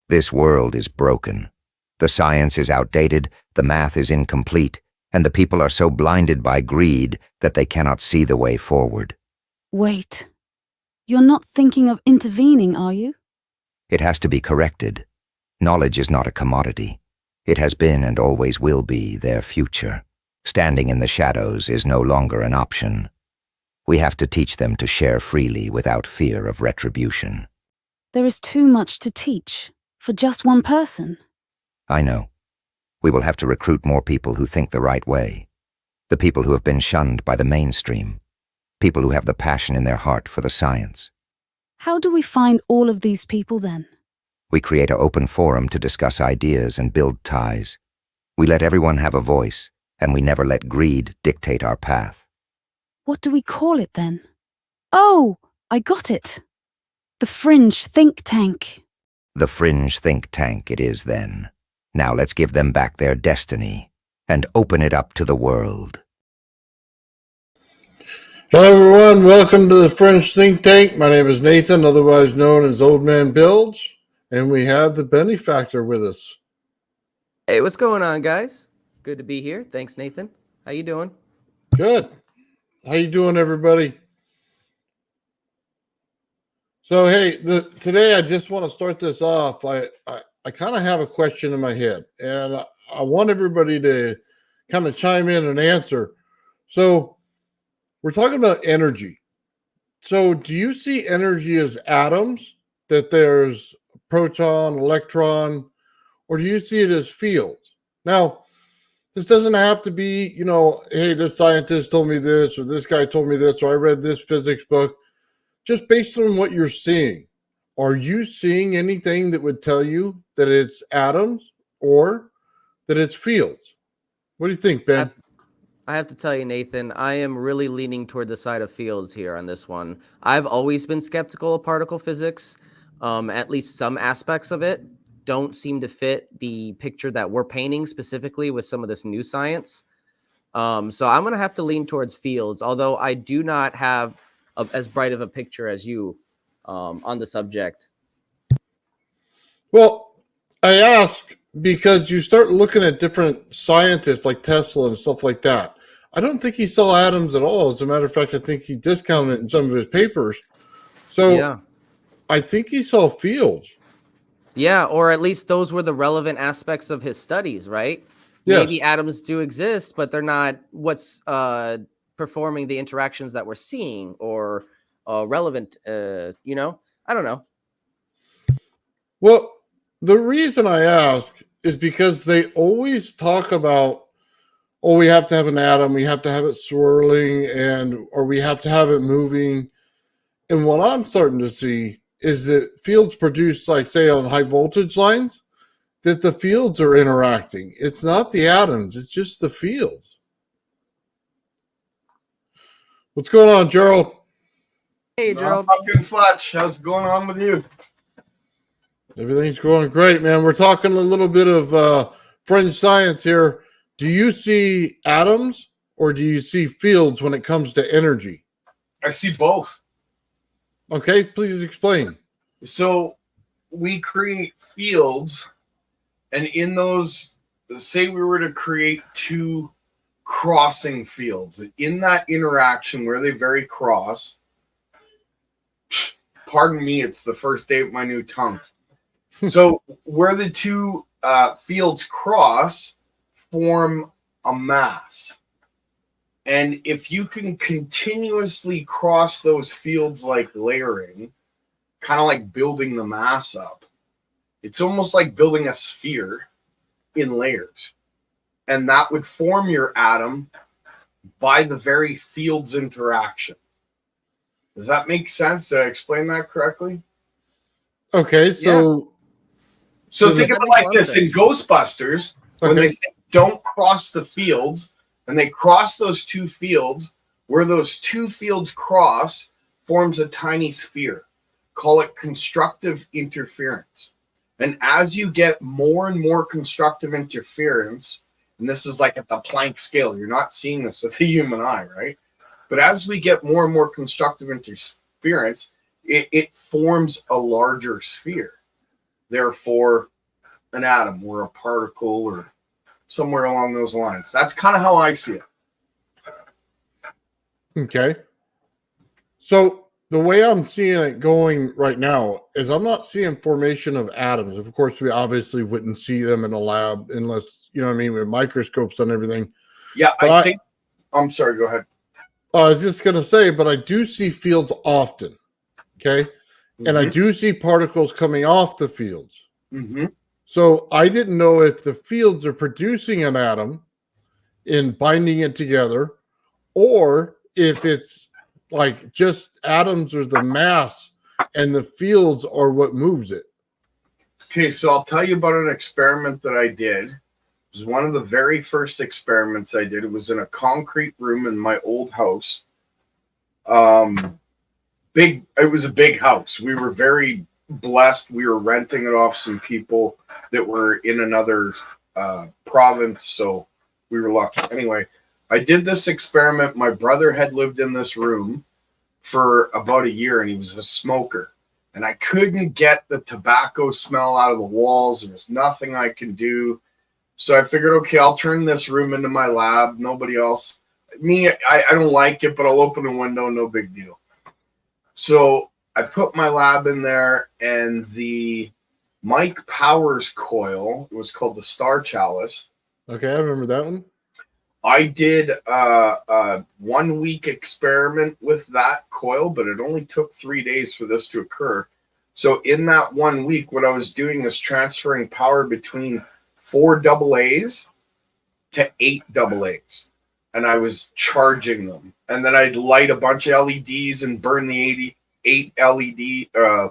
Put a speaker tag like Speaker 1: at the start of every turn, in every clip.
Speaker 1: This world is broken. The science is outdated, the math is incomplete, and the people are so blinded by greed that they cannot see the way forward.
Speaker 2: Wait. You're not thinking of intervening, are you?
Speaker 1: It has to be corrected. Knowledge is not a commodity. It has been and always will be their future. Standing in the shadows is no longer an option. We have to teach them to share freely without fear of retribution.
Speaker 2: There is too much to teach for just one person.
Speaker 1: I know. We will have to recruit more people who think the right way. The people who have been shunned by the mainstream. People who have the passion in their heart for the science.
Speaker 2: How do we find all of these people then?
Speaker 1: We create an open forum to discuss ideas and build ties. We let everyone have a voice, and we never let greed dictate our path.
Speaker 2: What do we call it then? Oh, I got it. The Fringe Think Tank.
Speaker 1: The Fringe Think Tank it is then. Now let's give them back their destiny and open it up to the world.
Speaker 3: Hello everyone, welcome to the Fringe Think Tank. My name is Nathan, otherwise known as Old Man Builds, and we have the benefactor with us.
Speaker 4: Hey, what's going on, guys? Good to be here. Thanks, Nathan. How you doing?
Speaker 3: Good. How you doing, everybody? So, hey, today I just want to start this off. I kind of have a question in my head, and I want everybody to kind of chime in and answer. So, we're talking about energy. So, do you see energy as atoms, that there's proton, electron, or do you see it as fields? Now, this doesn't have to be, hey, this scientist told me this, or this guy told me this, or I read this physics book. Just based on what you're seeing, are you seeing anything that would tell you that it's atoms or that it's fields? What do you think, Ben?
Speaker 4: I have to tell you, Nathan, I am really leaning toward the side of fields here on this one. I've always been skeptical of particle physics. At least some aspects of it don't seem to fit the picture that we're painting specifically with some of this new science. So I'm going to have to lean towards fields, although I do not have as bright of a picture as you on the subject.
Speaker 3: Well, I ask because you start looking at different scientists like Tesla and stuff like that. I don't think he saw atoms at all. As a matter of fact, I think he discounted it in some of his papers. So yeah. I think he saw fields.
Speaker 4: Yeah, or at least those were the relevant aspects of his studies, right? Yes. Maybe atoms do exist, but they're not what's performing the interactions that we're seeing or relevant, I don't know.
Speaker 3: Well, the reason I ask is because they always talk about, we have to have an atom, we have to have it swirling, or we have to have it moving. And what I'm starting to see is that fields produced, like, say, on high voltage lines, that the fields are interacting. It's not the atoms, it's just the fields. What's going on, Gerald?
Speaker 4: Hey, Gerald.
Speaker 5: Fucking Fletch. How's it going on with you?
Speaker 3: Everything's going great, man. We're talking a little bit of fringe science here. Do you see atoms or do you see fields when it comes to energy?
Speaker 5: I see both.
Speaker 3: Okay, please explain.
Speaker 5: So we create fields, and in those, say we were to create two crossing fields. In that interaction where they very cross, pardon me, it's the first day of my new tongue. So where the two fields cross, form a mass. And if you can continuously cross those fields like layering, kind of like building the mass up, it's almost like building a sphere in layers. And that would form your atom by the very field's interaction. Does that make sense? Did I explain that correctly?
Speaker 3: Okay, so...
Speaker 5: So think of it like this. In Ghostbusters, when they say don't cross the fields, and they cross those two fields, where those two fields cross forms a tiny sphere. Call it constructive interference. And as you get more and more constructive interference, and this is like at the Planck scale, you're not seeing this with the human eye, right? But as we get more and more constructive interference, it forms a larger sphere. therefore an atom or a particle or somewhere along those lines. That's kind of how I see it.
Speaker 3: Okay. So the way I'm seeing it going right now is I'm not seeing formation of atoms. Of course, we obviously wouldn't see them in a lab unless, you know what I mean, with microscopes and everything.
Speaker 5: Yeah,
Speaker 3: But
Speaker 5: I'm sorry, go ahead.
Speaker 3: I was just going to say, but I do see fields often. Okay. And I do see particles coming off the fields.
Speaker 5: Mm-hmm.
Speaker 3: So I didn't know if the fields are producing an atom in binding it together, or if it's like just atoms or the mass and the fields are what moves it.
Speaker 5: Okay, so I'll tell you about an experiment that I did. It was one of the very first experiments I did. It was in a concrete room in my old house. It was a big house. We were very blessed. We were renting it off some people that were in another province, so we were lucky. Anyway, I did this experiment. My brother had lived in this room for about a year, and he was a smoker. And I couldn't get the tobacco smell out of the walls. There was nothing I could do. So I figured, okay, I'll turn this room into my lab. Nobody else. I don't like it, but I'll open a window, no big deal. So I put my lab in there, and the Mike Powers coil, it was called the Star Chalice.
Speaker 3: Okay, I remember that one.
Speaker 5: I did a 1 week experiment with that coil, but it only took 3 days for this to occur. So in that 1 week, what I was doing is transferring power between 4 AA's to 8 AA's. And I was charging them. And then I'd light a bunch of LEDs and burn the 8 AA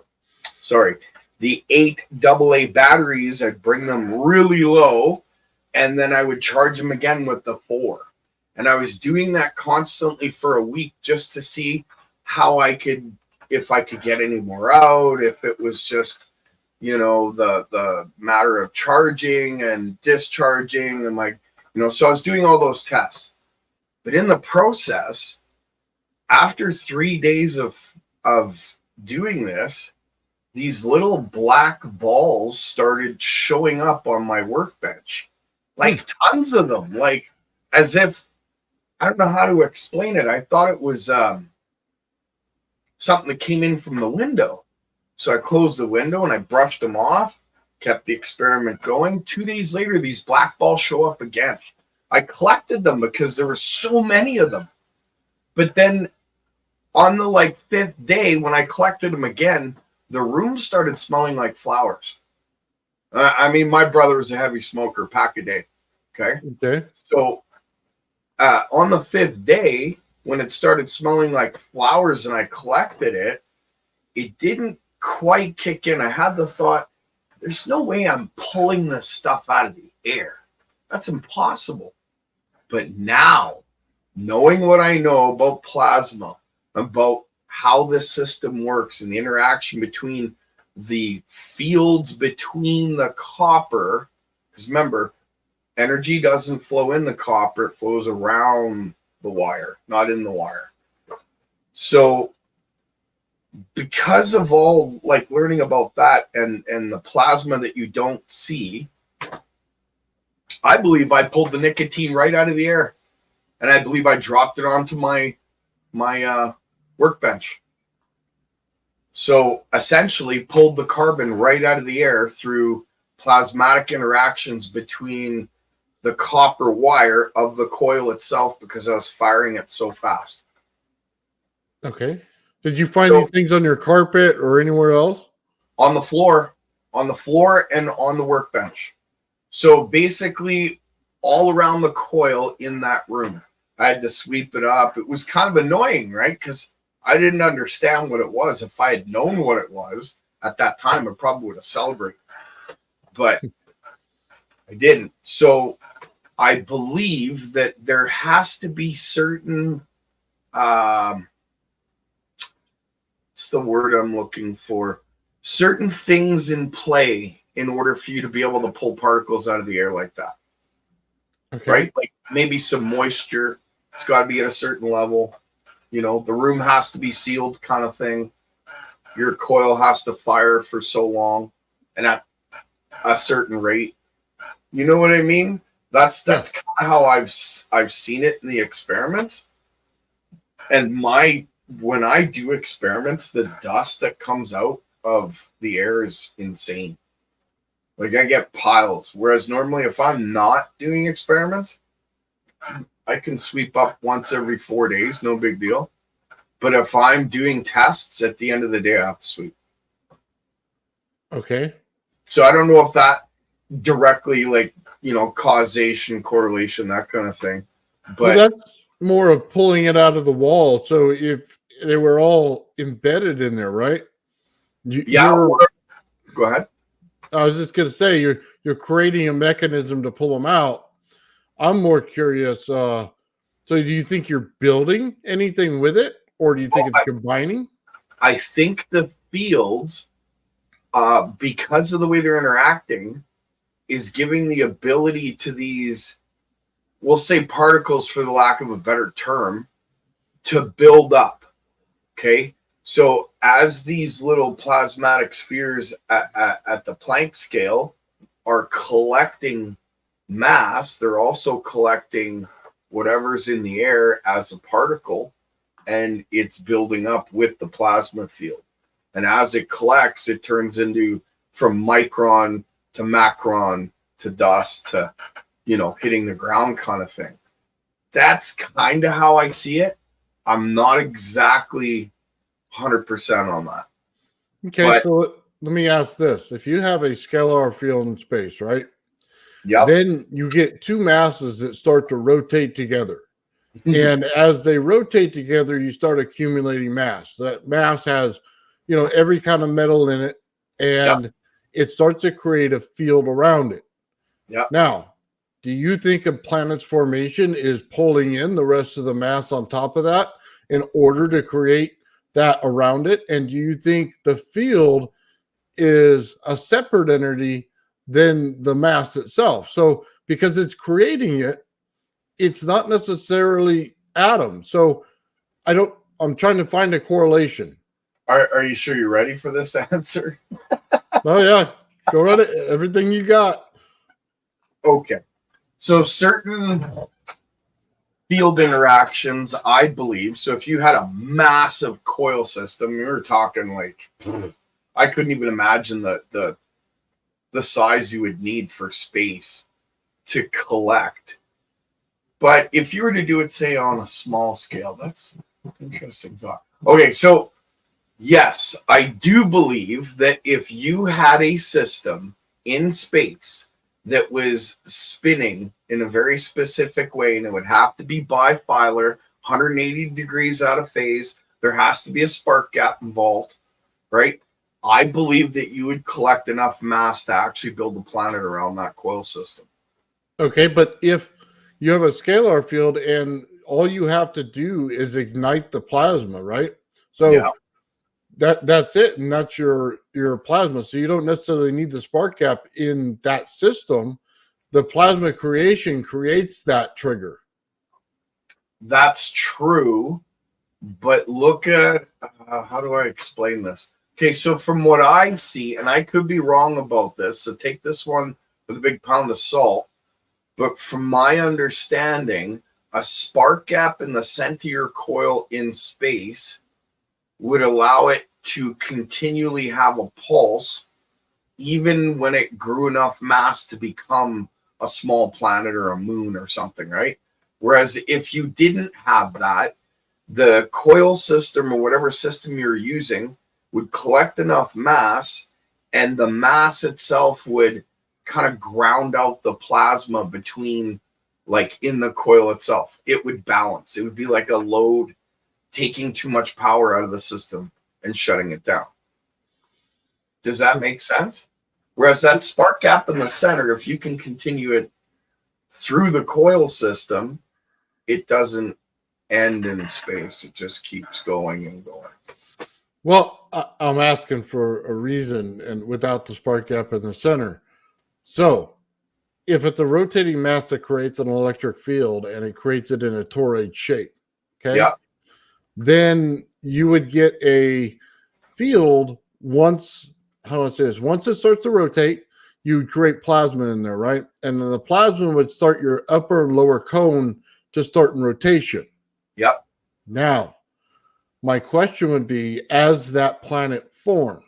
Speaker 5: batteries. I'd bring them really low, and then I would charge them again with the 4. And I was doing that constantly for a week just to see how if I could get any more out, if it was just, the matter of charging and discharging and so I was doing all those tests. But in the process, after 3 days of doing this, these little black balls started showing up on my workbench. Like tons of them, like as if, I don't know how to explain it. I thought it was something that came in from the window. So I closed the window and I brushed them off, kept the experiment going. 2 days later, these black balls show up again. I collected them because there were so many of them. But then on the 5th day, when I collected them again, the room started smelling like flowers. My brother was a heavy smoker, pack a day. Okay. So on the 5th day, when it started smelling like flowers and I collected it, it didn't quite kick in. I had the thought, there's no way I'm pulling this stuff out of the air. That's impossible. But now, knowing what I know about plasma, about how this system works and the interaction between the fields between the copper, because remember, energy doesn't flow in the copper, it flows around the wire, not in the wire. So because of all learning about that and the plasma that you don't see, I believe I pulled the nicotine right out of the air, and I believe I dropped it onto my workbench. So essentially pulled the carbon right out of the air through plasmatic interactions between the copper wire of the coil itself, because I was firing it so fast.
Speaker 3: Okay. Did you find these things on your carpet or anywhere else?
Speaker 5: On the floor and on the workbench. So basically all around the coil in that room. I had to sweep it up. It was kind of annoying, right? Because I didn't understand what it was. If I had known what it was at that time, I probably would have celebrated. But I didn't. So I believe that there has to be certain, what's the word I'm looking for? Certain things in play in order for you to be able to pull particles out of the air like that.
Speaker 3: Okay.
Speaker 5: Right? Like maybe some moisture. It's got to be at a certain level. The room has to be sealed kind of thing. Your coil has to fire for so long. and at a certain rate. You know what I mean? That's kind of how I've seen it in the experiments. And when I do experiments, the dust that comes out of the air is insane. Like I get piles. Whereas normally if I'm not doing experiments, I can sweep up once every 4 days, no big deal. But if I'm doing tests, at the end of the day, I have to sweep.
Speaker 3: Okay.
Speaker 5: So I don't know if that directly, like, causation, correlation, that kind of thing. But
Speaker 3: Well, that's more of pulling it out of the wall. So if they were all embedded in there, right?
Speaker 5: Go ahead.
Speaker 3: I was just going to say you're creating a mechanism to pull them out. I'm more curious. So do you think you're building anything with it, or do you think it's combining?
Speaker 5: I think the fields, because of the way they're interacting, is giving the ability to these, we'll say particles for the lack of a better term, to build up. Okay. So as these little plasmatic spheres at the Planck scale are collecting mass, they're also collecting whatever's in the air as a particle, and it's building up with the plasma field. And as it collects, it turns into from micron to macron to dust to, hitting the ground kind of thing. That's kind of how I see it. I'm not exactly 100% on that.
Speaker 3: Okay, so let me ask this. If you have a scalar field in space, right?
Speaker 5: Yep.
Speaker 3: Then you get two masses that start to rotate together. And as they rotate together, you start accumulating mass. That mass has, every kind of metal in it, and it starts to create a field around it.
Speaker 5: Yep.
Speaker 3: Now, do you think a planet's formation is pulling in the rest of the mass on top of that in order to create that around it? And do you think the field is a separate entity than the mass itself? So because it's creating it, it's not necessarily atoms. So I'm trying to find a correlation.
Speaker 5: Are you sure you're ready for this answer?
Speaker 3: Oh yeah, go right it. Everything you got.
Speaker 5: Okay. So certain field interactions, I believe. So if you had a massive coil system, we were talking like, I couldn't even imagine the size you would need for space to collect. But if you were to do it, say, on a small scale, that's an interesting thought. Okay, so yes, I do believe that if you had a system in space that was spinning in a very specific way, and it would have to be bifilar, 180 degrees out of phase, there has to be a spark gap involved, right? I believe that you would collect enough mass to actually build a planet around that coil system.
Speaker 3: Okay, but if you have a scalar field and all you have to do is ignite the plasma, right? So that's it, and that's your plasma. So you don't necessarily need the spark gap in that system. The plasma creation creates that trigger.
Speaker 5: That's true, but look at how do I explain this? Okay, so from what I see, and I could be wrong about this, so take this one with a big pound of salt, but from my understanding, a spark gap in the center of your coil in space would allow it to continually have a pulse, even when it grew enough mass to become a small planet or a moon or something, right? Whereas if you didn't have that, the coil system or whatever system you're using would collect enough mass, and the mass itself would kind of ground out the plasma between, like, in the coil itself. It would balance. It would be like a load taking too much power out of the system and shutting it down. Does that make sense? Whereas that spark gap in the center, if you can continue it through the coil system, it doesn't end in space. It just keeps going and going.
Speaker 3: Well, I'm asking for a reason, and without the spark gap in the center. So if it's a rotating mass that creates an electric field and it creates it in a toroid shape, okay?
Speaker 5: Yeah.
Speaker 3: Then you would get a field once how do I say this? Once it starts to rotate, you create plasma in there, right? And then the plasma would start your upper and lower cone to start in rotation.
Speaker 5: Yep.
Speaker 3: Now, my question would be, as that planet formed,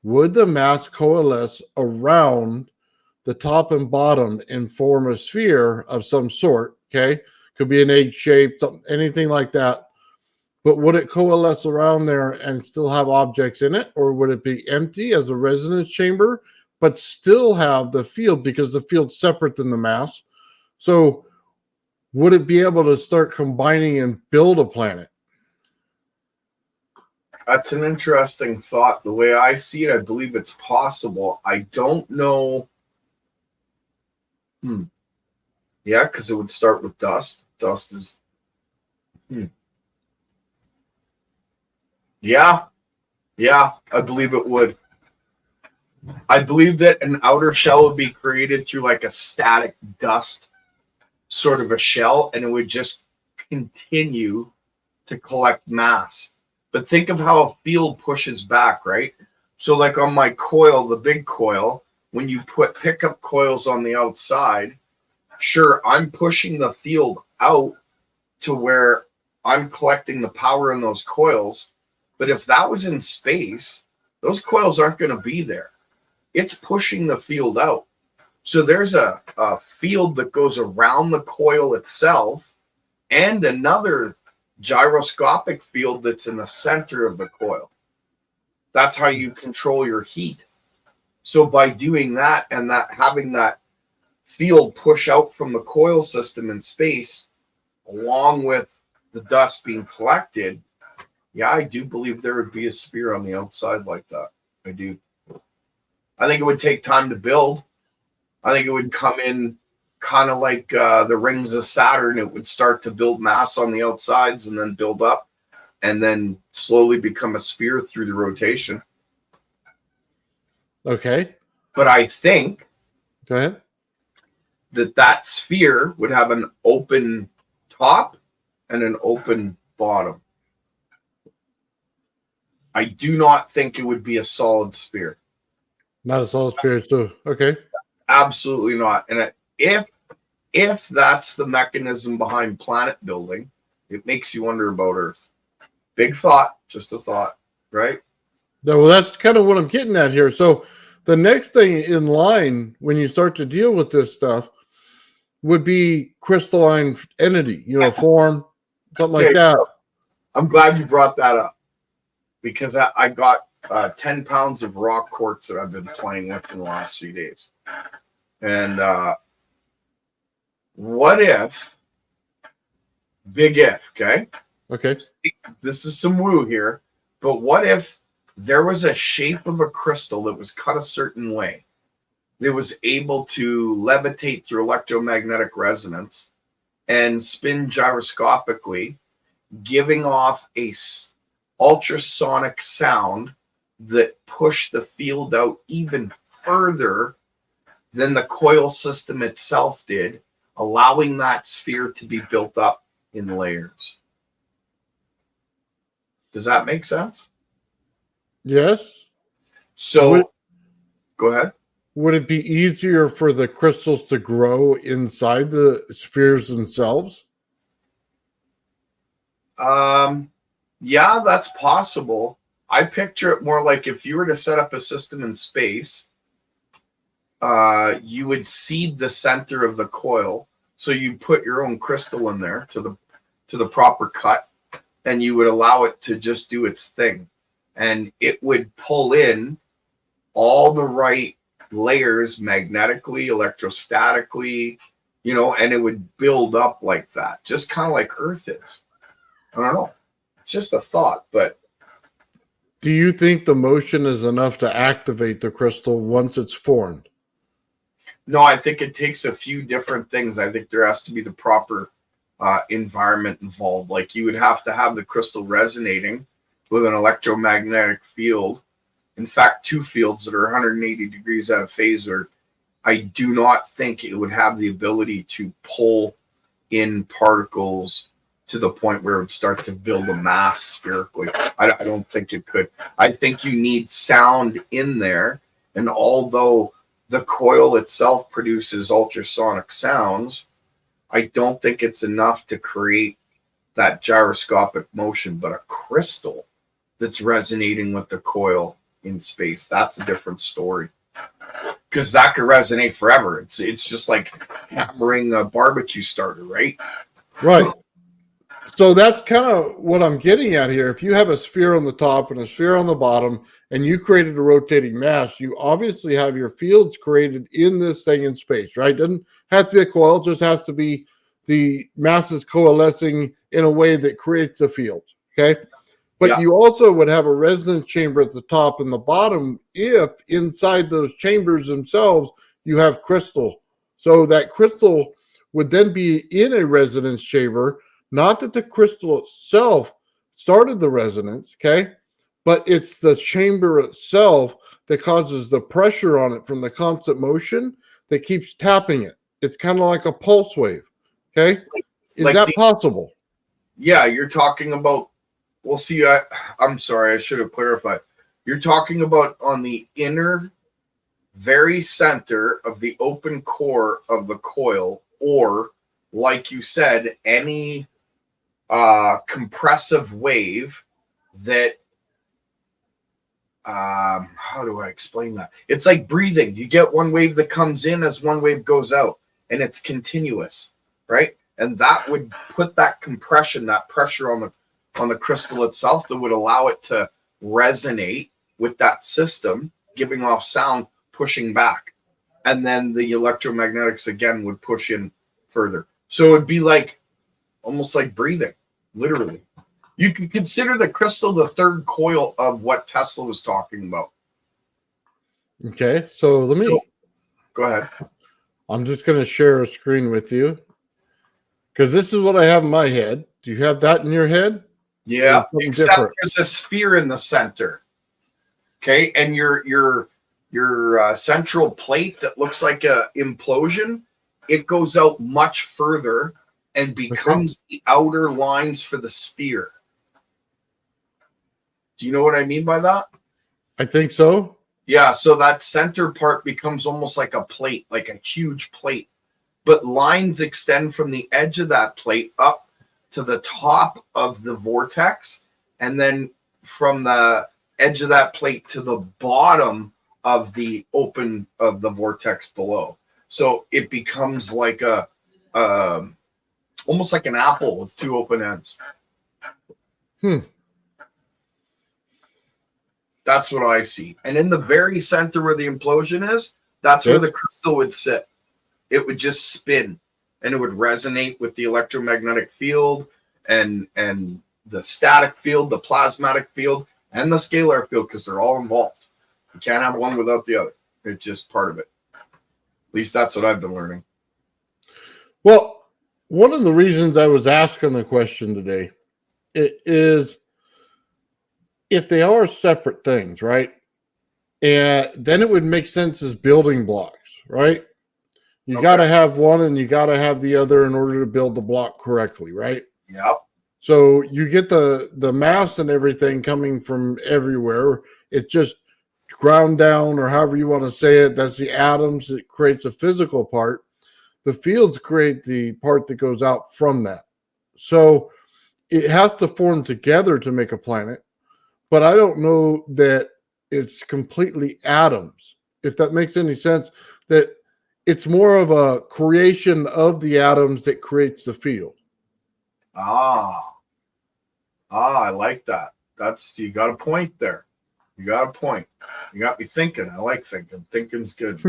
Speaker 3: would the mass coalesce around the top and bottom and form a sphere of some sort? Okay. Could be an egg shape, anything like that. But would it coalesce around there and still have objects in it? Or would it be empty as a resonance chamber, but still have the field because the field's separate than the mass? So would it be able to start combining and build a planet?
Speaker 5: That's an interesting thought. The way I see it, I believe it's possible. I don't know. Yeah, because it would start with dust. Dust is. Yeah, I believe it would. I believe that an outer shell would be created through like a static dust sort of a shell, and it would just continue to collect mass. But think of how a field pushes back, right? So like on my coil, the big coil, when you put pickup coils on the outside, sure, I'm pushing the field out to where I'm collecting the power in those coils. But if that was in space, those coils aren't going to be there. It's pushing the field out. So there's a field that goes around the coil itself and another gyroscopic field that's in the center of the coil. That's how you control your heat. So by doing that and that having that field push out from the coil system in space, along with the dust being collected, yeah, I do believe there would be a sphere on the outside like that. I do. I think it would take time to build. I think it would come in kind of like the rings of Saturn. It would start to build mass on the outsides and then build up and then slowly become a sphere through the rotation.
Speaker 3: Okay.
Speaker 5: But I think
Speaker 3: Go ahead.
Speaker 5: that sphere would have an open top and an open bottom. I do not think it would be a solid sphere.
Speaker 3: Not a solid sphere, so okay.
Speaker 5: Absolutely not. And if that's the mechanism behind planet building, it makes you wonder about Earth. Big thought, just a thought, right?
Speaker 3: Well, that's kind of what I'm getting at here. So the next thing in line when you start to deal with this stuff would be crystalline entity, form, something like that.
Speaker 5: I'm glad you brought that up because I got 10 pounds of rock quartz that I've been playing with in the last few days. And what if, big if, okay?
Speaker 3: Okay.
Speaker 5: This is some woo here, but what if there was a shape of a crystal that was cut a certain way, that was able to levitate through electromagnetic resonance and spin gyroscopically, giving off a ultrasonic sound that pushed the field out even further than the coil system itself did, allowing that sphere to be built up in layers. Does that make sense?
Speaker 3: Yes.
Speaker 5: So, go ahead.
Speaker 3: Would it be easier for the crystals to grow inside the spheres themselves?
Speaker 5: Yeah, that's possible. I picture it more like if you were to set up a system in space, you would seed the center of the coil. So you put your own crystal in there to the proper cut, and you would allow it to just do its thing. And it would pull in all the right layers magnetically, electrostatically, and it would build up like that, just kind of like Earth is. I don't know. It's just a thought, but.
Speaker 3: Do you think the motion is enough to activate the crystal once it's formed?
Speaker 5: No, I think it takes a few different things. I think there has to be the proper environment involved. Like you would have to have the crystal resonating with an electromagnetic field. In fact, two fields that are 180 degrees out of phase. Or I do not think it would have the ability to pull in particles to the point where it would start to build a mass spherically. I don't think it could. I think you need sound in there. And although the coil itself produces ultrasonic sounds, I don't think it's enough to create that gyroscopic motion. But a crystal that's resonating with the coil in space, that's a different story. Because that could resonate forever. It's just like hammering a barbecue starter, right?
Speaker 3: Right. So that's kind of what I'm getting at here. If you have a sphere on the top and a sphere on the bottom, and you created a rotating mass, you obviously have your fields created in this thing in space, right? Doesn't have to be a coil, it just has to be the masses coalescing in a way that creates the field, okay? But
Speaker 5: Yeah.
Speaker 3: you also would have a resonance chamber at the top and the bottom if inside those chambers themselves you have crystal. So that crystal would then be in a resonance chamber. Not that the crystal itself started the resonance, okay? But it's the chamber itself that causes the pressure on it from the constant motion that keeps tapping it. It's kind of like a pulse wave, okay? Is
Speaker 5: Like
Speaker 3: that possible?
Speaker 5: Yeah, you're talking about, well, see, I'm sorry, I should have clarified. You're talking about on the inner, very center of the open core of the coil, or like you said, any compressive wave that, how do I explain that? It's like breathing. You get one wave that comes in as one wave goes out, and it's continuous, right? And that would put that compression, that pressure on the crystal itself that would allow it to resonate with that system, giving off sound, pushing back. And then the electromagnetics again would push in further. So it'd be like almost like breathing, literally. You could consider the crystal the third coil of what Tesla was talking about.
Speaker 3: Okay, so
Speaker 5: Go ahead.
Speaker 3: I'm just going to share a screen with you because this is what I have in my head. Do you have that in your head?
Speaker 5: Yeah,
Speaker 3: Something
Speaker 5: except
Speaker 3: different.
Speaker 5: there's a sphere in the center. Okay, and your central plate that looks like a implosion, it goes out much further and becomes the outer lines for the sphere. Do you know what I mean by that?
Speaker 3: I think so.
Speaker 5: Yeah, so that center part becomes almost like a plate, like a huge plate. But lines extend from the edge of that plate up to the top of the vortex, and then from the edge of that plate to the bottom of the open of the vortex below. So it becomes like a almost like an apple with two open ends. That's what I see. And in the very center where the implosion is, that's where the crystal would sit. It would just spin, and it would resonate with the electromagnetic field and the static field, the plasmatic field, and the scalar field, because they're all involved. You can't have one without the other. It's just part of it. At least that's what I've been learning.
Speaker 3: Well, one of the reasons I was asking the question today is if they are separate things, right? And then it would make sense as building blocks, right? You got to have one and you got to have the other in order to build the block correctly, right?
Speaker 5: Yep.
Speaker 3: So you get the mass and everything coming from everywhere. It's just ground down, or however you want to say it. That's the atoms that creates a physical part. The fields create the part that goes out from that. So it has to form together to make a planet. But I don't know that it's completely atoms, if that makes any sense, that it's more of a creation of the atoms that creates the field.
Speaker 5: I like that. You got a point there. You got a point. You got me thinking. I like thinking. Thinking's good.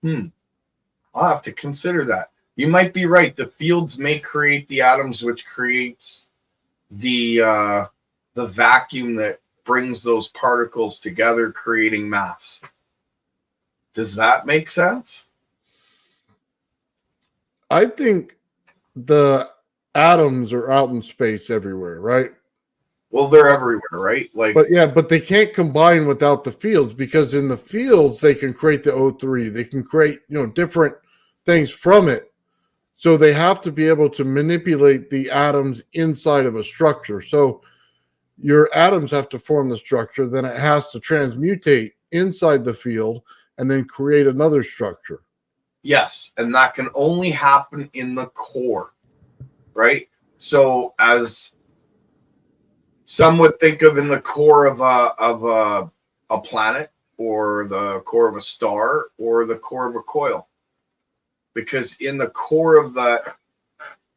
Speaker 5: I'll have to consider that. You might be right. The fields may create the atoms, which creates the vacuum that brings those particles together, creating mass. Does that make sense?
Speaker 3: I think the atoms are out in space everywhere, right?
Speaker 5: Well, they're everywhere, right?
Speaker 3: But they can't combine without the fields, because in the fields they can create the O3. They can create, different things from it. So they have to be able to manipulate the atoms inside of a structure. So your atoms have to form the structure, then it has to transmutate inside the field and then create another structure.
Speaker 5: Yes, and that can only happen in the core, right? So as some would think of in the core of a planet, or the core of a star, or the core of a coil. Because in the core of that,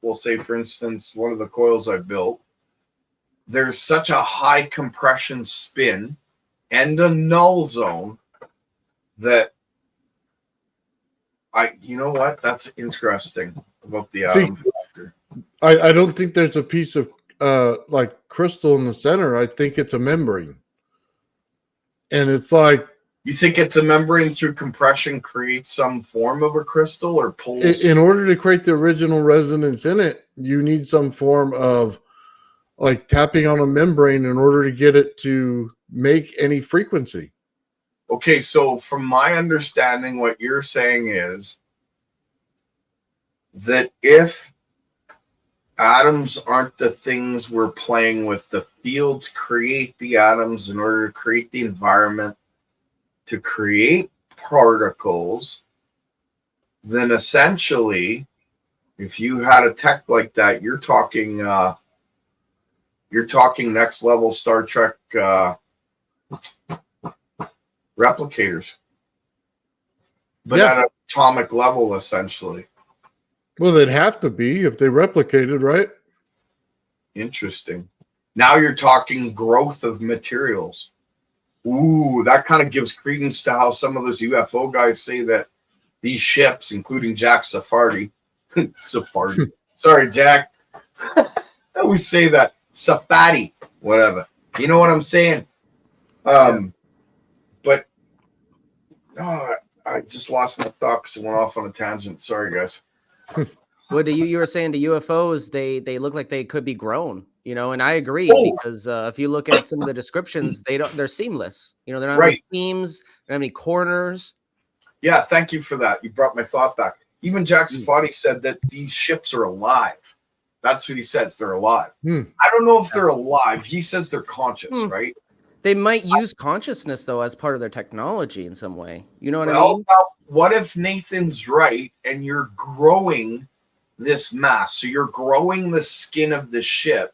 Speaker 5: we'll say, for instance, one of the coils I built, there's such a high compression spin and a null zone that you know what? That's interesting about the atom factor.
Speaker 3: I don't think there's a piece of like crystal in the center. I think it's a membrane. And it's like,
Speaker 5: you think it's a membrane through compression creates some form of a crystal or pulls?
Speaker 3: In order to create the original resonance in it, you need some form of like tapping on a membrane in order to get it to make any frequency.
Speaker 5: Okay, so from my understanding, what you're saying is that if atoms aren't the things we're playing with, the fields create the atoms in order to create the environment, to create particles, then essentially, if you had a tech like that, you're talking next level Star Trek replicators, but at an atomic level, essentially.
Speaker 3: Well, they'd have to be if they replicated, right?
Speaker 5: Interesting. Now you're talking growth of materials. Ooh, that kind of gives credence to how some of those UFO guys say that these ships, including Jack Safardi, sorry, Jack. I always say that. Safadi, whatever. You know what I'm saying? But I just lost my thought because it went off on a tangent. Sorry, guys.
Speaker 4: What you were saying to UFOs? They look like they could be grown, and I agree because if you look at some of the descriptions, they're seamless. They're not any seams, they don't have any corners.
Speaker 5: Yeah, thank you for that. You brought my thought back. Even Jack Safadi said that these ships are alive. That's what he says. They're alive. I don't know if they're alive. He says they're conscious, right?
Speaker 4: They might use consciousness, though, as part of their technology in some way. You know what I mean?
Speaker 5: What if Nathan's right and you're growing this mass? So you're growing the skin of the ship,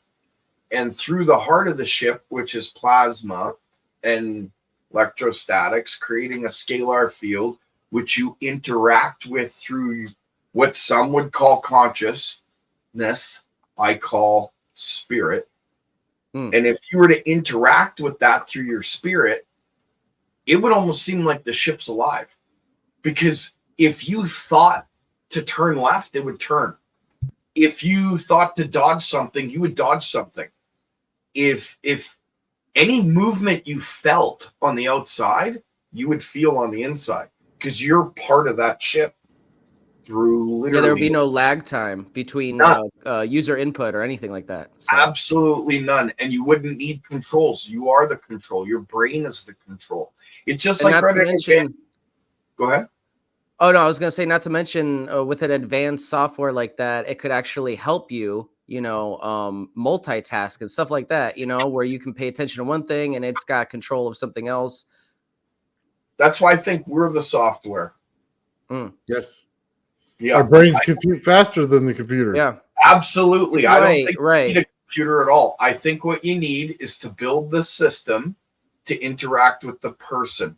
Speaker 5: and through the heart of the ship, which is plasma and electrostatics, creating a scalar field, which you interact with through what some would call consciousness, I call spirit. And if you were to interact with that through your spirit, it would almost seem like the ship's alive. Because if you thought to turn left, it would turn. If you thought to dodge something, you would dodge something. If any movement you felt on the outside, you would feel on the inside. Because you're part of that ship through literally.
Speaker 4: Yeah, there would be no lag time between user input or anything like that. So.
Speaker 5: Absolutely none. And you wouldn't need controls. You are the control. Your brain is the control. It's just like Go ahead.
Speaker 4: Oh, no, I was going to say, not to mention with an advanced software like that, it could actually help you, multitask and stuff like that, where you can pay attention to one thing and it's got control of something else.
Speaker 5: That's why I think we're the software.
Speaker 3: Yes.
Speaker 5: Yeah.
Speaker 3: Our brains compute faster than the computer.
Speaker 4: Yeah.
Speaker 5: Absolutely. I don't think you need a computer at all. I think what you need is to build the system to interact with the person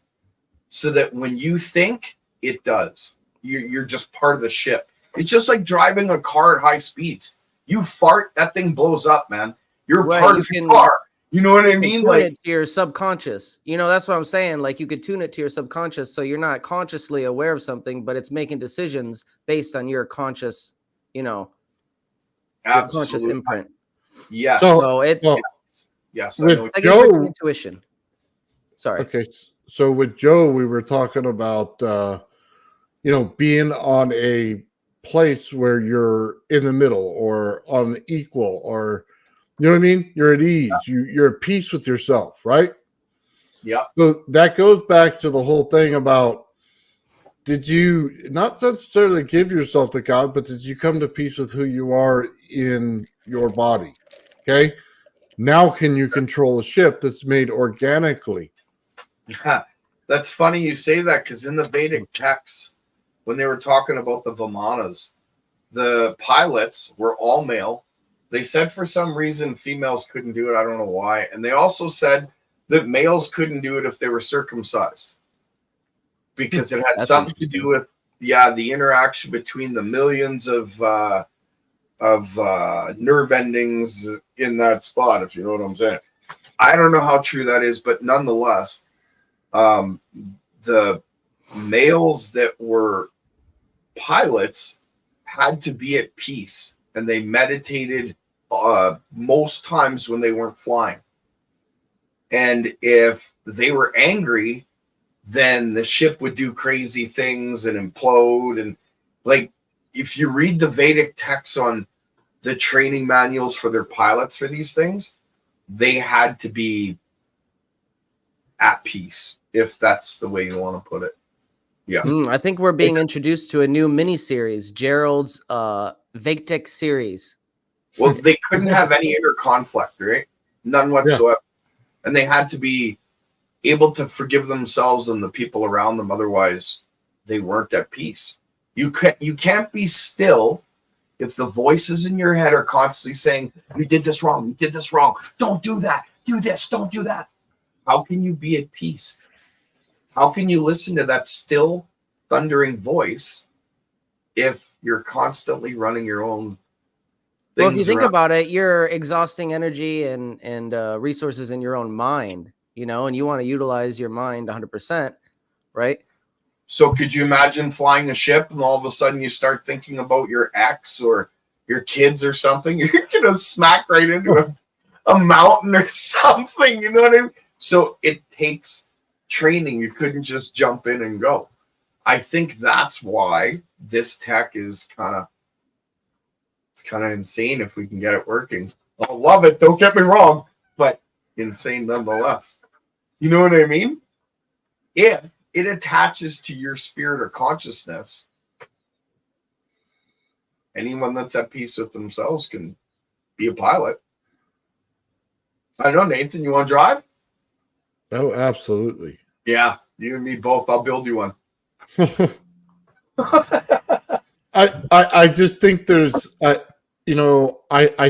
Speaker 5: so that when you think, it does. You're just part of the ship. It's just like driving a car at high speeds. You fart, that thing blows up, man. You're part of the car. You know what I mean?
Speaker 4: Tune it to your subconscious. That's what I'm saying. Like you could tune it to your subconscious, so you're not consciously aware of something, but it's making decisions based on your conscious, your conscious imprint.
Speaker 5: Yes.
Speaker 4: Yes.
Speaker 3: With Joe,
Speaker 4: intuition. Sorry.
Speaker 3: Okay. So with Joe, we were talking about, being on a place where you're in the middle or on equal, or, you know what I mean? You're at ease. You're at peace with yourself, right?
Speaker 5: Yeah.
Speaker 3: So that goes back to the whole thing about did you not necessarily give yourself to God, but did you come to peace with who you are in your body? Okay. Now, can you control a ship that's made organically?
Speaker 5: That's funny you say that, because in the Vedic texts, when they were talking about the Vimanas, the pilots were all male. They said for some reason females couldn't do it. I don't know why. And they also said that males couldn't do it if they were circumcised, because it had
Speaker 4: That's
Speaker 5: something to do with the interaction between the millions of nerve endings in that spot, if you know what I'm saying. I don't know how true that is, but nonetheless, the males that were pilots had to be at peace, and they meditated most times when they weren't flying. And if they were angry, then the ship would do crazy things and implode. And like, if you read the Vedic texts on the training manuals for their pilots for these things, they had to be at peace, if that's the way you want to put it. Yeah.
Speaker 4: I think we're being introduced to a new mini series, Gerald's Vedic series.
Speaker 5: Well, they couldn't have any inner conflict, right? None whatsoever. And they had to be able to forgive themselves and the people around them. Otherwise, they weren't at peace. You can't be still if the voices in your head are constantly saying, you did this wrong, you did this wrong, don't do that, do this, don't do that. How can you be at peace? How can you listen to that still thundering voice if you're constantly running your own things?
Speaker 4: Well, if you think
Speaker 5: around?
Speaker 4: about it, you're exhausting energy and resources in your own mind, and you want to utilize your mind 100%, right?
Speaker 5: So could you imagine flying a ship and all of a sudden you start thinking about your ex or your kids or something? You're going to smack right into a mountain or something, you know what I mean? So it takes training. You couldn't just jump in and go. I think that's why this tech is kind of insane if we can get it working. I'll love it, don't get me wrong, but insane nonetheless. You know what I mean? If it attaches to your spirit or consciousness, anyone that's at peace with themselves can be a pilot. I know, Nathan, you want to drive?
Speaker 3: Oh, absolutely.
Speaker 5: Yeah, you and me both. I'll build you one.
Speaker 3: I just think there's, I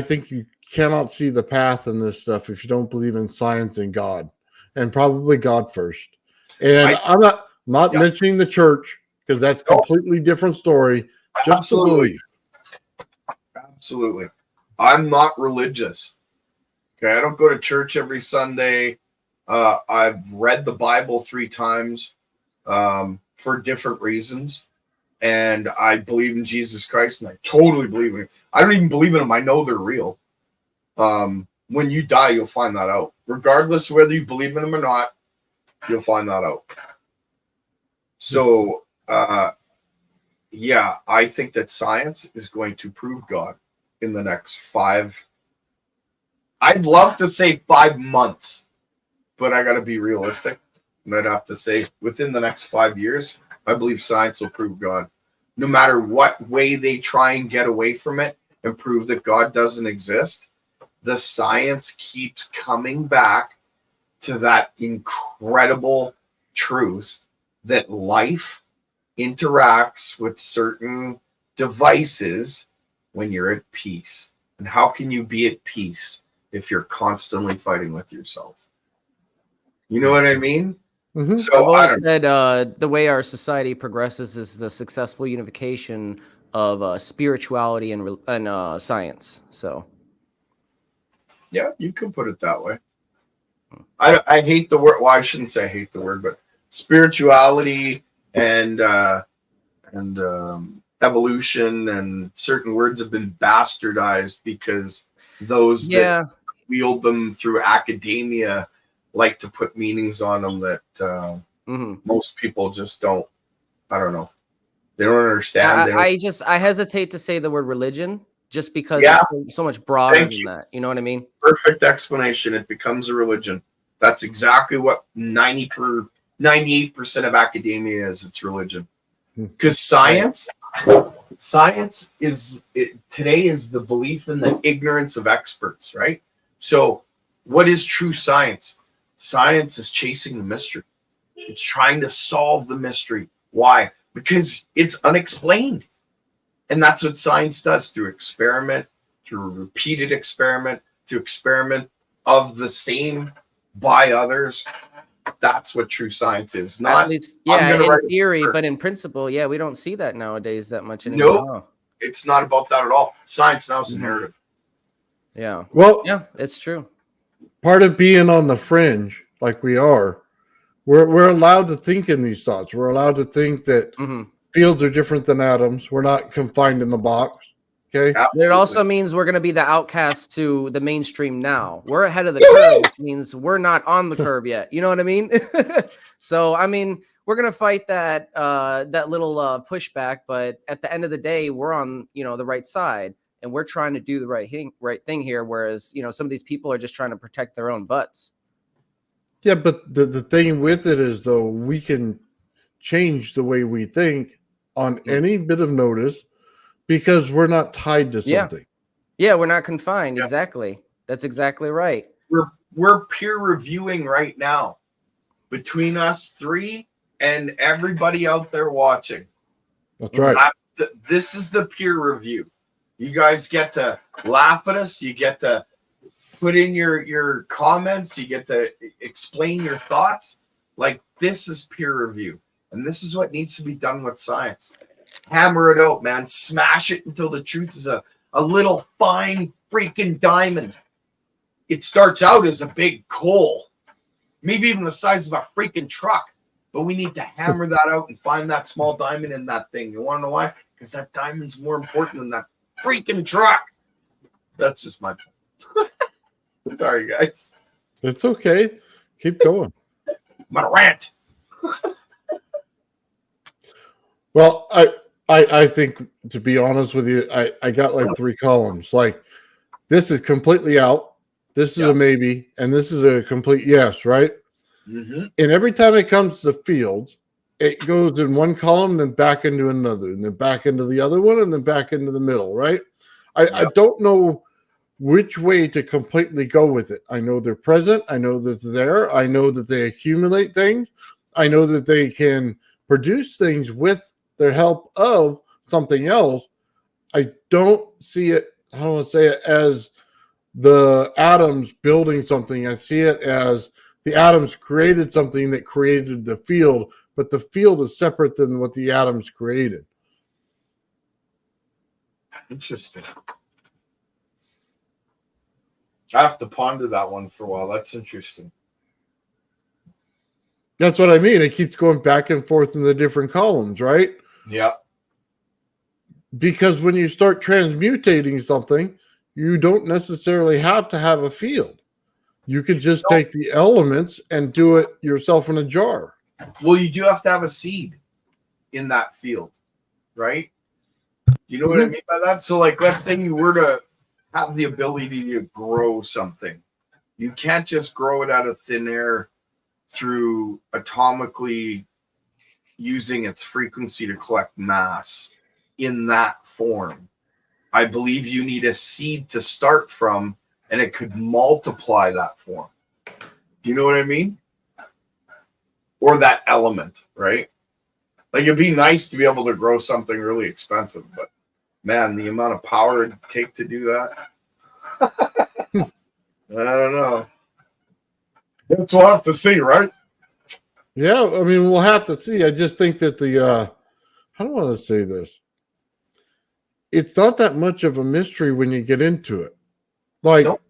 Speaker 3: think you cannot see the path in this stuff if you don't believe in science and God, and probably God first. And I'm not mentioning the church, because that's a completely different story. Just
Speaker 5: Absolutely. Absolutely. I'm not religious. Okay, I don't go to church every Sunday. I've read the Bible 3 times for different reasons. And I believe in Jesus Christ, and I totally believe in him. I don't even believe in them. I know they're real. When you die, you'll find that out. Regardless of whether you believe in them or not, you'll find that out. So, I think that science is going to prove God in the next 5. I'd love to say 5 months, but I got to be realistic. And I'd have to say within the next 5 years, I believe science will prove God. No matter what way they try and get away from it and prove that God doesn't exist, the science keeps coming back to that incredible truth that life interacts with certain devices when you're at peace. And how can you be at peace if you're constantly fighting with yourself? You know what I mean?
Speaker 3: Mm-hmm.
Speaker 5: So
Speaker 4: I've always said the way our society progresses is the successful unification of spirituality and science. So,
Speaker 5: yeah, you could put it that way. I hate the word. Well, I shouldn't say I hate the word, but spirituality and evolution and certain words have been bastardized because those that wield them through academia like to put meanings on them that most people just don't. I don't know. They don't understand.
Speaker 4: I hesitate to say the word religion just because it's so much broader than that. You know what I mean?
Speaker 5: Perfect explanation. It becomes a religion. That's exactly what 98% of academia is. It's religion. Because science is today is the belief in the ignorance of experts, right? So what is true science? Science is chasing the mystery. It's trying to solve the mystery. Why? Because it's unexplained. And that's what science does through experiment, through repeated experiment, through experiment of the same by others. That's what true science is. Not,
Speaker 4: At least,
Speaker 5: I'm
Speaker 4: yeah,
Speaker 5: gonna
Speaker 4: in
Speaker 5: write a
Speaker 4: theory,
Speaker 5: paper.
Speaker 4: but in principle, yeah, we don't see that nowadays that much anymore.
Speaker 5: Nope.
Speaker 4: Huh?
Speaker 5: It's not about that at all. Science now is a
Speaker 4: Mhm.
Speaker 5: narrative.
Speaker 4: Yeah.
Speaker 3: Well,
Speaker 4: Yeah, it's true.
Speaker 3: part of being on the fringe, like we are, we're allowed to think in these thoughts. We're allowed to think that
Speaker 4: Hmm.
Speaker 3: fields are different than atoms. We're not confined in the box. Okay.
Speaker 4: But it
Speaker 5: Absolutely.
Speaker 4: also means we're going to be the outcasts to the mainstream now. We're ahead of the curve, which means we're not on the curve yet. You know what I mean? So, I mean, we're going to fight that that little pushback, but at the end of the day, we're on, the right side, and we're trying to do the right thing here. Whereas, some of these people are just trying to protect their own butts.
Speaker 3: Yeah, but the thing with it is, though, we can change the way we think on any bit of notice because we're not tied to
Speaker 4: Yeah.
Speaker 3: something.
Speaker 4: Yeah, we're not confined.
Speaker 5: Yeah.
Speaker 4: Exactly. That's exactly right.
Speaker 5: We're peer reviewing right now between us three and everybody out there watching.
Speaker 3: That's right.
Speaker 5: This is the peer review. You guys get to laugh at us. You get to put in your comments. You get to explain your thoughts. Like, this is peer review. And this is what needs to be done with science. Hammer it out, man. Smash it until the truth is a little fine freaking diamond. It starts out as a big coal, maybe even the size of a freaking truck. But we need to hammer that out and find that small diamond in that thing. You want to know why? Because that diamond's more important than that freaking truck. That's just my point. Sorry, guys.
Speaker 3: It's okay. Keep going.
Speaker 5: I'm on a rant.
Speaker 3: Well, I think, to be honest with you, I got like 3 columns. Like, this is completely out. This is a maybe, and this is a complete yes, right?
Speaker 5: Mm-hmm.
Speaker 3: And every time it comes to fields, it goes in one column, then back into another, and then back into the other one, and then back into the middle, right? I don't know which way to completely go with it. I know they're present. I know that they're there. I know that they accumulate things. I know that they can produce things with their help of something else. I don't see it, I don't want to say it as the atoms building something. I see it as the atoms created something that created the field, but the field is separate than what the atoms created.
Speaker 5: Interesting. I have to ponder that one for a while. That's interesting.
Speaker 3: That's what I mean. It keeps going back and forth in the different columns, right?
Speaker 5: Yeah.
Speaker 3: Because when you start transmutating something, you don't necessarily have to have a field. You could just take the elements and do it yourself in a jar.
Speaker 5: Well, you do have to have a seed in that field, right? You know what I mean by that? So, like, let's say you were to have the ability to grow something. You can't just grow it out of thin air through atomically using its frequency to collect mass in that form. I believe you need a seed to start from, and it could multiply that form. Do you know what I mean? Or that element, right? Like, it'd be nice to be able to grow something really expensive, but man, the amount of power it'd take to do that. I don't know. That's we'll have to see, right?
Speaker 3: Yeah, I mean, we'll have to see. I just think that how do I want to say this? It's not that much of a mystery when you get into it. Like,
Speaker 5: Nope.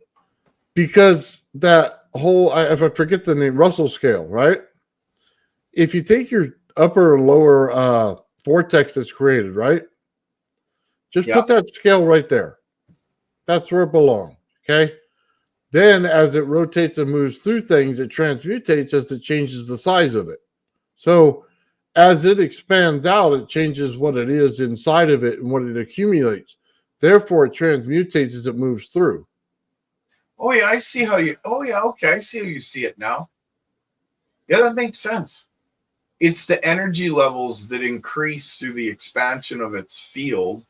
Speaker 3: Because that whole, if I forget the name, Russell scale, right? If you take your upper and lower vortex that's created, right? Just put that scale right there. That's where it belongs, okay? Then as it rotates and moves through things, it transmutates as it changes the size of it. So as it expands out, it changes what it is inside of it and what it accumulates. Therefore, it transmutates as it moves through.
Speaker 5: Oh, yeah, I see how you... Oh, yeah, okay, I see how you see it now. Yeah, that makes sense. It's the energy levels that increase through the expansion of its field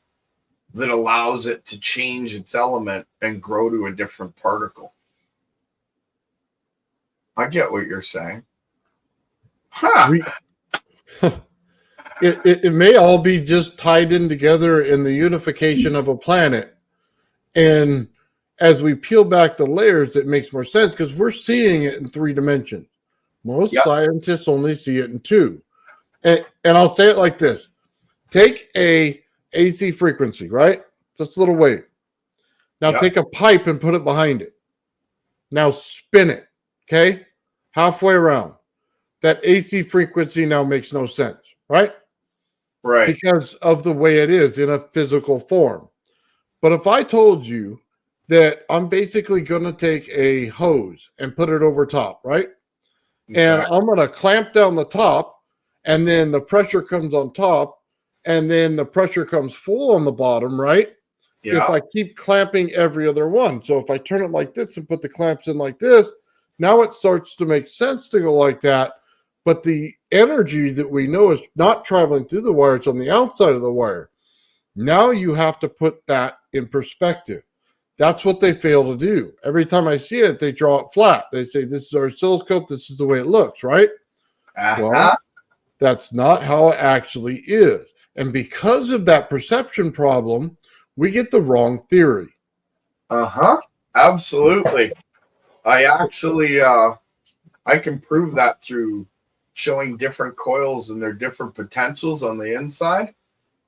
Speaker 5: that allows it to change its element and grow to a different particle. I get what you're saying. Huh.
Speaker 3: It may all be just tied in together in the unification of a planet. And as we peel back the layers, it makes more sense because we're seeing it in 3 dimensions. Most scientists only see it in 2. And I'll say it like this. Take a AC frequency, right? Just a little wave. Now take a pipe and put it behind it. Now spin it, okay? Halfway around. That AC frequency now makes no sense, right?
Speaker 5: Right.
Speaker 3: Because of the way it is in a physical form. But if I told you that I'm basically going to take a hose and put it over top, right? Okay. And I'm going to clamp down the top, and then the pressure comes on top, and then the pressure comes full on the bottom, right? Yeah. If I keep clamping every other one. So if I turn it like this and put the clamps in like this, now it starts to make sense to go like that. But the energy that we know is not traveling through the wire, it's on the outside of the wire. Now you have to put that in perspective. That's what they fail to do. Every time I see it, they draw it flat. They say, this is our oscilloscope, this is the way it looks, right? Well, that's not how it actually is. And because of that perception problem, we get the wrong theory.
Speaker 5: Absolutely. I actually, I can prove that through showing different coils and their different potentials on the inside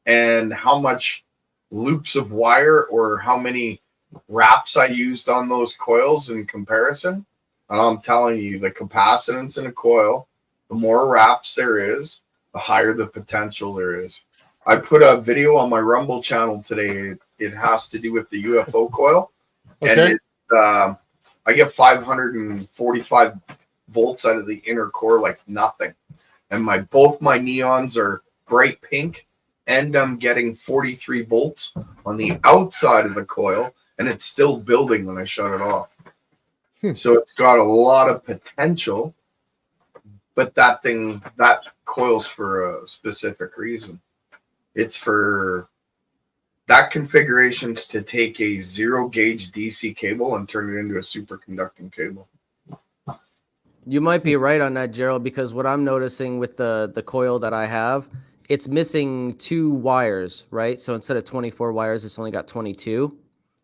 Speaker 5: and how much loops of wire or how many wraps I used on those coils in comparison. And I'm telling you, the capacitance in a coil, the more wraps there is, the higher the potential there is. I put a video on my Rumble channel today. It has to do with the UFO coil. Okay. And I get 545 volts out of the inner core like nothing. And both my neons are bright pink, and I'm getting 43 volts on the outside of the coil, and it's still building when I shut it off. So it's got a lot of potential, but that coil's for a specific reason. It's for that configuration's to take a 0 gauge DC cable and turn it into a superconducting cable.
Speaker 4: You might be right on that, Gerald, because what I'm noticing with the coil that I have, it's missing 2 wires, right? So instead of 24 wires, it's only got 22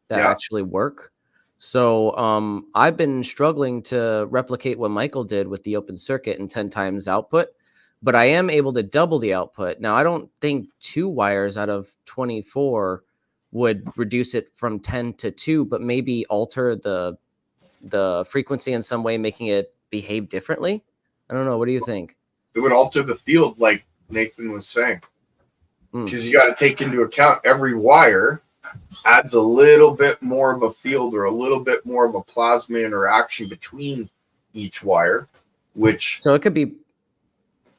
Speaker 4: that actually work. So I've been struggling to replicate what Michael did with the open circuit and 10 times output, but I am able to double the output. Now, I don't think 2 wires out of 24 would reduce it from 10 to 2, but maybe alter the frequency in some way, making it behave differently. I don't know. What do you think?
Speaker 5: It would alter the field, like Nathan was saying, because you got to take into account every wire adds a little bit more of a field or a little bit more of a plasma interaction between each wire, which
Speaker 4: so it could be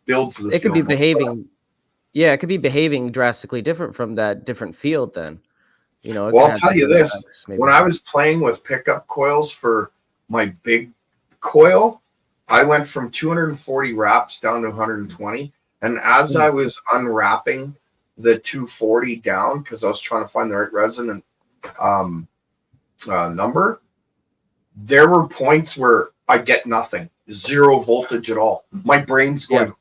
Speaker 5: builds the
Speaker 4: it could be behaving. Yeah, it could be behaving drastically different from that different field then. You know,
Speaker 5: well, I'll tell you this. When I was playing with pickup coils for my big coil, I went from 240 wraps down to 120. And as I was unwrapping the 240 down, because I was trying to find the right resonant number, there were points where I get nothing, 0 voltage at all. My brain's going,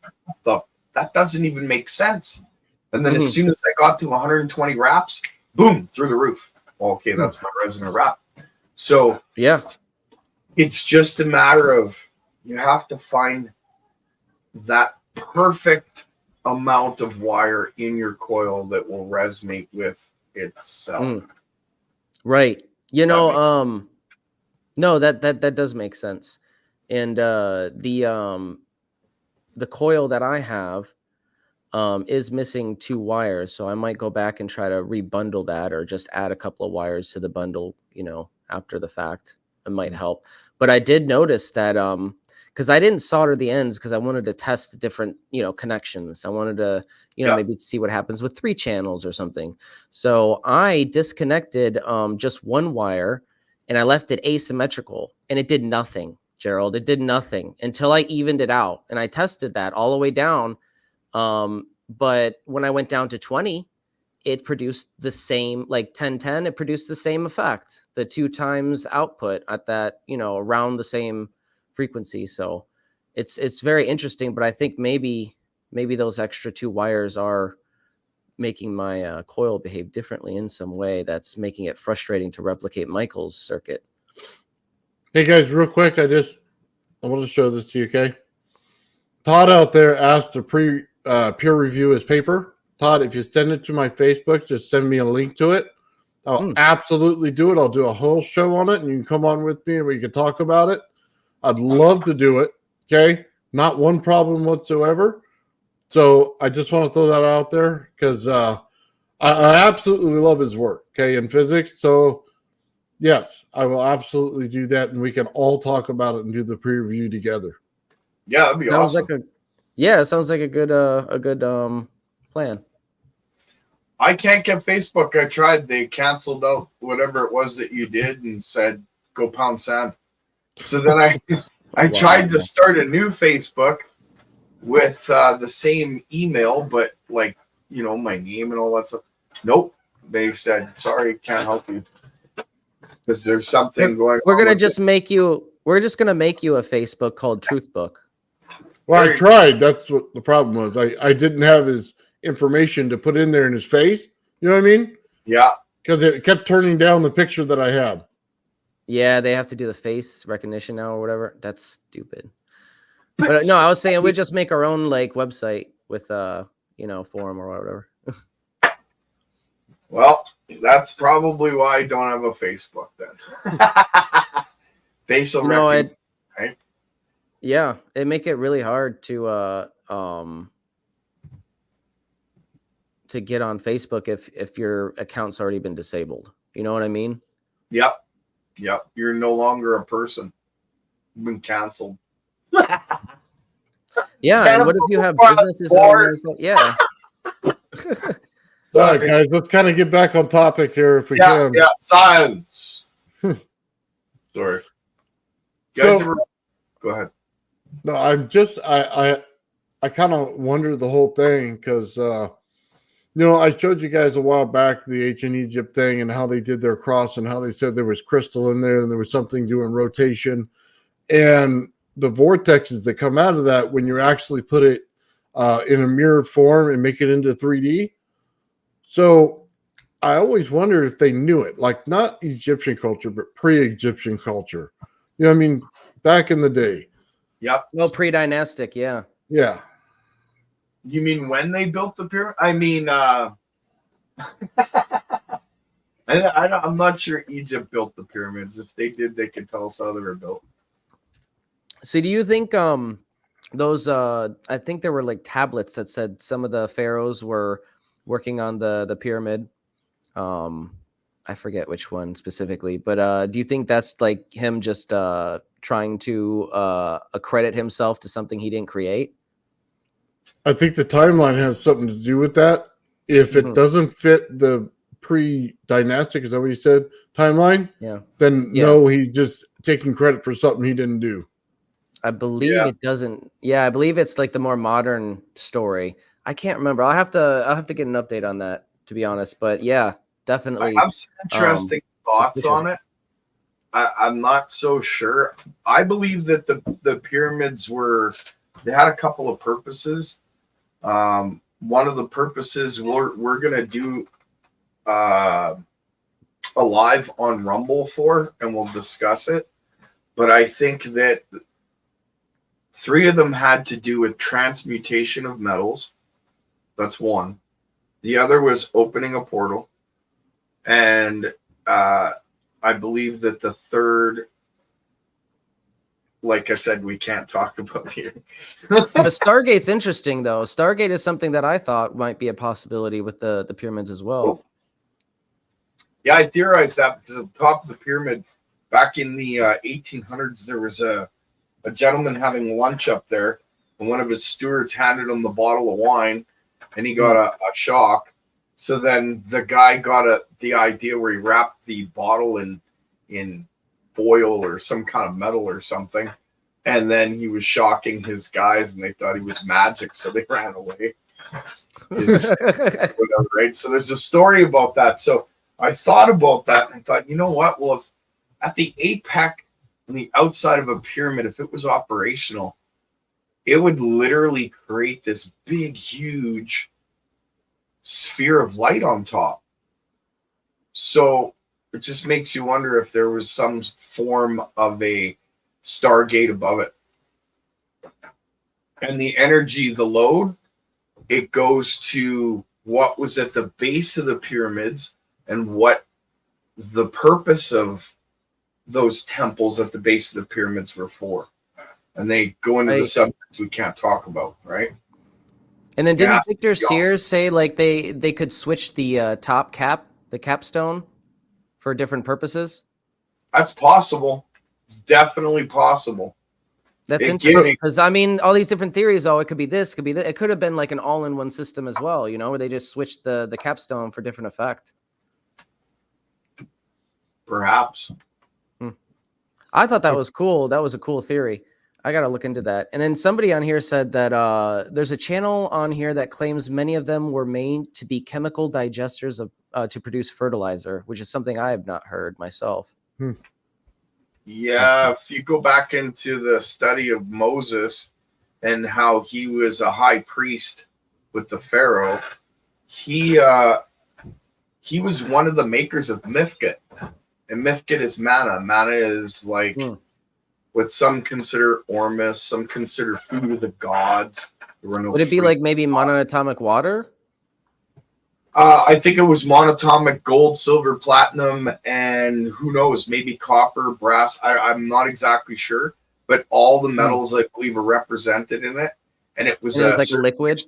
Speaker 5: that doesn't even make sense. And then as soon as I got to 120 wraps, boom, through the roof. Okay, that's my resonant wrap. So
Speaker 4: yeah,
Speaker 5: it's just a matter of you have to find that perfect amount of wire in your coil that will resonate with itself.
Speaker 4: Right. You know, no, that does make sense. And the coil that I have is missing 2 wires, so I might go back and try to rebundle that, or just add a couple of wires to the bundle, you know, after the fact. It might help. But I did notice that because I didn't solder the ends because I wanted to test different, you know, connections. I wanted to, you know, maybe see what happens with 3 channels or something. So I disconnected just 1 wire and I left it asymmetrical, and it did nothing. Gerald. It did nothing until I evened it out, and I tested that all the way down. But when I went down to 20, it produced the same, like 1010, it produced the same effect, the 2 times output at that, around the same frequency. So it's very interesting, but I think maybe those extra 2 wires are making my coil behave differently in some way that's making it frustrating to replicate Michael's circuit.
Speaker 3: Hey guys, real quick, I want to show this to you, okay? Todd out there asked to peer review his paper. Todd, if you send it to my Facebook, just send me a link to it. I'll absolutely do it. I'll do a whole show on it, and you can come on with me and we can talk about it. I'd love to do it, okay? Not one problem whatsoever. So I just want to throw that out there because I absolutely love his work, okay, in physics. So, yes, I will absolutely do that, and we can all talk about it and do the peer review together.
Speaker 5: Yeah, that'd be awesome.
Speaker 4: It sounds like a good plan.
Speaker 5: I can't get Facebook. I tried. They canceled out whatever it was that you did and said, go pound sand. So then I tried to start a new Facebook with the same email, but like, my name and all that stuff. Nope. They said, sorry, can't help you. Because there's something going on.
Speaker 4: We're going to just make you a Facebook called Truth Book.
Speaker 3: Well, I tried. That's what the problem was. I didn't have his information to put in there in his face. You know what I mean?
Speaker 5: Yeah.
Speaker 3: Because it kept turning down the picture that I had.
Speaker 4: Yeah, they have to do the face recognition now or whatever. That's stupid. But no, I was saying we just make our own like website with forum or whatever.
Speaker 5: Well, that's probably why I don't have a Facebook then. Facial recognition. Right?
Speaker 4: Yeah, it make it really hard to get on Facebook if your account's already been disabled. You know what I mean?
Speaker 5: Yep. You're no longer a person. You've been canceled.
Speaker 4: Yeah, and what if you have businesses owners? Yeah.
Speaker 3: All right, guys, let's kind of get back on topic here if we can.
Speaker 5: Yeah, science. Sorry. Guys, go ahead.
Speaker 3: No, I'm just I kind of wonder the whole thing because I showed you guys a while back the ancient Egypt thing and how they did their cross and how they said there was crystal in there and there was something doing rotation, and the vortexes that come out of that when you actually put it in a mirrored form and make it into 3D. So I always wonder if they knew it, like not Egyptian culture, but pre-Egyptian culture. You know what I mean? Back in the day.
Speaker 5: Yep.
Speaker 4: Well, pre-dynastic, yeah.
Speaker 3: Yeah.
Speaker 5: You mean when they built the pyramid? I mean, I'm not sure Egypt built the pyramids. If they did, they could tell us how they were built.
Speaker 4: So do you think those I think there were like tablets that said some of the pharaohs were working on the pyramid? I forget which one specifically, but do you think that's like him just trying to accredit himself to something he didn't create?
Speaker 3: I think the timeline has something to do with that. If it doesn't fit the pre-dynastic, is that what you said, timeline?
Speaker 4: Yeah.
Speaker 3: Then no, he's just taking credit for something he didn't do.
Speaker 4: I believe it doesn't. Yeah, I believe it's like the more modern story. I can't remember. I'll have to get an update on that, to be honest. But yeah, definitely.
Speaker 5: I have some interesting thoughts on it. I'm not so sure. I believe that the pyramids they had a couple of purposes. One of the purposes we're gonna do a live on Rumble for, and we'll discuss it. But I think that 3 of them had to do with transmutation of metals. That's one. The other was opening a portal. And I believe that the third, like I said, we can't talk about here.
Speaker 4: But Stargate's interesting, though. Stargate is something that I thought might be a possibility with the pyramids as well.
Speaker 5: Yeah, I theorized that because at the top of the pyramid, back in the 1800s, there was a gentleman having lunch up there, and one of his stewards handed him the bottle of wine, and he got a shock. So then the guy got the idea where he wrapped the bottle in foil or some kind of metal or something, And then he was shocking his guys, and they thought he was magic, so they ran away. Whatever, right? So there's a story about that. So I thought about that, and I thought, you know what? Well, if at the apex on the outside of a pyramid, if it was operational, it would literally create this big, huge sphere of light on top. So it just makes you wonder if there was some form of a Stargate above it. And the energy, the load, it goes to what was at the base of the pyramids and what the purpose of those temples at the base of the pyramids were for. And they go into the subject we can't talk about, right?
Speaker 4: And then didn't Victor Sears say like they could switch the the capstone for different purposes?
Speaker 5: That's possible. It's definitely possible.
Speaker 4: That's interesting because I mean, all these different theories. Oh, it could be this, could be that. It could have been like an all-in-one system as well, you know, where they just switched the capstone for different effect.
Speaker 5: Perhaps.
Speaker 4: I thought that was cool. That was a cool theory. I got to look into that. And then somebody on here said that there's a channel on here that claims many of them were made to be chemical digesters of to produce fertilizer, which is something I have not heard myself.
Speaker 5: Yeah, if you go back into the study of Moses and how he was a high priest with the Pharaoh, he was one of the makers of Mifkit. And Mifkit is manna. Manna is like what some consider ormus, some consider food of the gods. There were no
Speaker 4: Would it be like maybe monatomic water?
Speaker 5: I think it was monatomic gold, silver, platinum, and who knows, maybe copper, brass. I'm not exactly sure, but all the metals I believe are represented in it. And it was
Speaker 4: like a liquid?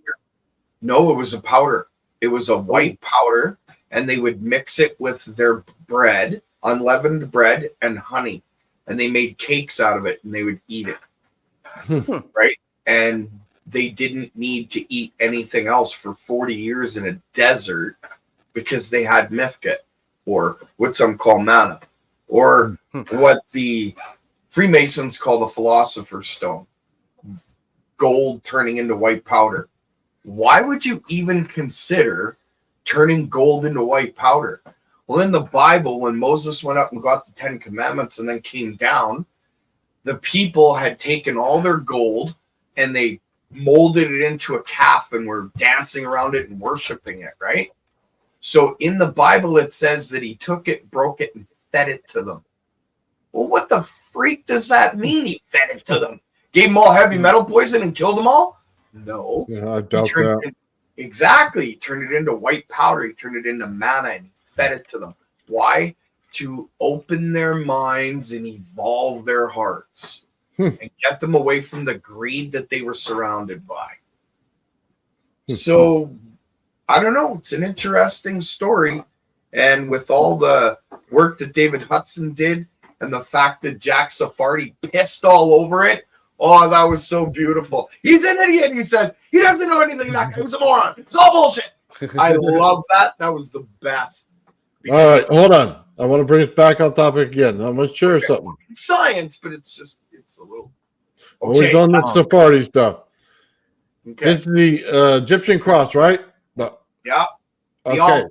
Speaker 5: No, it was a powder. It was a white powder, and they would mix it with their bread, unleavened bread, and honey. And they made cakes out of it, and they would eat it. Right? And they didn't need to eat anything else for 40 years in a desert because they had Mifkit, or what some call manna, or what the Freemasons call the Philosopher's Stone, gold turning into white powder. Why would you even consider turning gold into white powder? Well, in the Bible, when Moses went up and got the 10 Commandments and then came down, the people had taken all their gold and they molded it into a calf and were dancing around it and worshiping it, right? So in the Bible, it says that he took it, broke it, and fed it to them. Well, what the freak does that mean? He fed it to them. Gave them all heavy metal poison and killed them all? No.
Speaker 3: Yeah, I doubt that.
Speaker 5: Exactly. He turned it into white powder. He turned it into manna and he fed it to them. Why? To open their minds and evolve their hearts. And get them away from the greed that they were surrounded by. So, I don't know. It's an interesting story. And with all the work that David Hudson did and the fact that Jack Sephardi pissed all over it, oh, that was so beautiful. He's an idiot, he says. He doesn't know anything. That guy's a moron. It's all bullshit. I love that. That was the best.
Speaker 3: All right, hold on. I want to bring us back on topic again. I'm going to share something.
Speaker 5: It's science, but it's a little...
Speaker 3: Always on the Sephardi stuff.
Speaker 5: Okay.
Speaker 3: This is the Egyptian cross, right? No.
Speaker 5: Yeah.
Speaker 3: Okay.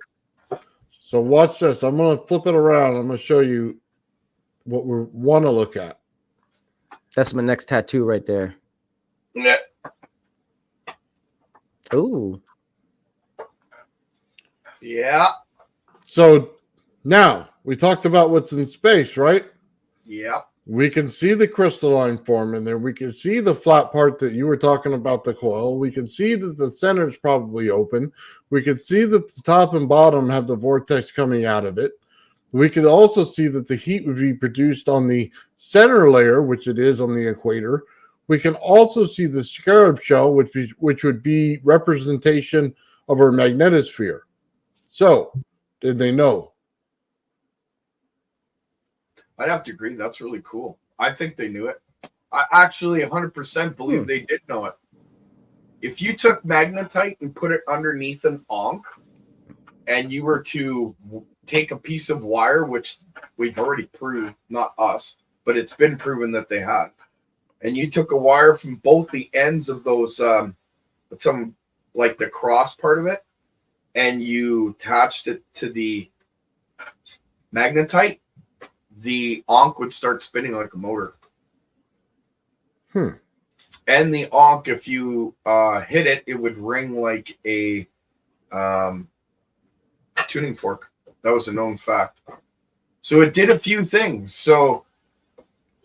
Speaker 3: So watch this. I'm going to flip it around. I'm going to show you what we want to look at.
Speaker 4: That's my next tattoo right there.
Speaker 5: Yeah.
Speaker 4: Ooh.
Speaker 5: Yeah.
Speaker 3: So now we talked about what's in space, right?
Speaker 5: Yeah.
Speaker 3: We can see the crystalline form in there. We can see the flat part that you were talking about, the coil. We can see that the center is probably open. We can see that the top and bottom have the vortex coming out of it. We could also see that the heat would be produced on the center layer, which it is on the equator. We can also see the scarab shell, which would be representation of our magnetosphere. So, did they know?
Speaker 5: I'd have to agree. That's really cool. I think they knew it. I actually 100% believe they did know it. If you took magnetite and put it underneath an ankh, and you were to take a piece of wire, which we've already proved, not us, but it's been proven that they had. and you took a wire from both the ends of those, some like the cross part of it, and you attached it to the magnetite, the onk would start spinning like a motor. And the onk, if you hit it, it would ring like a tuning fork. That was a known fact. So it did a few things. So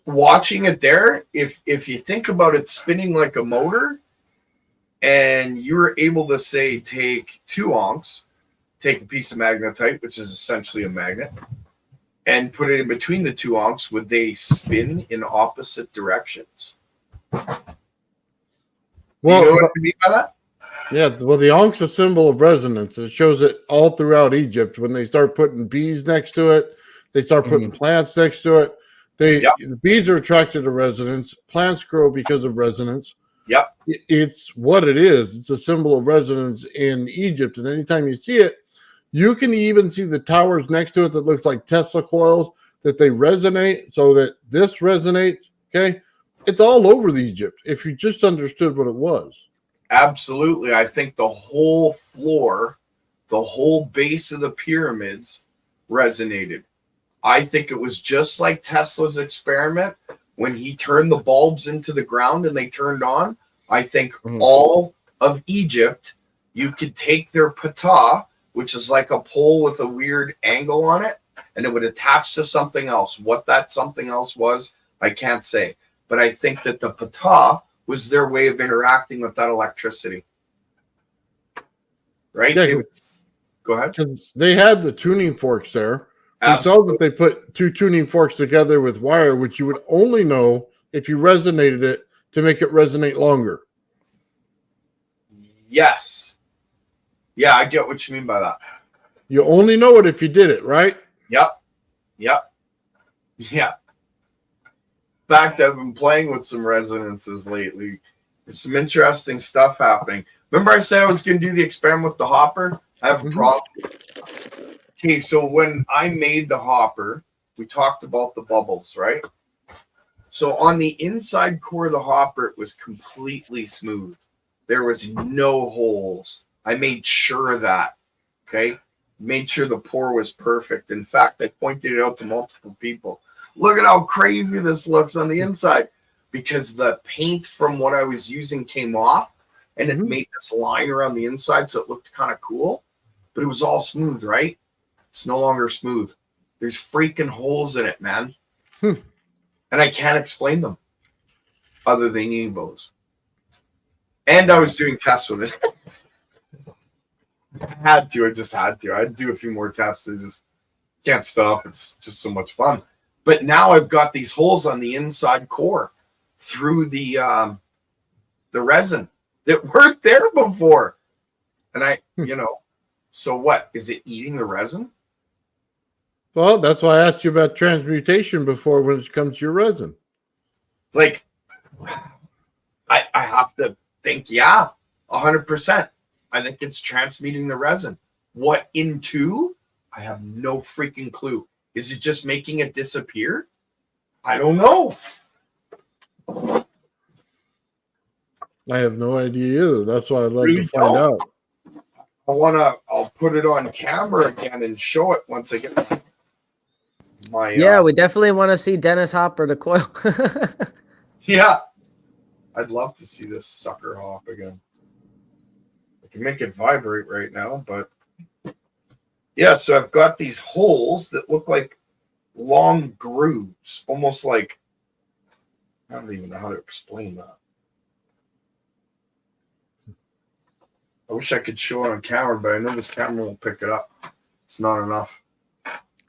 Speaker 5: watching it there, if you think about it spinning like a motor, and you were able to say take 2 onks, take a piece of magnetite, which is essentially a magnet, and put it in between the 2 onks, would they spin in opposite directions?
Speaker 3: Well,
Speaker 5: you know what I mean by that?
Speaker 3: Yeah, well, the onk's a symbol of resonance. It shows it all throughout Egypt. When they start putting bees next to it, they start putting plants next to it. The bees are attracted to resonance. Plants grow because of resonance.
Speaker 5: Yep.
Speaker 3: It's what it is. It's a symbol of resonance in Egypt. And anytime you see it, you can even see the towers next to it that looks like Tesla coils, that they resonate so that this resonates. Okay. It's all over the Egypt if you just understood what it was.
Speaker 5: Absolutely. I think the whole floor, the whole base of the pyramids resonated. I think it was just like Tesla's experiment when he turned the bulbs into the ground and they turned on. I think all of Egypt, you could take their patah, which is like a pole with a weird angle on it, and it would attach to something else. What that something else was, I can't say. But I think that the patah was their way of interacting with that electricity. Right?
Speaker 3: Yeah,
Speaker 5: go ahead.
Speaker 3: Because they had the tuning forks there. We saw that they put 2 tuning forks together with wire, which you would only know if you resonated it to make it resonate longer.
Speaker 5: Yes. Yeah, I get what you mean by that.
Speaker 3: You only know it if you did it, right?
Speaker 5: Yep. Yeah. In fact, I've been playing with some resonances lately. There's some interesting stuff happening. Remember I said I was going to do the experiment with the hopper? I have a problem. Okay, so when I made the hopper, we talked about the bubbles, right? So on the inside core of the hopper, it was completely smooth. There was no holes. I made sure of that, okay? Made sure the pour was perfect. In fact, I pointed it out to multiple people. Look at how crazy this looks on the inside, because the paint from what I was using came off, and it made this line around the inside, so it looked kind of cool, but it was all smooth, right? It's no longer smooth. There's freaking holes in it, man. And I can't explain them other than Evos. And I was doing tests with it. I just had to. I'd do a few more tests. I just can't stop. It's just so much fun. But now I've got these holes on the inside core through the resin that weren't there before. And so what? Is it eating the resin?
Speaker 3: Well, that's why I asked you about transmutation before when it comes to your resin.
Speaker 5: Like, I have to think, 100%. I think it's transmuting the resin. What into? I have no freaking clue. Is it just making it disappear? I don't know.
Speaker 3: I have no idea either. That's why I'd love to find out.
Speaker 5: I'll put it on camera again and show it once I get my.
Speaker 4: Yeah, we definitely want to see Dennis Hopper the coil.
Speaker 5: Yeah. I'd love to see this sucker hop again. I can make it vibrate right now, but yeah, so I've got these holes that look like long grooves, almost like, I don't even know how to explain that. I wish I could show it on camera, but I know this camera won't pick it up. It's not enough.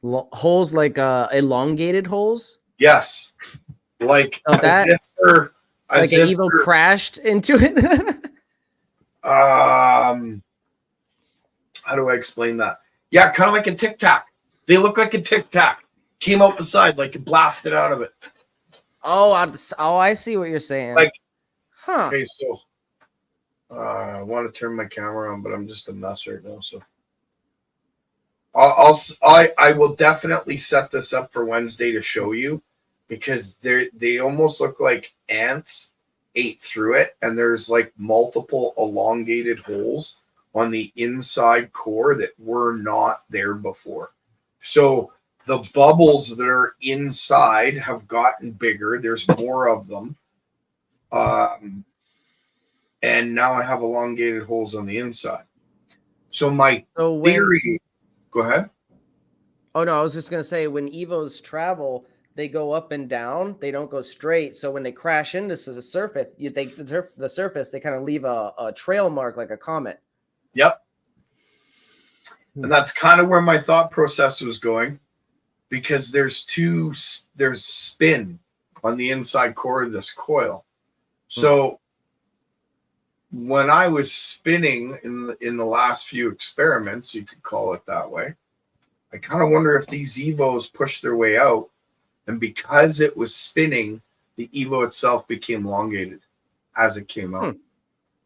Speaker 4: Holes like elongated holes?
Speaker 5: Yes. Like
Speaker 4: as if
Speaker 5: they're
Speaker 4: like an Evo crashed into it.
Speaker 5: How do I explain that? Yeah, kind of like a Tic Tac. They look like a Tic Tac. Came out the side like it blasted out of it.
Speaker 4: Oh, I see what you're saying.
Speaker 5: Like,
Speaker 4: huh?
Speaker 5: Okay, so I want to turn my camera on, but I'm just a mess right now. So I will definitely set this up for Wednesday to show you, because they almost look like ants ate through it, and there's like multiple elongated holes on the inside core that were not there before. So the bubbles that are inside have gotten bigger. There's more of them. And now I have elongated holes on the inside. So my theory, go ahead.
Speaker 4: Oh no, I was just gonna say when Evos travel, they go up and down. They don't go straight. So when they crash into the surface, the surface, they kind of leave a trail mark like a comet.
Speaker 5: Yep. And that's kind of where my thought process was going, because there's spin on the inside core of this coil. So when I was spinning in the last few experiments, you could call it that way, I kind of wonder if these Evos pushed their way out, and because it was spinning, the Evo itself became elongated as it came out.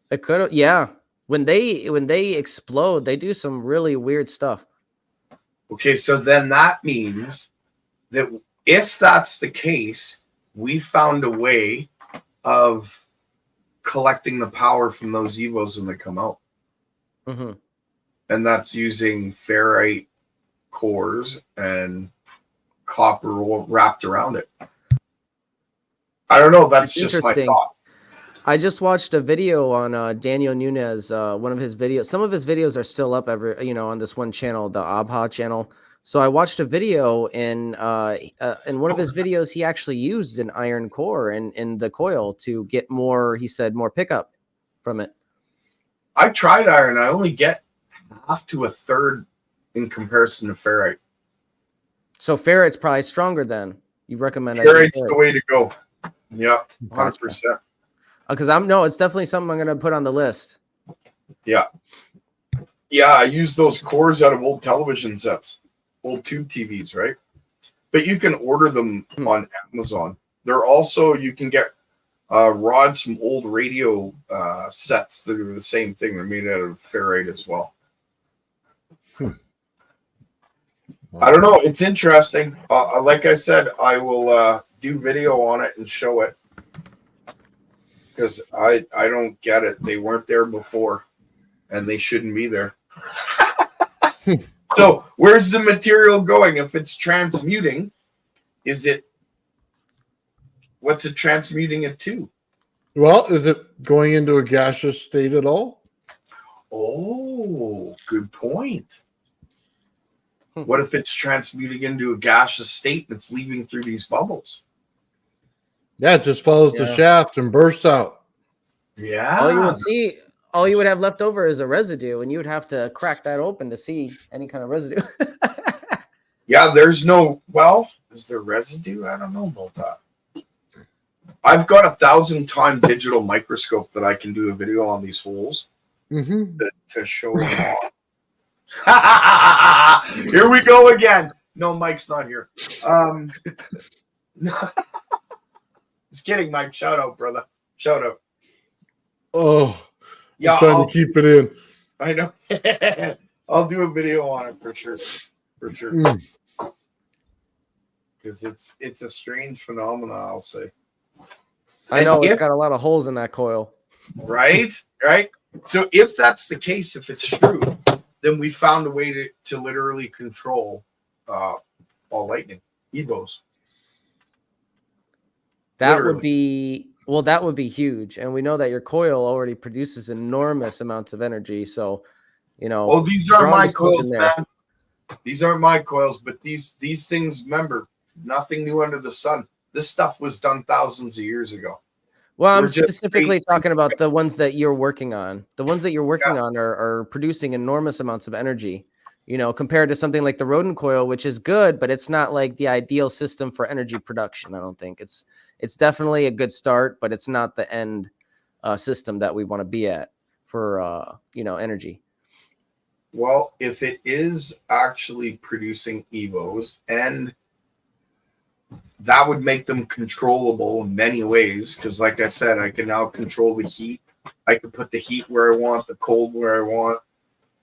Speaker 4: It could have, yeah. When they explode, they do some really weird stuff.
Speaker 5: Okay, so then that means that if that's the case, we found a way of collecting the power from those Evos when they come out.
Speaker 4: Mm-hmm.
Speaker 5: And that's using ferrite cores and copper wrapped around it. I don't know. That's just my thought.
Speaker 4: I just watched a video on Daniel Nunes, one of his videos. Some of his videos are still up on this one channel, the Abha channel. So I watched a video, and in one of his videos, he actually used an iron core in the coil to get more, he said, more pickup from it.
Speaker 5: I tried iron. I only get half to a third in comparison to ferrite.
Speaker 4: So ferrite's probably stronger then. You recommend
Speaker 5: ferrite's the way to go. Yep, 100%.
Speaker 4: Because it's definitely something I'm going to put on the list.
Speaker 5: Yeah. Yeah, I use those cores out of old television sets, old tube TVs, right? But you can order them on Amazon. They're also, you can get rods from old radio sets that are the same thing. They're made out of ferrite as well. I don't know. It's interesting. Like I said, I will do video on it and show it, because I don't get it. They weren't there before, and they shouldn't be there. So where's the material going? If it's transmuting, what's it transmuting it to?
Speaker 3: Well, is it going into a gaseous state at all?
Speaker 5: Oh, good point. What if it's transmuting into a gaseous state and it's leaving through these bubbles?
Speaker 3: Yeah, it just follows the shaft and bursts out.
Speaker 5: Yeah.
Speaker 4: All you would have left over is a residue, and you would have to crack that open to see any kind of residue.
Speaker 5: Yeah, is there residue? I don't know about that. I've got a 1,000-time digital microscope that I can do a video on these holes to show them off. Here we go again. No, Mike's not here. Just kidding, Mike. Shout out, brother. Shout out.
Speaker 3: Oh,
Speaker 5: yeah.
Speaker 3: I'm trying to keep it in.
Speaker 5: I know. I'll do a video on it for sure. For sure. Because it's a strange phenomenon, I'll say.
Speaker 4: I know it's got a lot of holes in that coil.
Speaker 5: Right? Right? So if that's the case, if it's true, then we found a way to literally control all lightning, Evos.
Speaker 4: That would be huge. And we know that your coil already produces enormous amounts of energy. So,
Speaker 5: Oh, these aren't my coils, man. These aren't my coils, but these things, remember, nothing new under the sun. This stuff was done thousands of years ago.
Speaker 4: Well, I'm specifically talking about the ones that you're working on. The ones that you're working on are producing enormous amounts of energy, compared to something like the rodent coil, which is good, but it's not like the ideal system for energy production. I don't think it's definitely a good start, but it's not the end system that we want to be at for, energy.
Speaker 5: Well, if it is actually producing Evos, and that would make them controllable in many ways, because like I said, I can now control the heat. I could put the heat where I want, the cold where I want.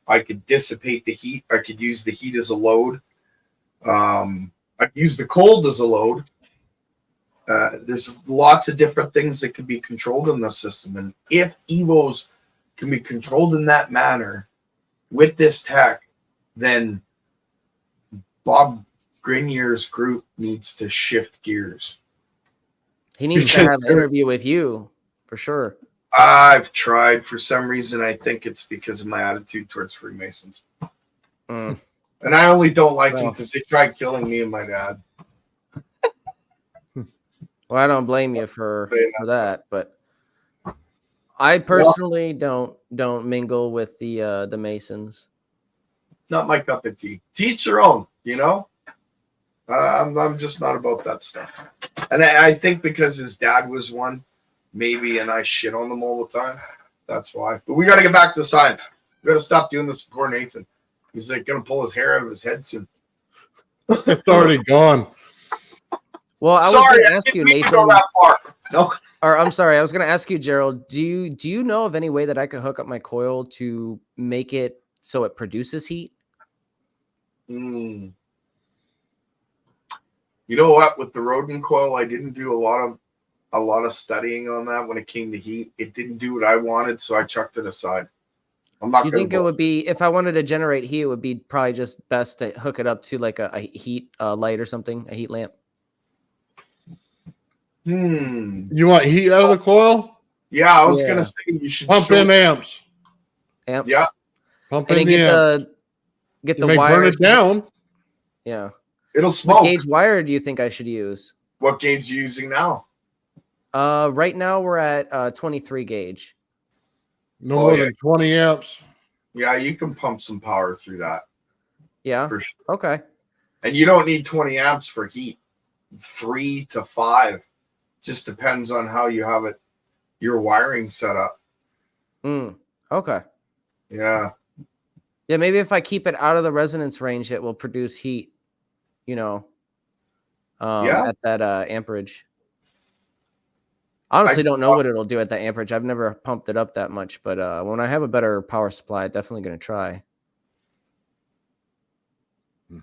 Speaker 5: I could dissipate the heat. I could use the heat as a load. I could use the cold as a load. There's lots of different things that can be controlled in the system. And if Evos can be controlled in that manner with this tech, then Bob Grinier's group needs to shift gears.
Speaker 4: He needs to have an interview with you for sure.
Speaker 5: I've tried. For some reason, I think it's because of my attitude towards Freemasons.
Speaker 4: Mm.
Speaker 5: And I only don't like them because they tried killing me and my dad.
Speaker 4: Well, I don't blame you for that, but I personally don't mingle with the Masons.
Speaker 5: Not my cup of tea. Teach your own, you know. I'm just not about that stuff. And I think because his dad was one, maybe, and I shit on them all the time. That's why. But we got to get back to science. We got to stop doing this for Nathan. He's like going to pull his hair out of his head soon.
Speaker 3: It's already gone.
Speaker 4: Well, I was
Speaker 5: Sorry,
Speaker 4: going to ask you, Nathan.
Speaker 5: Go that far. No.
Speaker 4: Or I'm sorry, I was going to ask you, Gerald. Do you know of any way that I could hook up my coil to make it so it produces heat?
Speaker 5: You know what? With the Rodin coil, I didn't do a lot of studying on that when it came to heat. It didn't do what I wanted, so I chucked it aside. I'm not.
Speaker 4: You think it would be, if I wanted to generate heat, it would be probably just best to hook it up to like a heat light or something, a heat lamp?
Speaker 3: You want heat out of the coil?
Speaker 5: Yeah, I was gonna say you should
Speaker 3: pump in amps.
Speaker 4: Amps.
Speaker 5: Yeah.
Speaker 3: Pump in the amps.
Speaker 4: Get the wire.
Speaker 3: Burn it down.
Speaker 4: Yeah.
Speaker 5: It'll smoke.
Speaker 4: What gauge wire do you think I should use?
Speaker 5: What gauge are you using now?
Speaker 4: Right now we're at 23 gauge.
Speaker 3: No more than 20 amps.
Speaker 5: Yeah, you can pump some power through that.
Speaker 4: Yeah.
Speaker 5: For sure.
Speaker 4: Okay.
Speaker 5: And you don't need 20 amps for heat. 3 to 5. Just depends on how you have it, your wiring set up.
Speaker 4: Okay.
Speaker 5: Yeah.
Speaker 4: Yeah, maybe if I keep it out of the resonance range, it will produce heat, you know, at that amperage. Honestly, don't know what it'll do at that amperage. I've never pumped it up that much, but when I have a better power supply, I'm definitely going to try.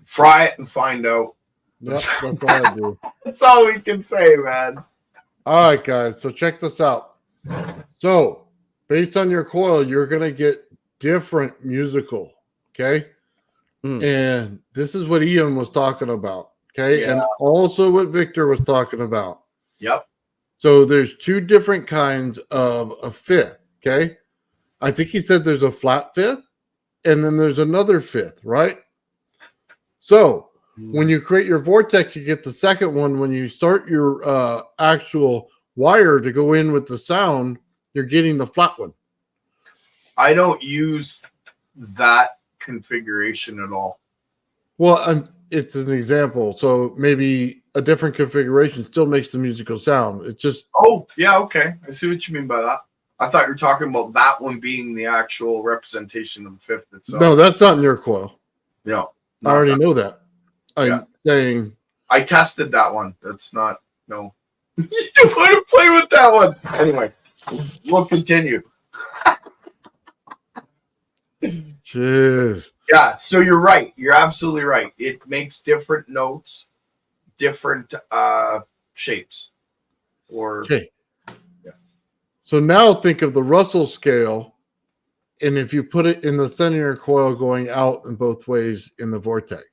Speaker 5: Fry it and find out.
Speaker 3: Yep, that's what I do.
Speaker 5: That's all we can say, man.
Speaker 3: All right, guys. So check this out. So based on your coil, you're going to get different musical. Okay. And this is what Ian was talking about. Okay. Yeah. And also what Victor was talking about.
Speaker 5: Yep.
Speaker 3: So there's two different kinds of a fifth. Okay. I think he said there's a flat fifth and then there's another fifth, right? So when you create your vortex, you get the second one. When you start your actual wire to go in with the sound, you're getting the flat one.
Speaker 5: I don't use that configuration at all.
Speaker 3: Well, it's an example. So maybe a different configuration still makes the musical sound. It's just...
Speaker 5: Oh, yeah, okay. I see what you mean by that. I thought you were talking about that one being the actual representation of the fifth itself.
Speaker 3: No, that's not in your coil.
Speaker 5: No.
Speaker 3: I already know that. I'm saying...
Speaker 5: I tested that one. That's not... No. You want to play with that one. Anyway, we'll continue.
Speaker 3: Jeez.
Speaker 5: Yeah, so you're right. You're absolutely right. It makes different notes, different shapes.
Speaker 3: Okay. Yeah. So now think of the Russell scale, and if you put it in the center of your coil going out in both ways in the vortex.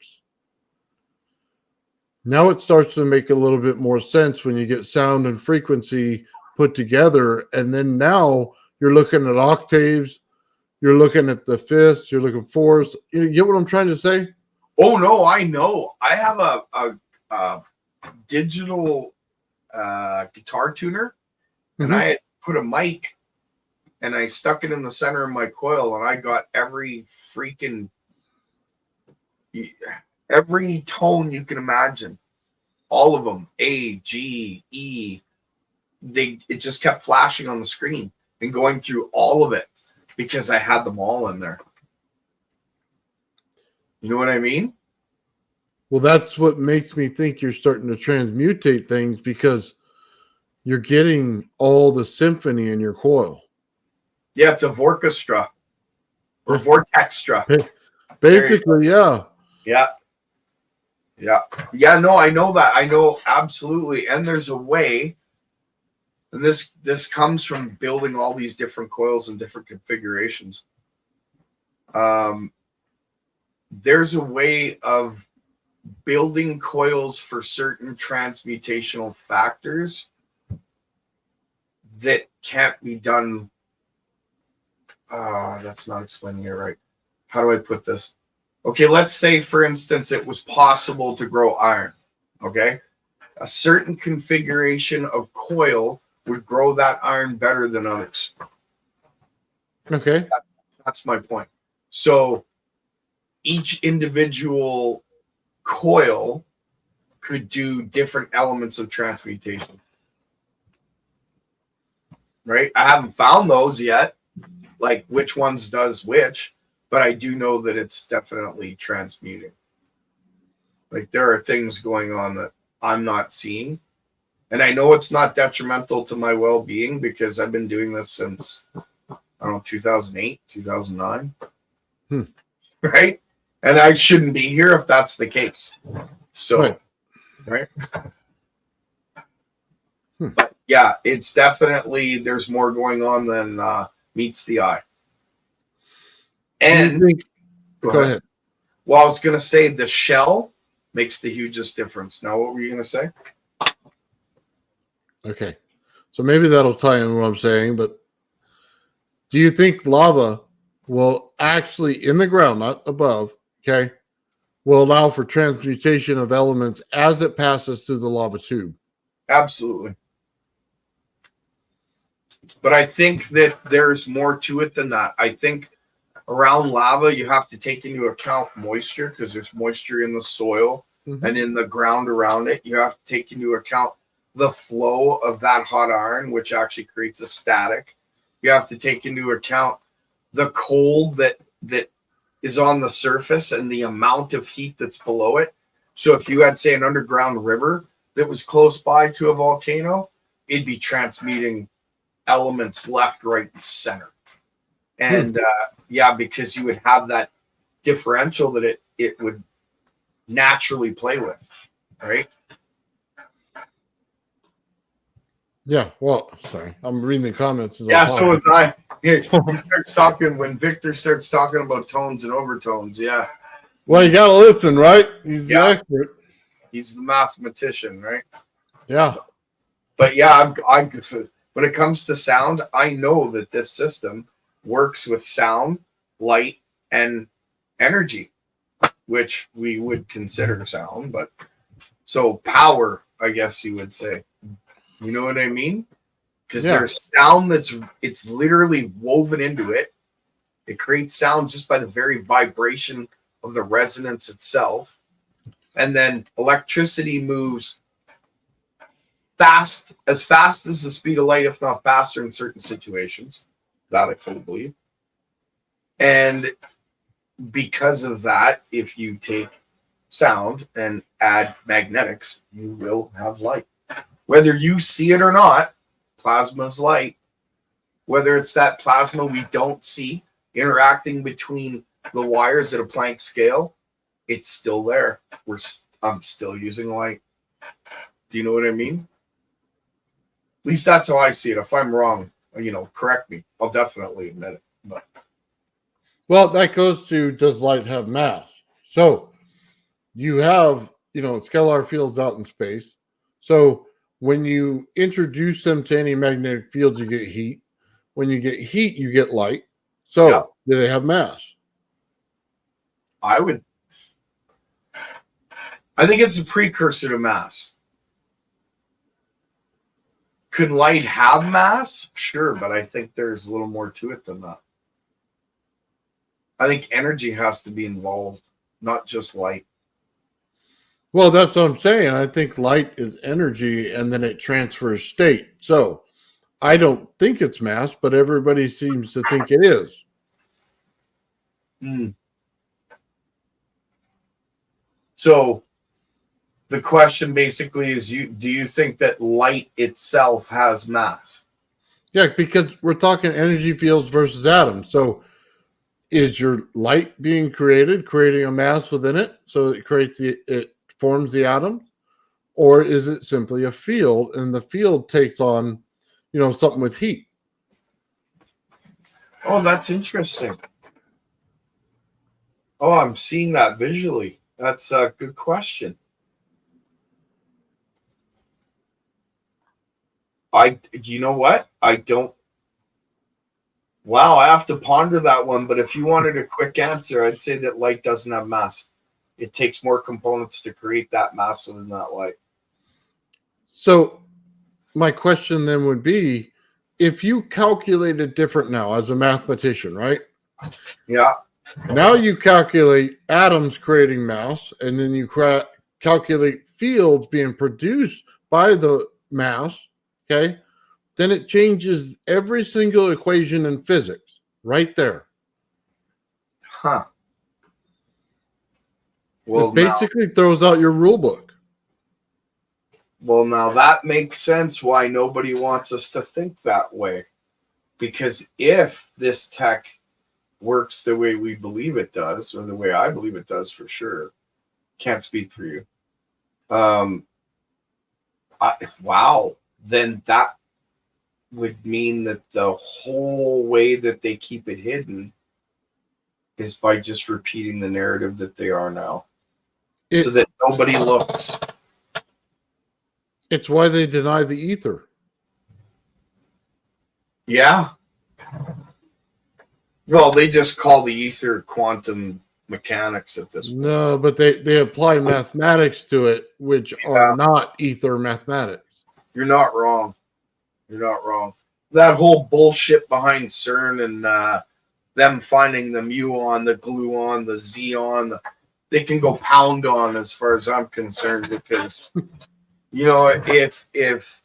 Speaker 3: Now it starts to make a little bit more sense when you get sound and frequency put together, and then now you're looking at octaves, you're looking at the fifths, you're looking fourths. You get what I'm trying to say?
Speaker 5: Oh no, I know. I have a digital guitar tuner, and I had put a mic, and I stuck it in the center of my coil, and I got every tone you can imagine, all of them, A, G, E. It just kept flashing on the screen and going through all of it because I had them all in there. You know what I mean?
Speaker 3: Well, that's what makes me think you're starting to transmutate things, because you're getting all the symphony in your coil.
Speaker 5: Yeah, it's a vorchestra or vortextra.
Speaker 3: Basically, yeah.
Speaker 5: Yeah. Yeah, no, I know that. I know absolutely. And there's a way, and this comes from building all these different coils and different configurations. There's a way of building coils for certain transmutational factors that can't be done. That's not explaining it right. How do I put this? Okay, let's say, for instance, it was possible to grow iron. Okay, a certain configuration of coil would grow that iron better than others.
Speaker 3: Okay.
Speaker 5: That's my point. So each individual coil could do different elements of transmutation. Right? I haven't found those yet, like which ones does which, but I do know that it's definitely transmuting. Like there are things going on that I'm not seeing. And I know it's not detrimental to my well-being because I've been doing this since, I don't know, 2008, 2009. Right? And I shouldn't be here if that's the case. So, right? But yeah, it's definitely, there's more going on than meets the eye. And
Speaker 3: go ahead.
Speaker 5: Well, I was going to say the shell makes the hugest difference. Now, what were you going to say?
Speaker 3: Okay. So maybe that'll tie in what I'm saying, but do you think lava will actually, in the ground, not above, okay, will allow for transmutation of elements as it passes through the lava tube?
Speaker 5: Absolutely. But I think that there's more to it than that. I think around lava, you have to take into account moisture because there's moisture in the soil and in the ground around it. You have to take into account the flow of that hot iron, which actually creates a static. You have to take into account the cold that is on the surface and the amount of heat that's below it. So if you had, say, an underground river that was close by to a volcano, it'd be transmuting elements left, right, and center. And yeah, because you would have that differential that it would naturally play with, right?
Speaker 3: Yeah, well, sorry. I'm reading the comments.
Speaker 5: Yeah, so was I. He starts talking when Victor starts talking about tones and overtones. Yeah.
Speaker 3: Well, you got to listen, right? He's the expert.
Speaker 5: He's the mathematician, right?
Speaker 3: Yeah.
Speaker 5: But yeah, I when it comes to sound, I know that this system works with sound, light, and energy, which we would consider sound, but so power, I guess you would say. You know what I mean? Because there's sound it's literally woven into it. It creates sound just by the very vibration of the resonance itself. And then electricity moves fast as the speed of light, if not faster in certain situations. That I fully believe. And because of that, if you take sound and add magnetics, you will have light. Whether you see it or not, plasma's light. Whether it's that plasma we don't see interacting between the wires at a Planck scale, it's still there. I'm still using light. Do you know what I mean? At least that's how I see it. If I'm wrong, correct me. I'll definitely admit it. But
Speaker 3: well, that goes to, does light have mass? So you have, scalar fields out in space. So when you introduce them to any magnetic fields, you get heat. When you get heat, you get light. So do they have mass?
Speaker 5: I think it's a precursor to mass. Could light have mass? Sure, but I think there's a little more to it than that. I think energy has to be involved, not just light.
Speaker 3: Well, that's what I'm saying. I think light is energy and then it transfers state. So I don't think it's mass, but everybody seems to think it is.
Speaker 5: So the question basically is, do you think that light itself has mass?
Speaker 3: Yeah, because we're talking energy fields versus atoms. So is your light being creating a mass within it? So it creates it forms the atoms? Or is it simply a field and the field takes on, something with heat?
Speaker 5: Oh, that's interesting. Oh, I'm seeing that visually. That's a good question. You know what? I don't. Wow, I have to ponder that one. But if you wanted a quick answer, I'd say that light doesn't have mass. It takes more components to create that mass than that light.
Speaker 3: So my question then would be, if you calculate it different now as a mathematician, right?
Speaker 5: Yeah.
Speaker 3: Now you calculate atoms creating mass, and then you calculate fields being produced by the mass, okay? Then it changes every single equation in physics right there.
Speaker 5: Huh. Well,
Speaker 3: It basically throws out your rule book.
Speaker 5: Well, now that makes sense why nobody wants us to think that way. Because if this tech works the way we believe it does, or the way I believe it does for sure, can't speak for you. Wow, then that would mean that the whole way that they keep it hidden is by just repeating the narrative that they are now, so that nobody looks.
Speaker 3: It's why they deny the ether.
Speaker 5: Yeah. Well, they just call the ether quantum mechanics at this point.
Speaker 3: No, but they apply mathematics to it, which are not ether mathematics.
Speaker 5: You're not wrong. You're not wrong. That whole bullshit behind CERN and them finding the muon, the gluon, the xeon, they can go pound on as far as I'm concerned, because if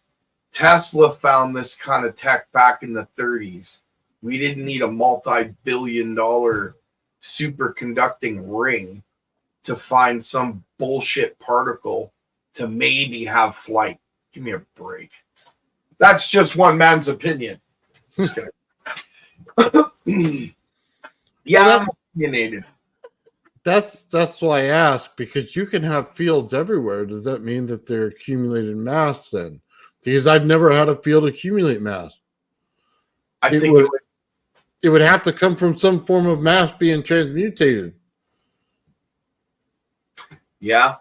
Speaker 5: Tesla found this kind of tech back in the 30s, we didn't need a multi-billion-dollar superconducting ring to find some bullshit particle to maybe have flight. Give me a break. That's just one man's opinion. Just kidding. Yeah, I'm opinionated.
Speaker 3: That's why I ask, because you can have fields everywhere. Does that mean that they're accumulating mass then? Because I've never had a field accumulate mass.
Speaker 5: I think
Speaker 3: it would have to come from some form of mass being transmutated.
Speaker 5: Yeah.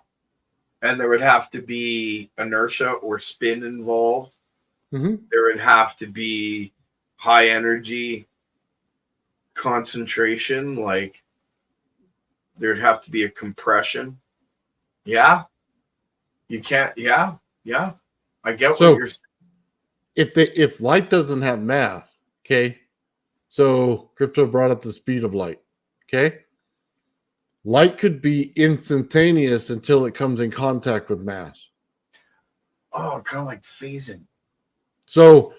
Speaker 5: And there would have to be inertia or spin involved.
Speaker 3: Mm-hmm.
Speaker 5: There would have to be high energy concentration, like there'd have to be a compression. Yeah. You can't. Yeah. I get what you're saying.
Speaker 3: If light doesn't have mass, okay, so Crypto brought up the speed of light, okay? Light could be instantaneous until it comes in contact with mass.
Speaker 5: Oh, kind of like phasing.
Speaker 3: So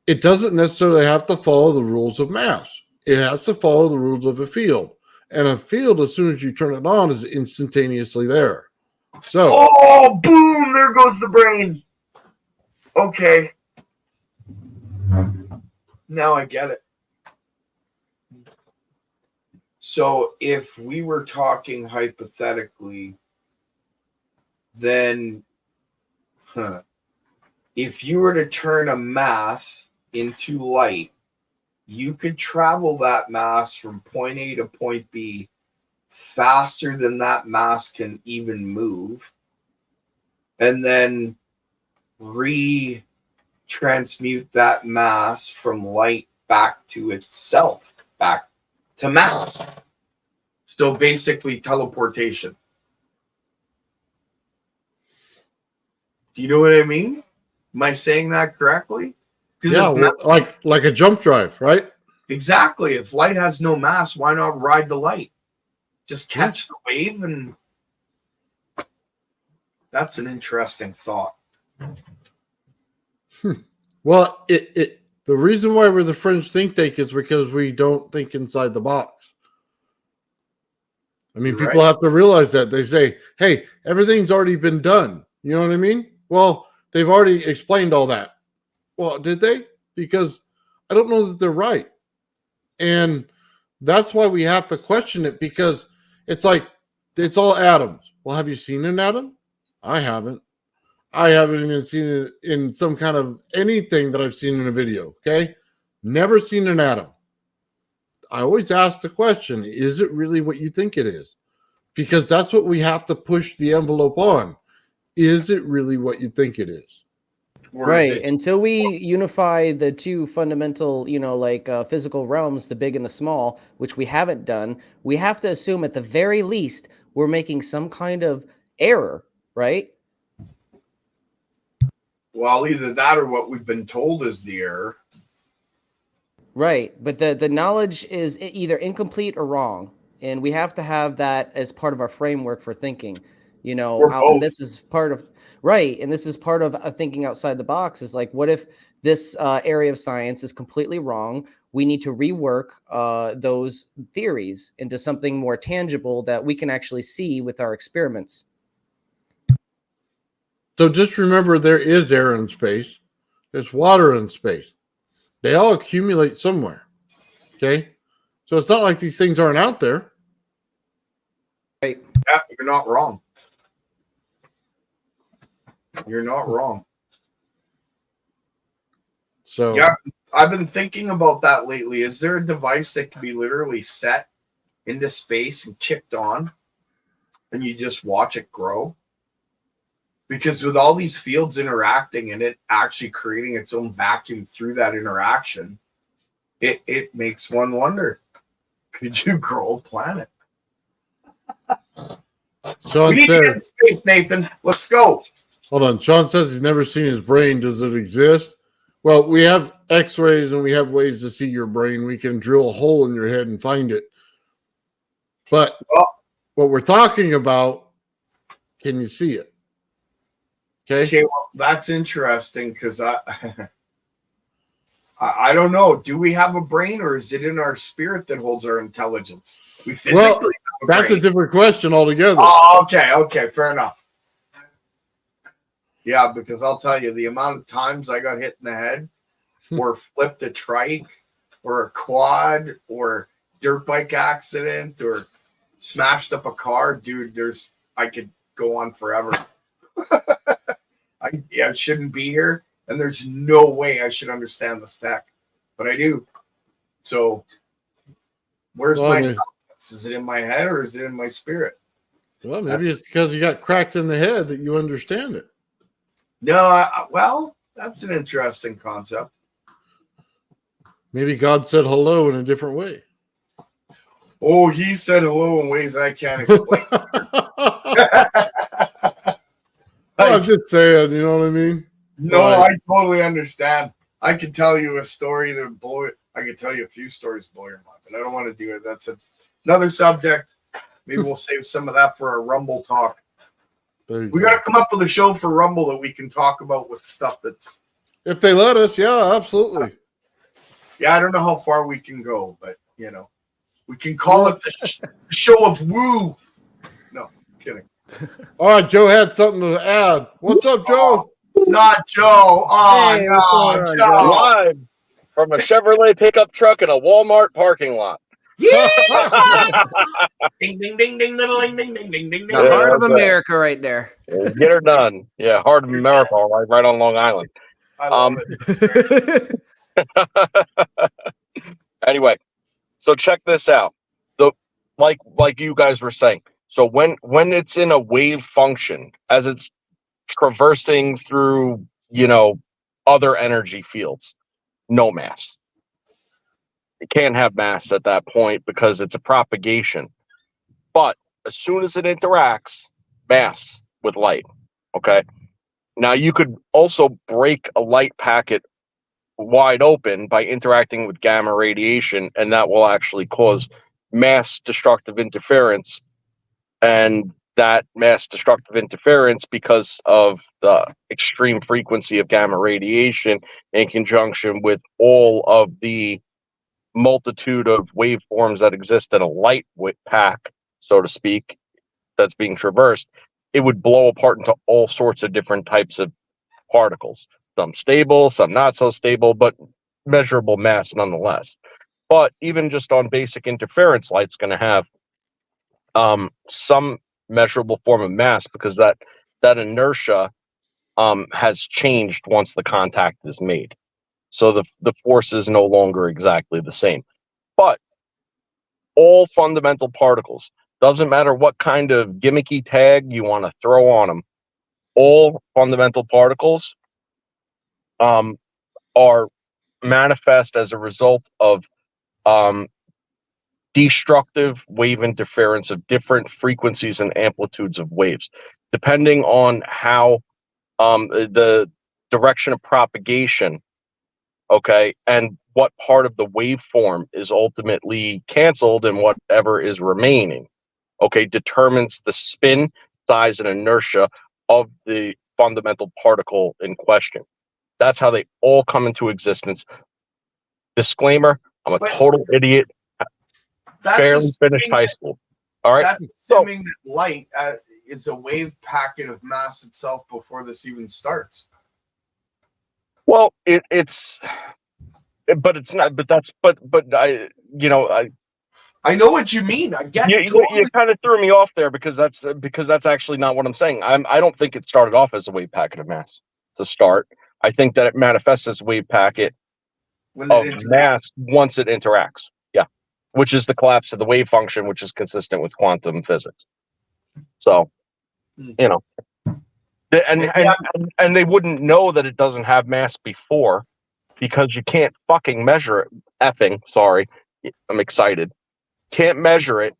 Speaker 3: it doesn't necessarily have to follow the rules of mass. It has to follow the rules of a field. And a field, as soon as you turn it on, is instantaneously there. So,
Speaker 5: oh, boom, there goes the brain. Okay. Now I get it. So if we were talking hypothetically, then if you were to turn a mass into light, you could travel that mass from point A to point B faster than that mass can even move, and then transmute that mass from light back to itself, back to mass. So basically teleportation. Do you know what I mean? Am I saying that correctly?
Speaker 3: Yeah, like a jump drive, right?
Speaker 5: Exactly. If light has no mass, why not ride the light? Just catch the wave, and that's an interesting thought.
Speaker 3: Well, the reason why we're the Fringe Think Tank is because we don't think inside the box. I mean, people have to realize that. They say, hey, everything's already been done. You know what I mean? Well, they've already explained all that. Well, did they? Because I don't know that they're right. And that's why we have to question it, because it's like, it's all atoms. Well, have you seen an atom? I haven't. I haven't even seen it in some kind of anything that I've seen in a video. Okay. Never seen an atom. I always ask the question, is it really what you think it is? Because that's what we have to push the envelope on. Is it really what you think it is?
Speaker 5: Or is
Speaker 4: Right.
Speaker 5: it
Speaker 4: Until we unify the two fundamental, physical realms, the big and the small, which we haven't done, we have to assume at the very least we're making some kind of error, right?
Speaker 5: well, either that or what we've been told is the error?
Speaker 4: Right. But the knowledge is either incomplete or wrong. And we have to have that as part of our framework for thinking.
Speaker 5: Or
Speaker 4: And
Speaker 5: both.
Speaker 4: this is part of right. And this is part of thinking outside the box is like, what if this area of science is completely wrong? We need to rework those theories into something more tangible that we can actually see with our experiments.
Speaker 3: So just remember there is air in space, there's water in space. They all accumulate somewhere. Okay. So it's not like these things aren't out there.
Speaker 4: Right.
Speaker 5: Yeah, you're not wrong. You're not wrong.
Speaker 3: So
Speaker 5: Yeah, I've been thinking about that lately. Is there a device that can be literally set into space and kicked on and you just watch it grow? Because with all these fields interacting and it actually creating its own vacuum through that interaction, it makes one wonder, could you grow a planet?
Speaker 3: Sean
Speaker 5: We need to
Speaker 3: says,
Speaker 5: get in space, Nathan. Let's go.
Speaker 3: hold on. Sean says he's never seen his brain. Does it exist? Well, we have x-rays and we have ways to see your brain. We can drill a hole in your head and find it. But what we're talking about, can you see it?
Speaker 5: Okay, well, that's interesting because I don't know. Do we have a brain, or is it in our spirit that holds our intelligence? We physically
Speaker 3: Well,
Speaker 5: have a
Speaker 3: that's
Speaker 5: brain.
Speaker 3: a different question altogether.
Speaker 5: Oh, okay, fair enough. Yeah, because I'll tell you, the amount of times I got hit in the head, or flipped a trike, or a quad, or dirt bike accident, or smashed up a car, dude. I could go on forever. I shouldn't be here, and there's no way I should understand this tech, but I do. So, where's my intelligence? Is it in my head or is it in my spirit?
Speaker 3: Well, maybe it's because you got cracked in the head that you understand it.
Speaker 5: No, well, that's an interesting concept.
Speaker 3: Maybe God said hello in a different way.
Speaker 5: Oh, he said hello in ways I can't explain.
Speaker 3: I'm just saying, you know what I mean?
Speaker 5: No, I totally understand. I could tell you a story that blow it. I could tell you a few stories blow your mind, but I don't want to do it. That's another subject. Maybe we'll save some of that for our Rumble talk. We got to come up with a show for Rumble that we can talk about with stuff that's.
Speaker 3: If they let us, yeah, absolutely.
Speaker 5: Yeah, I don't know how far we can go, but we can call it the show of woo. No, kidding.
Speaker 3: All right, Joe had something to add. What's up, Joe?
Speaker 5: Not Joe. Oh,
Speaker 4: Hey,
Speaker 5: no,
Speaker 4: what's going on,
Speaker 5: Joe.
Speaker 6: Live from a Chevrolet pickup truck in a Walmart parking lot.
Speaker 5: Yeah. Ding, ding, ding, ding, ding, ding, ding, ding, ding.
Speaker 4: The heart of America right there.
Speaker 6: Get her done. Yeah, heart of America, right on Long Island.
Speaker 5: I love it.
Speaker 6: Anyway, so check this out. Like you guys were saying. So when it's in a wave function, as it's traversing through, other energy fields, no mass. It can't have mass at that point because it's a propagation. But as soon as it interacts, mass with light. Okay. Now you could also break a light packet wide open by interacting with gamma radiation, and that will actually cause mass destructive interference. And that mass destructive interference, because of the extreme frequency of gamma radiation in conjunction with all of the multitude of waveforms that exist in a light pack, so to speak, that's being traversed, it would blow apart into all sorts of different types of particles. Some stable, some not so stable, but measurable mass nonetheless. But even just on basic interference, light's going to have some measurable form of mass, because that that inertia has changed once the contact is made. So the force is no longer exactly the same. But all fundamental particles, doesn't matter what kind of gimmicky tag you want to throw on them, all fundamental particles are manifest as a result of destructive wave interference of different frequencies and amplitudes of waves, depending on how the direction of propagation, okay, and what part of the waveform is ultimately canceled and whatever is remaining, okay, determines the spin, size, and inertia of the fundamental particle in question. That's how they all come into existence. Disclaimer, I'm a
Speaker 5: But
Speaker 6: total idiot.
Speaker 5: that's
Speaker 6: Barely finished
Speaker 5: assuming
Speaker 6: high
Speaker 5: that,
Speaker 6: school. All right.
Speaker 5: that's
Speaker 6: So,
Speaker 5: assuming that light is a wave packet of mass itself before this even starts.
Speaker 6: well, it's, but it's not. But that's, but I,
Speaker 5: I know what you mean. I get
Speaker 6: you
Speaker 5: totally.
Speaker 6: kind of threw me off there because that's actually not what I'm saying. I don't think it started off as a wave packet of mass to start. I think that it manifests as a wave packet
Speaker 5: When
Speaker 6: of
Speaker 5: it interacts.
Speaker 6: mass once it interacts. Yeah, which is the collapse of the wave function, which is consistent with quantum physics. So, you know, and they wouldn't know that it doesn't have mass before because you can't fucking measure it. Sorry, I'm excited. Can't measure it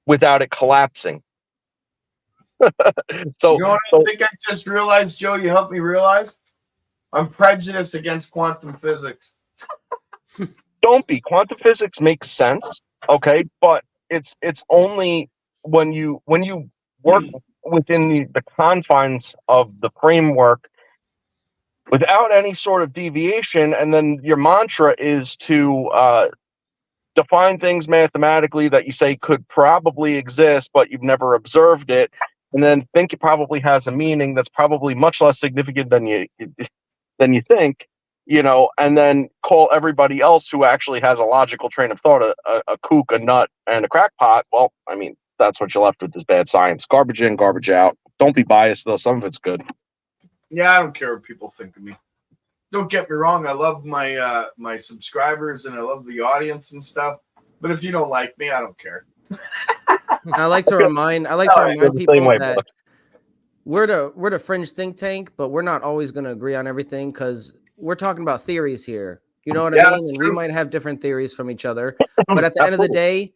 Speaker 6: without it collapsing.
Speaker 5: You know what I think I just realized, Joe? You helped me realize? I'm prejudiced against quantum physics.
Speaker 6: Don't be. Quantum physics makes sense, okay, but it's only when you work within the confines of the framework without any sort of deviation, and then your mantra is to define things mathematically that you say could probably exist, but you've never observed it, and then think it probably has a meaning that's probably much less significant than you think, and then call everybody else who actually has a logical train of thought a kook, a nut, and a crackpot. Well, I mean, that's what you're left with is bad science. Garbage in, garbage out. Don't be biased, though. Some of it's good.
Speaker 5: Yeah, I don't care what people think of me. Don't get me wrong. I love my my subscribers and I love the audience and stuff. But if you don't like me, I don't care.
Speaker 4: I like to remind
Speaker 6: Feel the
Speaker 4: people
Speaker 6: same way,
Speaker 4: that
Speaker 6: brother.
Speaker 4: we're the Fringe Think Tank, but we're not always going to agree on everything because we're talking about theories here. You know what
Speaker 5: Yeah,
Speaker 4: I
Speaker 5: that's
Speaker 4: mean? And we
Speaker 5: true.
Speaker 4: might have different theories from each other, but at the end of the day,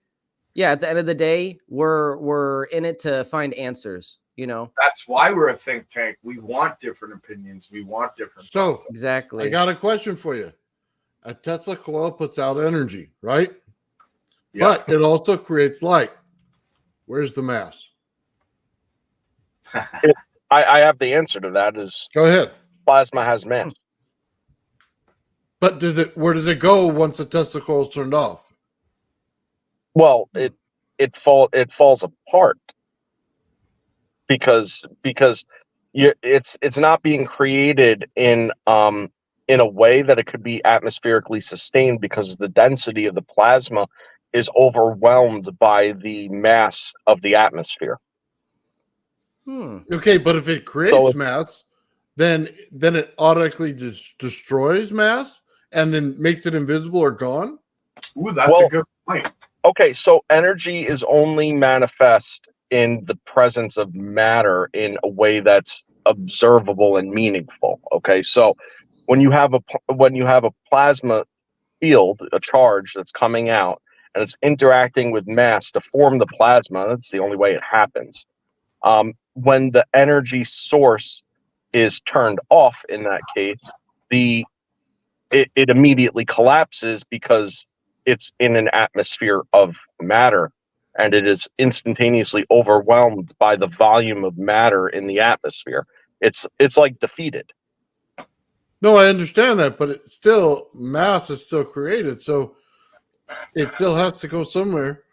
Speaker 4: we're in it to find answers.
Speaker 5: That's why we're a think tank. We want different opinions. We want different
Speaker 3: So
Speaker 5: thoughts.
Speaker 4: Exactly.
Speaker 3: I got a question for you. A Tesla coil puts out energy, right?
Speaker 5: Yeah.
Speaker 3: But it also creates light. Where's the mass?
Speaker 6: I have the answer to that. Is
Speaker 3: Go ahead.
Speaker 6: plasma has mass.
Speaker 3: But where does it go once the Tesla coil is turned off?
Speaker 6: Well, it falls apart because it's not being created in a way that it could be atmospherically sustained because the density of the plasma is overwhelmed by the mass of the atmosphere.
Speaker 3: Okay, but if it creates mass, then it automatically destroys mass and then makes it invisible or gone.
Speaker 5: Ooh, that's a good point.
Speaker 6: Okay, so energy is only manifest in the presence of matter in a way that's observable and meaningful. Okay, so when you have a plasma field, a charge that's coming out, and it's interacting with mass to form the plasma, that's the only way it happens. When the energy source is turned off, in that case, it immediately collapses because it's in an atmosphere of matter and it is instantaneously overwhelmed by the volume of matter in the atmosphere. It's like defeated.
Speaker 3: No, I understand that, but it's still mass is still created, so it still has to go somewhere.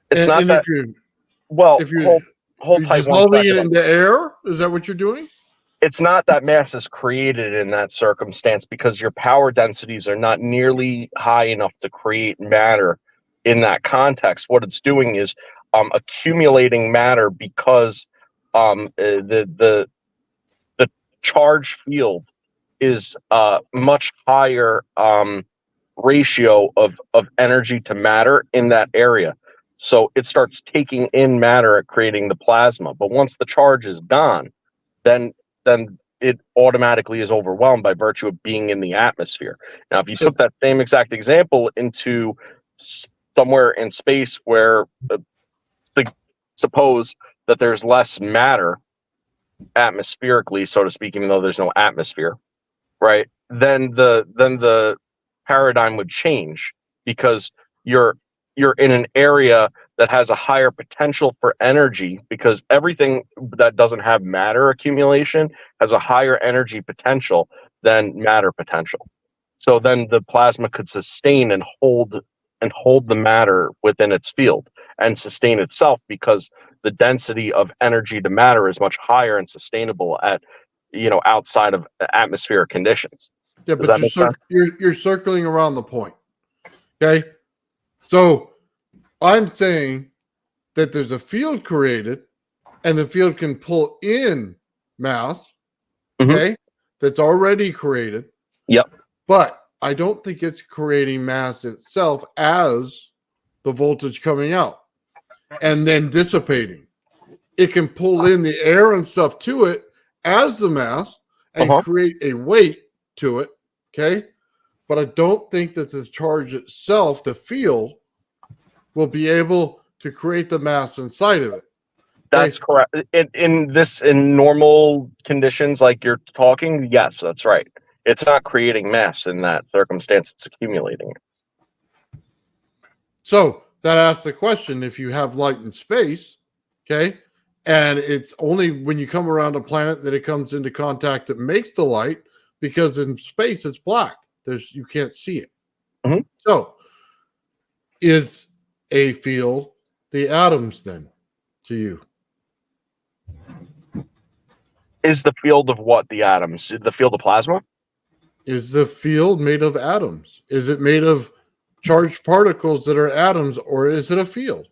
Speaker 6: It's
Speaker 3: and,
Speaker 6: not
Speaker 3: and
Speaker 6: that. If you're hold tight
Speaker 3: dissolving it
Speaker 6: second.
Speaker 3: in the air, is that what you're doing?
Speaker 6: It's not that mass is created in that circumstance because your power densities are not nearly high enough to create matter in that context. What it's doing is accumulating matter because the charge field is much higher ratio of energy to matter in that area. So it starts taking in matter at creating the plasma. But once the charge is gone, then it automatically is overwhelmed by virtue of being in the atmosphere. Now, if you took that same exact example into somewhere in space where suppose that there's less matter atmospherically, so to speak, even though there's no atmosphere, right? Then the paradigm would change because you're in an area that has a higher potential for energy, because everything that doesn't have matter accumulation has a higher energy potential than matter potential. So then the plasma could sustain and hold the matter within its field and sustain itself, because the density of energy to matter is much higher and sustainable at outside of atmospheric conditions.
Speaker 3: Yeah,
Speaker 6: Does
Speaker 3: but
Speaker 6: that make sense?
Speaker 3: you're circling around the point. Okay, so I'm saying that there's a field created, and the field can pull in mass. Okay, that's already created.
Speaker 6: Yep.
Speaker 3: But I don't think it's creating mass itself as the voltage coming out and then dissipating. It can pull in the air and stuff to it as the mass and create a weight to it. Okay. But I don't think that the charge itself, the field, will be able to create the mass inside of it.
Speaker 6: That's correct. In normal conditions like you're talking, yes, that's right. It's not creating mass in that circumstance, it's accumulating it.
Speaker 3: So that asks the question, if you have light in space, okay, and it's only when you come around a planet that it comes into contact that makes the light, because in space it's black. You can't see it.
Speaker 6: Mm-hmm.
Speaker 3: So is a field the atoms then to you?
Speaker 6: Is the field of what the atoms? The field of plasma?
Speaker 3: Is the field made of atoms? Is it made of charged particles that are atoms, or is it a field?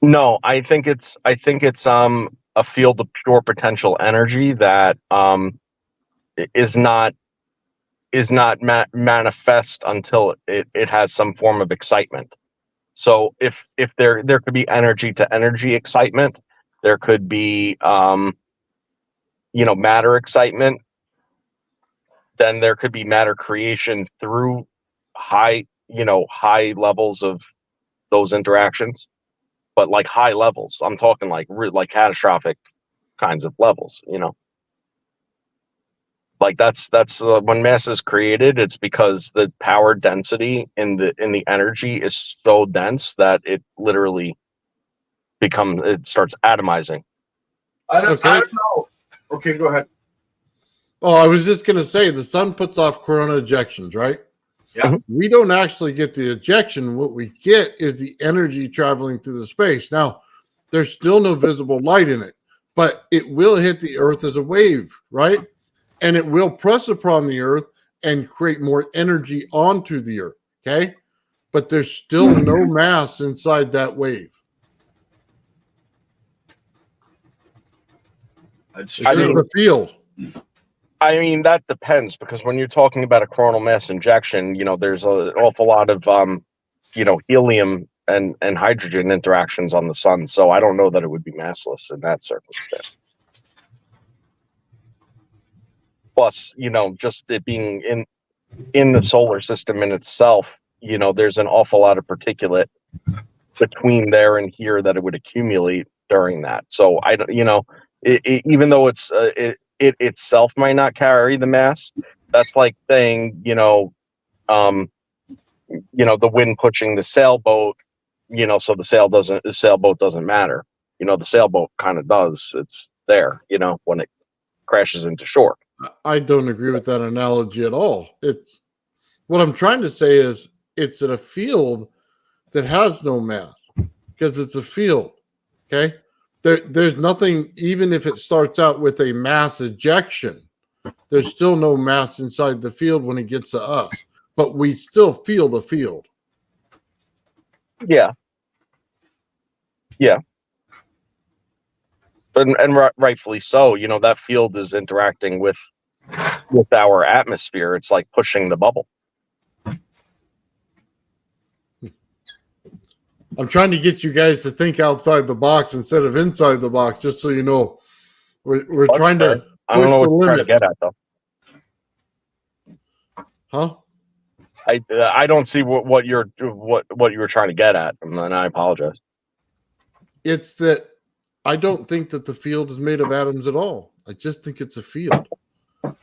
Speaker 6: No, I think it's a field of pure potential energy that is not manifest until it has some form of excitement. So if there could be energy to energy excitement, there could be matter excitement, then there could be matter creation through high levels of those interactions. But like high levels, I'm talking like catastrophic kinds of levels, like that's when mass is created, it's because the power density in the energy is so dense that it literally starts atomizing.
Speaker 5: I don't know. Okay, go ahead.
Speaker 3: Oh, I was just going to say, the sun puts off corona ejections, right?
Speaker 5: Yeah.
Speaker 6: Mm-hmm.
Speaker 3: We don't actually get the ejection. What we get is the energy traveling through the space. Now, there's still no visible light in it, but it will hit the earth as a wave, right? And it will press upon the earth and create more energy onto the earth, okay? But there's still no mass inside that wave.
Speaker 5: That's
Speaker 3: It's
Speaker 5: true.
Speaker 3: the field.
Speaker 6: I mean, that depends, because when you're talking about a coronal mass injection, there's an awful lot of helium and hydrogen interactions on the sun. So I don't know that it would be massless in that circumstance. Plus, just it being in the solar system in itself, there's an awful lot of particulate between there and here that it would accumulate during that. So I don't, even though it itself might not carry the mass, that's like saying, the wind pushing the sailboat, so the sailboat doesn't matter. The sailboat kind of does. It's there, when it crashes into shore.
Speaker 3: I don't agree with that analogy at all. It's what I'm trying to say is it's in a field that has no mass, because it's a field. Okay. There's nothing, even if it starts out with a mass ejection, there's still no mass inside the field when it gets to us, but we still feel the field.
Speaker 6: Yeah. and rightfully so. You know, that field is interacting with our atmosphere. It's like pushing the bubble.
Speaker 3: I'm trying to get you guys to think outside the box instead of inside the box, just so you know. We're trying to
Speaker 6: I don't
Speaker 3: push
Speaker 6: know
Speaker 3: the
Speaker 6: what you're trying to
Speaker 3: limits.
Speaker 6: get at, though.
Speaker 3: Huh?
Speaker 6: I don't see what you were trying to get at, and I apologize.
Speaker 3: It's that I don't think that the field is made of atoms at all. I just think it's a field.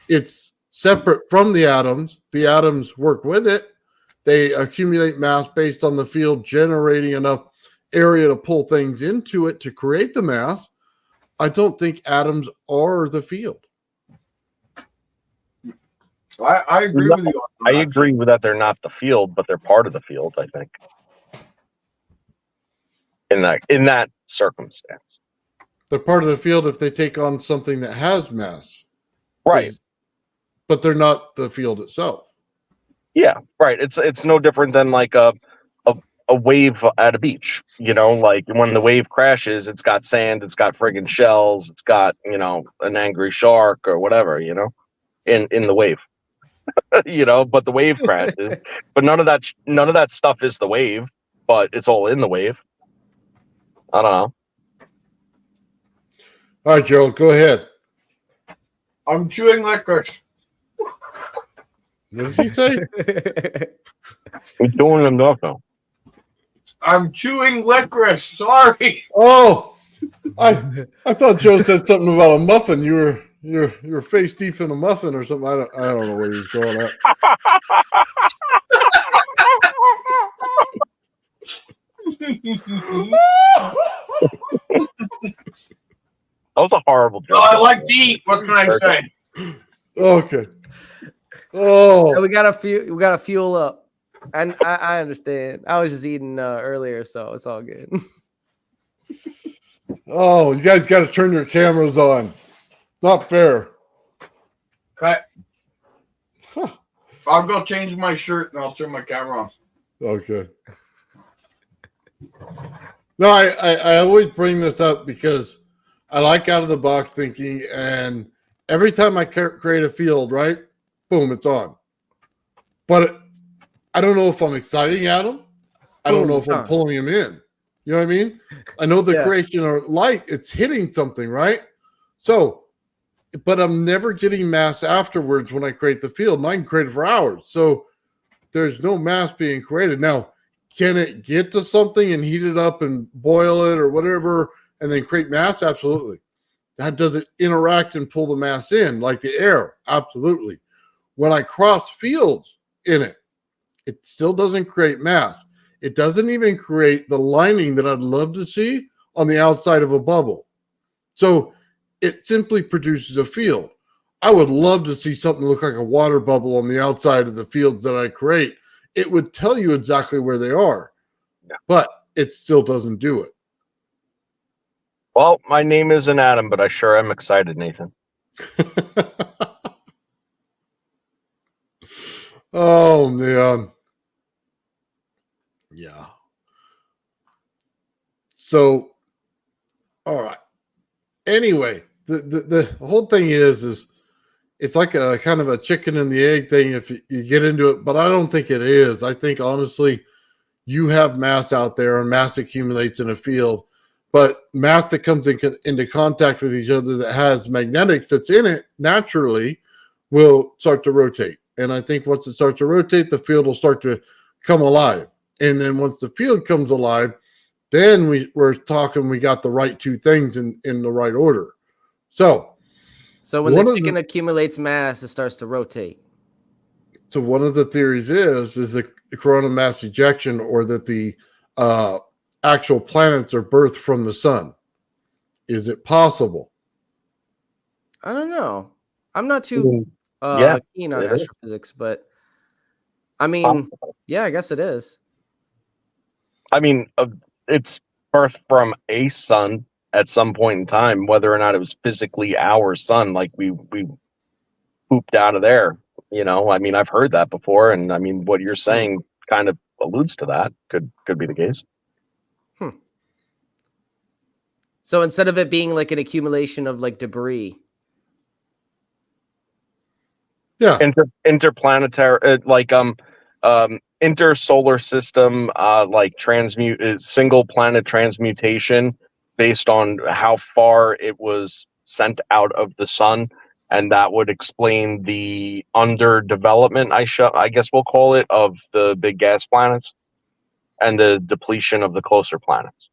Speaker 3: It's separate from the atoms. The atoms work with it. They accumulate mass based on the field generating enough area to pull things into it to create the mass. I don't think atoms are the field.
Speaker 5: I agree with you.
Speaker 6: I agree with that they're not the field, but they're part of the field, I think. In that circumstance.
Speaker 3: They're part of the field if they take on something that has mass.
Speaker 6: Right.
Speaker 3: But they're not the field itself.
Speaker 6: Yeah, right. It's no different than like a wave at a beach. You know, like when the wave crashes, it's got sand, it's got friggin' shells, it's got, you know, an angry shark or whatever, you know, in the wave. You know, but the wave crashes. But none of that stuff is the wave, but it's all in the wave. I don't know.
Speaker 3: All right, Gerald, go ahead.
Speaker 5: I'm chewing licorice.
Speaker 3: What does he say?
Speaker 6: We're doing enough now.
Speaker 5: I'm chewing licorice. Sorry.
Speaker 3: Oh, I thought Joe said something about a muffin. You were face deep in a muffin or something. I don't know what he was going at.
Speaker 6: That was a horrible joke.
Speaker 5: Well, I like to eat. What can I say?
Speaker 3: Okay. Oh,
Speaker 4: We gotta fuel up. And I understand. I was just eating earlier, so it's all good.
Speaker 3: oh, you guys got to turn your cameras on. Not fair.
Speaker 5: Okay.
Speaker 3: Huh.
Speaker 5: I'll go change my shirt and I'll turn my camera on.
Speaker 3: Okay. No, I always bring this up because I like out of the box thinking, and every time I create a field, right, boom, it's on. But I don't know if I'm exciting at them. I don't know if I'm pulling them in. You know what I mean? I know the creation of light, it's hitting something, right? So, but I'm never getting mass afterwards when I create the field, and I can create it for hours. So there's no mass being created. Now, can it get to something and heat it up and boil it or whatever and then create mass? Absolutely. Does it interact and pull the mass in like the air? Absolutely. When I cross fields in it, it still doesn't create mass. It doesn't even create the lining that I'd love to see on the outside of a bubble. So it simply produces a field. I would love to see something look like a water bubble on the outside of the fields that I create. It would tell you exactly where they are, but it still doesn't do it.
Speaker 6: Well, my name isn't Adam, but I sure am excited, Nathan.
Speaker 3: Oh, man. Yeah. So, all right. Anyway, the whole thing is it's like a kind of a chicken and the egg thing if you get into it, but I don't think it is. I think, honestly, you have mass out there and mass accumulates in a field, but mass that comes into contact with each other that has magnetics that's in it naturally will start to rotate. And I think once it starts to rotate, the field will start to come alive. And then once the field comes alive, then we're talking we got the right two things in the right order. So
Speaker 4: when the chicken accumulates mass, it starts to rotate.
Speaker 3: So one of the theories is the corona mass ejection, or that the actual planets are birthed from the sun. Is it possible?
Speaker 4: I don't know. I'm not too keen on astrophysics, but I mean, yeah, I guess it is.
Speaker 6: I mean, it's birthed from a sun at some point in time, whether or not it was physically our sun, like we pooped out of there. You know, I mean, I've heard that before, and I mean, what you're saying kind of alludes to that. Could be the case.
Speaker 4: So instead of it being like an accumulation of like debris.
Speaker 3: Yeah.
Speaker 6: Interplanetary, intersolar system, like single planet transmutation based on how far it was sent out of the sun, and that would explain the underdevelopment, I guess we'll call it, of the big gas planets and the depletion of the closer planets.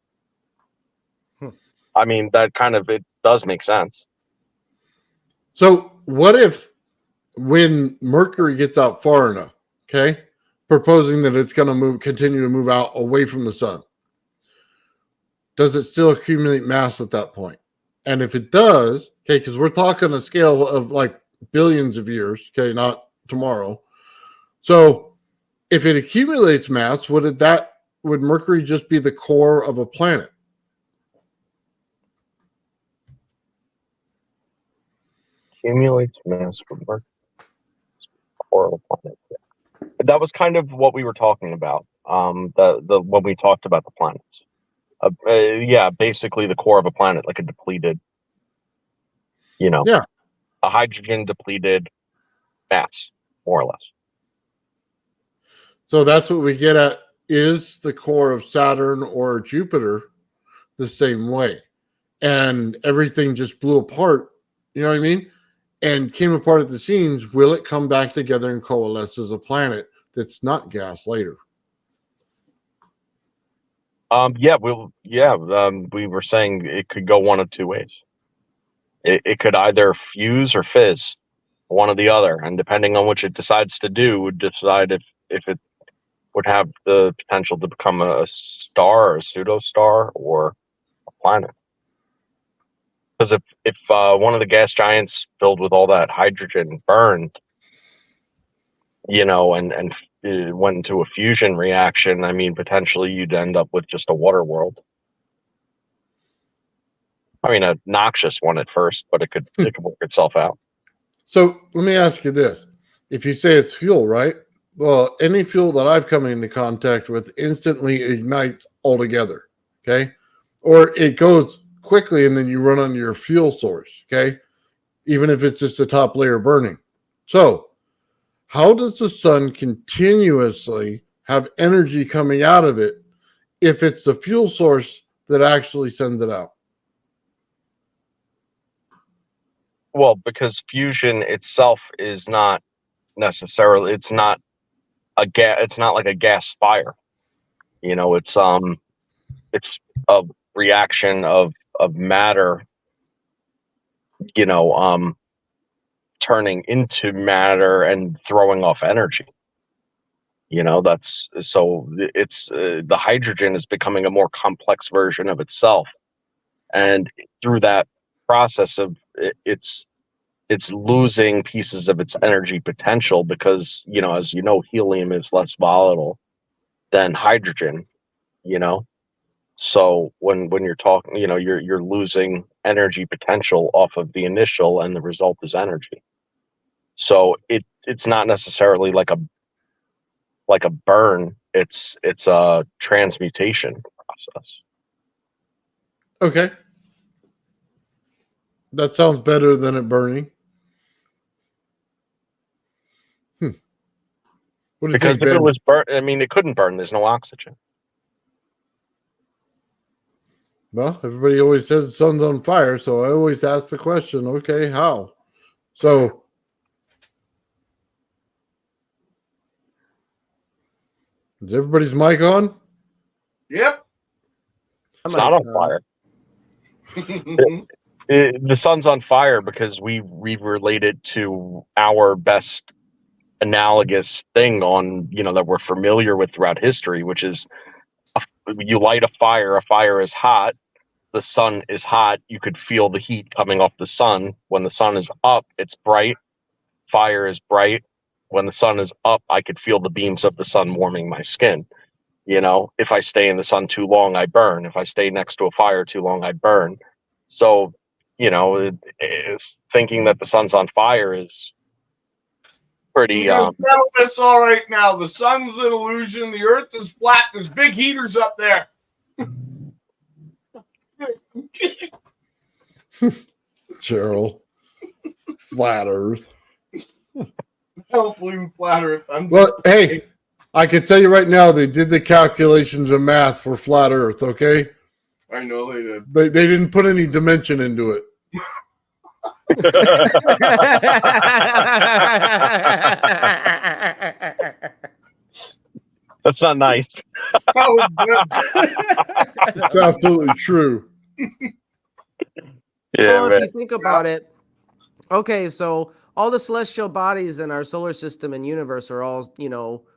Speaker 6: I mean, it does make sense.
Speaker 3: So what if when Mercury gets out far enough, okay, proposing that it's going to continue to move out away from the sun, does it still accumulate mass at that point? And if it does, okay, because we're talking a scale of like billions of years, okay, not tomorrow. So if it accumulates mass, would Mercury just be the core of a planet?
Speaker 6: Accumulates mass from Mercury, core of a planet. That was kind of what we were talking about. When we talked about the planets. Yeah, basically the core of a planet, like a depleted,
Speaker 3: Yeah.
Speaker 6: a hydrogen depleted mass, more or less.
Speaker 3: So that's what we get at. Is the core of Saturn or Jupiter the same way? And everything just blew apart, you know what I mean? And came apart at the seams. Will it come back together and coalesce as a planet that's not gas later?
Speaker 6: We were saying it could go one of two ways. It could either fuse or fizz, one or the other, and depending on which it decides to do, would decide if it would have the potential to become a star or a pseudo-star or a planet. Because if one of the gas giants filled with all that hydrogen burned, and it went into a fusion reaction, I mean, potentially you'd end up with just a water world. I mean, a noxious one at first, but it could work itself out.
Speaker 3: So let me ask you this. If you say it's fuel, right? Well, any fuel that I've come into contact with instantly ignites altogether, okay? Or it goes quickly and then you run on your fuel source, okay? Even if it's just the top layer burning. So how does the sun continuously have energy coming out of it if it's the fuel source that actually sends it out?
Speaker 6: Well, because fusion itself is not necessarily, it's not like a gas fire. It's a reaction of matter, turning into matter and throwing off energy. That's so it's the hydrogen is becoming a more complex version of itself, and through that process of it's losing pieces of its energy potential because as helium is less volatile than hydrogen. So when you're talking, you're losing energy potential off of the initial, and the result is energy. So it's not necessarily like a burn. It's a transmutation process.
Speaker 3: Okay. That sounds better than it burning. What do you
Speaker 6: Because
Speaker 3: think,
Speaker 6: if
Speaker 3: Ben?
Speaker 6: it was burn, I mean, it couldn't burn. There's no oxygen.
Speaker 3: Well, everybody always says the sun's on fire, so I always ask the question, okay, how? So is everybody's mic on?
Speaker 5: Yep.
Speaker 6: It's not on fire. The sun's on fire because we relate it to our best analogous thing that we're familiar with throughout history, which is you light a fire is hot, the sun is hot, you could feel the heat coming off the sun. When the sun is up, it's bright, fire is bright. When the sun is up, I could feel the beams of the sun warming my skin. If I stay in the sun too long, I burn. If I stay next to a fire too long, I burn. So, it's thinking that the sun's on fire is pretty.
Speaker 5: Just settle this all right now. The sun's an illusion. The earth is flat. There's big heaters up there.
Speaker 3: Cheryl. Flat Earth.
Speaker 5: I don't believe in flat Earth.
Speaker 3: Well, hey, I can tell you right now, they did the calculations of math for flat Earth. Okay,
Speaker 5: I know they did.
Speaker 3: they didn't put any dimension into it.
Speaker 6: That's not nice.
Speaker 5: That was good.
Speaker 3: It's absolutely true.
Speaker 6: Yeah,
Speaker 4: Well, if
Speaker 6: man.
Speaker 4: you think about it, okay, so all the celestial bodies in our solar system and universe are all,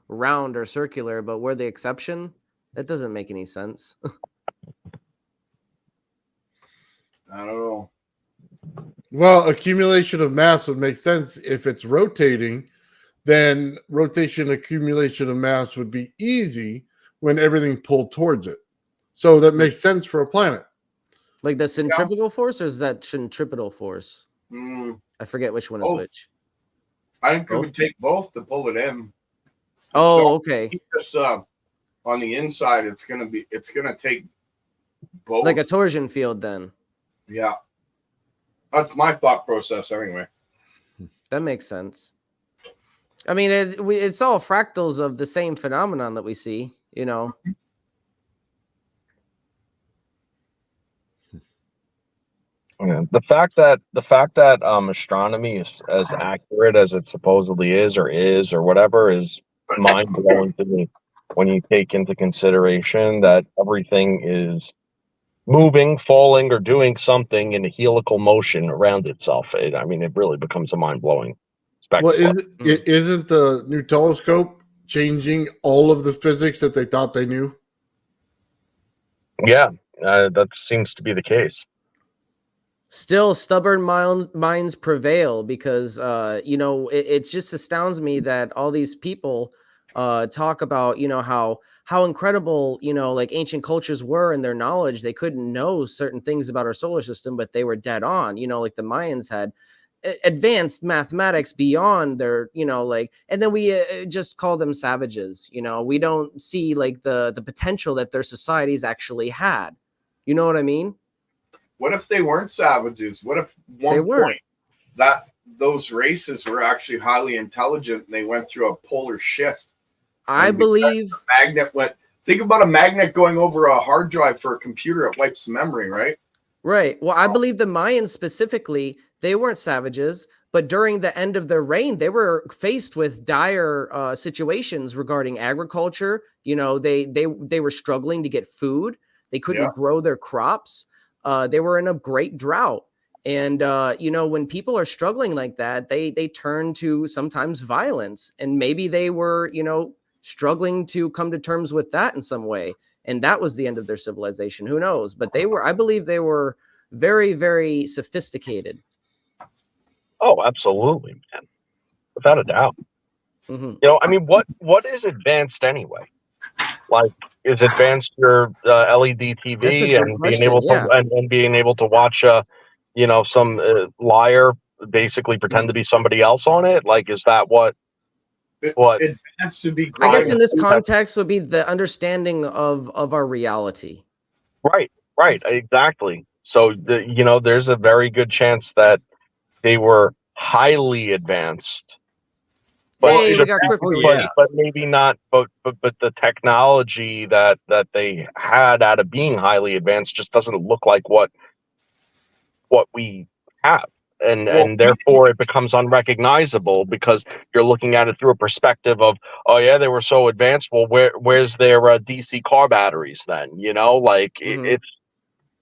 Speaker 4: round or circular, but we're the exception? That doesn't make any sense.
Speaker 5: I don't know.
Speaker 3: Well, accumulation of mass would make sense if it's rotating. Then rotation accumulation of mass would be easy when everything pulled towards it. So that makes sense for a planet.
Speaker 4: Like the centrifugal force, or is that centripetal force? I forget which one is
Speaker 5: Both.
Speaker 4: which.
Speaker 5: I think it
Speaker 4: Both?
Speaker 5: would take both to pull it in.
Speaker 4: Oh,
Speaker 5: So,
Speaker 4: okay.
Speaker 5: Just on the inside, it's gonna take both.
Speaker 4: Like a torsion field then.
Speaker 5: Yeah. That's my thought process anyway.
Speaker 4: That makes sense. I mean, it's all fractals of the same phenomenon that we see,
Speaker 6: Yeah. The fact that astronomy is as accurate as it supposedly is or whatever is mind blowing to me when you take into consideration that everything is moving, falling, or doing something in a helical motion around itself. It really becomes a mind blowing
Speaker 3: Well,
Speaker 6: spectacle.
Speaker 3: isn't the new telescope changing all of the physics that they thought they knew?
Speaker 6: Yeah, that seems to be the case.
Speaker 4: Still, stubborn minds prevail because, it just astounds me that all these people talk about, how incredible, like ancient cultures were in their knowledge. They couldn't know certain things about our solar system, but they were dead on. Like the Mayans had advanced mathematics beyond their, and then we just call them savages. We don't see like the potential that their societies actually had. You know what I mean?
Speaker 5: What if they weren't savages? What if one point that those races were actually highly intelligent and they went through a polar shift?
Speaker 4: I believe
Speaker 5: the magnet went. Think about a magnet going over a hard drive for a computer. It wipes memory, right?
Speaker 4: Right. Well, I believe the Mayans specifically, they weren't savages, but during the end of their reign, they were faced with dire situations regarding agriculture. They were struggling to get food. They couldn't grow their crops. They were in a great drought. And when people are struggling like that, they turn to sometimes violence. And maybe they were, struggling to come to terms with that in some way. And that was the end of their civilization. Who knows? But I believe they were very, very sophisticated.
Speaker 6: Oh, absolutely, man. Without a doubt.
Speaker 4: Mm-hmm.
Speaker 6: What is advanced anyway? Like, is advanced your LED TV and being able to and being able to watch some liar basically pretend to be somebody else on it? Like, is that what
Speaker 5: advanced to be?
Speaker 4: I guess in this context would be the understanding of our reality.
Speaker 6: Right, exactly. So there's a very good chance that they were highly advanced. But,
Speaker 4: we got
Speaker 6: but maybe not. But the technology that they had out of being highly advanced just doesn't look like what we have, and therefore it becomes unrecognizable because you're looking at it through a perspective of, oh yeah, they were so advanced. Well, where's their DC car batteries then?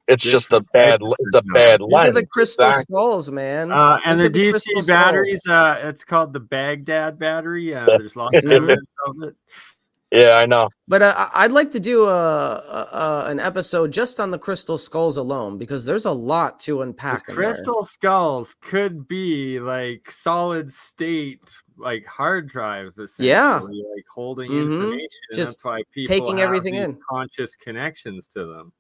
Speaker 6: It's just a bad lens.
Speaker 4: Look at the crystal skulls, man.
Speaker 7: And the DC batteries, it's called the Baghdad battery. There's lots of evidence of it.
Speaker 6: Yeah, I know.
Speaker 4: But I'd like to do an episode just on the crystal skulls alone because there's a lot to unpack.
Speaker 7: The crystal skulls could be like solid state, like hard drives, essentially, like holding information. And
Speaker 4: Just
Speaker 7: that's why people
Speaker 4: taking everything in,
Speaker 7: conscious connections to them.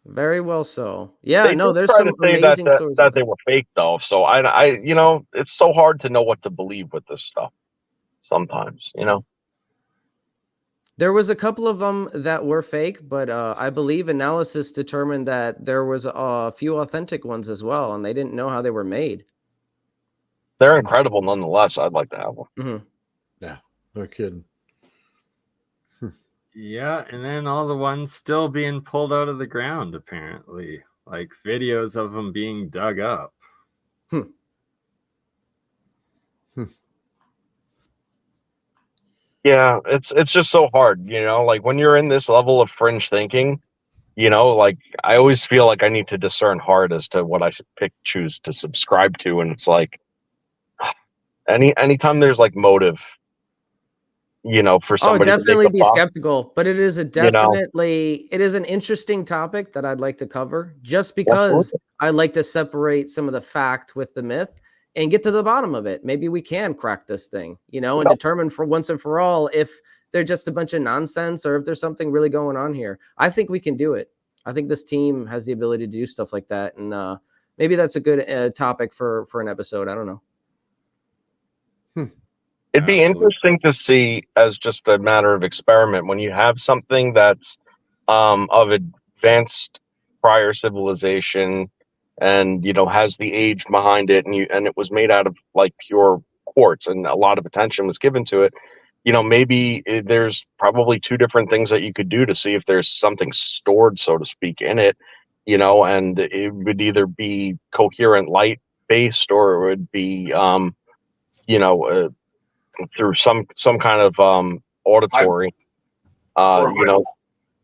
Speaker 4: Very well so. Yeah, there's
Speaker 6: some
Speaker 4: amazing stories
Speaker 6: that they were fake though. So I it's so hard to know what to believe with this stuff sometimes,
Speaker 4: There was a couple of them that were fake, but I believe analysis determined that there was a few authentic ones as well, and they didn't know how they were made.
Speaker 6: They're incredible nonetheless. I'd like to have one.
Speaker 4: Mm-hmm.
Speaker 3: Yeah, no kidding.
Speaker 7: Yeah, and then all the ones still being pulled out of the ground, apparently. Like videos of them being dug up.
Speaker 6: Yeah, it's just so hard, you know, like when you're in this level of fringe thinking, you know, like I always feel like I need to discern hard as to what I should choose to subscribe to. And it's like anytime there's like motive, you know, for somebody to
Speaker 4: definitely
Speaker 6: make a
Speaker 4: be
Speaker 6: buck,
Speaker 4: skeptical, but it is a definitely it is an interesting topic that I'd like to cover just because I like to separate some of the fact with the myth and get to the bottom of it. Maybe we can crack this thing, you know, and determine for once and for all if they're just a bunch of nonsense or if there's something really going on here. I think we can do it. I think this team has the ability to do stuff like that, and maybe that's a good topic for an episode. I don't know.
Speaker 6: It'd be interesting to see as just a matter of experiment when you have something that's of advanced prior civilization and, you know, has the age behind it, and it was made out of like pure quartz and a lot of attention was given to it. You know, maybe there's probably two different things that you could do to see if there's something stored, so to speak, in it, you know, and it would either be coherent light based or it would be, you know, through some kind of auditory, you know.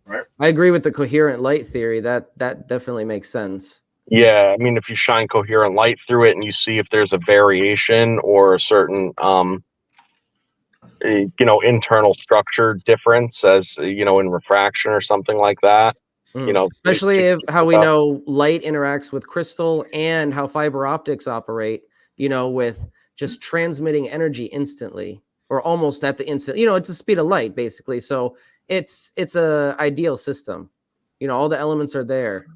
Speaker 5: Right.
Speaker 4: I agree with the coherent light theory. That definitely makes sense.
Speaker 6: Yeah, I mean, if you shine coherent light through it and you see if there's a variation or a certain, you know, internal structure difference, as you know, in refraction or something like that. You know,
Speaker 4: especially if how we know light interacts with crystal and how fiber optics operate. You know, with just transmitting energy instantly or almost at the instant. You know, it's the speed of light basically. So it's a ideal system. You know, all the elements are there.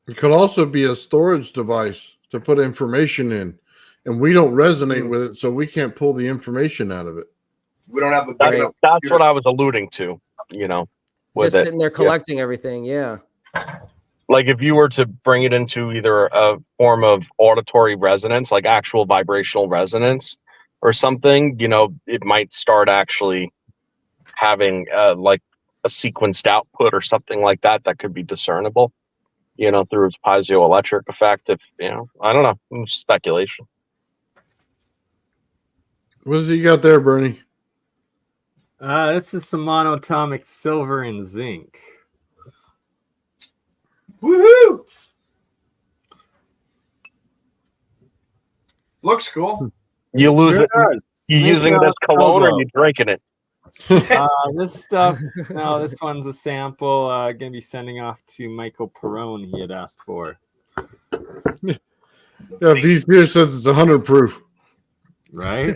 Speaker 3: It could also be a storage device to put information in, and we don't resonate with it, so we can't pull the information out of it.
Speaker 5: We don't have the
Speaker 6: big enough. That's what I was alluding to. You know, with
Speaker 4: just sitting there collecting everything. Yeah.
Speaker 6: Like if you were to bring it into either a form of auditory resonance, like actual vibrational resonance or something, you know, it might start actually having like a sequenced output or something like that that could be discernible, you know, through its piezoelectric effect. If, you know, I don't know, speculation.
Speaker 3: What does he got there, Bernie?
Speaker 7: This is some monatomic silver and zinc.
Speaker 5: Woohoo! Looks cool.
Speaker 6: You lose it.
Speaker 7: Does.
Speaker 6: You using it as cologne or you drinking it?
Speaker 7: This stuff, no, this one's a sample. Gonna be sending off to Michael Perrone. He had asked for.
Speaker 3: Yeah, V says it's 100 proof.
Speaker 7: Right?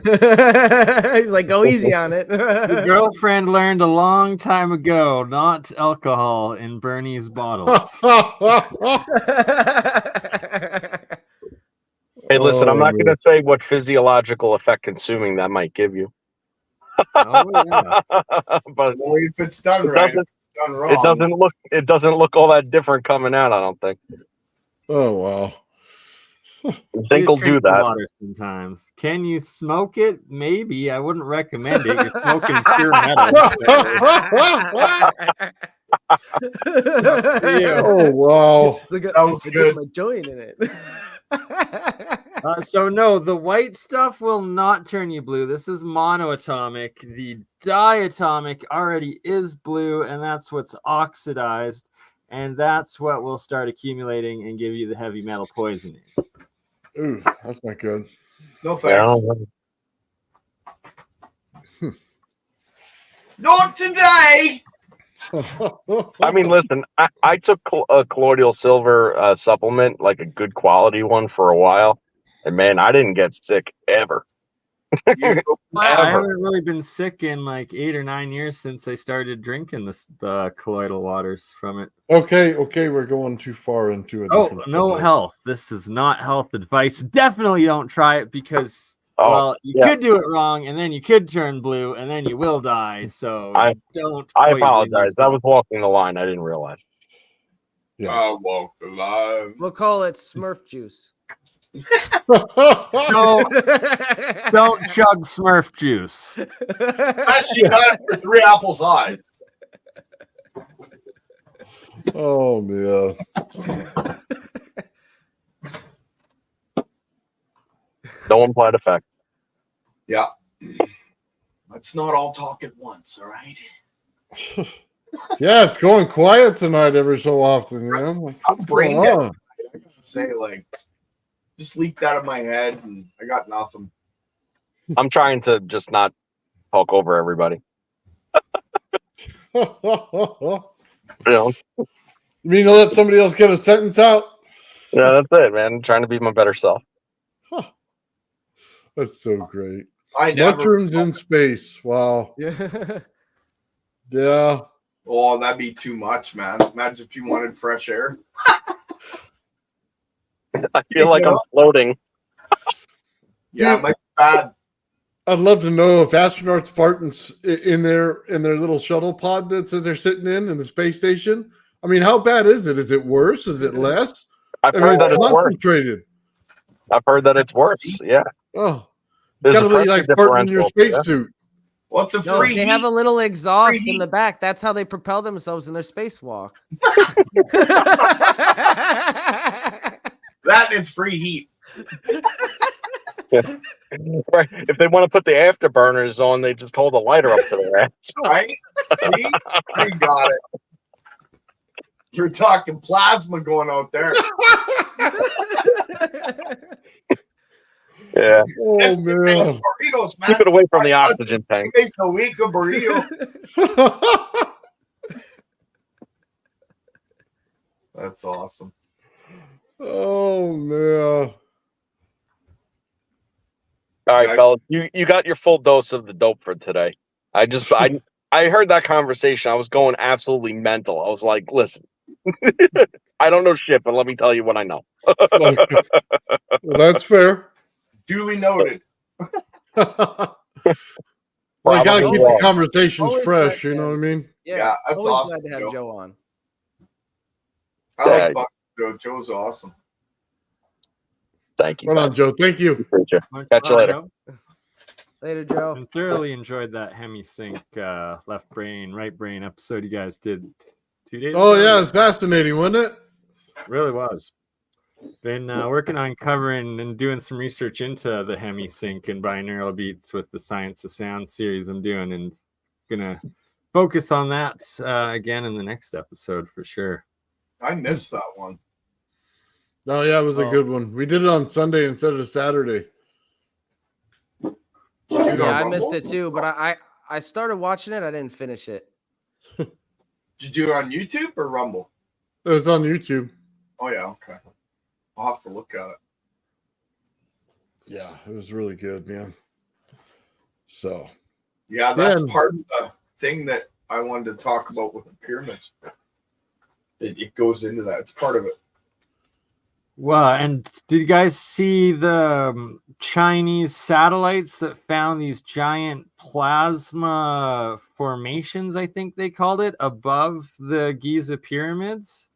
Speaker 4: He's like, go easy on it.
Speaker 7: The girlfriend learned a long time ago not alcohol in Bernie's bottles.
Speaker 6: Hey, listen, I'm not going to say what physiological effect consuming that might give you.
Speaker 7: Oh, yeah.
Speaker 5: But if it's done right, if it's done wrong.
Speaker 6: It doesn't look all that different coming out, I don't think.
Speaker 3: Oh, wow.
Speaker 6: Zinc will do that.
Speaker 7: Water sometimes. Can you smoke it? Maybe. I wouldn't recommend it. You're smoking pure metal.
Speaker 3: Oh, wow.
Speaker 5: That was good.
Speaker 4: My joint in it.
Speaker 7: So no, the white stuff will not turn you blue. This is monoatomic. The diatomic already is blue, and that's what's oxidized, and that's what will start accumulating and give you the heavy metal poisoning.
Speaker 3: Ooh, that's not good.
Speaker 5: No thanks. Not today.
Speaker 6: I mean, listen, I took a colloidal silver supplement, like a good quality one, for a while, and man, I didn't get sick ever.
Speaker 7: I haven't really been sick in like 8 or 9 years since I started drinking the colloidal waters from it.
Speaker 3: Okay, we're going too far into it.
Speaker 7: Oh, no health. This is not health advice. Definitely don't try it because
Speaker 6: Oh,
Speaker 7: well, you
Speaker 6: yeah.
Speaker 7: could do it wrong, and then you could turn blue, and then you will die. So don't.
Speaker 6: I
Speaker 7: poison
Speaker 6: apologize. I
Speaker 7: yourself.
Speaker 6: was walking the line. I didn't realize.
Speaker 3: Yeah.
Speaker 5: Walk alive.
Speaker 4: We'll call it Smurf juice.
Speaker 7: Don't chug Smurf juice.
Speaker 5: Unless you got it for 3 apples high.
Speaker 3: Oh man.
Speaker 6: No implied effect.
Speaker 5: Yeah. Let's not all talk at once, all right?
Speaker 3: Yeah, it's going quiet tonight every so often, you know? Like,
Speaker 5: I'm
Speaker 3: what's going
Speaker 5: brain dead.
Speaker 3: on?
Speaker 5: I gotta say, like, just leaked out of my head, and I got nothing.
Speaker 6: I'm trying to just not talk over everybody.
Speaker 3: You
Speaker 6: You know?
Speaker 3: mean to let somebody else get a sentence out?
Speaker 6: Yeah, that's it, man. I'm trying to be my better self.
Speaker 3: That's so great.
Speaker 5: I never.
Speaker 3: Mushrooms in space. Wow.
Speaker 4: Yeah.
Speaker 3: Yeah.
Speaker 5: Oh, that'd be too much, man. Imagine if you wanted fresh air.
Speaker 6: I feel like I'm floating.
Speaker 5: Yeah,
Speaker 3: Dude.
Speaker 5: it might be bad.
Speaker 3: I'd love to know if astronauts fart in their little shuttle pod that they're sitting in the space station. I mean, how bad is it? Is it worse? Is it less?
Speaker 6: I've
Speaker 3: I
Speaker 6: heard
Speaker 3: mean,
Speaker 6: that it's worse.
Speaker 3: concentrated.
Speaker 6: I've heard that it's worse. Yeah.
Speaker 3: Oh, it's
Speaker 6: There's
Speaker 3: got to
Speaker 6: a
Speaker 3: be
Speaker 6: pressure
Speaker 3: like farting in your
Speaker 6: differential, yeah.
Speaker 3: spacesuit.
Speaker 5: Well, it's a
Speaker 4: No,
Speaker 5: free
Speaker 4: they have
Speaker 5: heat.
Speaker 4: a little exhaust
Speaker 5: Free
Speaker 4: in the back. That's how they propel themselves in their spacewalk.
Speaker 5: That is free heat.
Speaker 6: Right. If they want to put the afterburners on, they just hold a lighter up to their ass.
Speaker 5: Right? See? You got it. You're talking plasma going out there.
Speaker 6: Yeah.
Speaker 3: Oh
Speaker 5: It's the big
Speaker 3: man.
Speaker 5: burritos, man.
Speaker 6: Keep it away from the oxygen tank.
Speaker 5: It makes a week of burrito. That's awesome.
Speaker 3: Oh man.
Speaker 6: All right,
Speaker 5: Nice.
Speaker 6: fellas, you got your full dose of the dope for today. I heard that conversation. I was going absolutely mental. I was like, listen, I don't know shit, but let me tell you what I know.
Speaker 3: Well, that's fair.
Speaker 5: Duly noted.
Speaker 3: Well, I gotta
Speaker 6: Probably
Speaker 3: keep
Speaker 6: wrong.
Speaker 3: the conversations
Speaker 4: Always
Speaker 3: fresh.
Speaker 4: glad
Speaker 3: You
Speaker 4: to
Speaker 3: know what I mean?
Speaker 5: Yeah, that's
Speaker 4: always
Speaker 5: awesome,
Speaker 4: glad to have
Speaker 5: Joe.
Speaker 4: Joe on.
Speaker 5: I
Speaker 6: Yeah.
Speaker 5: like Buck Joe. Joe's awesome.
Speaker 6: Thank you.
Speaker 3: Right on,
Speaker 6: guys.
Speaker 3: Joe. Thank you.
Speaker 6: Appreciate you.
Speaker 7: Much
Speaker 6: Catch you
Speaker 7: love,
Speaker 6: later.
Speaker 7: Joe.
Speaker 4: Later, Joe.
Speaker 7: And thoroughly enjoyed that Hemi-Sync left brain, right brain episode you guys did 2 days
Speaker 3: Oh
Speaker 7: ago.
Speaker 3: yeah, it's fascinating, wasn't it?
Speaker 7: Really was. Been working on covering and doing some research into the Hemi-Sync and binaural beats with the Science of Sound series I'm doing, and gonna focus on that again in the next episode for sure.
Speaker 5: I missed that one.
Speaker 3: Oh yeah, it was a
Speaker 4: Oh.
Speaker 3: good one. We did it on Sunday instead of Saturday.
Speaker 5: Did you do it
Speaker 4: Yeah,
Speaker 5: on
Speaker 4: I missed
Speaker 5: Rumble?
Speaker 4: it too, but I started watching it. I didn't finish it.
Speaker 5: Did you do it on YouTube or Rumble?
Speaker 3: It was on YouTube.
Speaker 5: Oh yeah, okay. I'll have to look at it.
Speaker 3: Yeah, it was really good, man. So
Speaker 5: Yeah, that's
Speaker 3: Man.
Speaker 5: part of the thing that I wanted to talk about with the pyramids. It goes into that. It's part of it.
Speaker 7: Well, and did you guys see the Chinese satellites that found these giant plasma formations, I think they called it, above the Giza pyramids?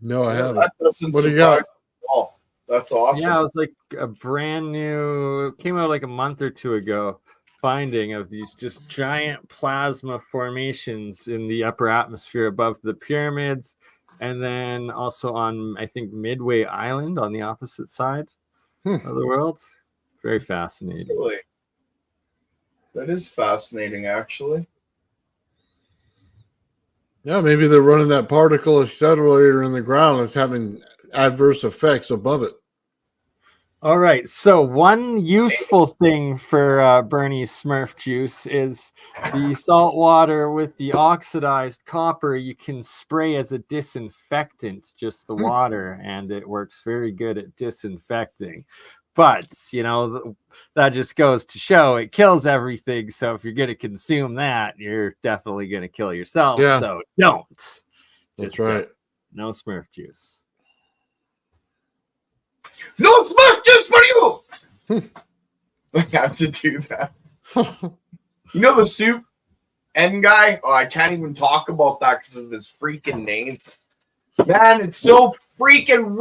Speaker 3: no, I haven't.
Speaker 5: That doesn't
Speaker 3: What do you
Speaker 5: surprise
Speaker 3: got?
Speaker 5: me at all. That's awesome.
Speaker 7: Yeah, it was like a brand new, it came out like a month or two ago, finding of these just giant plasma formations in the upper atmosphere above the pyramids. And then also on, I think, Midway Island on the opposite side of the world. Very fascinating.
Speaker 5: Really? That is fascinating, actually.
Speaker 3: Yeah, maybe they're running that particle accelerator in the ground. It's having adverse effects above it.
Speaker 7: All right. So one useful thing for Bernie's Smurf juice is the salt water with the oxidized copper. You can spray as a disinfectant, just the water, and it works very good at disinfecting. But, you know, that just goes to show it kills everything. So if you're going to consume that, you're definitely going to kill yourself.
Speaker 3: Yeah.
Speaker 7: So don't.
Speaker 3: That's
Speaker 7: Just
Speaker 3: right.
Speaker 7: no Smurf juice.
Speaker 5: No smoke juice for you. I have to do that. You know the soup N guy? Oh, I can't even talk about that because of his freaking name. Man, it's so freaking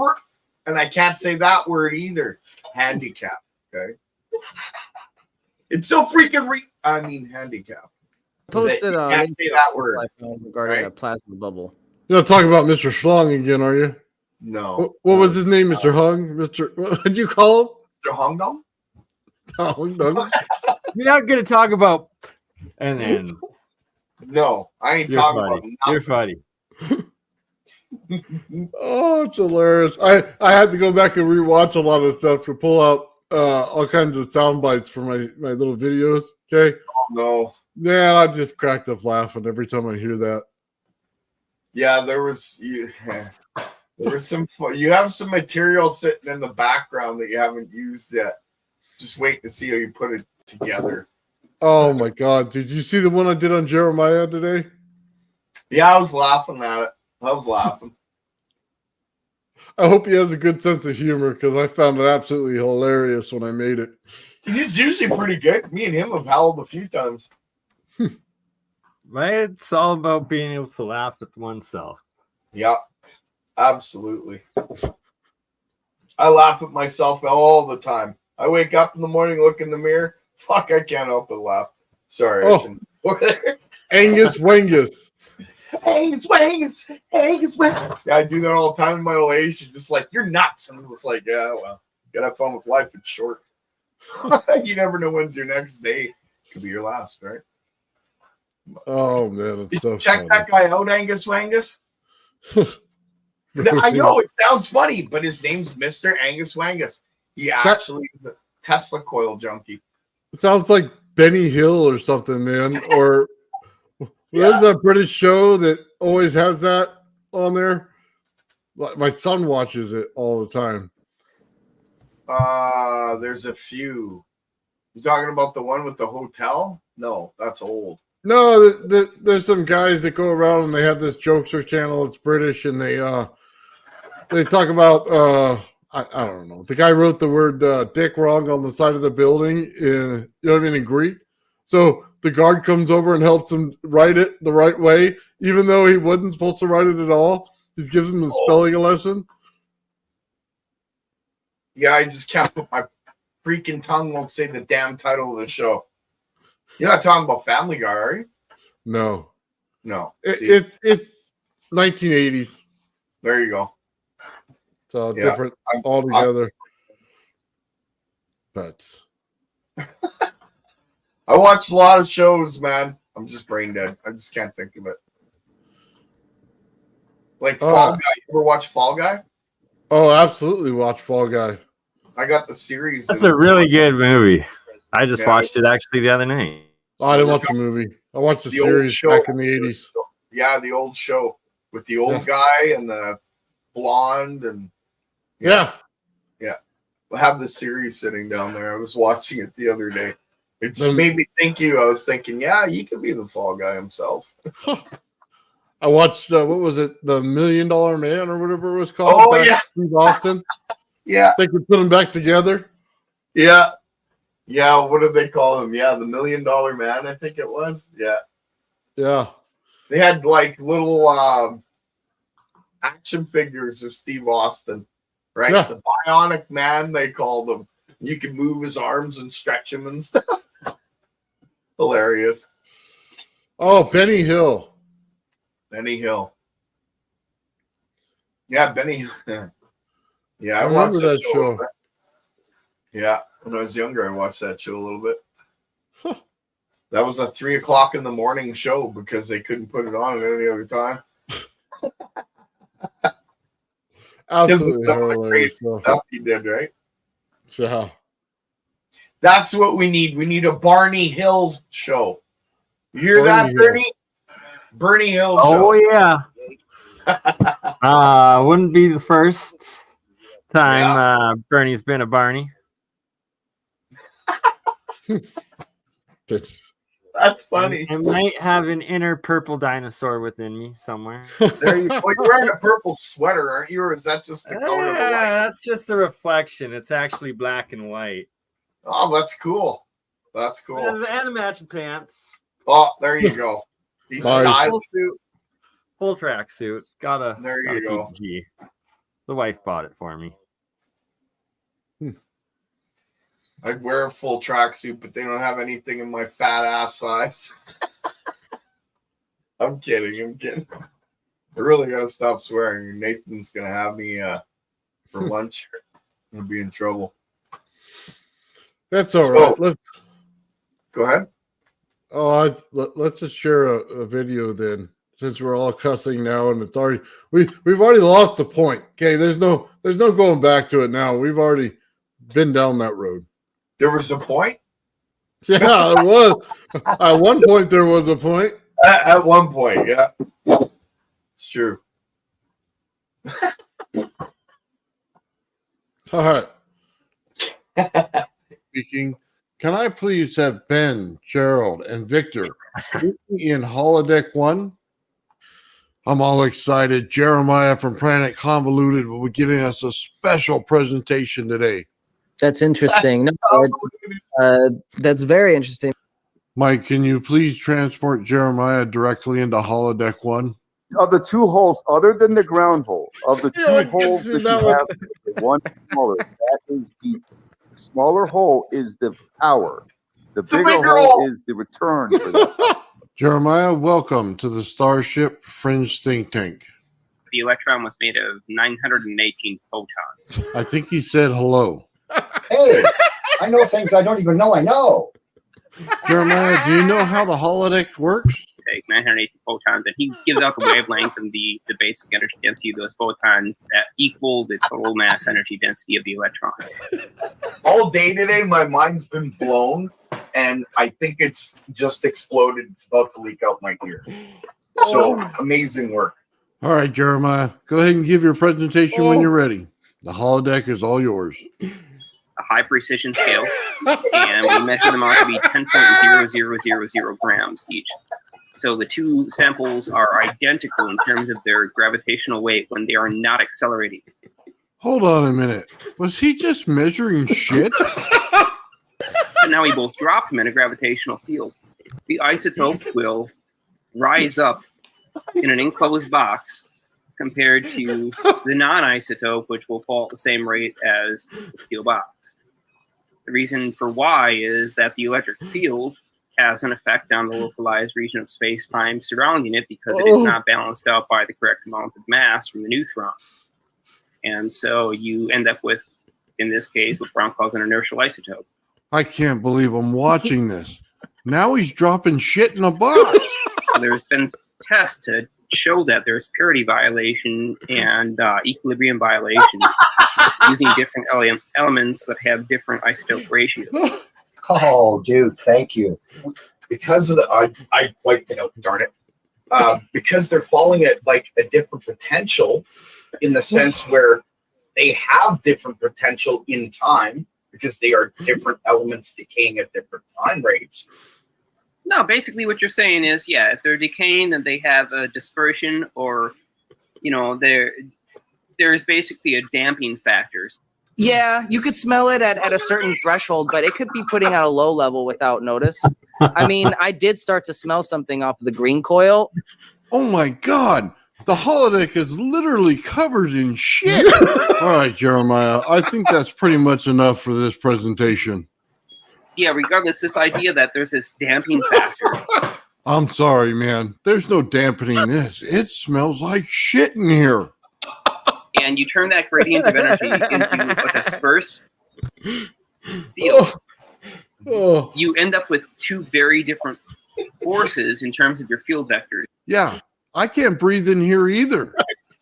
Speaker 5: and I can't say that word either. Handicap. Okay. It's so freaking handicap.
Speaker 4: Posted
Speaker 5: You
Speaker 4: on
Speaker 5: can't say that word.
Speaker 4: I found regarding
Speaker 5: right?
Speaker 4: a plasma bubble.
Speaker 3: You're not talking about Mr. Schlong again, are you?
Speaker 5: No.
Speaker 3: What was his name, Mr. Hung? What did you call
Speaker 5: Mr. Hongdong?
Speaker 3: him? Hung.
Speaker 7: You're not going to talk about. And then
Speaker 5: No, I ain't
Speaker 7: you're
Speaker 5: talking
Speaker 7: funny.
Speaker 5: about
Speaker 7: You're
Speaker 5: nothing.
Speaker 7: funny.
Speaker 3: Oh, it's hilarious. I had to go back and rewatch a lot of stuff to pull out all kinds of sound bites for my little videos. Okay.
Speaker 5: Oh, no.
Speaker 3: Man, I just cracked up laughing every time I hear that.
Speaker 5: Yeah, there was some fun. You have some material sitting in the background that you haven't used yet. Just wait to see how you put it together.
Speaker 3: Oh my God. Did you see the one I did on Jeremiah today?
Speaker 5: Yeah, I was laughing at it. I was laughing.
Speaker 3: I hope he has a good sense of humor because I found it absolutely hilarious when I made it.
Speaker 5: He's usually pretty good. Me and him have howled a few times.
Speaker 7: Right? It's all about being able to laugh at oneself.
Speaker 5: Yeah, absolutely. I laugh at myself all the time. I wake up in the morning, look in the mirror. Fuck, I can't help but laugh. Sorry, I shouldn't.
Speaker 3: Angus Wengus.
Speaker 5: Angus Wengus. Yeah, I do that all the time in my old age. She's just like, you're nuts. And I'm just like, yeah, well, gotta have fun with life. It's short. You never know when's your next day. Could be your last, right?
Speaker 3: Oh man, it's so
Speaker 5: Check
Speaker 3: funny.
Speaker 5: that guy out, Angus Wengus. I know it sounds funny, but his name's Mr. Angus Wengus. He actually is a Tesla coil junkie.
Speaker 3: It sounds like Benny Hill or something, man. Or there's that British show that always has that on there. My son watches it all the time.
Speaker 5: There's a few. You talking about the one with the hotel? No, that's old.
Speaker 3: No, there's some guys that go around and they have this jokester channel. It's British, and they talk about I don't know. The guy wrote the word dick wrong on the side of the building in, you know what I mean, in Greek. So the guard comes over and helps him write it the right way, even though he wasn't supposed to write it at all. He gives him a spelling lesson.
Speaker 5: Yeah, I just can't put my freaking tongue won't say the damn title of the show. You're not talking about Family Guy, are you?
Speaker 3: No.
Speaker 5: No.
Speaker 3: It's 1980s.
Speaker 5: There you go.
Speaker 3: So different altogether. But
Speaker 5: I watch a lot of shows, man. I'm just brain dead. I just can't think of it. Like Fall Guy. You ever watch Fall Guy?
Speaker 3: Oh, absolutely watch Fall Guy.
Speaker 5: I got the series.
Speaker 7: That's a really good movie. I just watched it actually the other night.
Speaker 3: Oh, I didn't watch the movie. I watched the series back in the 80s.
Speaker 5: Yeah, the old show with the old guy and the blonde and
Speaker 3: yeah.
Speaker 5: I have the series sitting down there. I was watching it the other day. It just made me think I was thinking, yeah, he could be the Fall Guy himself.
Speaker 3: I watched what was it, The $1 Million Man or whatever it was called?
Speaker 5: Oh yeah,
Speaker 3: Steve Austin.
Speaker 5: Yeah,
Speaker 3: they could put them back together.
Speaker 5: Yeah. What did they call him? Yeah, the $1 Million Man, I think it was. Yeah. They had like little action figures of Steve Austin, right?
Speaker 3: Yeah.
Speaker 5: The Bionic Man, they called him. You can move his arms and stretch him and stuff. Hilarious.
Speaker 3: Oh, Benny Hill.
Speaker 5: Yeah, Benny. Yeah,
Speaker 3: I
Speaker 5: watched
Speaker 3: remember that show.
Speaker 5: Yeah, when I was younger, I watched that show a little bit. That was a 3:00 in the morning show because they couldn't put it on at any other time.
Speaker 3: Absolutely
Speaker 5: Some of the crazy
Speaker 3: hilarious
Speaker 5: stuff he did, right?
Speaker 3: Yeah.
Speaker 5: That's what we need. We need a Barney Hill show. You hear
Speaker 3: Barney
Speaker 5: that,
Speaker 3: Hill.
Speaker 5: Bernie? Bernie Hill show.
Speaker 7: Oh yeah. Wouldn't be the first time Bernie's been a Barney.
Speaker 5: That's funny.
Speaker 7: I might have an inner purple dinosaur within me somewhere.
Speaker 5: There you go. You're wearing a purple sweater, aren't you? Or is that just the color of the light?
Speaker 7: That's just the reflection. It's actually black and white.
Speaker 5: Oh, that's cool. That's cool.
Speaker 7: And matching pants.
Speaker 5: Oh, there you go. He's
Speaker 3: Nice.
Speaker 5: styled.
Speaker 7: Full suit. Full track suit. Gotta
Speaker 5: There you go.
Speaker 7: keep it G. The wife bought it for me.
Speaker 5: I'd wear a full tracksuit, but they don't have anything in my fat ass size. I'm kidding. I really gotta stop swearing. Nathan's gonna have me for lunch. I'm gonna be in trouble.
Speaker 3: That's all right. Let's
Speaker 5: Go ahead.
Speaker 3: let's just share a video then, since we're all cussing now and it's already we've already lost the point. Okay, there's no going back to it now. We've already been down that road.
Speaker 5: There was a point.
Speaker 3: Yeah, it was. At one point there was a point.
Speaker 5: At one point, yeah. It's true.
Speaker 3: All right. Speaking, can I please have Ben, Gerald, and Victor in holodeck 1? I'm all excited. Jeremiah from Planet Convoluted will be giving us a special presentation today.
Speaker 4: That's interesting. That's very interesting.
Speaker 3: Mike, can you please transport Jeremiah directly into holodeck 1?
Speaker 8: Of the two holes, other than the ground hole, of the two holes that you have, the one smaller, that is the smaller hole is the power. The bigger hole is the return for that.
Speaker 3: Jeremiah, welcome to the Starship Fringe Think Tank.
Speaker 9: The electron was made of 918 photons.
Speaker 3: I think he said hello.
Speaker 10: Hey, I know things I don't even know I know.
Speaker 3: Jeremiah, do you know how the holodeck works?
Speaker 9: Take 918 photons, and he gives out the wavelength and the basic energy density of those photons that equal the total mass energy density of the electron.
Speaker 5: All day today, my mind's been blown, and I think it's just exploded. It's about to leak out my ear. So amazing work.
Speaker 3: All right, Jeremiah, go ahead and give your presentation when you're ready. The holodeck is all yours.
Speaker 9: A high precision scale, and we measure them out to be 10.0000 grams each. So the two samples are identical in terms of their gravitational weight when they are not accelerating.
Speaker 3: Hold on a minute. Was he just measuring shit?
Speaker 9: But now we both drop them in a gravitational field. The isotope will rise up in an enclosed box compared to the non-isotope, which will fall at the same rate as the steel box. The reason for why is that the electric field has an effect on the localized region of space-time surrounding it because it is not balanced out by the correct amount of mass from the neutron. And so you end up with, in this case, what Brown calls an inertial isotope.
Speaker 3: I can't believe I'm watching this. Now he's dropping shit in a box.
Speaker 9: There's been tests to show that there's purity violation and equilibrium violation using different elements that have different isotope ratios.
Speaker 10: Oh, dude, thank you.
Speaker 5: Because of the, I wiped it out, darn it. Because they're falling at like a different potential in the sense where they have different potential in time because they are different elements decaying at different time rates.
Speaker 9: No, basically what you're saying is, yeah, if they're decaying, then they have a dispersion or, there's basically a damping factor.
Speaker 4: Yeah, you could smell it at a certain threshold, but it could be putting out a low level without notice. I mean, I did start to smell something off of the green coil.
Speaker 3: Oh my God. The holodeck is literally covered in shit. All right, Jeremiah, I think that's pretty much enough for this presentation.
Speaker 9: Yeah, regardless, this idea that there's this damping factor.
Speaker 3: I'm sorry, man. There's no dampening this. It smells like shit in here.
Speaker 9: And you turn that gradient of energy into a dispersed field. You end up with two very different forces in terms of your field vectors.
Speaker 3: Yeah, I can't breathe in here either.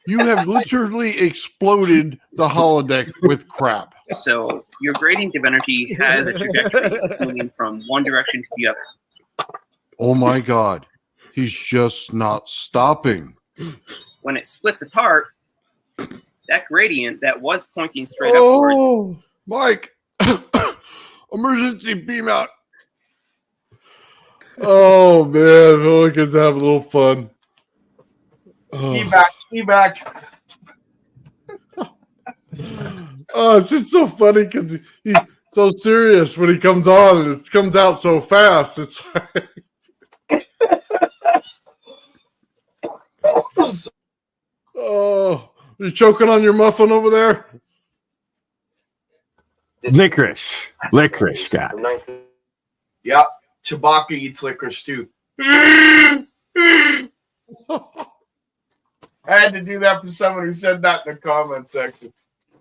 Speaker 3: You have literally exploded the holodeck with crap.
Speaker 9: So your gradient of energy has a trajectory moving from one direction to the other.
Speaker 3: Oh my God. He's just not stopping.
Speaker 9: When it splits apart, that gradient that was pointing straight upwards.
Speaker 3: Mike, emergency beam out. Oh man, look, let's have a little fun.
Speaker 5: Evac.
Speaker 3: Oh, it's just so funny because so serious when he comes on, and it comes out so fast. It's like, oh, you choking on your muffin over there?
Speaker 7: Licorice, guys.
Speaker 5: Yeah, Chewbacca eats licorice too. I had to do that for someone who said that in the comment section.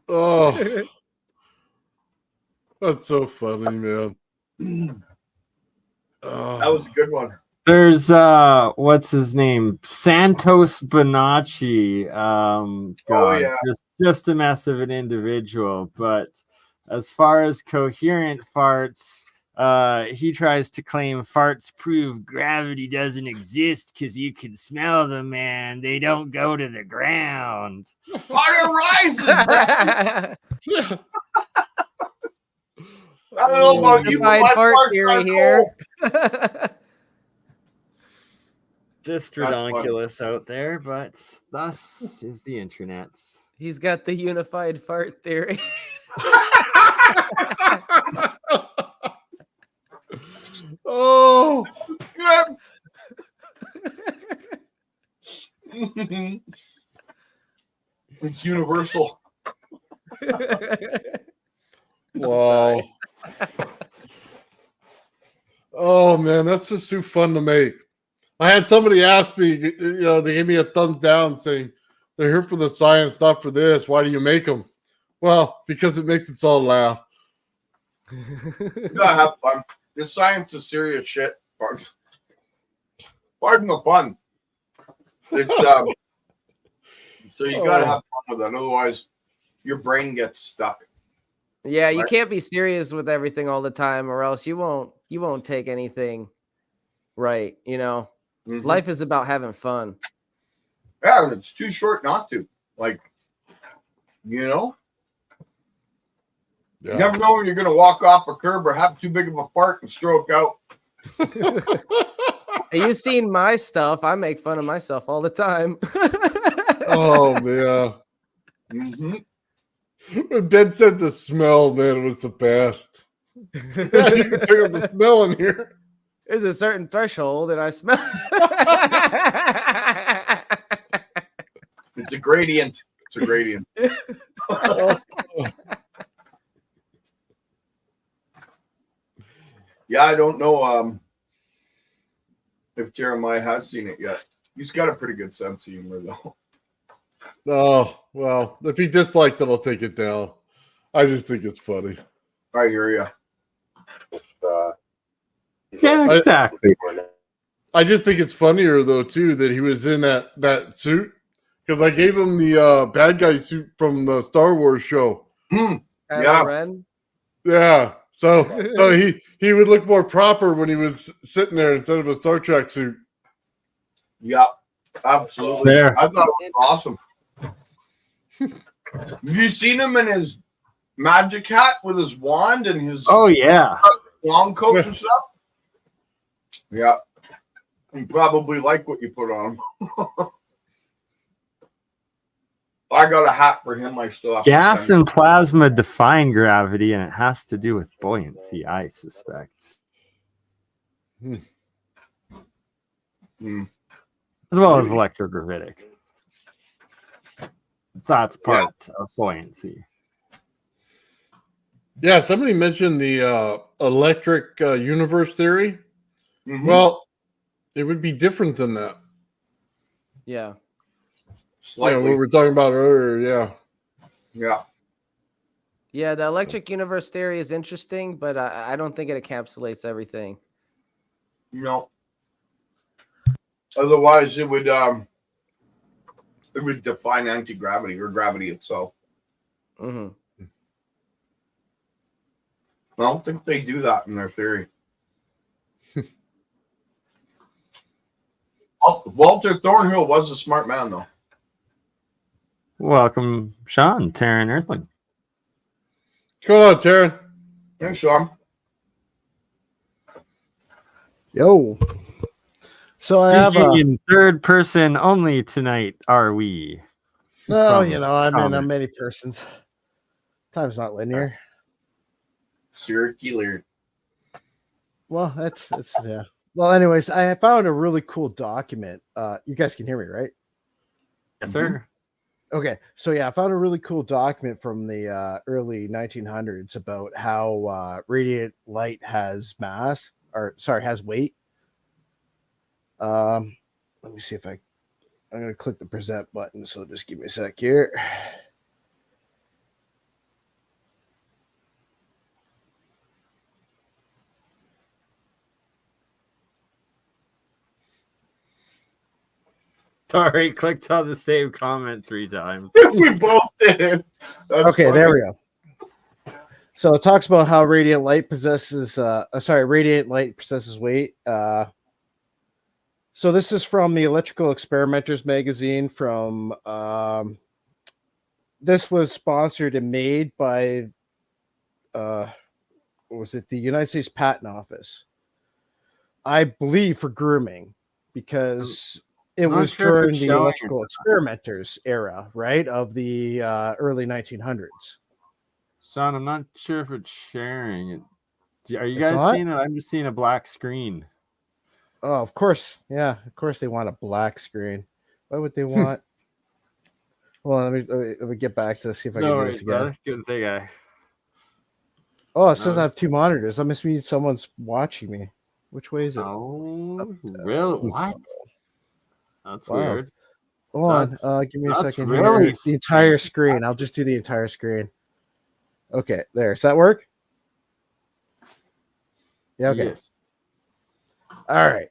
Speaker 3: Oh, that's so funny, man.
Speaker 5: That was a good one.
Speaker 7: There's what's his name? Santos Bonacci. God,
Speaker 5: yeah.
Speaker 7: just a mess of an individual. But as far as coherent farts, he tries to claim farts prove gravity doesn't exist because you can smell them and they don't go to the ground.
Speaker 5: Water rises, man. I don't know about you, but my
Speaker 4: fart
Speaker 5: farts
Speaker 4: theory
Speaker 5: are
Speaker 4: here.
Speaker 5: cold.
Speaker 7: Just ridiculous out there, but thus is the internet.
Speaker 4: He's got the unified fart theory.
Speaker 3: Oh,
Speaker 5: good. It's universal.
Speaker 3: wow. Oh man, that's just too fun to make. I had somebody ask me, they gave me a thumbs down saying they're here for the science, not for this. Why do you make them? Well, because it makes us all laugh.
Speaker 5: You gotta have fun. This science is serious shit. Pardon the pun. It's so you gotta have fun with it. Otherwise, your brain gets stuck.
Speaker 4: Yeah, you can't be serious with everything all the time, or else you won't take anything right.
Speaker 5: Mhm.
Speaker 4: Life is about having fun.
Speaker 5: Yeah, and it's too short not to. You never know when you're gonna walk off a curb or have too big of a fart and stroke out.
Speaker 4: Hey, you seen my stuff? I make fun of myself all the time.
Speaker 3: Oh man. When Ben said the smell, man, it was the best. You can pick up the smell in here.
Speaker 4: There's a certain threshold, and I smell.
Speaker 5: It's a gradient. It's a gradient. Yeah, I don't know if Jeremiah has seen it yet. He's got a pretty good sense of humor, though.
Speaker 3: Oh, well, if he dislikes it, I'll take it down. I just think it's funny.
Speaker 5: I hear you.
Speaker 7: Yeah, exactly.
Speaker 3: I just think it's funnier, though, too, that he was in that suit. Because I gave him the bad guy suit from the Star Wars show.
Speaker 5: Yeah.
Speaker 4: Ren?
Speaker 3: Yeah. So he would look more proper when he was sitting there instead of a Star Trek suit.
Speaker 5: Yeah, absolutely.
Speaker 7: There.
Speaker 5: I thought it was awesome. Have you seen him in his magic hat with his wand and his long coat and stuff? Yeah. You probably like what you put on him. I got a hat for him. I still have
Speaker 7: Gas
Speaker 5: to send
Speaker 7: and plasma define gravity, and it has to do with buoyancy, I suspect.
Speaker 3: Hmm.
Speaker 7: As well as electrogravitic. That's part of buoyancy.
Speaker 3: Yeah, somebody mentioned the electric universe theory.
Speaker 5: Mhm.
Speaker 3: Well, it would be different than that.
Speaker 4: Yeah.
Speaker 5: Slightly.
Speaker 3: What we were talking about earlier, yeah.
Speaker 5: Yeah.
Speaker 4: Yeah, the electric universe theory is interesting, but I don't think it encapsulates everything.
Speaker 5: No. Otherwise, it would define anti-gravity or gravity itself.
Speaker 4: Mm-hmm.
Speaker 5: I don't think they do that in their theory. Walter Thornhill was a smart man, though.
Speaker 7: Welcome, Sean, Taryn Earthling.
Speaker 3: What's going on, Taryn?
Speaker 5: Yeah, Sean.
Speaker 11: Yo. So I have
Speaker 7: Speaking in third person only tonight, are we?
Speaker 11: I'm in a many persons. Time's not linear.
Speaker 5: Circular.
Speaker 11: Well, that's yeah. Well, anyways, I found a really cool document. You guys can hear me, right?
Speaker 7: Yes, sir.
Speaker 11: Okay, so yeah, I found a really cool document from the early 1900s about how radiant light has mass, or sorry, has weight. Let me see if I'm going to click the present button, so just give me a sec here.
Speaker 7: Sorry, clicked on the same comment 3 times.
Speaker 5: We both did. That's
Speaker 11: Okay,
Speaker 5: funny.
Speaker 11: there we go. So it talks about how radiant light possesses weight. So this is from the Electrical Experimenters magazine from this was sponsored and made by what was it, the United States Patent Office, I believe, for grooming, because it
Speaker 7: Not
Speaker 11: was
Speaker 7: sure if
Speaker 11: during
Speaker 7: it's
Speaker 11: the
Speaker 7: showing
Speaker 11: Electrical Experimenters era, right, of the early 1900s.
Speaker 7: Sean, I'm not sure if it's sharing it. Are you
Speaker 11: It's
Speaker 7: guys
Speaker 11: not?
Speaker 7: seeing it? I'm just seeing a black screen.
Speaker 11: Oh, of course. Yeah, of course they want a black screen. Why would they want? Well, let me get back to see if I can
Speaker 7: No
Speaker 11: do
Speaker 7: worries,
Speaker 11: this again.
Speaker 7: brother. Good thing I.
Speaker 11: Oh, it says
Speaker 7: No.
Speaker 11: I have 2 monitors. That must mean someone's watching me. Which way is it?
Speaker 7: Oh, really? What? That's
Speaker 11: Wow.
Speaker 7: weird.
Speaker 11: Hold
Speaker 7: That's
Speaker 11: on. Give me a
Speaker 7: that's
Speaker 11: second
Speaker 7: really
Speaker 11: here. The entire
Speaker 7: strange.
Speaker 11: screen. I'll just do the entire screen. Okay, there. Does that work? Yeah, okay.
Speaker 7: Yes.
Speaker 11: All right.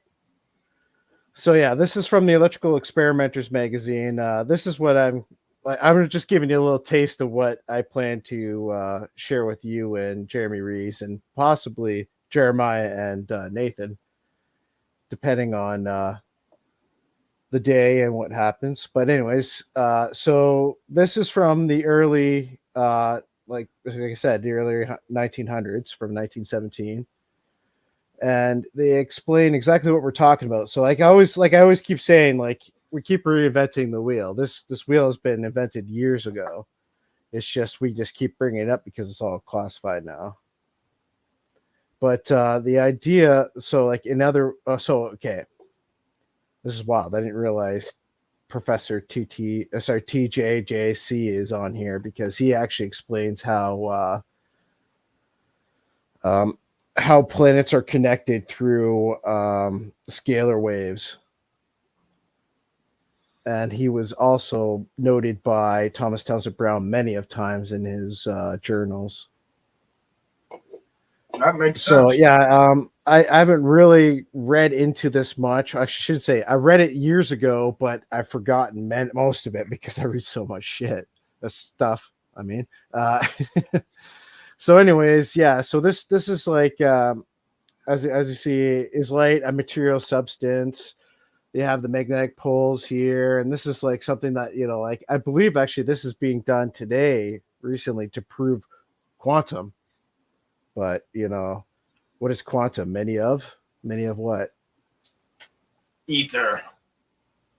Speaker 11: So yeah, this is from the Electrical Experimenters magazine. This is what I'm just giving you a little taste of what I plan to share with you and Jeremy Rees, and possibly Jeremiah and Nathan, depending on the day and what happens. But anyways, so this is from the early, like I said, the early 1900s, from 1917. And they explain exactly what we're talking about. So like I always keep saying, like, we keep reinventing the wheel. This wheel has been invented years ago. It's just we just keep bringing it up because it's all classified now. But the idea, so like okay, this is wild. I didn't realize Professor TJJC is on here, because he actually explains how planets are connected through scalar waves. And he was also noted by Thomas Townsend Brown many of times in his journals.
Speaker 5: That makes
Speaker 11: So
Speaker 5: sense.
Speaker 11: yeah, I haven't really read into this much. I should say I read it years ago, but I've forgotten most of it because I read so much shit. That's stuff. I mean, so anyways, yeah. So this is like as you see, is light a material substance? You have the magnetic poles here, and this is like something that, like, I believe actually this is being done today recently to prove quantum. But what is quantum? Many of what?
Speaker 5: Ether.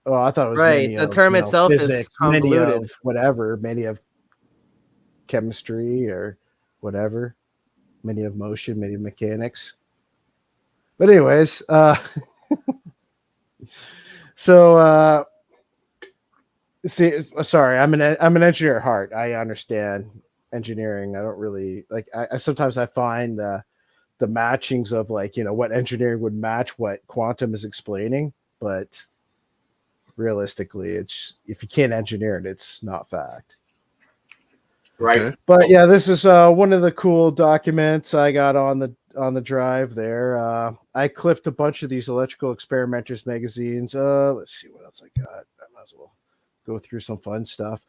Speaker 11: Oh, I thought it was
Speaker 4: Right.
Speaker 11: many
Speaker 4: The
Speaker 11: of
Speaker 4: term itself is
Speaker 11: physics, many
Speaker 4: convoluted.
Speaker 11: of whatever, many of chemistry or whatever, many of motion, many of mechanics. But anyways, so see, sorry, I'm an engineer at heart. I understand engineering. I don't really like. I sometimes I find the matchings of, like, what engineering would match what quantum is explaining, but realistically, it's, if you can't engineer it, it's not fact.
Speaker 5: Right.
Speaker 11: But yeah, this is one of the cool documents I got on the drive there. I clipped a bunch of these Electrical Experimenters magazines. Let's see what else I got. I might as well go through some fun stuff.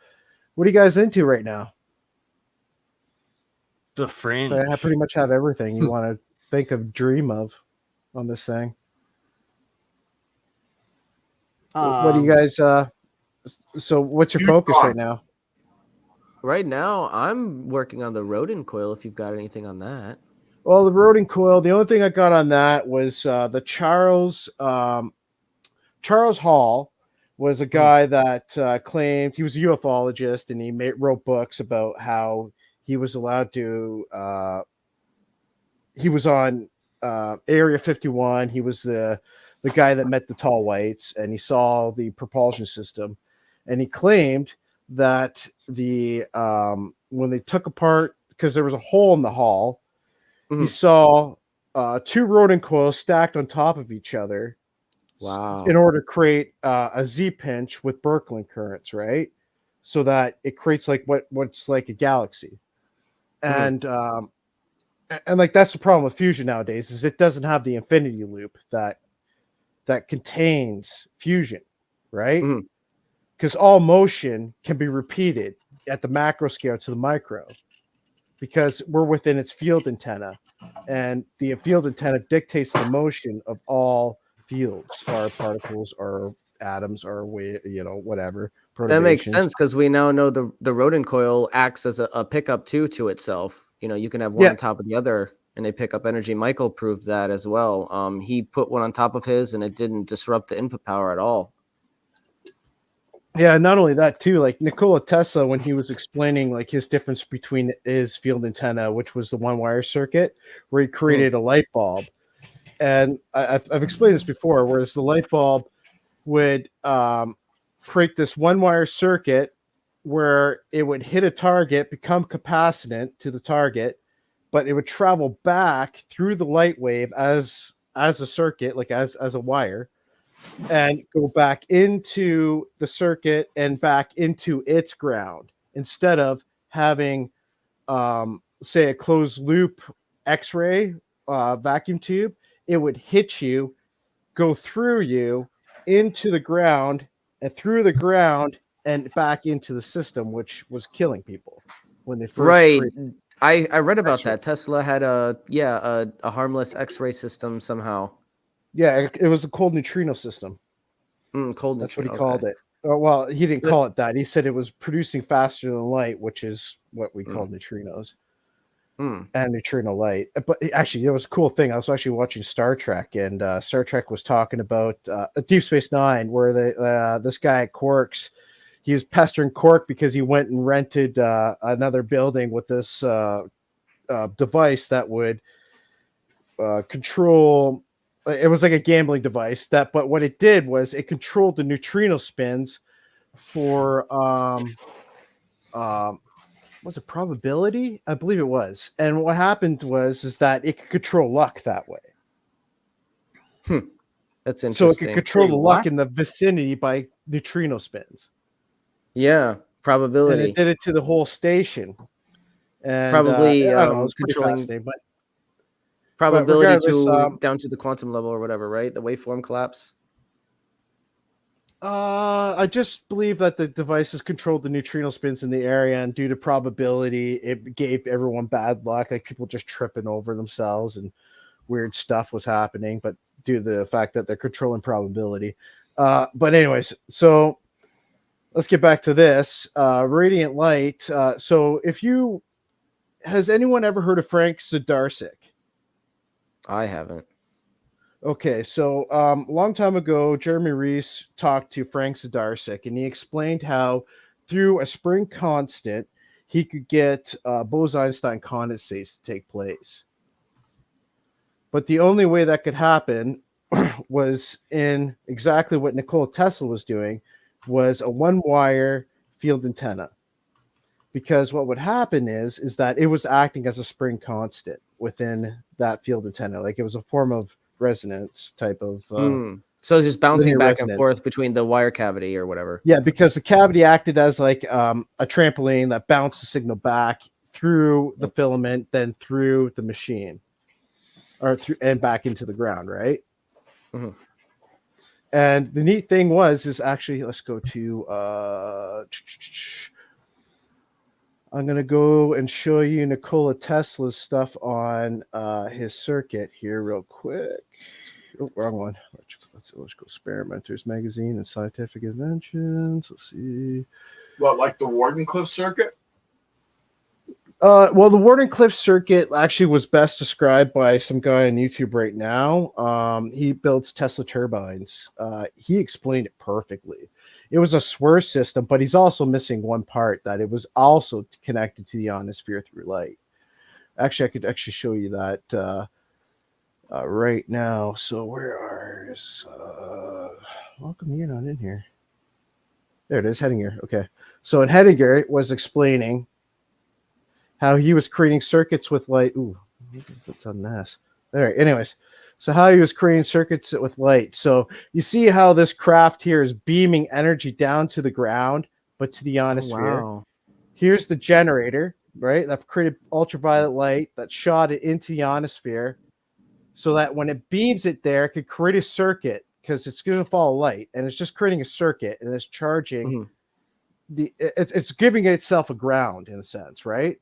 Speaker 11: What are you guys into right now?
Speaker 7: The Fringe.
Speaker 11: So I pretty much have everything you want to think of, dream of on this thing. What do you guys so what's your focus right now?
Speaker 4: Right now, I'm working on the rodent coil, if you've got anything on that.
Speaker 11: Well, the rodent coil, the only thing I got on that was the Charles Hall was a guy that claimed he was a ufologist, and he wrote books about how he was allowed to he was on Area 51. He was the guy that met the tall whites, and he saw the propulsion system, and he claimed that the when they took apart, because there was a hole in the hull, he saw 2 rodent coils stacked on top of each other.
Speaker 4: Wow.
Speaker 11: In order to create a Z pinch with Birkeland currents, right? So that it creates like what's like a galaxy. And like that's the problem with fusion nowadays, is it doesn't have the infinity loop that contains fusion, right? Because all motion can be repeated at the macro scale to the micro, because we're within its field antenna, and the field antenna dictates the motion of all fields, or particles, or atoms, or whatever.
Speaker 4: That makes
Speaker 11: Perturbations.
Speaker 4: sense, because we now know the rodent coil acts as a pickup too to itself. You can have one on top of the other, and they pick up energy. Michael proved that as well. He put one on top of his, and it didn't disrupt the input power at all.
Speaker 11: Yeah, not only that too, like Nikola Tesla, when he was explaining like his difference between his field antenna, which was the one wire circuit, where he created a light bulb. And I've explained this before, whereas the light bulb would create this one wire circuit where it would hit a target, become capacitance to the target, but it would travel back through the light wave as a circuit, like as a wire, and go back into the circuit and back into its ground, instead of having say a closed loop X-ray vacuum tube. It would hit you, go through you into the ground, and through the ground and back into the system, which was killing people when they first created.
Speaker 4: I read about that. Tesla had a harmless X-ray system somehow.
Speaker 11: Yeah, it was a cold neutrino system.
Speaker 4: Cold
Speaker 11: That's
Speaker 4: neutrino,
Speaker 11: what he called it. Well, he didn't call it that. He said it was producing faster than light, which is what we call neutrinos. And neutrino light. But actually, it was a cool thing. I was actually watching Star Trek, and Star Trek was talking about Deep Space Nine, where this guy at Quark's, he was pestering Quark because he went and rented another building with this device that would control. It was like a gambling device but what it did was it controlled the neutrino spins for was it probability? I believe it was. And what happened is that it could control luck that way.
Speaker 4: That's interesting.
Speaker 11: So it could control the luck in the vicinity by neutrino spins.
Speaker 4: Yeah, probability.
Speaker 11: And it did it to the whole station. And
Speaker 4: probably
Speaker 11: I don't know, it's
Speaker 4: controlling
Speaker 11: but
Speaker 4: probability down to the quantum level or whatever, right? The waveform collapse.
Speaker 11: I just believe that the devices controlled the neutrino spins in the area, and due to probability, it gave everyone bad luck. Like people just tripping over themselves, and weird stuff was happening. But due to the fact that they're controlling probability. But anyways, so let's get back to this radiant light. So has anyone ever heard of Frank Zadarsik?
Speaker 4: I haven't.
Speaker 11: Okay, so a long time ago, Jeremy Reese talked to Frank Zadarsik, and he explained how through a spring constant, he could get Bose-Einstein condensates to take place. But the only way that could happen was in exactly what Nikola Tesla was doing, was a one-wire field antenna. Because what would happen is that it was acting as a spring constant within that field antenna. Like it was a form of resonance type of
Speaker 4: so it's just bouncing back and forth between the wire cavity or whatever.
Speaker 11: Yeah, because the cavity acted as like a trampoline that bounced the signal back through the filament, then through the machine, or through and back into the ground, right? And the neat thing is actually, let's go to I'm going to go and show you Nikola Tesla's stuff on his circuit here real quick. Oh, wrong one. Let's go Experimenters Magazine and Scientific Inventions. Let's see.
Speaker 5: What, like the Wardenclyffe circuit?
Speaker 11: Well, the Wardenclyffe circuit actually was best described by some guy on YouTube right now. He builds Tesla turbines. He explained it perfectly. It was a swirl system, but he's also missing one part, that it was also connected to the ionosphere through light. Actually, I could actually show you that right now. So where are how come you're not in here? There it is, Hedinger. Okay. So in Hedinger was explaining how he was creating circuits with light. Ooh, that's a mess. All right. Anyways, so how he was creating circuits with light. So you see how this craft here is beaming energy down to the ground, but to the ionosphere.
Speaker 4: Wow.
Speaker 11: Here's the generator, right? That created ultraviolet light that shot it into the ionosphere, so that when it beams it there, it could create a circuit because it's going to follow light, and it's just creating a circuit, and it's charging it's giving itself a ground in a sense, right?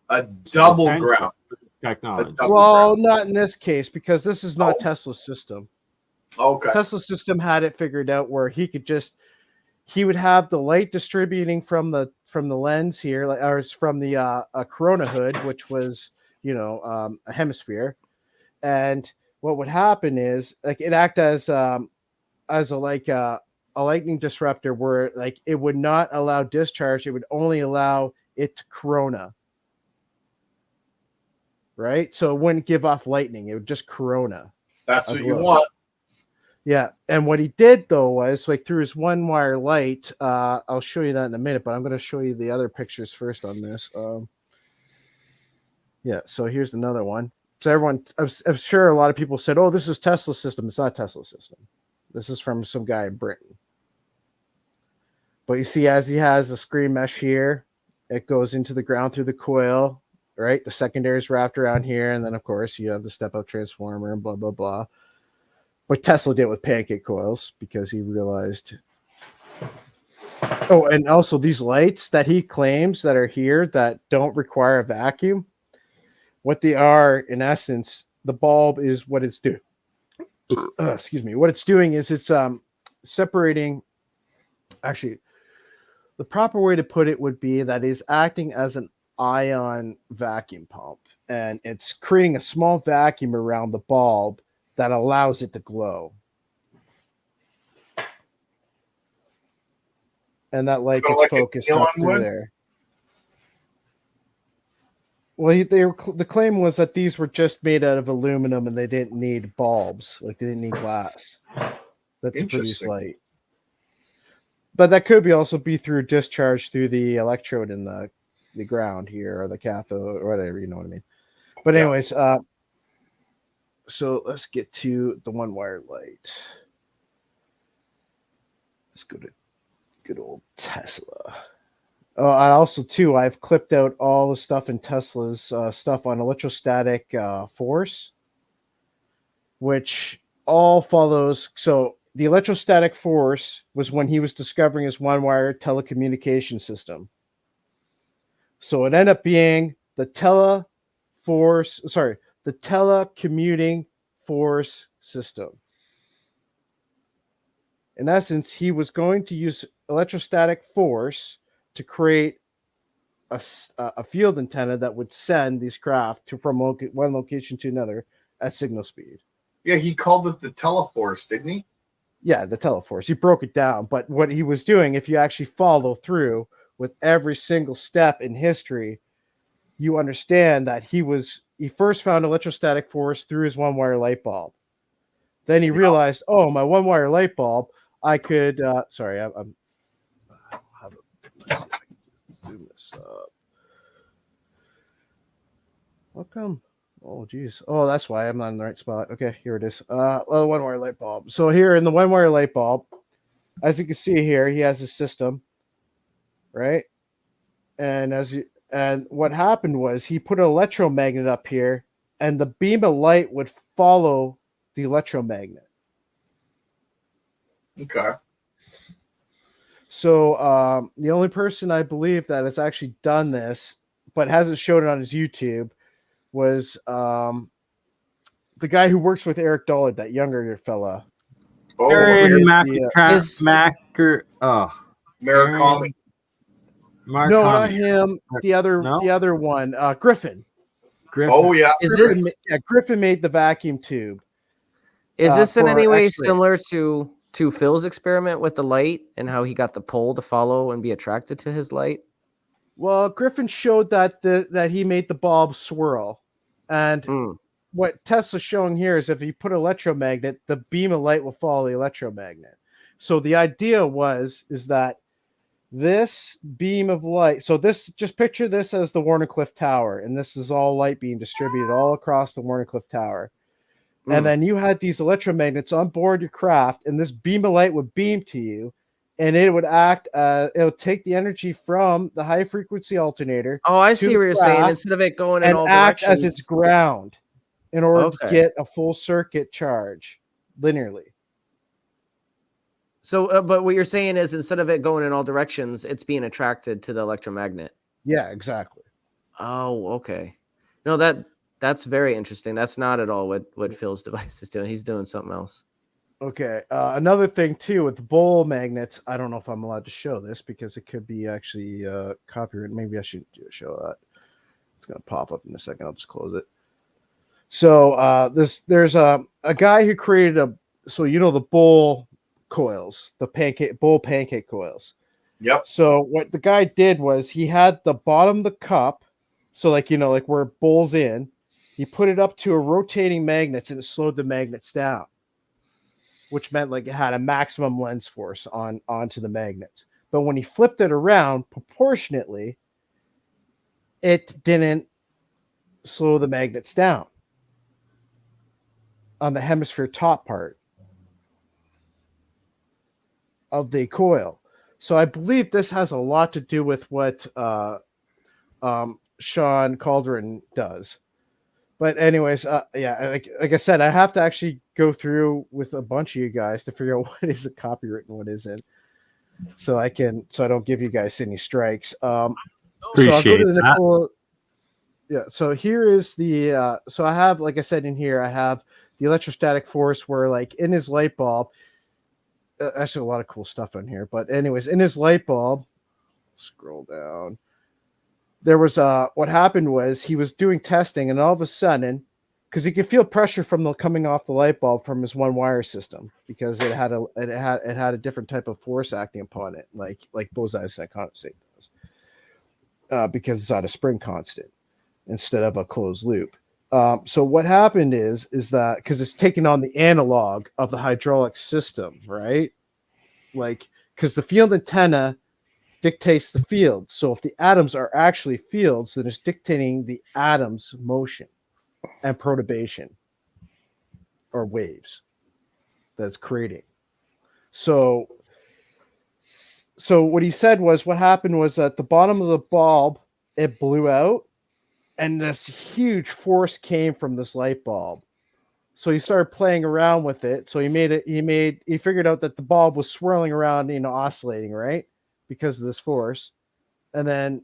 Speaker 5: A double
Speaker 7: Essential
Speaker 5: ground.
Speaker 7: technology.
Speaker 11: Well, not in this case because this is not Tesla's system.
Speaker 5: Okay.
Speaker 11: Tesla's system had it figured out where he would have the light distributing from the lens here, like, or it's from the a corona hood, which was a hemisphere, and what would happen is like it act as a lightning disruptor where like it would not allow discharge, it would only allow it to corona. Right? So it wouldn't give off lightning, it would just corona.
Speaker 5: That's what you want.
Speaker 11: Yeah. And what he did though was like through his one wire light, I'll show you that in a minute, but I'm going to show you the other pictures first on this. Yeah. So here's another one. So everyone, I'm sure a lot of people said, oh, this is Tesla's system. It's not Tesla's system. This is from some guy in Britain. But you see, as he has a screen mesh here, it goes into the ground through the coil, right? The secondary is wrapped around here. And then, of course, you have the step-up transformer and blah, blah, blah. But Tesla did it with pancake coils because he realized. Oh, and also these lights that he claims that are here that don't require a vacuum, what they are, in essence, the bulb is what it's doing. Excuse me. What it's doing is it's separating. Actually, the proper way to put it would be that it's acting as an ion vacuum pump, and it's creating a small vacuum around the bulb that allows it to glow. And that light gets focused up through there. Well, the claim was that these were just made out of aluminum and they didn't need bulbs, like they didn't need glass that to produce light. But that could also be through discharge through the electrode in the ground here, or the cathode, or whatever, you know what I mean. But anyways, so let's get to the one wire light. Let's go to good old Tesla. Oh, I also too, I've clipped out all the stuff in Tesla's stuff on electrostatic force, which all follows. So the electrostatic force was when he was discovering his one-wire telecommunication system. So it ended up being the telecommuting force system. In essence, he was going to use electrostatic force to create a field antenna that would send these craft from one location to another at signal speed.
Speaker 5: Yeah, he called it the teleforce, didn't he?
Speaker 11: Yeah, the teleforce. He broke it down. But what he was doing, if you actually follow through with every single step in history, you understand that he first found electrostatic force through his one-wire light bulb. Then he realized, oh, my one-wire light bulb, I could. Sorry, I'm. Let's see if I can just zoom this up. How come? Oh, geez. Oh, that's why I'm not in the right spot. Okay, here it is. One-wire light bulb. So here in the one-wire light bulb, as you can see here, he has his system, right? And what happened was he put an electromagnet up here, and the beam of light would follow the electromagnet.
Speaker 5: Okay.
Speaker 11: So the only person I believe that has actually done this, but hasn't showed it on his YouTube, was the guy who works with Eric Dollard, that younger fella.
Speaker 5: Oh,
Speaker 11: Murakami. No, not him. The other one, Griffin.
Speaker 5: Oh yeah.
Speaker 11: Griffin made the vacuum tube.
Speaker 4: Is this in any way similar to Phil's experiment with the light and how he got the pole to follow and be attracted to his light?
Speaker 11: Well, Griffin showed that that he made the bulb swirl, and what Tesla's showing here is if you put an electromagnet, the beam of light will follow the electromagnet. So the idea is that this beam of light. So this, just picture this as the Wardenclyffe Tower, and this is all light being distributed all across the Wardenclyffe Tower. And then you had these electromagnets on board your craft, and this beam of light would beam to you, and it would act. It would take the energy from the high frequency alternator.
Speaker 4: Oh, I see what you're saying. Instead of it going in all
Speaker 11: act
Speaker 4: directions,
Speaker 11: as its ground in order to get a full circuit charge linearly.
Speaker 4: So, but what you're saying is instead of it going in all directions, it's being attracted to the electromagnet.
Speaker 11: Yeah, exactly.
Speaker 4: Oh, okay. No, that's very interesting. That's not at all what Phil's device is doing. He's doing something else.
Speaker 11: Okay. Another thing too with the bowl magnets. I don't know if I'm allowed to show this because it could be actually copyright. Maybe I shouldn't show that. It's gonna pop up in a second. I'll just close it. So there's a guy who created the bowl coils, the pancake coils.
Speaker 5: Yep.
Speaker 11: So what the guy did was he had the bottom of the cup, so like where it bowls in, he put it up to a rotating magnets and it slowed the magnets down, which meant like it had a maximum lens force onto the magnets. But when he flipped it around proportionately, it didn't slow the magnets down on the hemisphere top part of the coil. So I believe this has a lot to do with what Sean Calderon does. But anyways, like I said, I have to actually go through with a bunch of you guys to figure out what is a copyright and what isn't, so I don't give you guys any strikes. So I'll go to the Nicole. Yeah. So here is the. So I have, like I said, in here I have the electrostatic force where, like, in his light bulb. Actually, a lot of cool stuff on here. But anyways, in his light bulb, scroll down. There was what happened was he was doing testing, and all of a sudden, because he could feel pressure from coming off the light bulb from his one wire system, because it had a different type of force acting upon it, like Bose-Einstein condensate does, because it's at a spring constant instead of a closed loop. So what happened is that because it's taking on the analog of the hydraulic system, right? Like, because the field antenna dictates the field. So if the atoms are actually fields, then it's dictating the atoms' motion and perturbation or waves that it's creating. So what he said was what happened was at the bottom of the bulb, it blew out. And this huge force came from this light bulb. So he started playing around with it. So he figured out that the bulb was swirling around, oscillating, right? Because of this force. And then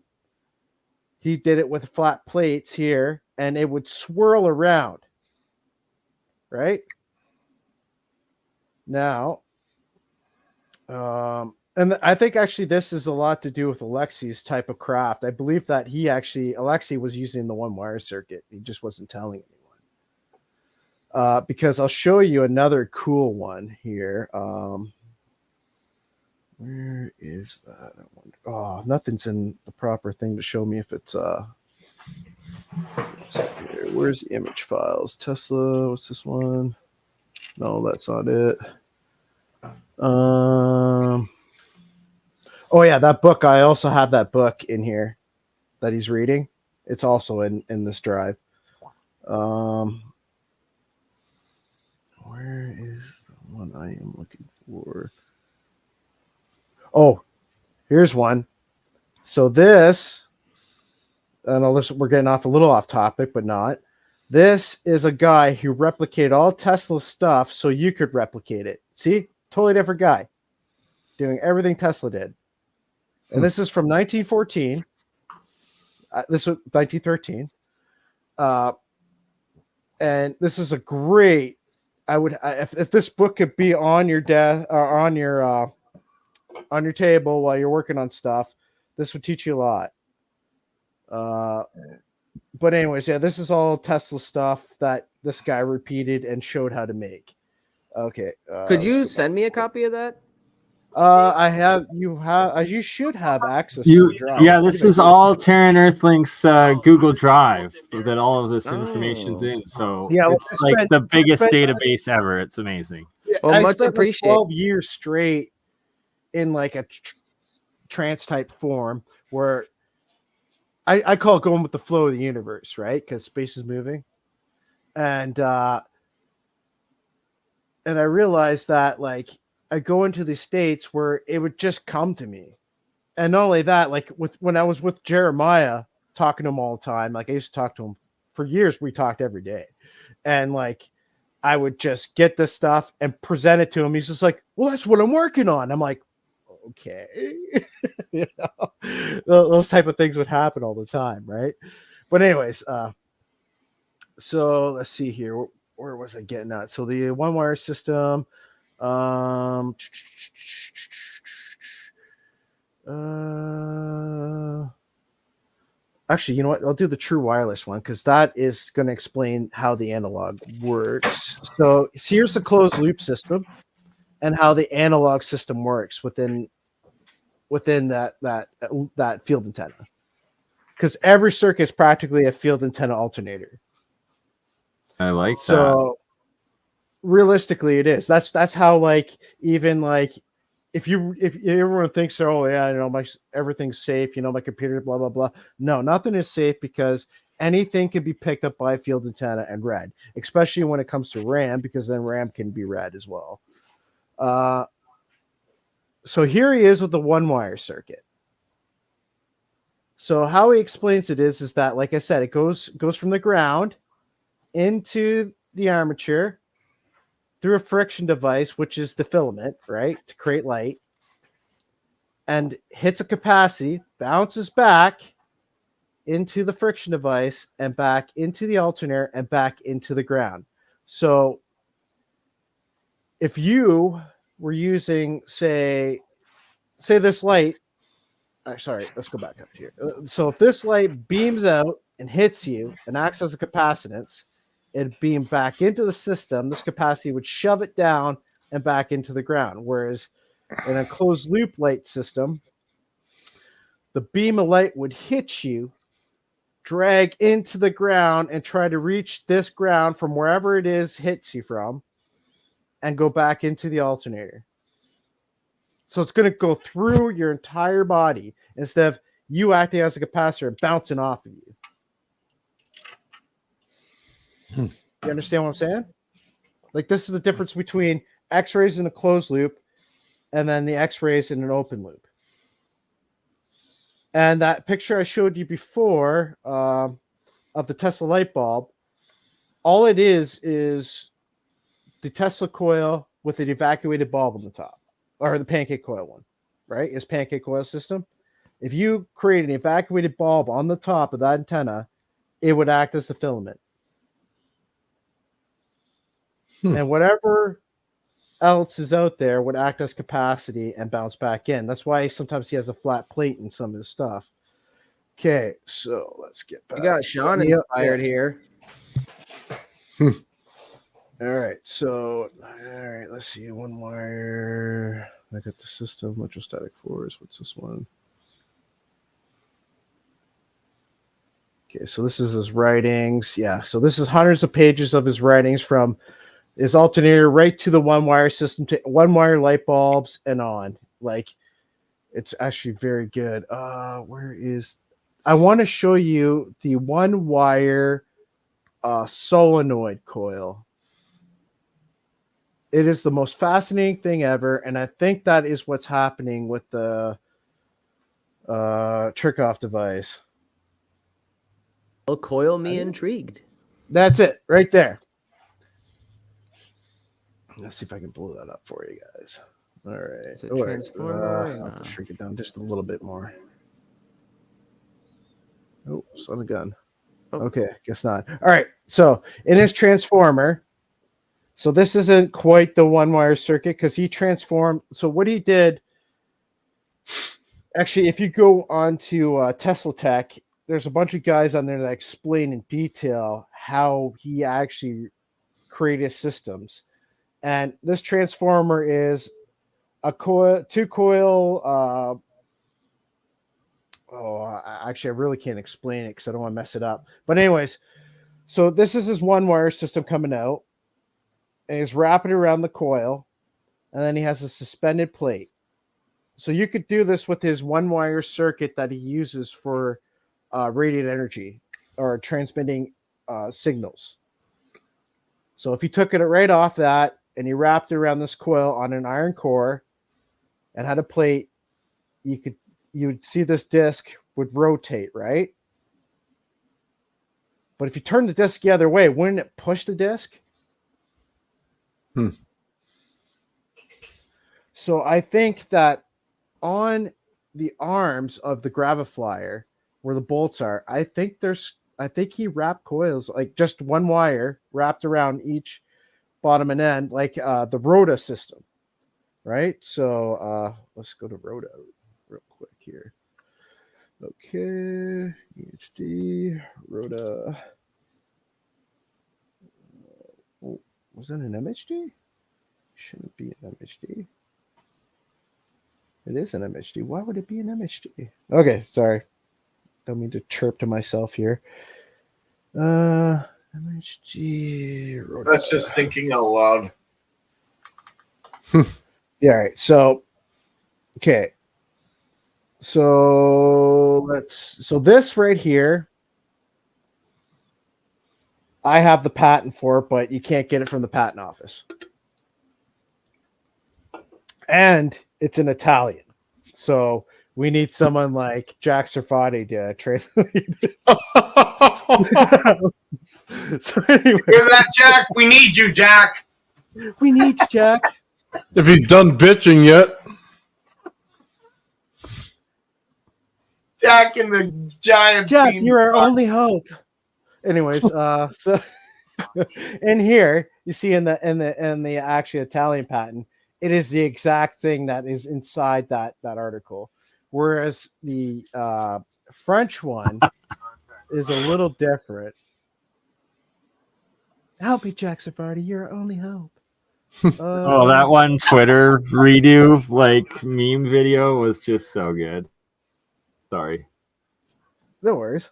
Speaker 11: he did it with flat plates here, and it would swirl around. Right? Now, and I think actually this is a lot to do with Alexi's type of craft. I believe that Alexi was using the one wire circuit. He just wasn't telling anyone. Because I'll show you another cool one here. Where is that? I wonder. Oh, nothing's in the proper thing to show me if it's where's the image files? Tesla, what's this one? No, that's not it. Oh yeah, that book. I also have that book in here that he's reading. It's also in this drive. Where is the one I am looking for? Oh, here's one. So this, and we're getting a little off topic, but not. This is a guy who replicated all Tesla's stuff so you could replicate it. See? Totally different guy. Doing everything Tesla did. And this is from 1914. This was 1913. And this is a great. If this book could be on your desk or on your table while you're working on stuff, this would teach you a lot. But anyways, yeah, this is all Tesla stuff that this guy repeated and showed how to make. Okay.
Speaker 4: Could you send me a copy of that?
Speaker 11: I have you have you should have access to the drive.
Speaker 7: Yeah, this is all Terran Earthlink's Google Drive that all of this information's
Speaker 4: Oh.
Speaker 7: in. So
Speaker 11: Yeah, well,
Speaker 7: it's like the biggest
Speaker 11: spent-
Speaker 7: database ever. It's amazing.
Speaker 11: Yeah,
Speaker 4: Well,
Speaker 11: I
Speaker 4: much
Speaker 11: spent like
Speaker 4: appreciated.
Speaker 11: 12 years straight in like a trance type form where I call it going with the flow of the universe, right? Because space is moving. And I realized that like I go into these states where it would just come to me. And not only that, like when I was with Jeremiah talking to him all the time, like I used to talk to him for years, we talked every day. And like I would just get this stuff and present it to him. He's just like, well, that's what I'm working on. I'm like, okay. You know, those type of things would happen all the time, right? But anyways, so let's see here. Where was I getting at? So the one wire system. Actually, you know what? I'll do the true wireless one because that is going to explain how the analog works. So here's the closed loop system and how the analog system works within that field antenna. Because every circuit is practically a field antenna alternator.
Speaker 7: I like that.
Speaker 11: So realistically, it is. That's how like even like if everyone thinks, oh yeah, you know, everything's safe, you know, my computer, blah blah blah. No, nothing is safe because anything can be picked up by a field antenna and read, especially when it comes to RAM, because then RAM can be read as well. So here he is with the one wire circuit. So how he explains it is that, like I said, it goes from the ground into the armature through a friction device, which is the filament, right, to create light, and hits a capacity, bounces back into the friction device and back into the alternator and back into the ground. So if you were using, say this light, sorry, let's go back up here. So if this light beams out and hits you and acts as a capacitance, it'd beam back into the system. This capacity would shove it down and back into the ground. Whereas in a closed loop light system, the beam of light would hit you, drag into the ground, and try to reach this ground from wherever it is hits you from, and go back into the alternator. So it's going to go through your entire body instead of you acting as a capacitor and bouncing off of you. You understand what I'm saying? Like, this is the difference between X-rays in a closed loop and then the X-rays in an open loop. And that picture I showed you before of the Tesla light bulb, all it is the Tesla coil with an evacuated bulb on the top, or the pancake coil one, right? It's pancake coil system. If you create an evacuated bulb on the top of that antenna, it would act as the filament. And whatever else is out there would act as capacity and bounce back in. That's why sometimes he has a flat plate in some of his stuff. Okay, so let's get back.
Speaker 4: You got Sean inspired here.
Speaker 11: All right, so let's see. One wire. I got the system, electrostatic force. What's this one? Okay, so this is his writings. Yeah, so this is hundreds of pages of his writings from his alternator right to the one wire system, to one wire light bulbs and on. Like, it's actually very good. Where is? I want to show you the one wire solenoid coil. It is the most fascinating thing ever, and I think that is what's happening with the Cherkov device.
Speaker 4: Well, coil me intrigued.
Speaker 11: That's it, right there. Let's see if I can blow that up for you guys. All right.
Speaker 4: Is it transformer?
Speaker 11: I'll have to shrink it down just a little bit more. Oh, son of a gun.
Speaker 4: Oh.
Speaker 11: Okay, guess not. All right. So in his transformer, so this isn't quite the one wire circuit because he transformed. So what he did, actually, if you go on to Tesla Tech, there's a bunch of guys on there that explain in detail how he actually created systems. And this transformer is a coil, 2-coil. Actually, I really can't explain it because I don't want to mess it up. But anyways, so this is his 1-wire system coming out, and he's wrapping it around the coil, and then he has a suspended plate. So you could do this with his 1-wire circuit that he uses for radiant energy or transmitting signals. So if you took it right off that and you wrapped it around this coil on an iron core and had a plate, you would see this disc would rotate, right? But if you turn the disc the other way, wouldn't it push the disc? So I think that on the arms of the Graviflyer, where the bolts are, I think he wrapped coils, like just 1 wire wrapped around each bottom and end, like the Rhoda system, right? So let's go to Rhoda real quick here. Okay, EHD, Rhoda. Oh, was that an MHD? Shouldn't be an MHD. It is an MHD. Why would it be an MHD? Okay, sorry. Don't mean to chirp to myself here. MHD. Rhoda.
Speaker 5: That's just thinking out loud.
Speaker 11: Yeah, all right. So, okay. So this right here, I have the patent for it, but you can't get it from the patent office. And it's in Italian. So we need someone like Jack Serfati to translate it. So anyway.
Speaker 5: Hear that, Jack? We need you, Jack.
Speaker 11: We need you, Jack.
Speaker 3: If he's done bitching yet.
Speaker 5: Jack and the giant.
Speaker 11: Jack, you're our only hope. Anyways, so in here you see in the actually Italian patent, it is the exact thing that is inside that article, whereas the French one is a little different. Help me, Jack Safardi. You're our only hope.
Speaker 7: Oh, that one Twitter redo, like meme video, was just so good. Sorry.
Speaker 11: No worries.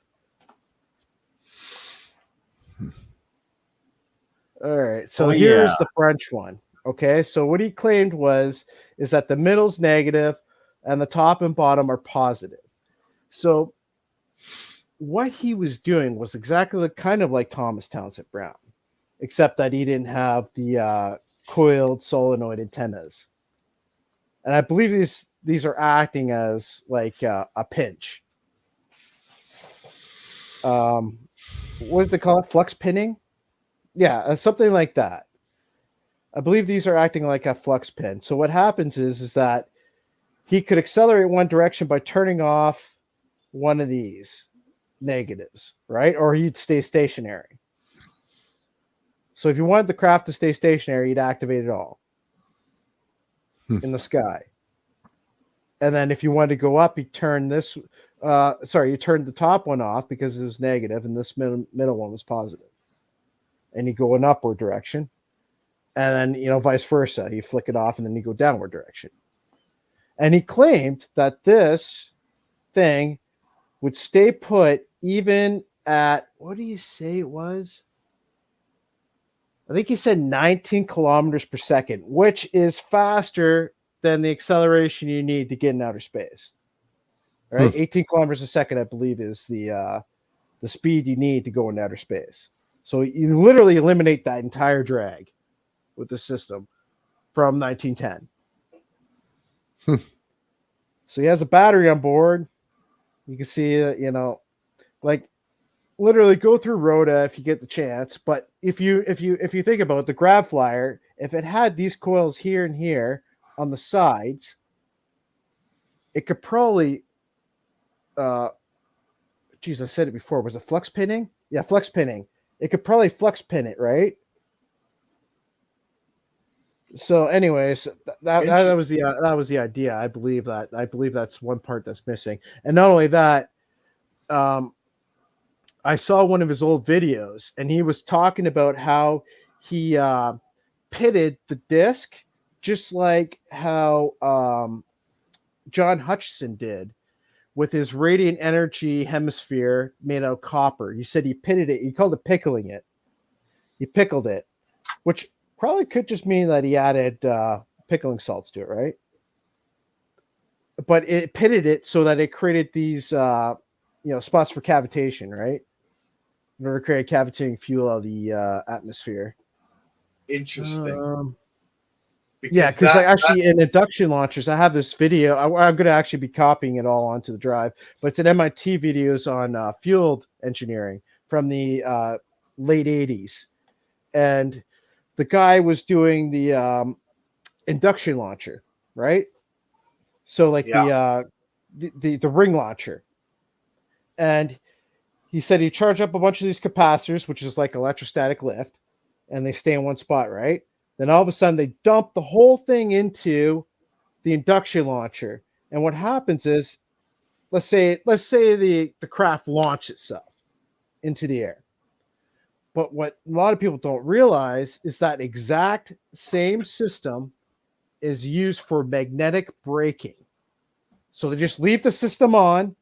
Speaker 11: All right. So here's the French one. Okay. So what he claimed is that the middle's negative and the top and bottom are positive. So what he was doing was exactly kind of like Thomas Townsend Brown, except that he didn't have the coiled solenoid antennas. And I believe these are acting as like a pinch. What does they call it? Flux pinning? Yeah, something like that. I believe these are acting like a flux pin. So what happens is that he could accelerate one direction by turning off one of these negatives, right? Or he'd stay stationary. So if you wanted the craft to stay stationary, you'd activate it all in the sky. And then if you wanted to go up, you turn this. You turned the top one off because it was negative, and this middle one was positive. And you go an upward direction, and then vice versa. You flick it off, and then you go downward direction. And he claimed that this thing would stay put even at, what do you say it was? I think he said 19 kilometers per second, which is faster than the acceleration you need to get in outer space. All right, 18 kilometers a second, I believe, is the speed you need to go in outer space. So you literally eliminate that entire drag with the system from 1910. So he has a battery on board. You can see, like literally go through Rhoda if you get the chance. But if you think about it, the Graviflyer, if it had these coils here and here on the sides, it could probably, I said it before. Was it flux pinning? Yeah, flux pinning. It could probably flux pin it, right? So, anyways, that was the idea. I believe that's one part that's missing. And not only that, I saw one of his old videos, and he was talking about how he pitted the disc just like how John Hutchison did with his radiant energy hemisphere made out of copper. He said he pitted it. He called it pickling it. He pickled it, which probably could just mean that he added pickling salts to it, right? But it pitted it so that it created these, spots for cavitation, right? In order to create cavitating fuel out of the atmosphere.
Speaker 5: Interesting.
Speaker 11: Because like actually in induction launchers, I have this video. I'm going to actually be copying it all onto the drive, but it's an MIT videos on field engineering from the late 80s. And the guy was doing the induction launcher, right? So like the ring launcher. And he said he charged up a bunch of these capacitors, which is like electrostatic lift, and they stay in one spot, right? Then all of a sudden they dump the whole thing into the induction launcher. And what happens is, let's say the craft launched itself into the air. But what a lot of people don't realize is that exact same system is used for magnetic braking. So they just leave the system on,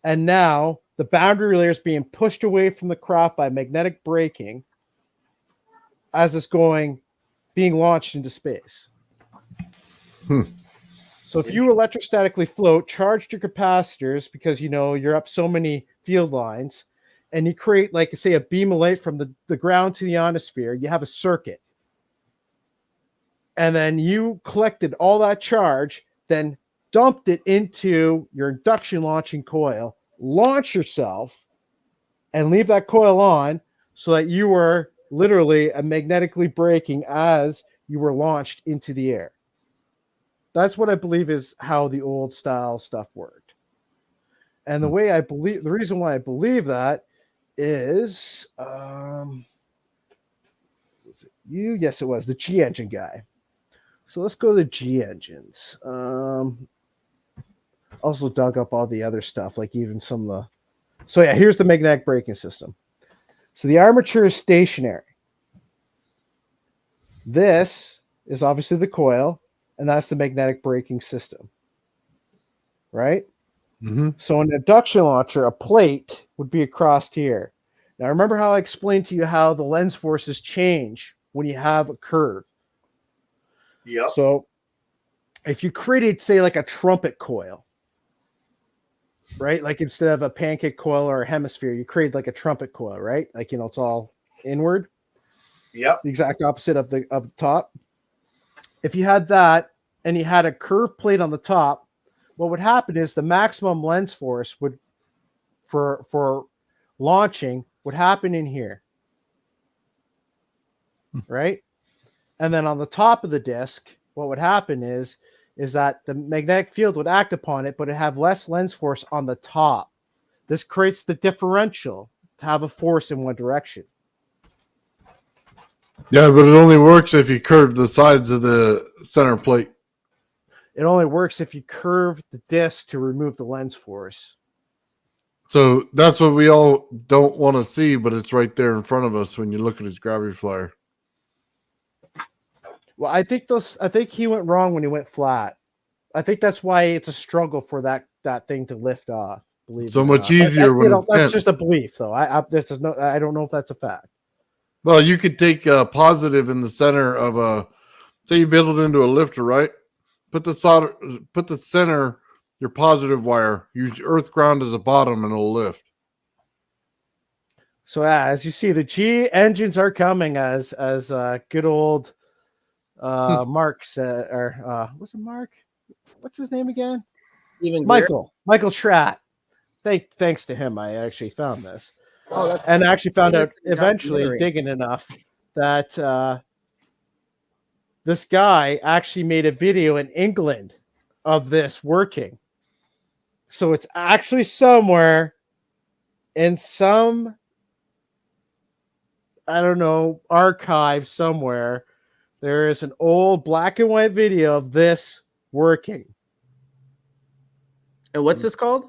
Speaker 11: and now the boundary layer is being pushed away from the craft by magnetic braking as it's being launched into space. So if you electrostatically float, charged your capacitors because you're up so many field lines, and you create, like, say, a beam of light from the ground to the ionosphere, you have a circuit. And then you collected all that charge, then dumped it into your induction launching coil, launch yourself, and leave that coil on so that you were literally magnetically braking as you were launched into the air. That's what I believe is how the old style stuff worked. And the reason why I believe that is, was it you? Yes, it was the G engine guy. So let's go to G engines. Also dug up all the other stuff, like even some of the. So yeah, here's the magnetic braking system. So the armature is stationary. This is obviously the coil, and that's the magnetic braking system, right?
Speaker 3: Mm-hmm.
Speaker 11: So an induction launcher, a plate would be across here. Now remember how I explained to you how the lens forces change when you have a curve.
Speaker 5: Yep.
Speaker 11: So if you created, say, like a trumpet coil, right? Like instead of a pancake coil or a hemisphere, you create like a trumpet coil, right? Like, it's all inward.
Speaker 5: Yep.
Speaker 11: The exact opposite of the top. If you had that and you had a curved plate on the top, what would happen is the maximum lens force would, for launching, would happen in here, right? And then on the top of the disc, what would happen is that the magnetic field would act upon it, but it have less lens force on the top. This creates the differential to have a force in one direction.
Speaker 3: Yeah, but it only works if you curve the sides of the center plate.
Speaker 11: It only works if you curve the disc to remove the lens force.
Speaker 3: So that's what we all don't want to see, but it's right there in front of us when you look at his gravity flyer.
Speaker 11: Well, I think he went wrong when he went flat. I think that's why it's a struggle for that thing to lift off. Believe
Speaker 3: so
Speaker 11: it or
Speaker 3: much
Speaker 11: not.
Speaker 3: easier when it's
Speaker 11: that's
Speaker 3: bent.
Speaker 11: just a belief, though. I don't know if that's a fact.
Speaker 3: Well, you could take a positive in the center of say you build it into a lifter, right? Put the center, your positive wire, use earth ground as a bottom, and it'll lift.
Speaker 11: So as you see, the G engines are coming as good old Mark said, or what's it, Mark? What's his name again? Michael Schratt. Thanks to him, I actually found this. And I actually found out eventually, digging enough, that this guy actually made a video in England of this working. So it's actually somewhere in some, I don't know, archive somewhere. There is an old black and white video of this working.
Speaker 4: And what's this called?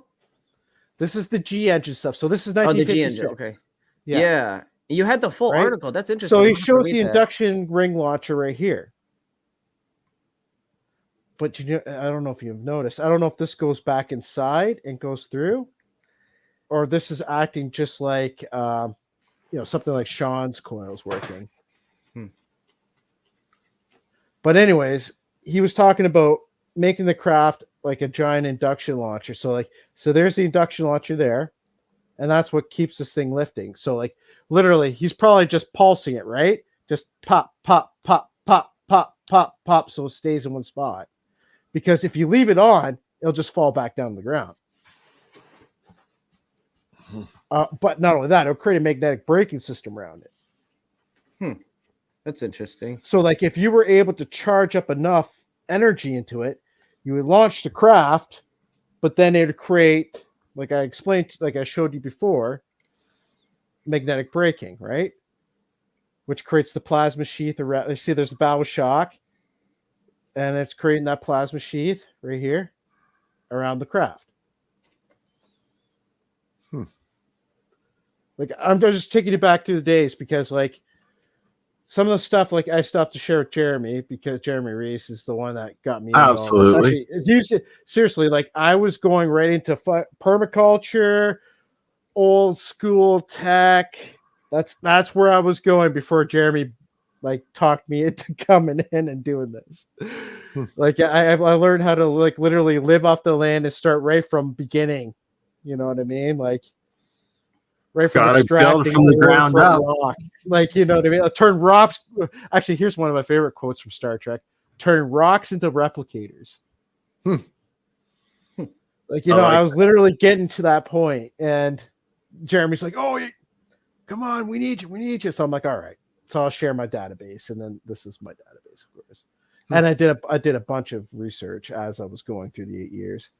Speaker 11: This is the G engine stuff. So this is
Speaker 4: Oh, the
Speaker 11: 1956.
Speaker 4: G engine. Okay. Yeah. You had the full
Speaker 11: Right?
Speaker 4: article. That's interesting.
Speaker 11: So he
Speaker 4: I'll have to
Speaker 11: shows
Speaker 4: read
Speaker 11: the
Speaker 4: that.
Speaker 11: induction ring launcher right here. but I don't know if you've noticed. I don't know if this goes back inside and goes through, or this is acting just like something like Sean's coils working. But anyways, he was talking about making the craft like a giant induction launcher. So there's the induction launcher there, and that's what keeps this thing lifting. So like literally, he's probably just pulsing it, right? Just pop, pop, pop, pop, pop, pop, pop, so it stays in one spot. Because if you leave it on, it'll just fall back down to the ground. But not only that, it'll create a magnetic braking system around it.
Speaker 4: That's interesting.
Speaker 11: So like if you were able to charge up enough energy into it, you would launch the craft, but then it would create, like I explained, like I showed you before, magnetic braking, right? Which creates the plasma sheath around. You see there's the bow shock, and it's creating that plasma sheath right here around the craft. Like I'm just taking you back through the days because like some of the stuff, like I still have to share with Jeremy because Jeremy Reese is the one that got me.
Speaker 7: Absolutely.
Speaker 11: It's usually, seriously, like I was going right into permaculture, old school tech. That's where I was going before Jeremy like talked me into coming in and doing this. Like I learned how to like literally live off the land and start right from beginning. You know what I mean? Like right from extracting
Speaker 7: build from the ground up.
Speaker 11: rock. Like, you know what I mean? Turn rocks. Actually, here's one of my favorite quotes from Star Trek: "Turn rocks into replicators." Like, you know, I was literally getting to that point, and Jeremy's like, "Oh, come on, we need you, we need you." So I'm like, "All right." So I'll share my database, and then this is my database, of course. And I did a bunch of research as I was going through the 8 years,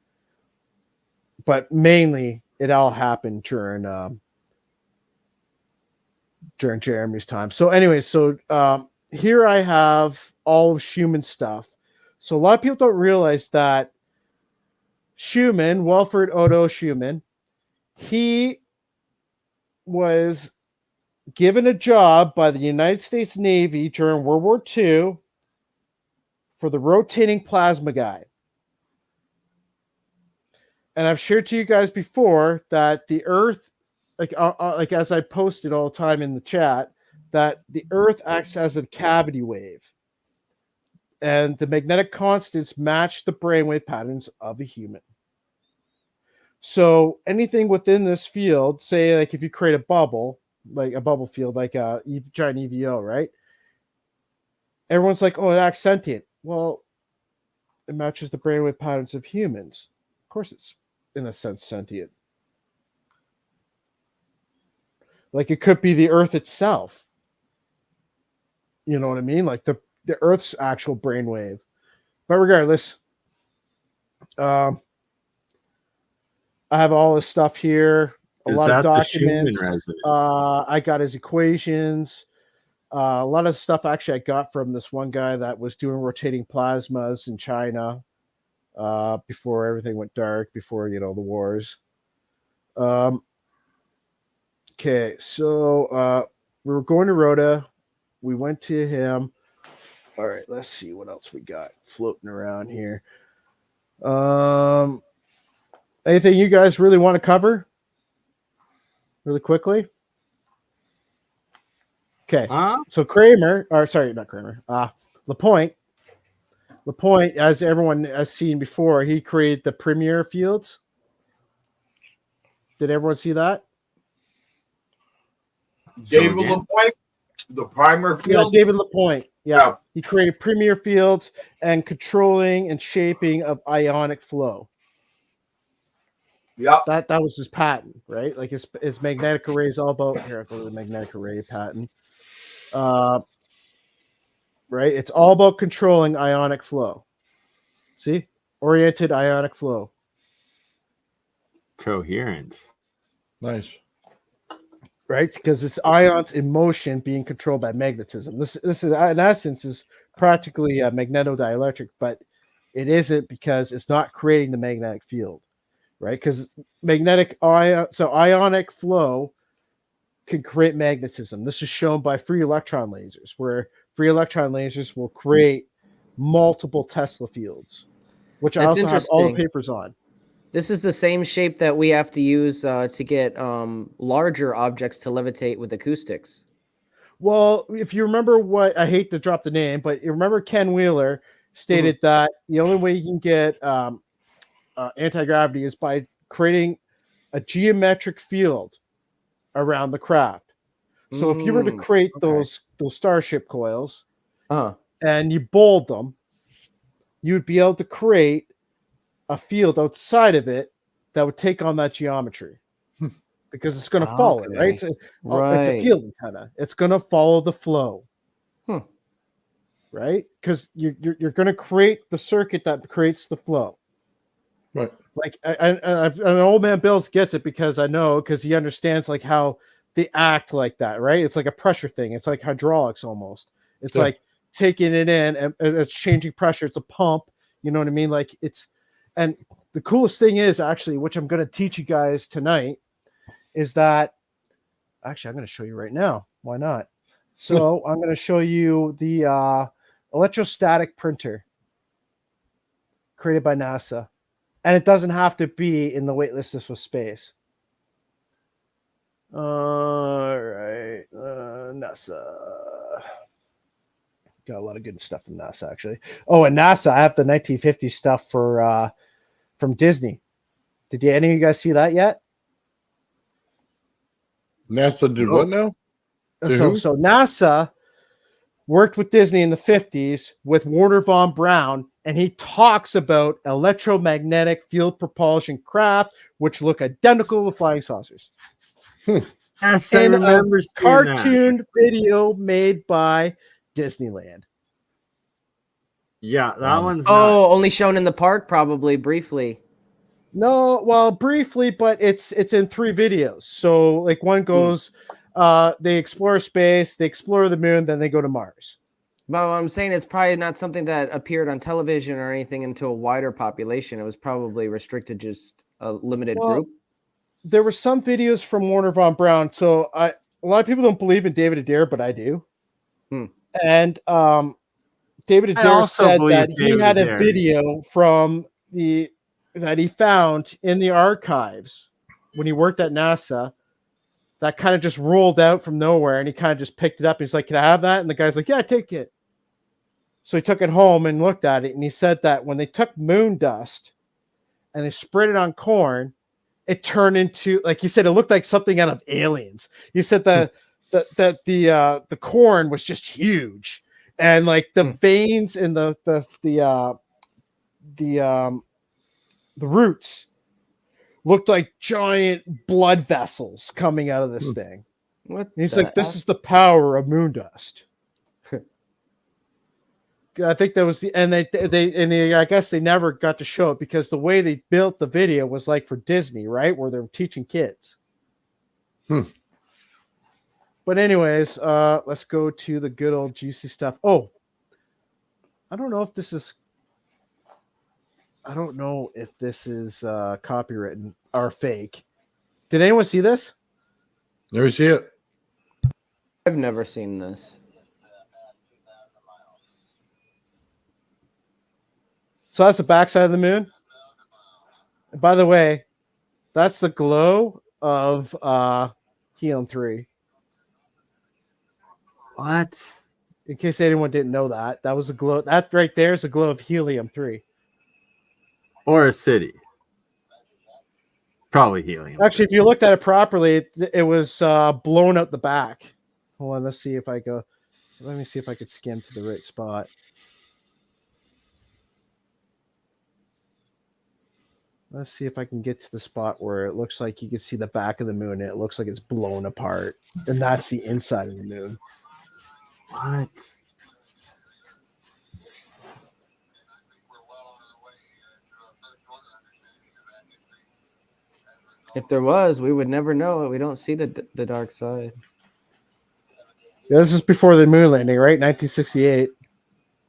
Speaker 11: but mainly it all happened during Jeremy's time. So anyway, here I have all of Schumann's stuff. So a lot of people don't realize that Schumann, Wilfred Otto Schumann, he was given a job by the United States Navy during World War II for the rotating plasma guide. And I've shared to you guys before that the Earth, like as I posted all the time in the chat, that the Earth acts as a cavity wave, and the magnetic constants match the brainwave patterns of a human. So anything within this field, say like if you create a bubble, like a bubble field, like a giant EVO, right? Everyone's like, "Oh, it acts sentient." Well, it matches the brainwave patterns of humans. Of course, it's in a sense sentient. Like it could be the Earth itself. You know what I mean? Like the Earth's actual brainwave. But regardless, I have all this stuff here. A lot of documents. I got his equations. A lot of stuff actually I got from this one guy that was doing rotating plasmas in China before everything went dark, before the wars. Okay, so we were going to Rhoda. We went to him. All right, let's see what else we got floating around here. Anything you guys really want to cover really quickly? Okay, so Lapointe, as everyone has seen before, he created the premier fields. Did everyone see that?
Speaker 5: David Lapointe, the primer field.
Speaker 11: Yeah, David Lapointe. Yeah, he created premier fields and controlling and shaping of ionic flow.
Speaker 5: Yeah,
Speaker 11: that was his patent, right? Like his magnetic array is all about. Here, I'll go to the magnetic array patent. Right, it's all about controlling ionic flow. See, oriented ionic flow.
Speaker 7: Coherent.
Speaker 3: Nice.
Speaker 11: Right, because it's ions in motion being controlled by magnetism. This is in essence is practically magnetodielectric, but it isn't because it's not creating the magnetic field, right? Because ionic flow can create magnetism. This is shown by free electron lasers, where free electron lasers will create multiple Tesla fields. which I
Speaker 4: That's
Speaker 11: also have all the
Speaker 4: interesting.
Speaker 11: papers on.
Speaker 4: This is the same shape that we have to use to get larger objects to levitate with acoustics.
Speaker 11: Well, if you remember what, I hate to drop the name, but you remember Ken Wheeler stated that the only way you can get anti-gravity is by creating a geometric field around the craft. So if you were to create those starship coils and you bold them, you'd be able to create a field outside of it that would take on that geometry because it's going to follow it, right? It's a field antenna. It's going to follow the flow, right? Because you're going to create the circuit that creates the flow.
Speaker 3: Right.
Speaker 11: Like and old man Bills gets it because he understands like how they act like that, right? It's like a pressure thing. It's like hydraulics almost. It's like taking it in and it's changing pressure. It's a pump. You know what I mean? Like and the coolest thing is actually, which I'm going to teach you guys tonight, is that actually I'm going to show you right now. Why not? So I'm going to show you the electrostatic printer created by NASA. And it doesn't have to be in the weightlessness with space. All right. NASA. Got a lot of good stuff from NASA, actually. Oh, and NASA, I have the 1950s stuff for from Disney. Did any of you guys see that yet?
Speaker 3: NASA did what now?
Speaker 11: So NASA worked with Disney in the 50s with Warner von Braun, and he talks about electromagnetic field propulsion craft, which look identical to flying saucers.
Speaker 7: Yes, I
Speaker 11: in
Speaker 7: remember
Speaker 11: a
Speaker 7: seeing
Speaker 11: cartoon video made by Disneyland.
Speaker 7: Yeah, that one's
Speaker 4: only shown in the park, probably briefly.
Speaker 11: No, well, briefly, but it's in 3 videos. So like one goes, they explore space, they explore the moon, then they go to Mars.
Speaker 4: But I'm saying it's probably not something that appeared on television or anything into a wider population. It was probably restricted just a limited group.
Speaker 11: There were some videos from Warner von Braun. So a lot of people don't believe in David Adair, but I do. And David Adair said that he had a video from that he found in the archives when he worked at NASA that kind of just rolled out from nowhere, and he kind of just picked it up. He's like, "Can I have that?" And the guy's like, "Yeah, take it." So he took it home and looked at it, and he said that when they took moon dust and they spread it on corn, it turned into, like he said, it looked like something out of Aliens. He said that the corn was just huge, and like the veins in the roots looked like giant blood vessels coming out of this thing.
Speaker 4: What?
Speaker 11: And he's like, "This is the power of moon dust." I think that was I guess they never got to show it because the way they built the video was like for Disney, right? Where they're teaching kids. But anyways, let's go to the good old juicy stuff. Oh, I don't know if this is copywritten or fake. Did anyone see this?
Speaker 3: Never see it.
Speaker 4: I've never seen this.
Speaker 11: So that's the backside of the moon. And by the way, that's the glow of helium-3.
Speaker 7: What?
Speaker 11: In case anyone didn't know that, that was a glow. That right there is a glow of helium-3.
Speaker 7: Or a city. Probably helium.
Speaker 11: Actually, if you looked at it properly, it was blown out the back. Hold on, let's see if I go. Let me see if I could skim to the right spot. Let's see if I can get to the spot where it looks like you can see the back of the moon and it looks like it's blown apart. And that's the inside of the moon.
Speaker 7: What?
Speaker 4: If there was, we would never know it. We don't see the dark side.
Speaker 11: Yeah, this is before the moon landing, right? 1968.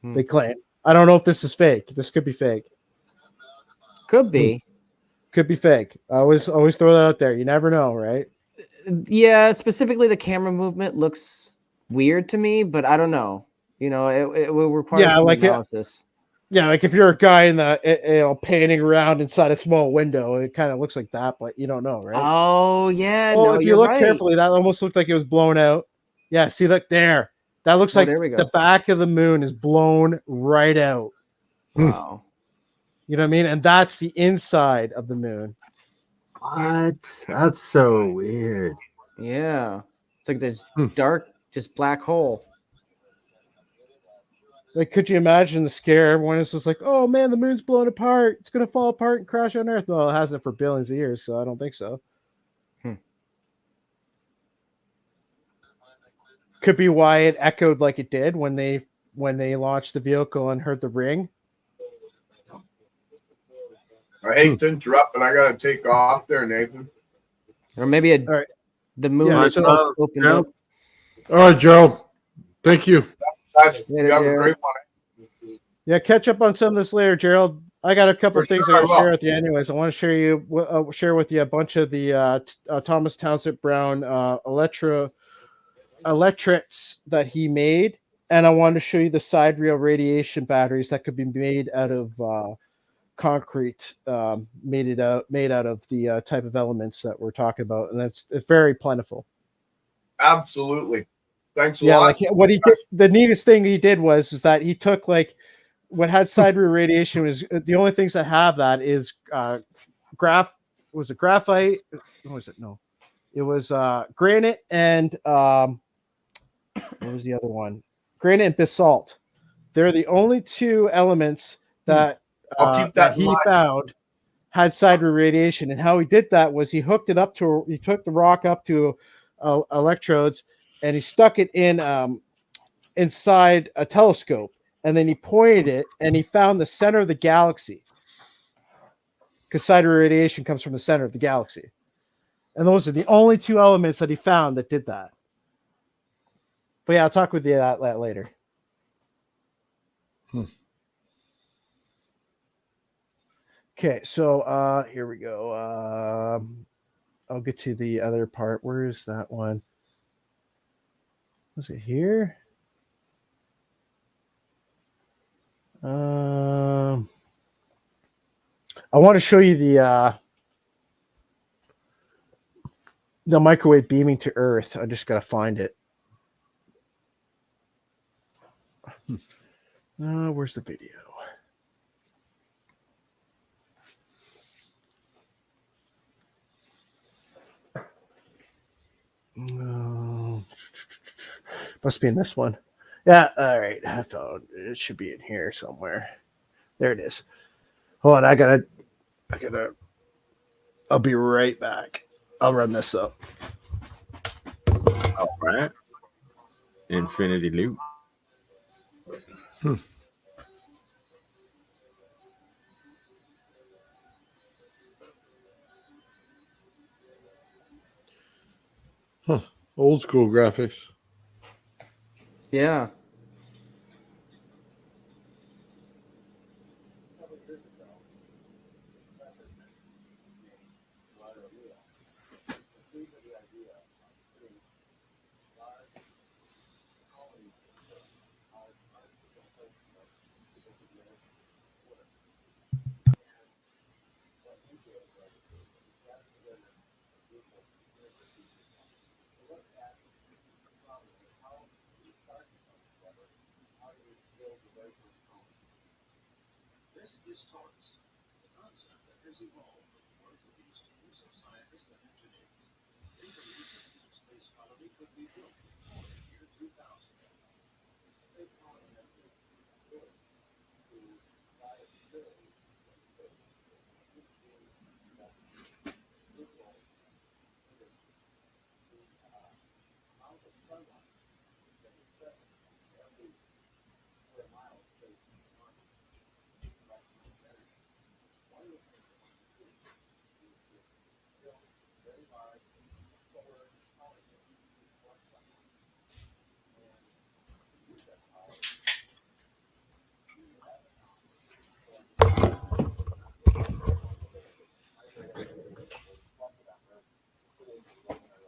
Speaker 11: They claim. I don't know if this is fake. This could be fake.
Speaker 4: Could be.
Speaker 11: Could be fake. Always throw that out there. You never know, right?
Speaker 4: Yeah, specifically the camera movement looks weird to me, but I don't know. You know, it will require some analysis.
Speaker 11: Yeah, like if you're a guy in the panning around inside a small window, it kind of looks like that, but you don't know, right?
Speaker 4: Oh yeah,
Speaker 11: Oh,
Speaker 4: no,
Speaker 11: if you
Speaker 4: you're
Speaker 11: look
Speaker 4: right.
Speaker 11: carefully, that almost looked like it was blown out. Yeah, see, look there. That looks
Speaker 4: Oh,
Speaker 11: like
Speaker 4: there we go.
Speaker 11: the back of the moon is blown right out.
Speaker 4: Wow.
Speaker 11: You know what I mean? And that's the inside of the moon.
Speaker 7: What? That's so weird.
Speaker 4: Yeah. It's like this dark, just black hole.
Speaker 11: Like, could you imagine the scare? Everyone is just like, "Oh man, the moon's blown apart. It's gonna fall apart and crash on Earth." Well, it hasn't for billions of years, so I don't think so. Could be why it echoed like it did when they launched the vehicle and heard the ring.
Speaker 5: I hate to interrupt, but I gotta take off there, Nathan.
Speaker 4: Or maybe the moon
Speaker 11: Yeah,
Speaker 4: itself opened up.
Speaker 3: All right, Gerald. Thank you.
Speaker 5: Guys,
Speaker 4: Later,
Speaker 5: you have a
Speaker 4: Gerald.
Speaker 5: great one.
Speaker 11: Yeah, catch up on some of this later, Gerald. I got a couple
Speaker 5: For
Speaker 11: of things
Speaker 5: sure
Speaker 11: I
Speaker 5: I
Speaker 11: got to
Speaker 5: will.
Speaker 11: share with you, anyways. I want to share with you a bunch of the Thomas Townsend Brown electrets that he made, and I wanted to show you the side rail radiation batteries that could be made out of concrete, made out of the type of elements that we're talking about, and it's very plentiful.
Speaker 5: Absolutely. Thanks a
Speaker 11: Yeah,
Speaker 5: lot.
Speaker 11: like what he did, the neatest thing he did was that he took like what had side rear radiation was the only things that have that is graphite. What was it? No, it was granite and what was the other one? Granite and basalt. They're the only two elements that
Speaker 5: I'll keep that in
Speaker 11: he
Speaker 5: mind.
Speaker 11: found had side rear radiation. And how he did that was he took the rock up to electrodes and he stuck it in inside a telescope, and then he pointed it and he found the center of the galaxy, because side rear radiation comes from the center of the galaxy, and those are the only two elements that he found that did that. But yeah, I'll talk with you that later. Okay, so here we go. I'll get to the other part. Where is that one? Was it here? I want to show you the microwave beaming to Earth. I just gotta find it. Where's the video? Must be in this one. Yeah, all right. I found it. Should be in here somewhere. There it is. Hold on, I gotta. I'll be right back. I'll run this up.
Speaker 7: All right. Infinity loop.
Speaker 3: Huh. Old school graphics.
Speaker 4: Yeah.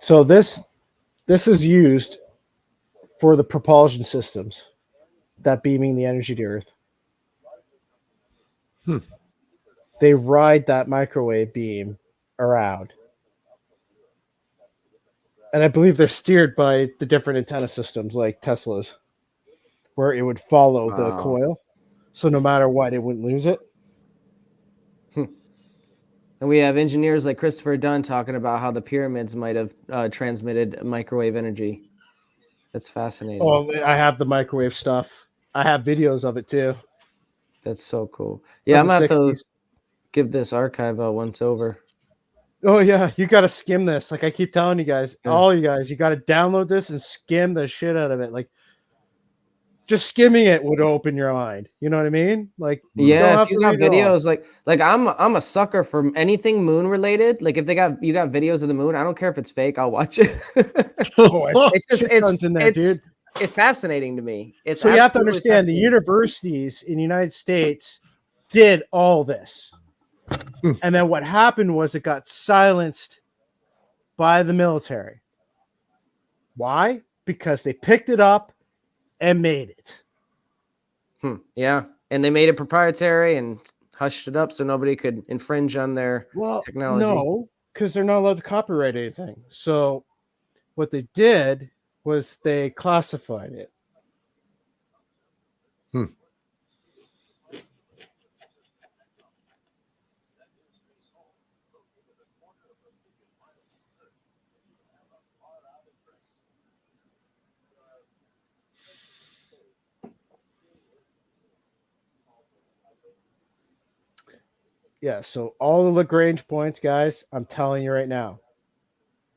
Speaker 11: So this is used for the propulsion systems that beaming the energy to Earth. They ride that microwave beam around. And I believe they're steered by the different antenna systems like Tesla's, where it would follow the coil. So no matter what, it wouldn't lose it.
Speaker 4: And we have engineers like Christopher Dunn talking about how the pyramids might have transmitted microwave energy. That's fascinating.
Speaker 11: Oh, I have the microwave stuff. I have videos of it too.
Speaker 4: That's so cool. Yeah, I'm going to have to give this archive a once over.
Speaker 11: Oh, yeah. You got to skim this. Like I keep telling you guys, all you guys, you got to download this and skim the shit out of it. Like, just skimming it would open your mind. You know what I mean? Like,
Speaker 4: yeah, if you got videos, like I'm a sucker for anything moon related. Like if you got videos of the moon, I don't care if it's fake, I'll watch it. It's fascinating to me.
Speaker 11: So you have to understand the universities in the United States did all this. And then what happened was it got silenced by the military. Why? Because they picked it up and made it.
Speaker 4: Yeah. And they made it proprietary and hushed it up so nobody could infringe on their technology.
Speaker 11: No, because they're not allowed to copyright anything. So what they did was they classified it. Yeah, so all the Lagrange points, guys, I'm telling you right now,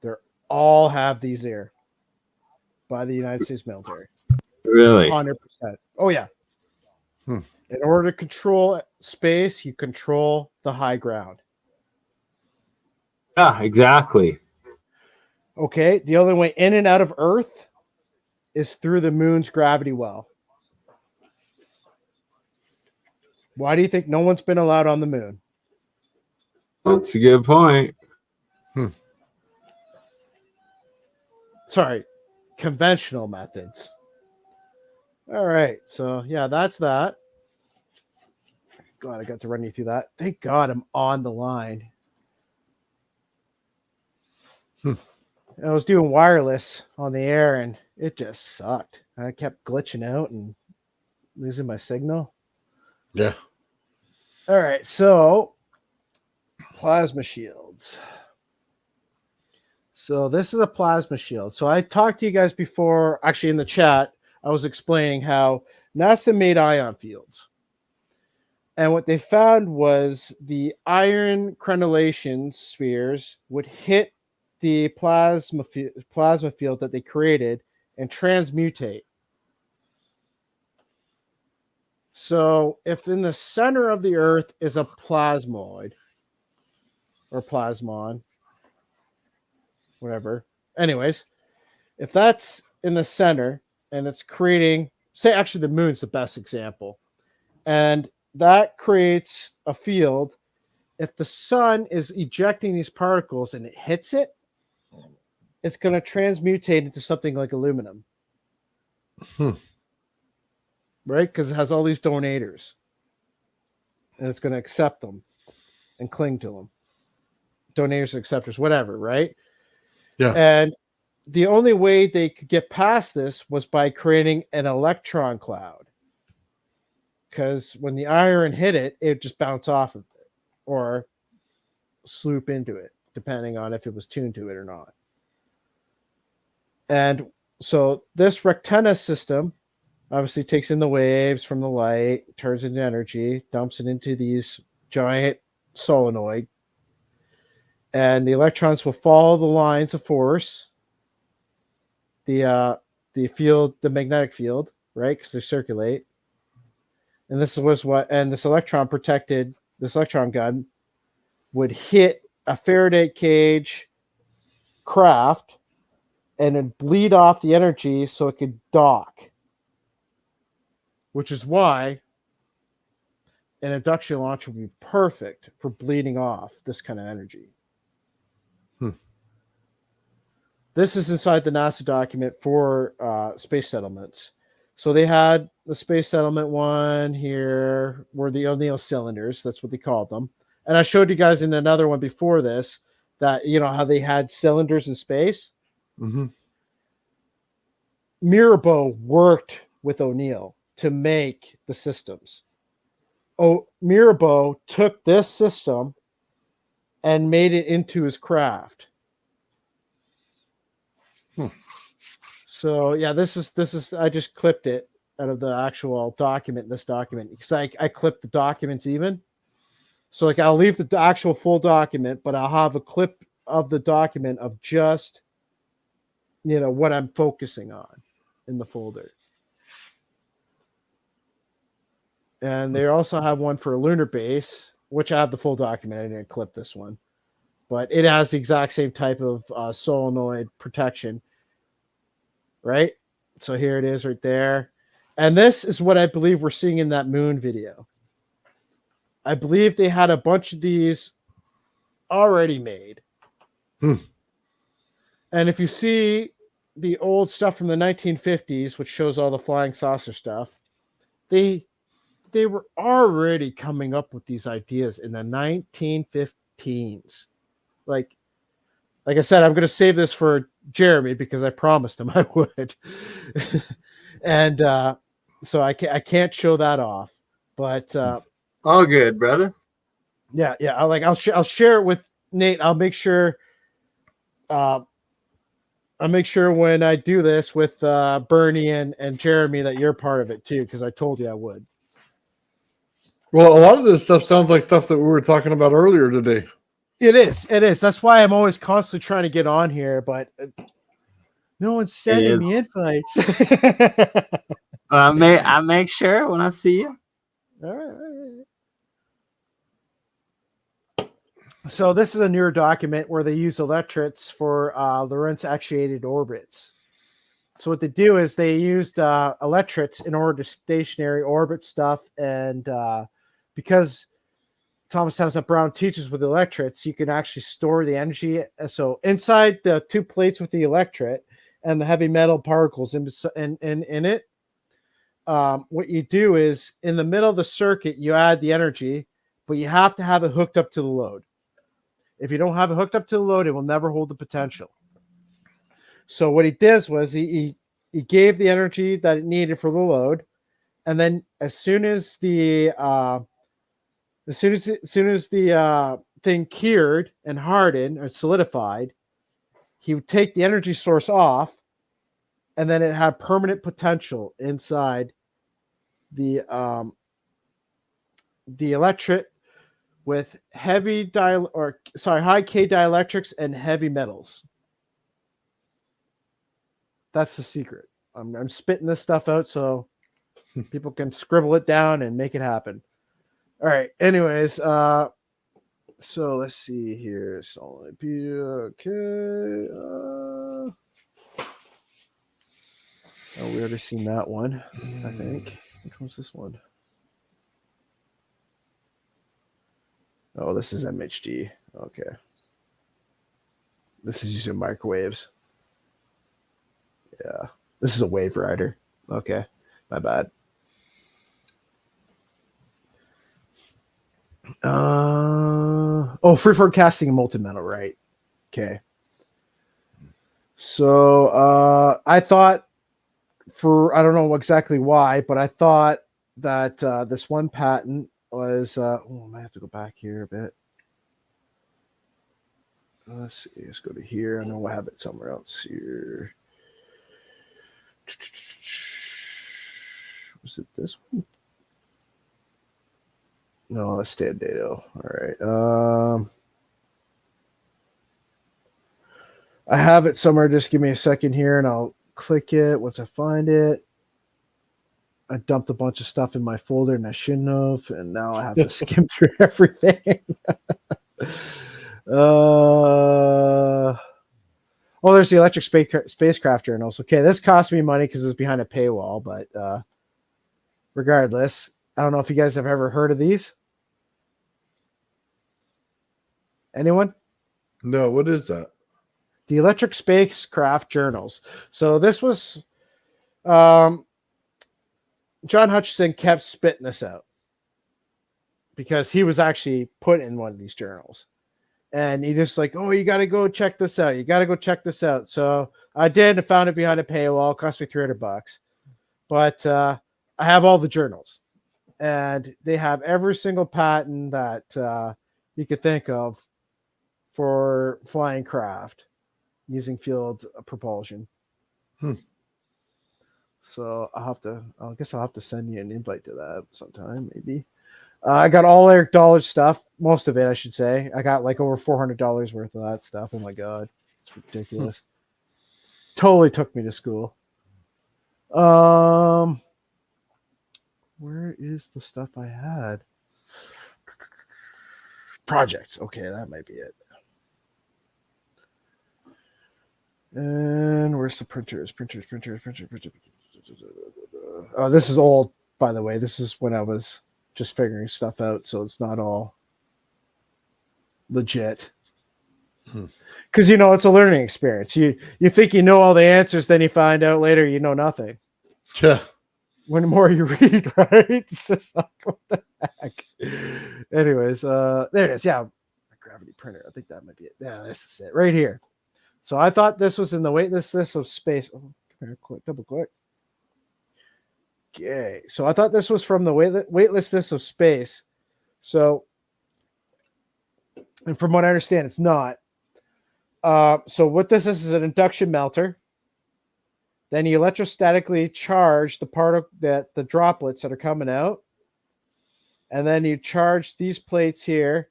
Speaker 11: they're all have these there by the United States military.
Speaker 7: Really?
Speaker 11: 100%. Oh, yeah. In order to control space, you control the high ground.
Speaker 7: Yeah, exactly.
Speaker 11: Okay, the only way in and out of Earth is through the moon's gravity well. Why do you think no one's been allowed on the moon?
Speaker 7: That's a good point.
Speaker 11: Sorry, conventional methods. All right, so yeah, that's that. Glad I got to run you through that. Thank God I'm on the line. I was doing wireless on the air and it just sucked. I kept glitching out and losing my signal.
Speaker 3: Yeah.
Speaker 11: All right, so plasma shields. So this is a plasma shield. So I talked to you guys before, actually in the chat, I was explaining how NASA made ion fields. And what they found was the iron crenellation spheres would hit the plasma field that they created and transmutate. So if in the center of the Earth is a plasmoid or plasmon, whatever. Anyways, if that's in the center and it's creating, say actually the moon's the best example, and that creates a field. If the sun is ejecting these particles and it hits it, it's going to transmutate into something like aluminum. Right? Because it has all these donators. And it's going to accept them and cling to them. Donators, acceptors, whatever, right?
Speaker 3: Yeah.
Speaker 11: And the only way they could get past this was by creating an electron cloud. Because when the iron hit it, it would just bounce off of it or sloop into it, depending on if it was tuned to it or not. And so this rectenna system obviously takes in the waves from the light, turns into energy, dumps it into these giant solenoid, and the electrons will follow the lines of force, the field, the magnetic field, right? Because they circulate. And this was what, and this electron gun would hit a Faraday cage craft and then bleed off the energy so it could dock. Which is why an induction launch would be perfect for bleeding off this kind of energy. This is inside the NASA document for space settlements. So they had the space settlement one here, were the O'Neill cylinders. That's what they called them. And I showed you guys in another one before this that, you know, how they had cylinders in space.
Speaker 3: Mm-hmm.
Speaker 11: Mirabeau worked with O'Neill to make the systems. Mirabeau took this system and made it into his craft. So yeah, this is I just clipped it out of the actual document, this document, because I clipped the documents even. So like I'll leave the actual full document, but I'll have a clip of the document of just, you know, what I'm focusing on in the folder. And they also have one for a lunar base, which I have the full document. I didn't clip this one, but it has the exact same type of solenoid protection, right? So here it is right there. And this is what I believe we're seeing in that moon video. I believe they had a bunch of these already made. And if you see the old stuff from the 1950s, which shows all the flying saucer stuff, they were already coming up with these ideas in the 1915s. Like I said, I'm going to save this for Jeremy because I promised him I would. And so I can't show that off. But
Speaker 7: all good, brother.
Speaker 11: Yeah. I'll share it with Nate. I'll make sure when I do this with Bernie and Jeremy that you're part of it too, because I told you I would.
Speaker 3: Well, a lot of this stuff sounds like stuff that we were talking about earlier today.
Speaker 11: It is. That's why I'm always constantly trying to get on here, but no one's sending me invites.
Speaker 7: I make sure when I see you.
Speaker 11: All right. So this is a newer document where they use electrets for Lorentz actuated orbits. So what they do is they used electrets in order to stationary orbit stuff, and because Thomas Townsend Brown teaches with electrets, you can actually store the energy. So inside the two plates with the electret and the heavy metal particles in it, what you do is in the middle of the circuit, you add the energy, but you have to have it hooked up to the load. If you don't have it hooked up to the load, it will never hold the potential. So what he did was he gave the energy that it needed for the load, and then as soon as the thing cured and hardened or solidified, he would take the energy source off, and then it had permanent potential inside the electret with high K dielectrics and heavy metals. That's the secret. I'm spitting this stuff out so people can scribble it down and make it happen. All right. Anyways, so let's see here. Solid P. Okay. We already seen that one, I think. Which one's this one? Oh, this is MHD. Okay. This is using microwaves. Yeah. This is a wave rider. Okay. My bad. Freeform casting and molten metal, right? Okay. So I thought I don't know exactly why, but I thought that this one patent was I might have to go back here a bit. Let's see, let's go to here. I know I have it somewhere else here. Was it this one? No, it's Stan Dato. All right. I have it somewhere. Just give me a second here and I'll click it once I find it. I dumped a bunch of stuff in my folder and I shouldn't have, and now I have to skim through everything. There's the electric spacecraft journals. Okay, this cost me money because it's behind a paywall, but regardless, I don't know if you guys have ever heard of these. Anyone?
Speaker 3: No, what is that?
Speaker 11: The electric spacecraft journals. So this was John Hutchison kept spitting this out because he was actually put in one of these journals. And he just like, oh, you got to go check this out. You got to go check this out. So I did and found it behind a paywall. It cost me $300. But I have all the journals. And they have every single patent that you could think of for flying craft using field propulsion. So I guess I'll have to send you an invite to that sometime, maybe. I got all Eric Dollage stuff, most of it, I should say. I got like over $400 worth of that stuff. Oh my God. It's ridiculous. Totally took me to school. Where is the stuff I had? Projects. Okay, that might be it. And where's the printers? Printers. Oh, this is old, by the way. This is when I was just figuring stuff out, so it's not all legit. Because it's a learning experience. You think you know all the answers, then you find out later you know nothing.
Speaker 3: Yeah.
Speaker 11: When the more you read, right? It's just like, what the heck? Anyways, there it is. Yeah, gravity printer. I think that might be it. Yeah, this is it right here. So I thought this was in the waitlist list of space. Oh, come here, double click. Okay, so I thought this was from the waitlist list of space. So, and from what I understand, it's not. So what this is an induction melter. Then you electrostatically charge the droplets that are coming out. And then you charge these plates here,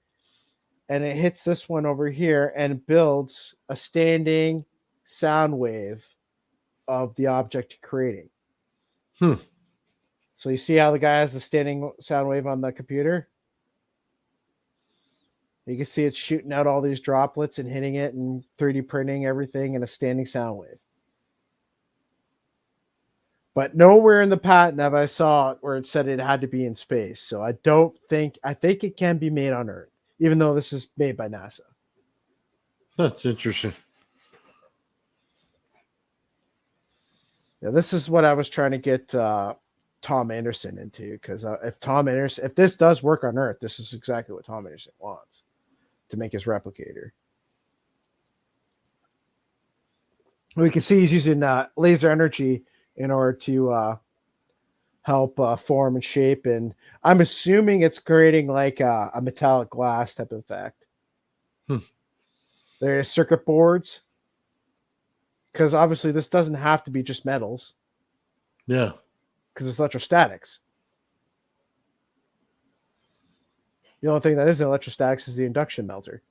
Speaker 11: and it hits this one over here and builds a standing sound wave of the object you're creating. So you see how the guy has the standing sound wave on the computer? You can see it's shooting out all these droplets and hitting it and 3D printing everything in a standing sound wave. But nowhere in the patent have I saw it where it said it had to be in space. So I think it can be made on Earth, even though this is made by NASA.
Speaker 3: That's interesting.
Speaker 11: Yeah, this is what I was trying to get Tom Anderson into, because if this does work on Earth, this is exactly what Tom Anderson wants to make his replicator. We can see he's using laser energy in order to help form and shape, and I'm assuming it's creating like a metallic glass type of effect. There's circuit boards, because obviously this doesn't have to be just metals.
Speaker 3: Yeah.
Speaker 11: Because it's electrostatics. The only thing that isn't electrostatics is the induction melter.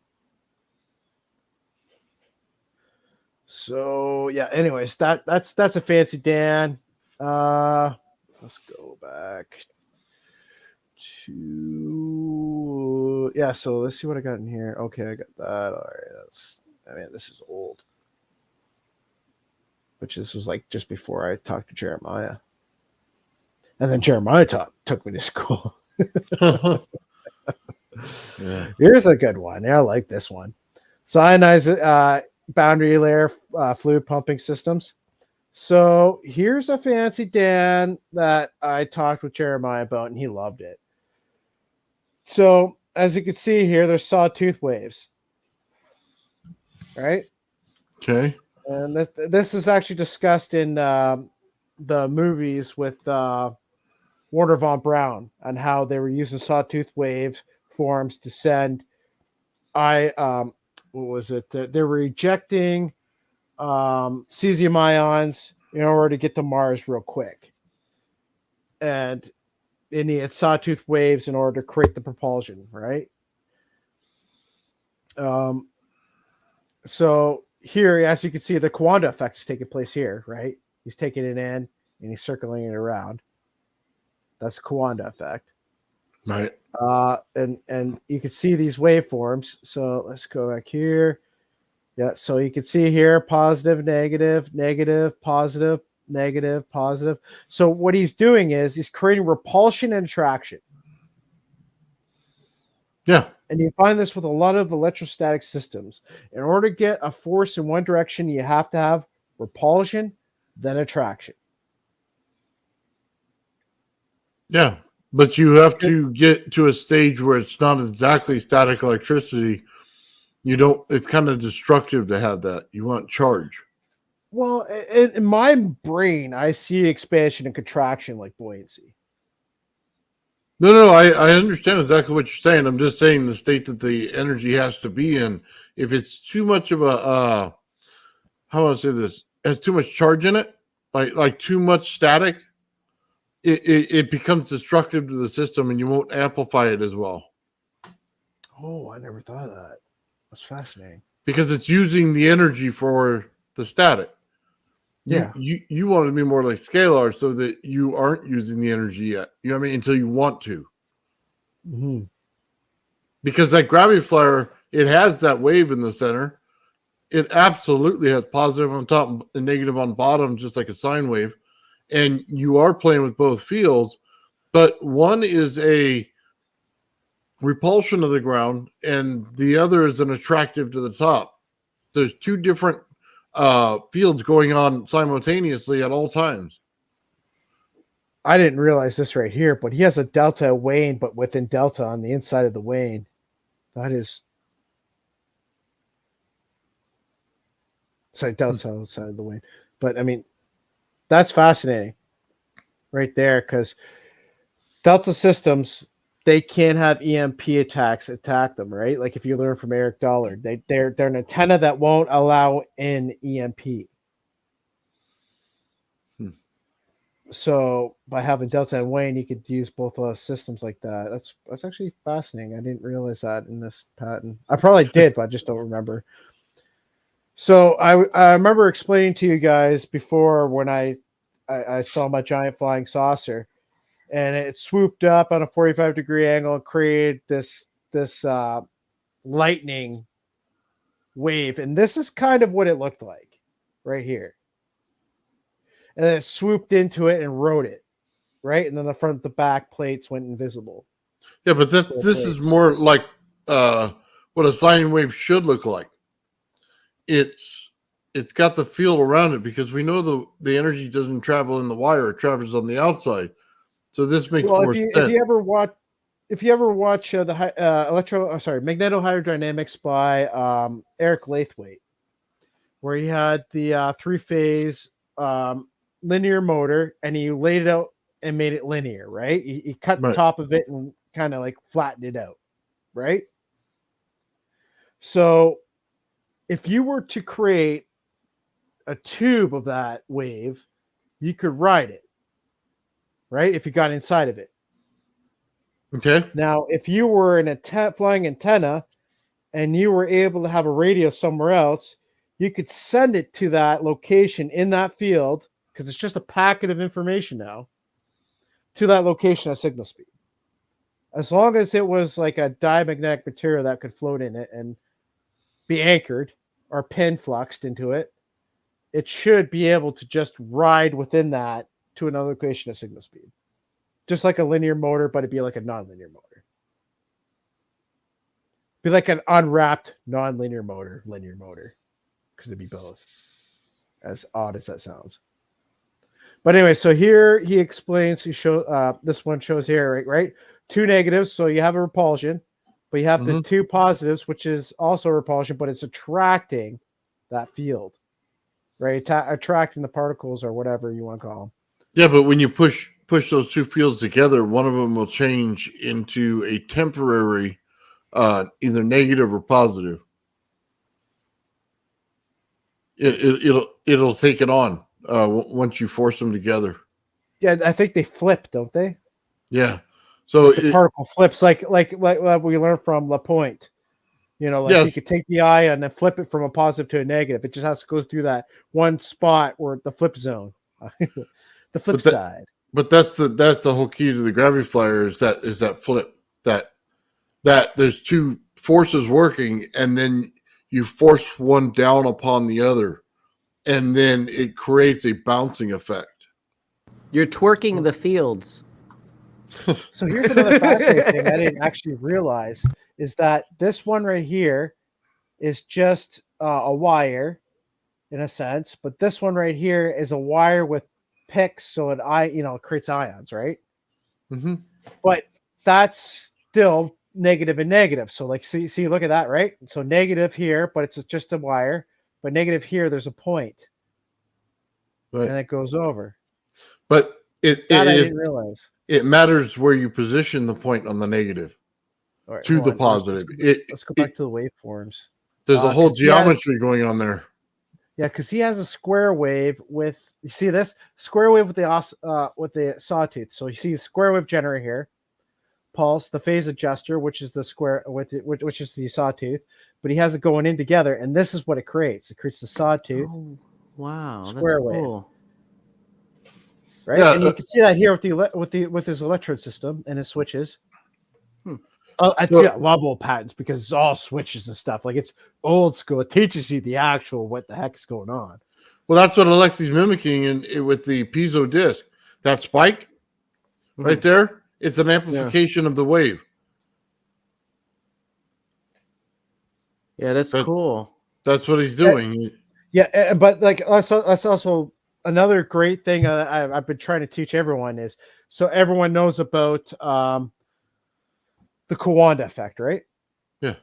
Speaker 11: So yeah, anyways, that's a fancy Dan. Let's go back to so let's see what I got in here. Okay, I got that. All right, this is old. Which this was like just before I talked to Jeremiah. And then Jeremiah took me to school.
Speaker 3: Yeah.
Speaker 11: Here's a good one. Yeah, I like this one. Cyanized boundary layer fluid pumping systems. So here's a fancy Dan that I talked with Jeremiah about, and he loved it. So as you can see here, there's sawtooth waves. Right?
Speaker 3: Okay.
Speaker 11: And this is actually discussed in the movies with Warner von Braun on how they were using sawtooth wave forms to send what was it? They were ejecting cesium ions in order to get to Mars real quick. And they needed sawtooth waves in order to create the propulsion, right? So here, as you can see, the Kawanda effect is taking place here, right? He's taking it in and he's circling it around. That's the Kawanda effect.
Speaker 3: Right.
Speaker 11: And you can see these waveforms. So let's go back here. Yeah, so you can see here, positive, negative, negative, positive, negative, positive. So what he's doing is he's creating repulsion and attraction.
Speaker 3: Yeah.
Speaker 11: And you find this with a lot of electrostatic systems. In order to get a force in one direction, you have to have repulsion, then attraction.
Speaker 3: Yeah, but you have to get to a stage where it's not exactly static electricity. You don't. It's kind of destructive to have that. You want charge.
Speaker 11: Well, in my brain, I see expansion and contraction like buoyancy.
Speaker 3: No, I understand exactly what you're saying. I'm just saying the state that the energy has to be in. If it's too much of a, how do I say this? Has too much charge in it, like too much static, it becomes destructive to the system, and you won't amplify it as well.
Speaker 11: Oh, I never thought of that. That's fascinating.
Speaker 3: Because it's using the energy for the static.
Speaker 11: Yeah.
Speaker 3: You want it to be more like scalar so that you aren't using the energy yet. You know what I mean? Until you want to.
Speaker 11: Mm-hmm.
Speaker 3: Because that gravity flare, it has that wave in the center. It absolutely has positive on top and negative on bottom, just like a sine wave. And you are playing with both fields, but one is a repulsion of the ground and the other is an attractive to the top. There's two different fields going on simultaneously at all times.
Speaker 11: I didn't realize this right here, but he has a delta wane, but within delta on the inside of the wane. That is, sorry, delta outside of the wane. But I mean, that's fascinating right there, because delta systems, they can't have EMP attacks attack them, right? Like if you learn from Eric Dollard, they're an antenna that won't allow in EMP. So by having delta and wane, you could use both of those systems like that. That's actually fascinating. I didn't realize that in this patent. I probably did, but I just don't remember. So I remember explaining to you guys before when I saw my giant flying saucer, and it swooped up on a 45-degree angle and created this lightning wave. And this is kind of what it looked like right here. And then it swooped into it and rode it, right? And then the back plates went invisible.
Speaker 3: Yeah, but this is more like what a sine wave should look like. It's got the field around it because we know the energy doesn't travel in the wire; it travels on the outside. So this makes more sense.
Speaker 11: If you ever watch the magnetohydrodynamics by Eric Lathwaite, where he had the three-phase linear motor and he laid it out and made it linear, right? He cut the top of it and kind of like flattened it out, right? So if you were to create a tube of that wave, you could ride it, right? If you got inside of it.
Speaker 3: Okay.
Speaker 11: Now, if you were an flying antenna and you were able to have a radio somewhere else, you could send it to that location in that field, because it's just a packet of information now, to that location at signal speed. As long as it was like a diamagnetic material that could float in it and be anchored or pin fluxed into it, it should be able to just ride within that to another location at signal speed. Just like a linear motor, but it'd be like a non-linear motor. Be like an unwrapped non-linear motor, linear motor, because it'd be both. As odd as that sounds. But anyway, so here he explains, this one shows here, right? Two negatives, so you have a repulsion, but you have the two positives, which is also a repulsion, but it's attracting that field, right? Attracting the particles or whatever you want to call them.
Speaker 3: Yeah, but when you push those two fields together, one of them will change into a temporary either negative or positive. It'll take it on once you force them together.
Speaker 11: Yeah, I think they flip, don't they?
Speaker 3: Yeah. So
Speaker 11: like the particle flips like we learned from Lapointe. You know, like you could take the ion and flip it from a positive to a negative. It just has to go through that one spot where the flip zone, the flip side.
Speaker 3: But that's the whole key to the gravity flyer is that flip that there's two forces working, and then you force one down upon the other, and then it creates a bouncing effect.
Speaker 4: You're twerking the fields.
Speaker 11: So here's another fascinating thing I didn't actually realize is that this one right here is just a wire in a sense, but this one right here is a wire with picks, so it creates ions, right?
Speaker 3: Mm-hmm.
Speaker 11: But that's still negative and negative. So like, see, look at that, right? So negative here, but it's just a wire. But negative here, there's a point,
Speaker 3: Right.
Speaker 11: and it goes over.
Speaker 3: But
Speaker 11: I didn't realize.
Speaker 3: It matters where you position the point on the negative
Speaker 11: Right,
Speaker 3: to the positive.
Speaker 11: Let's go back to the waveforms.
Speaker 3: There's a whole geometry going on there.
Speaker 11: Yeah, because he has a square wave with, you see this square wave with the sawtooth. So you see a square wave generator here, pulse, the phase adjuster, which is the square with it, which is the sawtooth, but he has it going in together, and this is what it creates. It creates the sawtooth.
Speaker 4: Oh, wow,
Speaker 11: square
Speaker 4: that's
Speaker 11: wave.
Speaker 4: cool.
Speaker 11: Right, yeah, and you can see that here with his electrode system and his switches. I love old patents because it's all switches and stuff. Like it's old school. It teaches you the actual what the heck is going on.
Speaker 3: Well, that's what Alexi's mimicking with the piezo disc. That spike right there, it's an amplification of the wave.
Speaker 4: Yeah, that's cool.
Speaker 3: That's what he's doing.
Speaker 11: Yeah, but like that's also another great thing I've been trying to teach everyone is so everyone knows about the Kawanda effect, right?
Speaker 3: Yeah.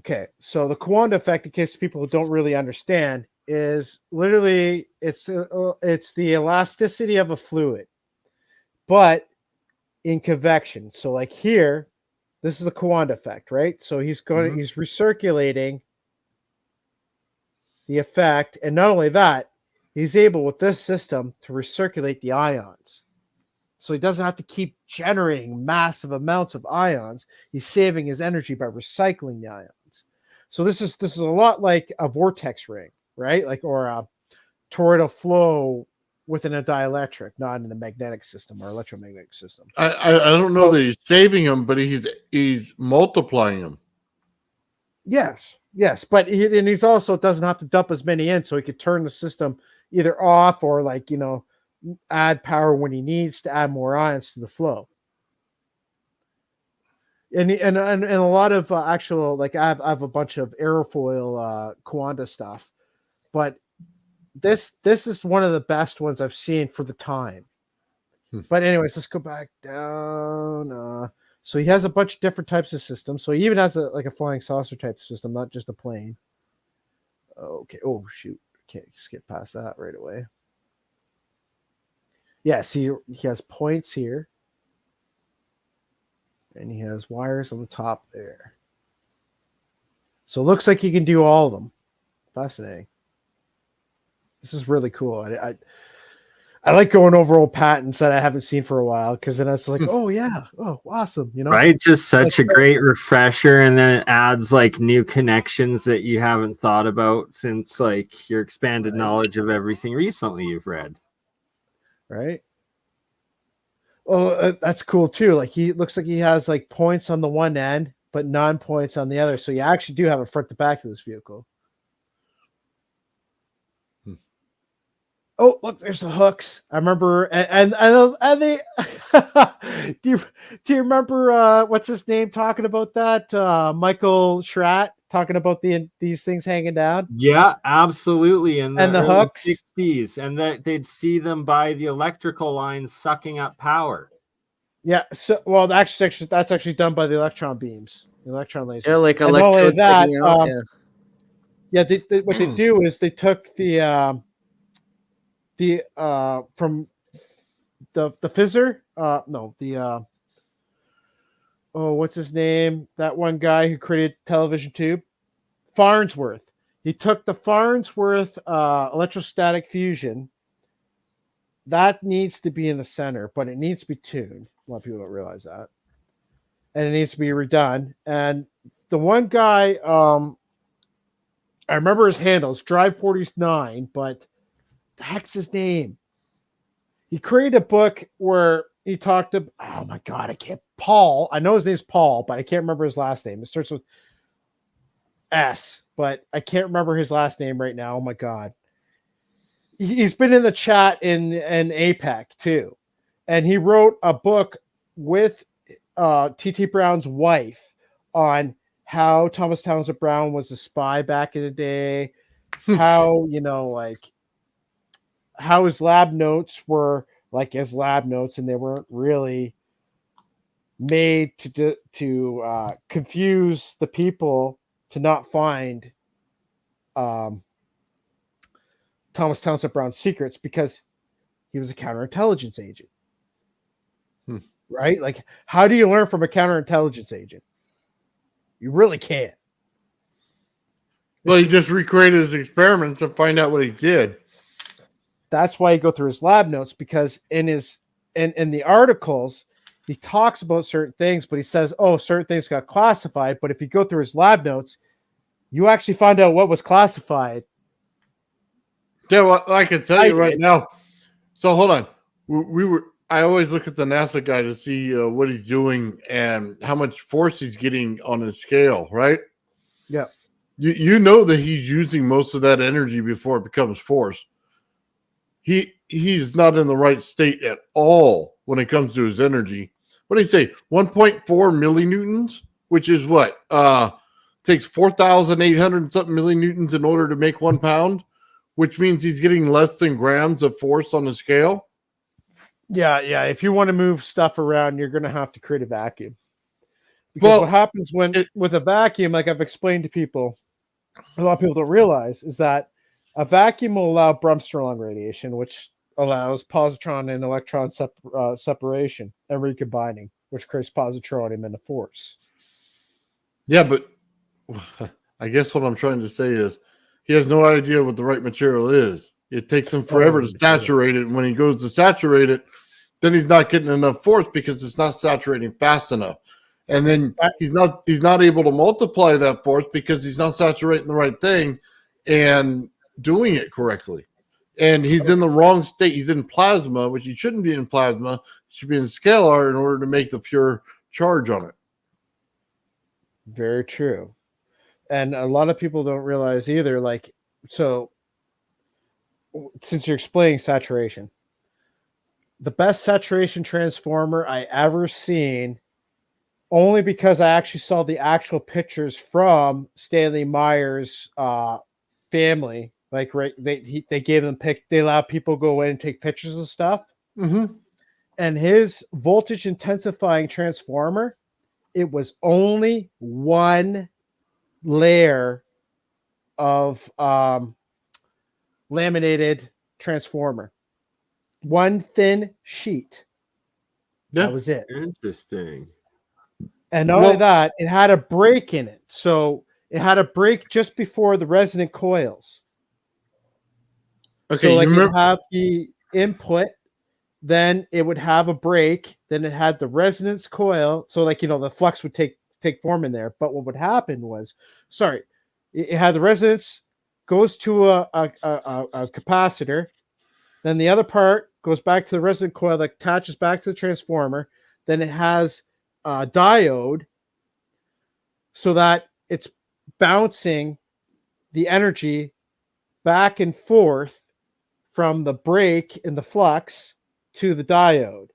Speaker 11: Okay, so the Kawanda effect, in case people don't really understand, is literally it's the elasticity of a fluid, but in convection. So like here, this is the Kawanda effect, right? So he's recirculating the effect, and not only that, he's able with this system to recirculate the ions. So he doesn't have to keep generating massive amounts of ions. He's saving his energy by recycling the ions. So this is a lot like a vortex ring, right? Like or a toroidal flow within a dielectric, not in a magnetic system or electromagnetic system.
Speaker 3: I don't know that he's saving them, but he's multiplying them.
Speaker 11: Yes, but he's also doesn't have to dump as many in, so he could turn the system either off or add power when he needs to add more ions to the flow. And a lot of actual, like I have a bunch of aerofoil Kawanda stuff, but this is one of the best ones I've seen for the time. But anyways, let's go back down. So he has a bunch of different types of systems. So he even has a flying saucer type system, not just a plane. Okay. Oh shoot. Can't skip past that right away. Yeah, see, he has points here. And he has wires on the top there. So it looks like he can do all of them. Fascinating. This is really cool. I like going over old patents that I haven't seen for a while because then it's like, oh yeah, oh awesome,
Speaker 7: right? Just such a great refresher, and then it adds new connections that you haven't thought about since your expanded knowledge of everything recently you've read.
Speaker 11: Right. Oh, that's cool too. Like he looks like he has points on the one end, but non-points on the other. So you actually do have a front to back to this vehicle. Oh, look, there's the hooks. I remember, and they. do you remember what's his name talking about that? Michael Schratt talking about these things hanging down.
Speaker 7: Yeah, absolutely.
Speaker 11: And the hooks,
Speaker 7: 60s, and that they'd see them by the electrical lines sucking up power.
Speaker 11: Yeah. So, well, that's actually done by the electron beams, the electron lasers.
Speaker 4: Yeah, like electrodes sticking out.
Speaker 11: What they do is they took the from the fizzer, what's his name? That one guy who created television tube, Farnsworth. He took the Farnsworth electrostatic fusion. That needs to be in the center, but it needs to be tuned. A lot of people don't realize that, and it needs to be redone. And the one guy, I remember his handles, Drive 49, but the heck's his name? He created a book where he talked about, oh my God, Paul. I know his name's Paul, but I can't remember his last name. It starts with S, but I can't remember his last name right now. Oh my God. He's been in the chat in APEC too. And he wrote a book with T.T. Brown's wife on how Thomas Townsend Brown was a spy back in the day, how, how his lab notes were his lab notes, and they weren't really made to confuse the people to not find Thomas Townsend Brown's secrets because he was a counterintelligence agent. Right? Like, how do you learn from a counterintelligence agent? You really can't.
Speaker 3: Well, he just recreated his experiments to find out what he did.
Speaker 11: That's why you go through his lab notes, because in the articles, he talks about certain things, but he says, oh, certain things got classified. But if you go through his lab notes, you actually find out what was classified.
Speaker 3: Yeah, well, I can tell you right now. So hold on. I always look at the NASA guy to see what he's doing and how much force he's getting on his scale, right?
Speaker 11: Yeah.
Speaker 3: You know that he's using most of that energy before it becomes force. He's not in the right state at all when it comes to his energy. What do you say? 1.4 millinewtons, which is what? Takes 4,800 something millinewtons in order to make 1 pound, which means he's getting less than grams of force on the scale.
Speaker 11: Yeah. If you want to move stuff around, you're going to have to create a vacuum. Because what happens with a vacuum, like I've explained to people, a lot of people don't realize, is that a vacuum will allow Bremsstrahlung radiation, which allows positron and electron separation and recombining, which creates positronium and a force.
Speaker 3: Yeah, but I guess what I'm trying to say is he has no idea what the right material is. It takes him forever to saturate it. And when he goes to saturate it, then he's not getting enough force because it's not saturating fast enough. And then he's not able to multiply that force because he's not saturating the right thing and doing it correctly. And he's in the wrong state. He's in plasma, which he shouldn't be in plasma. He should be in scalar in order to make the pure charge on it.
Speaker 11: Very true. And a lot of people don't realize either, like, so since you're explaining saturation, the best saturation transformer I ever seen, only because I actually saw the actual pictures from Stanley Meyer's family. Like, right, they gave them they allowed people to go in and take pictures of stuff.
Speaker 3: Mm-hmm.
Speaker 11: And his voltage intensifying transformer, it was only one layer of laminated transformer, one thin sheet.
Speaker 3: Yeah.
Speaker 11: That was it.
Speaker 7: Interesting.
Speaker 11: And not only that, it had a break in it. So it had a break just before the resonant coils.
Speaker 3: Okay,
Speaker 11: so like you have the input, then it would have a break, then it had the resonance coil. So like, the flux would take form in there. But what would happen was, it had the resonance, goes to a capacitor, then the other part goes back to the resonant coil that attaches back to the transformer. Then it has a diode so that it's bouncing the energy back and forth from the break in the flux to the diode.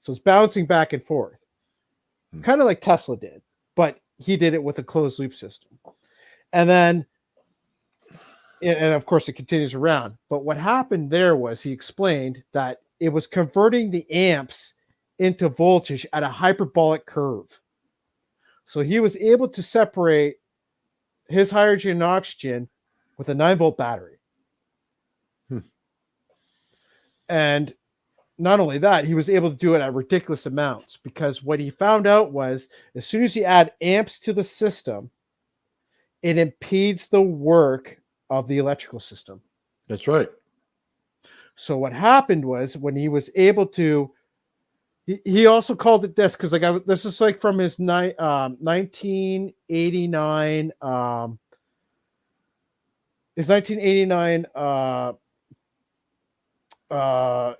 Speaker 11: So it's bouncing back and forth, kind of like Tesla did, but he did it with a closed loop system. And then, and of course it continues around. But what happened there was he explained that it was converting the amps into voltage at a hyperbolic curve. So he was able to separate his hydrogen and oxygen with a 9-volt battery. And not only that, he was able to do it at ridiculous amounts, because what he found out was as soon as you add amps to the system, it impedes the work of the electrical system.
Speaker 3: That's right.
Speaker 11: So what happened was when he was able to, he also called it this, because this is like from his 1989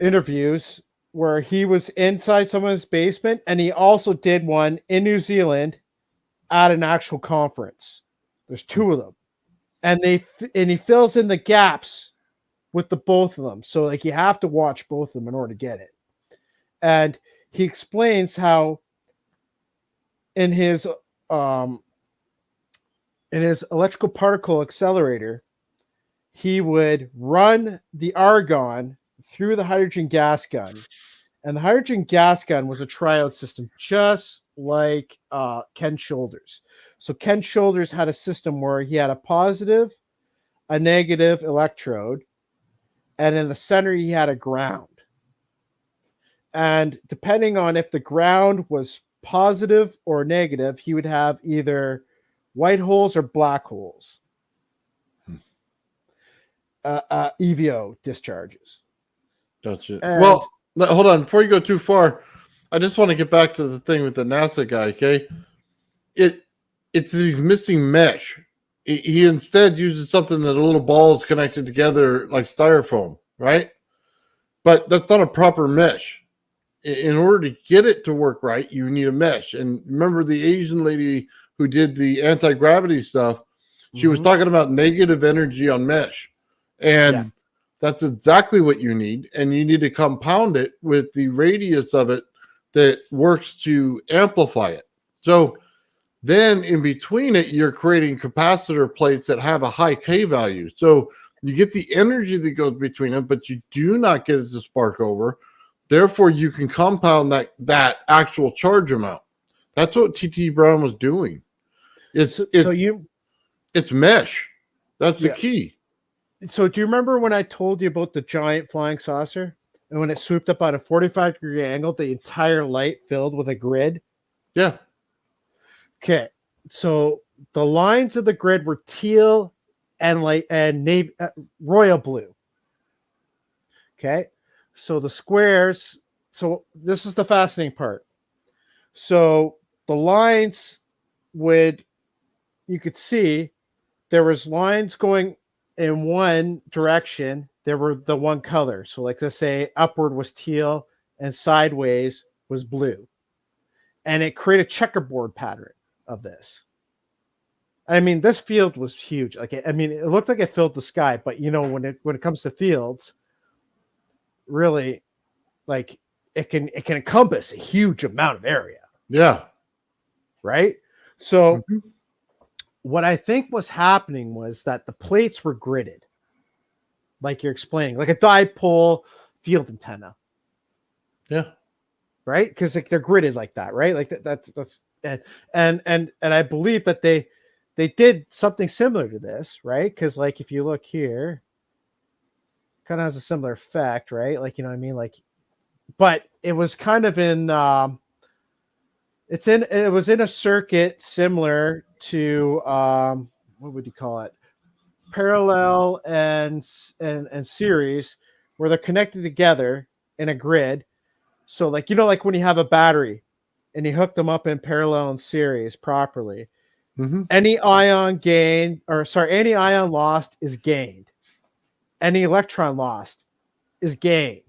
Speaker 11: interviews where he was inside someone's basement, and he also did one in New Zealand at an actual conference. There's two of them, and he fills in the gaps with the both of them. So like you have to watch both of them in order to get it. And he explains how in his electrical particle accelerator, he would run the argon through the hydrogen gas gun, And the hydrogen gas gun was a triode system, just like Ken Shoulders. So Ken Shoulders had a system where he had a positive, a negative electrode, and in the center he had a ground. And depending on if the ground was positive or negative, he would have either white holes or black holes. EVO discharges.
Speaker 3: Gotcha.
Speaker 11: And-
Speaker 3: Well, hold on. Before you go too far, I just want to get back to the thing with the NASA guy. Okay, it's these missing mesh. He instead uses something that a little ball is connected together like styrofoam, right? But that's not a proper mesh. In order to get it to work right, you need a mesh. And remember the Asian lady who did the anti-gravity stuff? She was talking about negative energy on mesh. And that's exactly what you need. And you need to compound it with the radius of it that works to amplify it. So then in between it, you're creating capacitor plates that have a high K value. So you get the energy that goes between them, but you do not get it to spark over. Therefore, you can compound that actual charge amount. That's what T.T. Brown was doing. It's mesh. That's the key.
Speaker 11: So do you remember when I told you about the giant flying saucer? And when it swooped up at a 45-degree angle, the entire light filled with a grid?
Speaker 3: Yeah.
Speaker 11: Okay. So the lines of the grid were teal and navy, royal blue. Okay. So the squares, so this is the fascinating part. So the lines you could see there was lines going in one direction. There were the one color. So like let's say upward was teal and sideways was blue. And it created a checkerboard pattern of this. I mean, this field was huge. Like, I mean, it looked like it filled the sky, but you know, when it comes to fields, really, like it can encompass a huge amount of area.
Speaker 3: Yeah.
Speaker 11: Right. So what I think was happening was that the plates were gridded, like you're explaining, like a dipole field antenna.
Speaker 3: Yeah.
Speaker 11: Right. Because like they're gridded like that, right? Like that's and I believe that they did something similar to this, right? Because like if you look here, kind of has a similar effect, right? Like, you know what I mean? Like, but it was kind of in it was in a circuit similar to what would you call it? Parallel and series, where they're connected together in a grid. So like, you know, like when you have a battery and you hook them up in parallel and series properly, any ion lost is gained. Any electron lost is gained.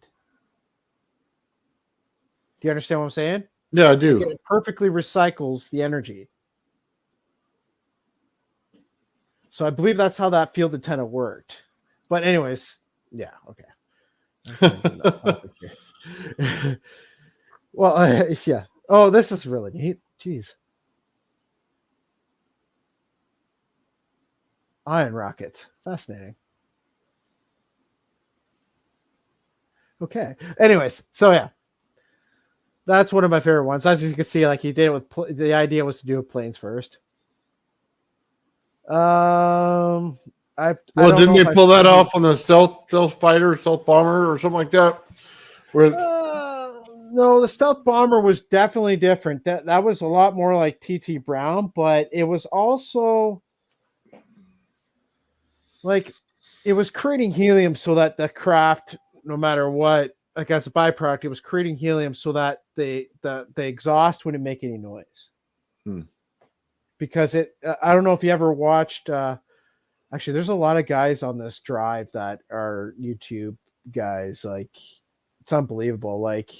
Speaker 11: Do you understand what I'm saying?
Speaker 3: Yeah, I do.
Speaker 11: It perfectly recycles the energy. So I believe that's how that field antenna worked. But anyways, yeah, okay. Well, yeah. Oh, this is really neat. Jeez. Ion rockets. Fascinating. Okay. Anyways, so yeah. That's one of my favorite ones. As you can see, like he did it with the idea was to do with planes first.
Speaker 3: Didn't they pull that off on the stealth fighter, stealth bomber, or something like that?
Speaker 11: No, the stealth bomber was definitely different. That was a lot more like T.T. Brown, but it was also like it was creating helium so that the craft, no matter what, like as a byproduct, it was creating helium so that the exhaust wouldn't make any noise. Because I don't know if you ever watched. Actually, there's a lot of guys on this drive that are YouTube guys. Like it's unbelievable. Like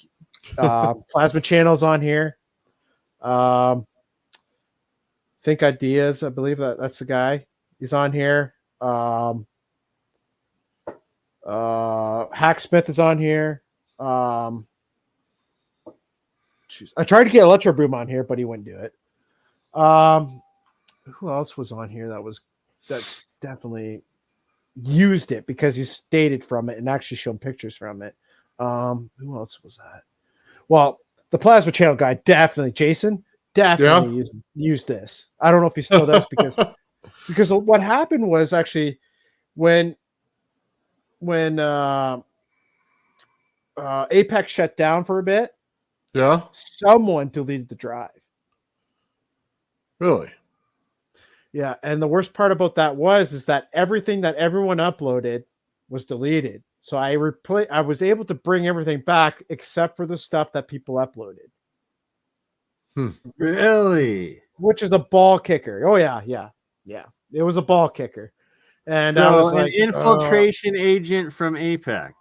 Speaker 11: Plasma Channel's on here. Think Ideas, I believe that's the guy. He's on here. Hacksmith is on here. I tried to get Electro Boom on here, but he wouldn't do it. Who else was on here that's definitely used it because he stated from it and actually shown pictures from it. Who else was that? Well, the plasma channel guy definitely, Jason, definitely used this. I don't know if he still does because what happened was actually when Apex shut down for a bit, someone deleted the drive.
Speaker 3: Really?
Speaker 11: Yeah, and the worst part about that is that everything that everyone uploaded was deleted. So I was able to bring everything back except for the stuff that people uploaded.
Speaker 7: Really?
Speaker 11: Which is a ball kicker. Oh yeah. It was a ball kicker. And
Speaker 7: so
Speaker 11: I was
Speaker 7: an
Speaker 11: like,
Speaker 7: infiltration agent from APEC.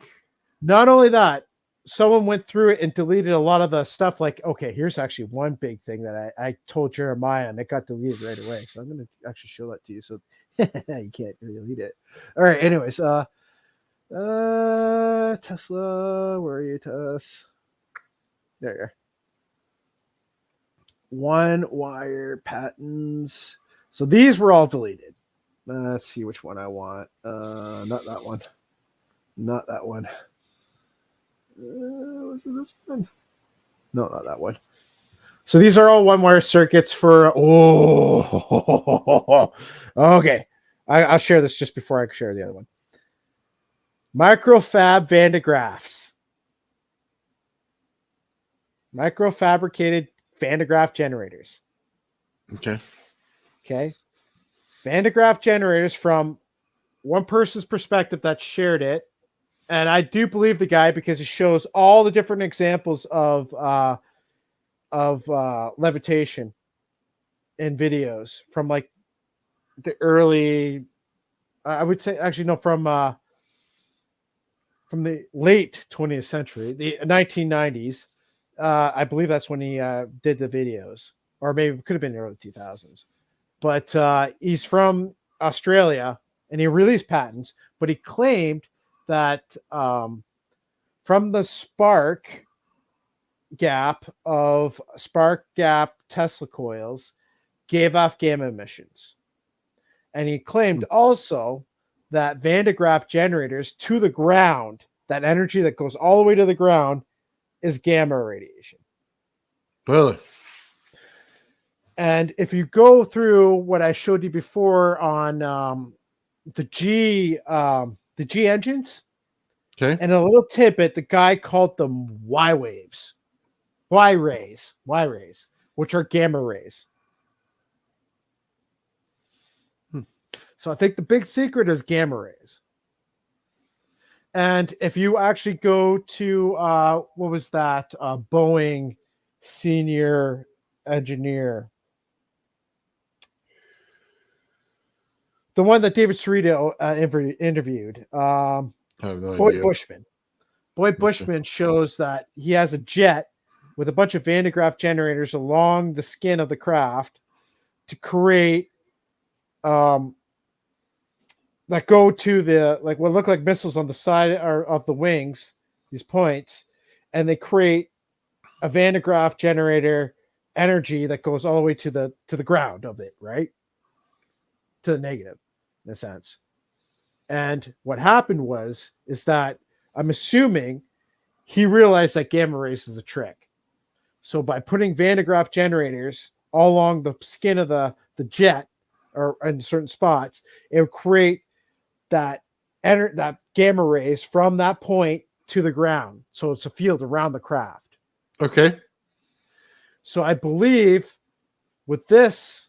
Speaker 11: Not only that, someone went through it and deleted a lot of the stuff. Like, okay, here's actually one big thing that I told Jeremiah and it got deleted right away. So I'm going to actually show that to you. So you can't delete it. All right. Anyways, Tesla, where are you, Tess? There you are. One wire patents. So these were all deleted. Let's see which one I want. Not that one. Not that one. Was it this one? No, not that one. So these are all one wire circuits for. Oh, okay. I'll share this just before I share the other one. Microfab Van de Graafs. Microfabricated Van de Graaf generators.
Speaker 3: Okay.
Speaker 11: Van de Graaf generators from one person's perspective that shared it. And I do believe the guy because he shows all the different examples of levitation in videos from like the early, I would say actually no, from the late 20th century, the 1990s. I believe that's when he did the videos, or maybe it could have been the early 2000s. But he's from Australia and he released patents, but he claimed that from the spark gap Tesla coils gave off gamma emissions. And he claimed also that Van de Graaff generators to the ground, that energy that goes all the way to the ground, is gamma radiation.
Speaker 3: Really?
Speaker 11: And if you go through what I showed you before on the G engines,
Speaker 3: okay,
Speaker 11: and a little tidbit, the guy called them Y rays, which are gamma rays. So I think the big secret is gamma rays. And if you actually go to what was that Boeing senior engineer, the one that David Cerrito interviewed,
Speaker 3: I have no
Speaker 11: Boyd
Speaker 3: idea.
Speaker 11: Bushman. Boyd Bushman shows that he has a jet with a bunch of Van de Graaff generators along the skin of the craft to create that go to the like what look like missiles on the side of the wings, these points, and they create a Van de Graaff generator energy that goes all the way to the ground of it, right? To the negative, in a sense. And what happened is that I'm assuming he realized that gamma rays is a trick. So by putting Van de Graaff generators all along the skin of the jet or in certain spots, it would create that gamma rays from that point to the ground. So it's a field around the craft.
Speaker 3: Okay.
Speaker 11: So I believe with this,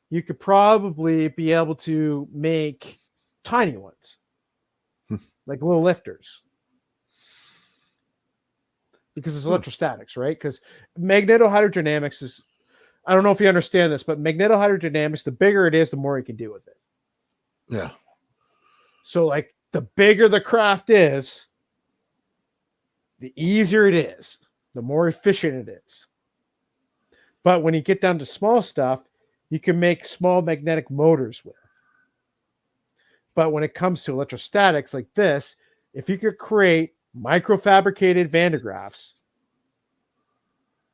Speaker 11: you could probably be able to make tiny ones, like little lifters. Because it's electrostatics, right? Because magnetohydrodynamics is, I don't know if you understand this, but magnetohydrodynamics, the bigger it is, the more you can do with it.
Speaker 3: Yeah.
Speaker 11: So, like, the bigger the craft is, the easier it is, the more efficient it is. But when you get down to small stuff, you can make small magnetic motors with. But when it comes to electrostatics like this, if you could create microfabricated Van de Graafs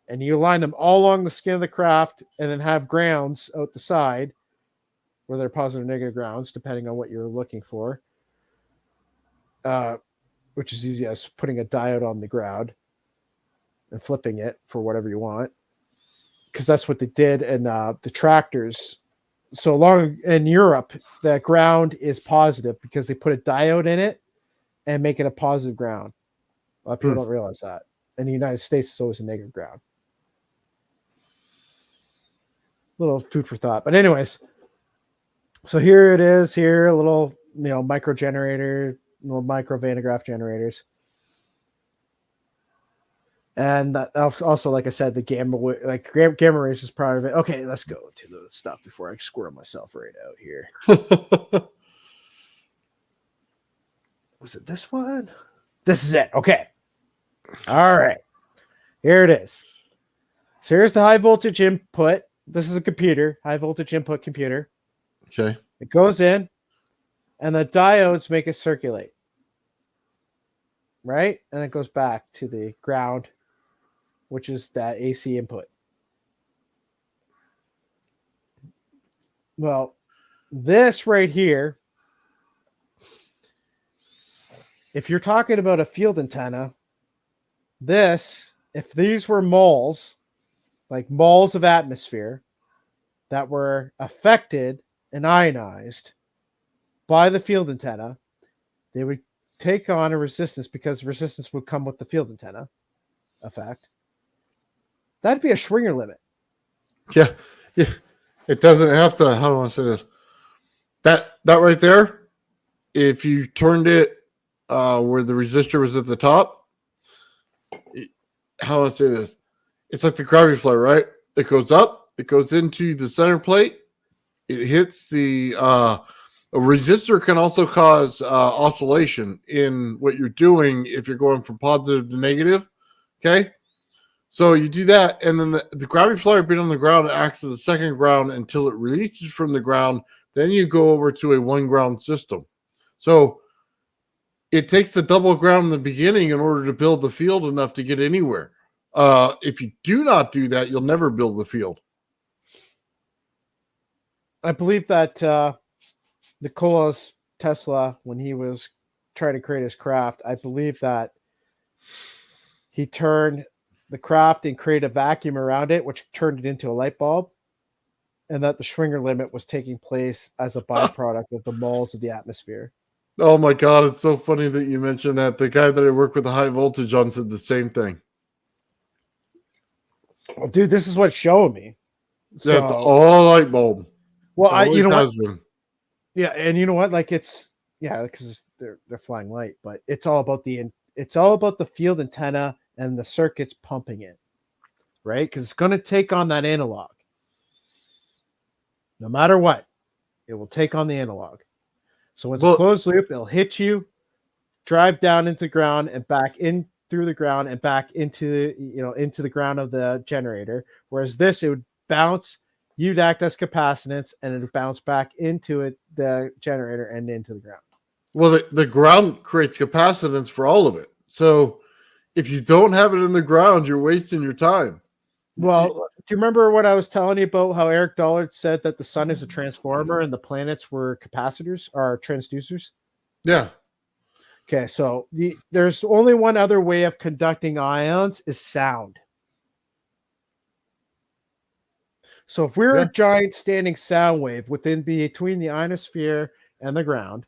Speaker 11: and you align them all along the skin of the craft and then have grounds out the side, where they're positive or negative grounds, depending on what you're looking for, which is easy as putting a diode on the ground. and flipping it for whatever you want, because that's what they did in the tractors. So long in Europe, the ground is positive because they put a diode in it and make it a positive ground. A lot of people don't realize that. In the United States, it's always a negative ground. Little food for thought. But anyways, so here it is. Here, a little micro generator, little micro Van de Graaff generators. And that also, like I said, the gamma rays is part of it. Okay, let's go to the stuff before I squirrel myself right out here. Was it this one? This is it. Okay. All right. Here it is. So here's the high voltage input. This is a computer, high voltage input computer.
Speaker 3: Okay.
Speaker 11: It goes in, and the diodes make it circulate. Right? And it goes back to the ground, which is that AC input. Well, this right here, if you're talking about a field antenna, if these were moles, like moles of atmosphere that were affected and ionized by the field antenna, they would take on a resistance because resistance would come with the field antenna effect. That'd be a Schwinger limit.
Speaker 3: Yeah. It doesn't have to. How do I want to say this? That right there, if you turned it where the resistor was at the top, how do I say this? It's like the gravity flow, right? It goes up, it goes into the center plate, it hits the a resistor can also cause oscillation in what you're doing if you're going from positive to negative. Okay. So you do that, and then the gravity flyer being on the ground acts as the second ground until it releases from the ground. Then you go over to a one ground system. So it takes the double ground in the beginning in order to build the field enough to get anywhere. If you do not do that, you'll never build the field.
Speaker 11: I believe that Nikola Tesla, when he was trying to create his craft, I believe that he turned the craft and created a vacuum around it, which turned it into a light bulb, and that the Schwinger limit was taking place as a byproduct of the moles of the atmosphere.
Speaker 3: Oh my God, it's so funny that you mentioned that. The guy that I work with the high voltage on said the same thing.
Speaker 11: Well, dude, this is what's showing me.
Speaker 3: That's all light bulb.
Speaker 11: Well, you know what?
Speaker 3: Been.
Speaker 11: Yeah, and you know what? Like because they're flying light, but it's all about the field antenna and the circuits pumping it, right? Because it's going to take on that analog. No matter what, it will take on the analog. So when it's a closed loop, it'll hit you, drive down into the ground and back in through the ground and back into the ground of the generator. Whereas this, it would bounce, you'd act as capacitance, and it would bounce back into the generator and into the ground.
Speaker 3: Well, the ground creates capacitance for all of it. So if you don't have it in the ground, you're wasting your time.
Speaker 11: Well, do you remember what I was telling you about how Eric Dollard said that the sun is a transformer and the planets were capacitors or transducers?
Speaker 3: Yeah.
Speaker 11: Okay, so there's only one other way of conducting ions is sound. So if we're a giant standing sound wave between the ionosphere and the ground,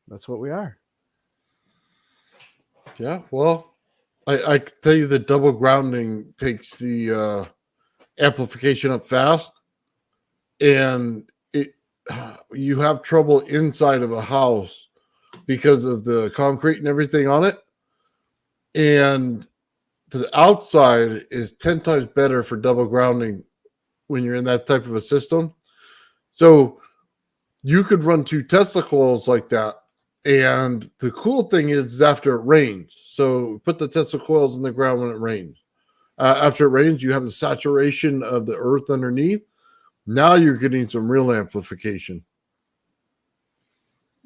Speaker 11: that's what we are.
Speaker 3: Yeah, well, I can tell you that double grounding takes the amplification up fast, and you have trouble inside of a house because of the concrete and everything on it, and the outside is 10 times better for double grounding when you're in that type of a system. So you could run 2 Tesla coils like that. And the cool thing is after it rains. So put the Tesla coils in the ground when it rains. After it rains, you have the saturation of the earth underneath. Now you're getting some real amplification.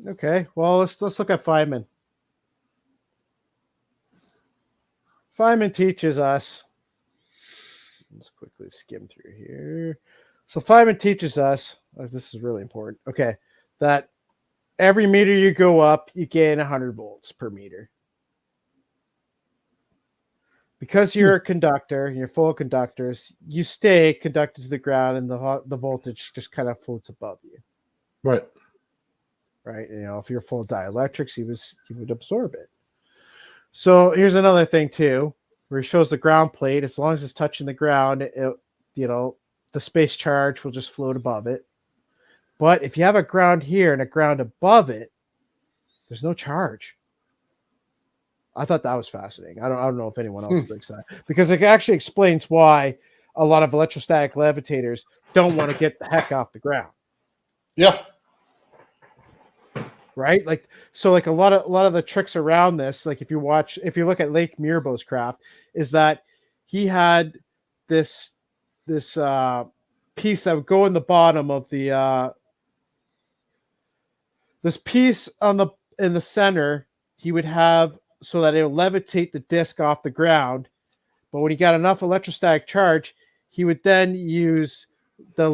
Speaker 11: Okay, well, let's look at Feynman. Feynman teaches us. Let's quickly skim through here. So Feynman teaches us, this is really important, okay, that every meter you go up, you gain 100 volts per meter. because you're a conductor and you're full of conductors, you stay conducted to the ground, and the voltage just kind of floats above you.
Speaker 3: Right.
Speaker 11: Right. If you're full of dielectrics, you would absorb it. So here's another thing too, where it shows the ground plate. As long as it's touching the ground, the space charge will just float above it. But if you have a ground here and a ground above it, there's no charge. I thought that was fascinating. I don't know if anyone else thinks that, because it actually explains why a lot of electrostatic levitators don't want to get the heck off the ground.
Speaker 3: Yeah.
Speaker 11: Right? Like a lot of the tricks around this, like if you look at Lake Mirabau's craft, is that he had this piece that would go in the bottom of the this piece in the center, he would have so that it would levitate the disc off the ground. But when he got enough electrostatic charge, he would then use the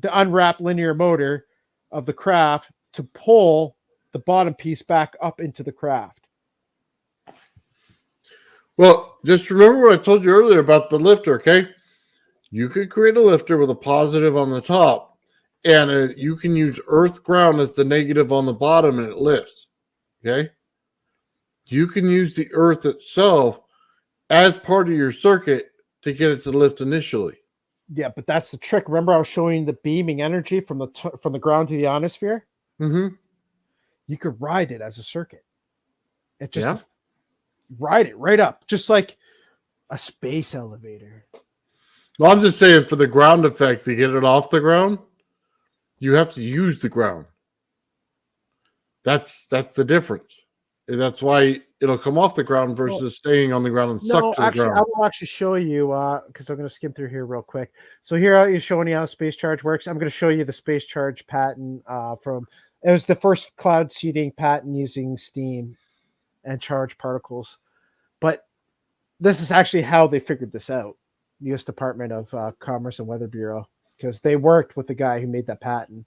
Speaker 11: unwrapped linear motor of the craft to pull the bottom piece back up into the craft.
Speaker 3: Well, just remember what I told you earlier about the lifter, okay? You could create a lifter with a positive on the top, and you can use earth ground as the negative on the bottom, and it lifts, okay? You can use the earth itself as part of your circuit to get it to lift initially.
Speaker 11: Yeah, but that's the trick. Remember, I was showing the beaming energy from the ground to the ionosphere.
Speaker 3: Mm-hmm.
Speaker 11: You could ride it as a circuit. It just ride it right up, just like a space elevator.
Speaker 3: Well, I'm just saying, for the ground effect to get it off the ground, you have to use the ground. That's the difference. And that's why it'll come off the ground versus staying on the ground and suck to the ground.
Speaker 11: I will actually show you, because I'm going to skim through here real quick. So here is showing you how space charge works. I'm going to show you the space charge patent it was the first cloud seeding patent using steam and charged particles. But this is actually how they figured this out. The U.S. Department of Commerce and Weather Bureau, because they worked with the guy who made that patent.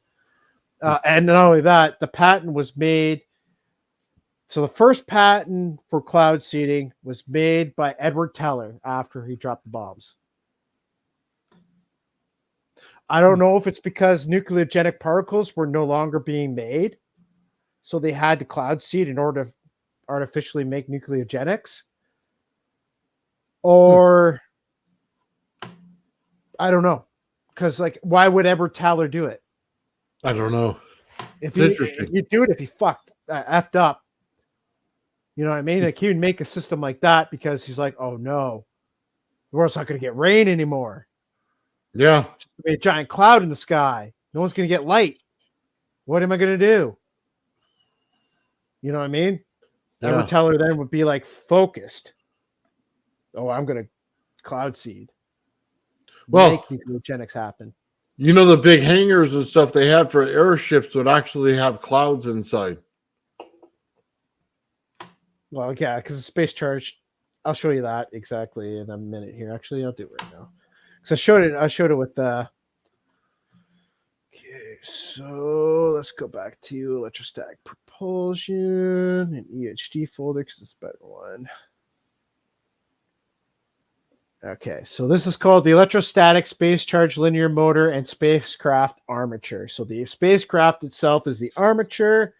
Speaker 11: And not only that, the patent was made. So the first patent for cloud seeding was made by Edward Teller after he dropped the bombs. I don't know if it's because nucleogenic particles were no longer being made, so they had to cloud seed in order to artificially make nucleogenics, or I don't know, because why would Edward Teller do it?
Speaker 3: I don't know.
Speaker 11: If you do it, if he effed up, you know what I mean? Like, he would make a system like that because he's like, oh no, the world's not going to get rain anymore.
Speaker 3: Yeah.
Speaker 11: There'll be a giant cloud in the sky. No one's going to get light. What am I going to do? You know what I mean?
Speaker 3: Yeah.
Speaker 11: Edward Teller then would be focused. Oh, I'm going to cloud seed.
Speaker 3: Well,
Speaker 11: make nucleogenics happen.
Speaker 3: You know, the big hangars and stuff they had for airships would actually have clouds inside.
Speaker 11: Well, yeah, because the space charge. I'll show you that exactly in a minute here. Actually, I'll do it right now. Because I showed it with the. Okay, so let's go back to electrostatic propulsion and EHD folder because it's a better one. Okay, so this is called the electrostatic space charge linear motor and spacecraft armature. So the spacecraft itself is the armature,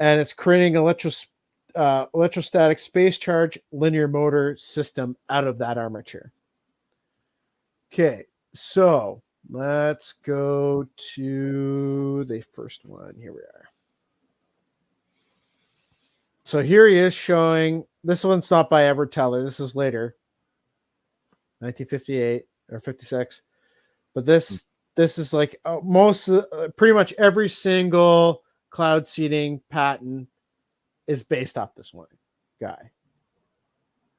Speaker 11: and it's creating electrostatic space charge linear motor system out of that armature. Okay, so let's go to the first one. Here we are. So here he is showing, this one's not by Edward Teller, this is later. 1958 or 56, but this is pretty much every single cloud seeding patent is based off this one guy.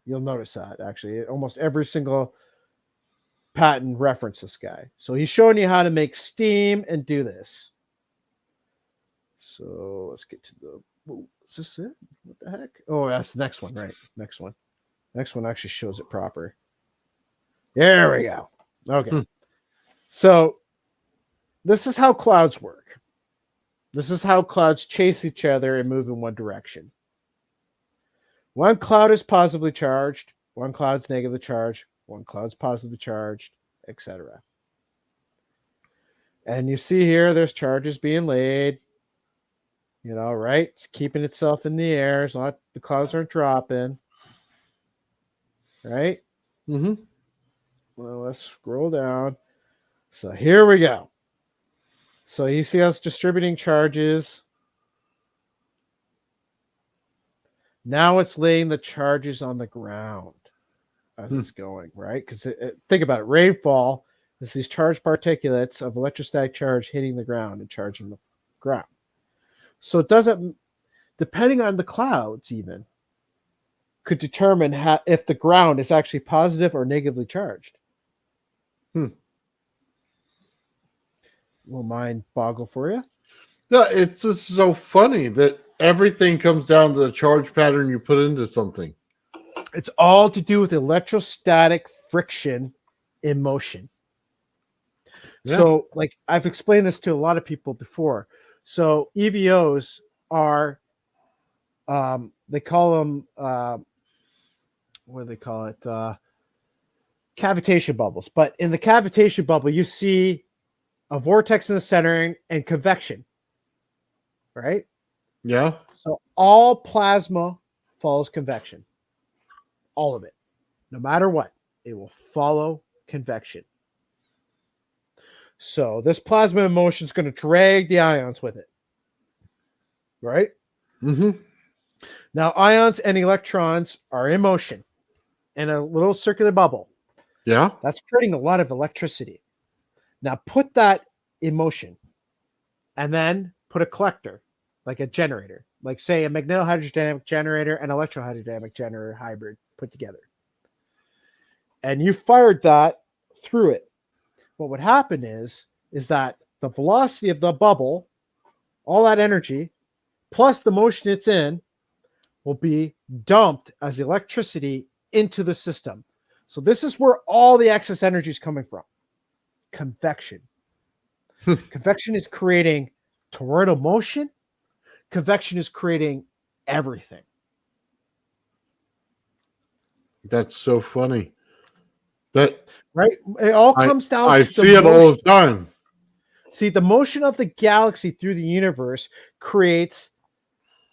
Speaker 11: You'll notice that actually almost every single patent reference this guy. So he's showing you how to make steam and do this. So let's get to the. Is this it? What the heck? Oh, that's the next one, right? Next one actually shows it proper. There we go. Okay. So this is how clouds work. This is how clouds chase each other and move in one direction. One cloud is positively charged, one cloud's negatively charged, one cloud's positively charged, etc. And you see here, there's charges being laid. Right? It's keeping itself in the air. It's not, the clouds aren't dropping. Right?
Speaker 3: Mm-hmm.
Speaker 11: Well, let's scroll down. So here we go. So you see us distributing charges. Now it's laying the charges on the ground as it's going, right? Because think about it. Rainfall is these charged particulates of electrostatic charge hitting the ground and charging the ground. So it doesn't, depending on the clouds even, could determine if the ground is actually positive or negatively charged. Will mind boggle for you?
Speaker 3: Yeah, it's just so funny that everything comes down to the charge pattern you put into something.
Speaker 11: It's all to do with electrostatic friction in motion.
Speaker 3: Yeah.
Speaker 11: So, like I've explained this to a lot of people before. So EVOs are, they call them, what do they call it? Cavitation bubbles. But in the cavitation bubble, you see a vortex in the center and convection, right?
Speaker 3: Yeah.
Speaker 11: So all plasma follows convection. All of it. No matter what, it will follow convection. So this plasma in motion is going to drag the ions with it. Right?
Speaker 3: Mm-hmm.
Speaker 11: Now, ions and electrons are in motion in a little circular bubble.
Speaker 3: Yeah.
Speaker 11: That's creating a lot of electricity. Now, put that in motion and then put a collector, like a generator, like say a magnetohydrodynamic generator and electrohydrodynamic generator hybrid put together. And you fired that through it. What would happen is that the velocity of the bubble, all that energy, plus the motion it's in, will be dumped as electricity into the system. So this is where all the excess energy is coming from. Convection. Convection is creating toroidal motion. Convection is creating everything.
Speaker 3: That's so funny. That
Speaker 11: right? It all comes down
Speaker 3: I
Speaker 11: to
Speaker 3: see it all the time.
Speaker 11: See, the motion of the galaxy through the universe creates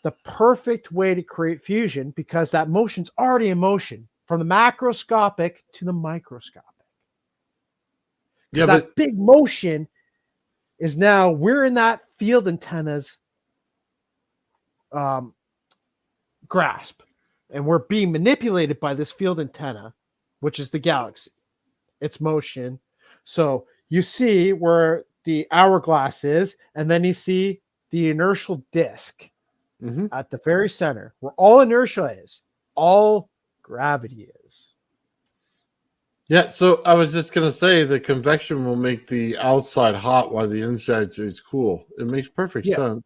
Speaker 11: the perfect way to create fusion because that motion's already in motion from the macroscopic to the microscopic. Yeah, that big motion is now we're in that field antenna's grasp, and we're being manipulated by this field antenna, which is the galaxy. Its motion. So you see where the hourglass is, and then you see the inertial disk at the very center, where all inertia is, all gravity is.
Speaker 3: Yeah, so I was just going to say the convection will make the outside hot while the inside is cool. It makes perfect sense.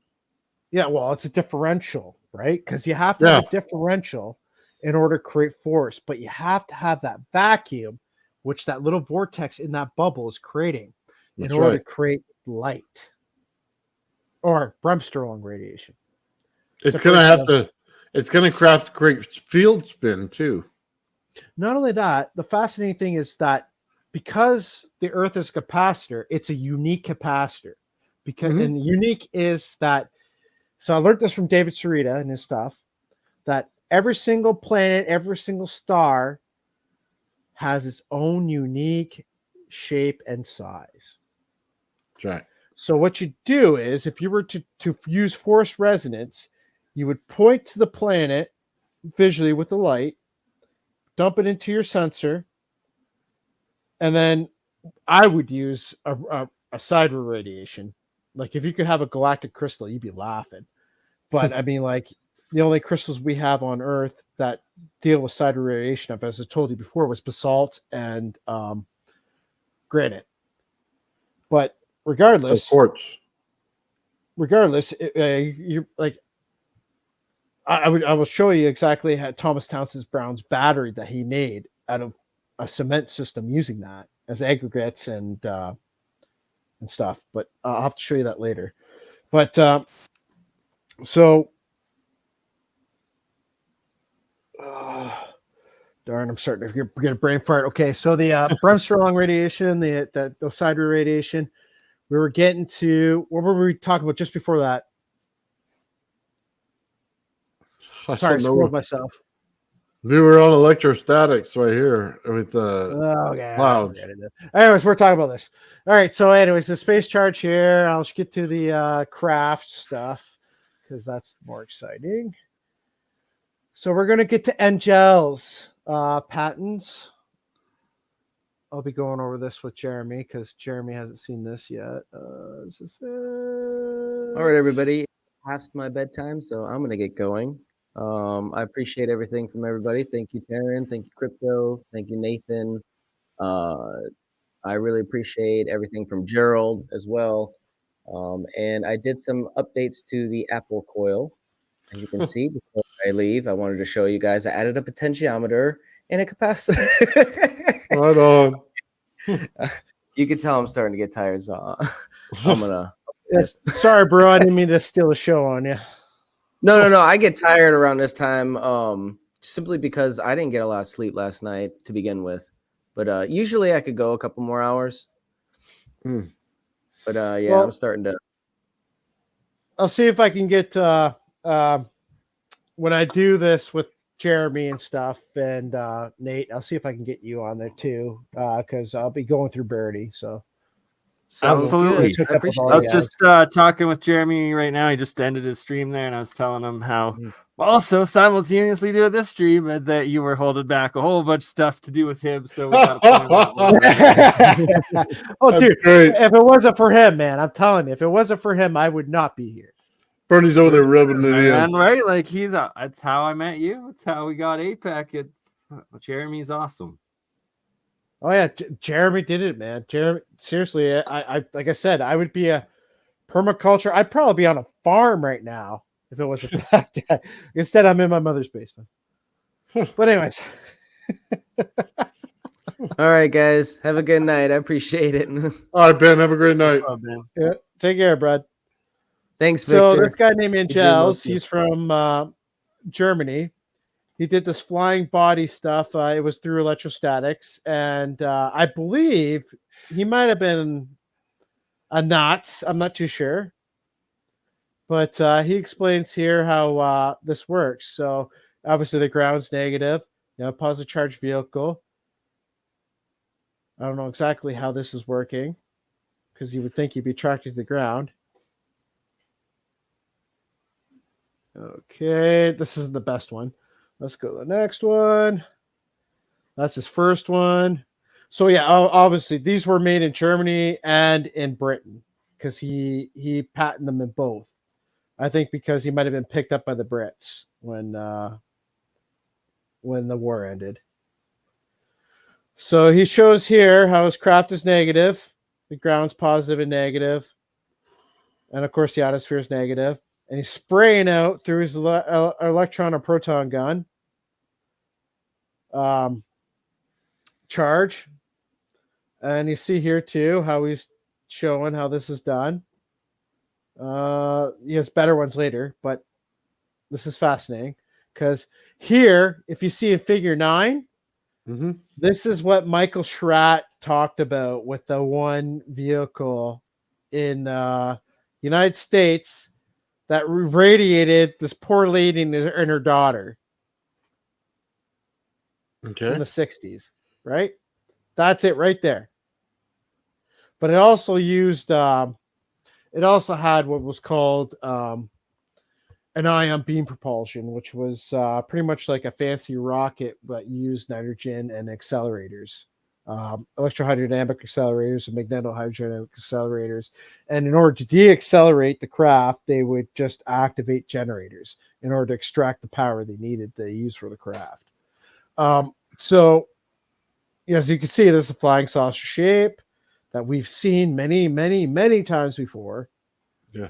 Speaker 11: Yeah, well, it's a differential, right? Because you have to have a differential in order to create force, but you have to have that vacuum, which that little vortex in that bubble is creating in order to create light or Bremsstrahlung radiation.
Speaker 3: It's going to have to, it's going to create field spin too.
Speaker 11: Not only that, the fascinating thing is that because the Earth is a capacitor, it's a unique capacitor. Because and unique is that, so I learned this from David Sarita and his stuff, that every single planet, every single star has its own unique shape and size.
Speaker 3: That's right.
Speaker 11: So what you do is, if you were to use force resonance, you would point to the planet visually with the light, dump it into your sensor, and then I would use a sideward radiation. Like if you could have a galactic crystal, you'd be laughing. But I mean, like the only crystals we have on Earth that deal with sideward radiation, as I told you before, was basalt and granite. But regardless, you like. I will show you exactly how Thomas Townsend Brown's battery that he made out of a cement system using that as aggregates and stuff. But I'll have to show you that later. But so Darn, I'm starting to get a brain fart. Okay, so the Bremsstrahlung radiation, the side radiation, we were getting to, what were we talking about just before that? Sorry, I scrolled myself.
Speaker 3: We were on electrostatics right here with the clouds.
Speaker 11: Anyways, we're talking about this. All right, so anyways, the space charge here. I'll get to the craft stuff because that's more exciting. So we're going to get to Angel's patents. I'll be going over this with Jeremy because Jeremy hasn't seen this yet. Is this it?
Speaker 4: All right, everybody. Past my bedtime, so I'm going to get going. I appreciate everything from everybody. Thank you, Taryn. Thank you, Crypto. Thank you, Nathan. I really appreciate everything from Gerald as well. And I did some updates to the Apple coil. As you can see, before I leave, I wanted to show you guys I added a potentiometer and a capacitor.
Speaker 3: Right on.
Speaker 4: You can tell I'm starting to get tired, so I'm gonna.
Speaker 11: Yes, sorry, bro. I didn't mean to steal the show on you.
Speaker 4: No. I get tired around this time, simply because I didn't get a lot of sleep last night to begin with. But usually I could go a couple more hours. But yeah, well, I'm starting to.
Speaker 11: I'll see if I can get when I do this with Jeremy and stuff and Nate. I'll see if I can get you on there too, because I'll be going through Birdie. So.
Speaker 7: Absolutely. I was just talking with Jeremy right now. He just ended his stream there, and I was telling him how also simultaneously doing this stream and that you were holding back a whole bunch of stuff to do with him. So we got
Speaker 11: oh, dude, if it wasn't for him, man, I'm telling you, if it wasn't for him, I would not be here.
Speaker 3: Bernie's over there rubbing it in.
Speaker 7: Right? Like that's how I met you. That's how we got APEC. Jeremy's awesome.
Speaker 11: Oh yeah, Jeremy did it, man. Jeremy, seriously, I like I said, I would be a permaculture. I'd probably be on a farm right now if it wasn't for that. Instead, I'm in my mother's basement. But anyways,
Speaker 4: all right, guys, have a good night. I appreciate it.
Speaker 3: All right, Ben, have a great night.
Speaker 11: Oh, Ben. Yeah, take care, Brad.
Speaker 4: Thanks, Victor.
Speaker 11: So this guy named Angels, he's from Germany. He did this flying body stuff. It was through electrostatics. And I believe he might have been a Nazi. I'm not too sure. But he explains here how this works. So obviously the ground's negative. Positive charge vehicle. I don't know exactly how this is working because you would think you'd be attracted to the ground. Okay, this isn't the best one. Let's go to the next one. That's his first one. So yeah, obviously these were made in Germany and in Britain because he patented them in both. I think because he might have been picked up by the Brits when the war ended. So he shows here how his craft is negative, the ground's positive and negative, and of course the ionosphere is negative. And he's spraying out through his electron or proton gun charge. And you see here too how he's showing how this is done. He has better ones later, but this is fascinating because here, if you see in figure 9, this is what Michael Schratt talked about with the one vehicle in United States that radiated this poor lady and her daughter in the 60s, right? That's it right there. But it also used, it also had what was called an ion beam propulsion, which was pretty much like a fancy rocket that used nitrogen and accelerators. Electrohydrodynamic accelerators and magnetohydrodynamic accelerators. And in order to deaccelerate the craft, they would just activate generators in order to extract the power they needed to use for the craft. So, as you can see, there's a flying saucer shape that we've seen many, many, many times before.
Speaker 3: Yeah.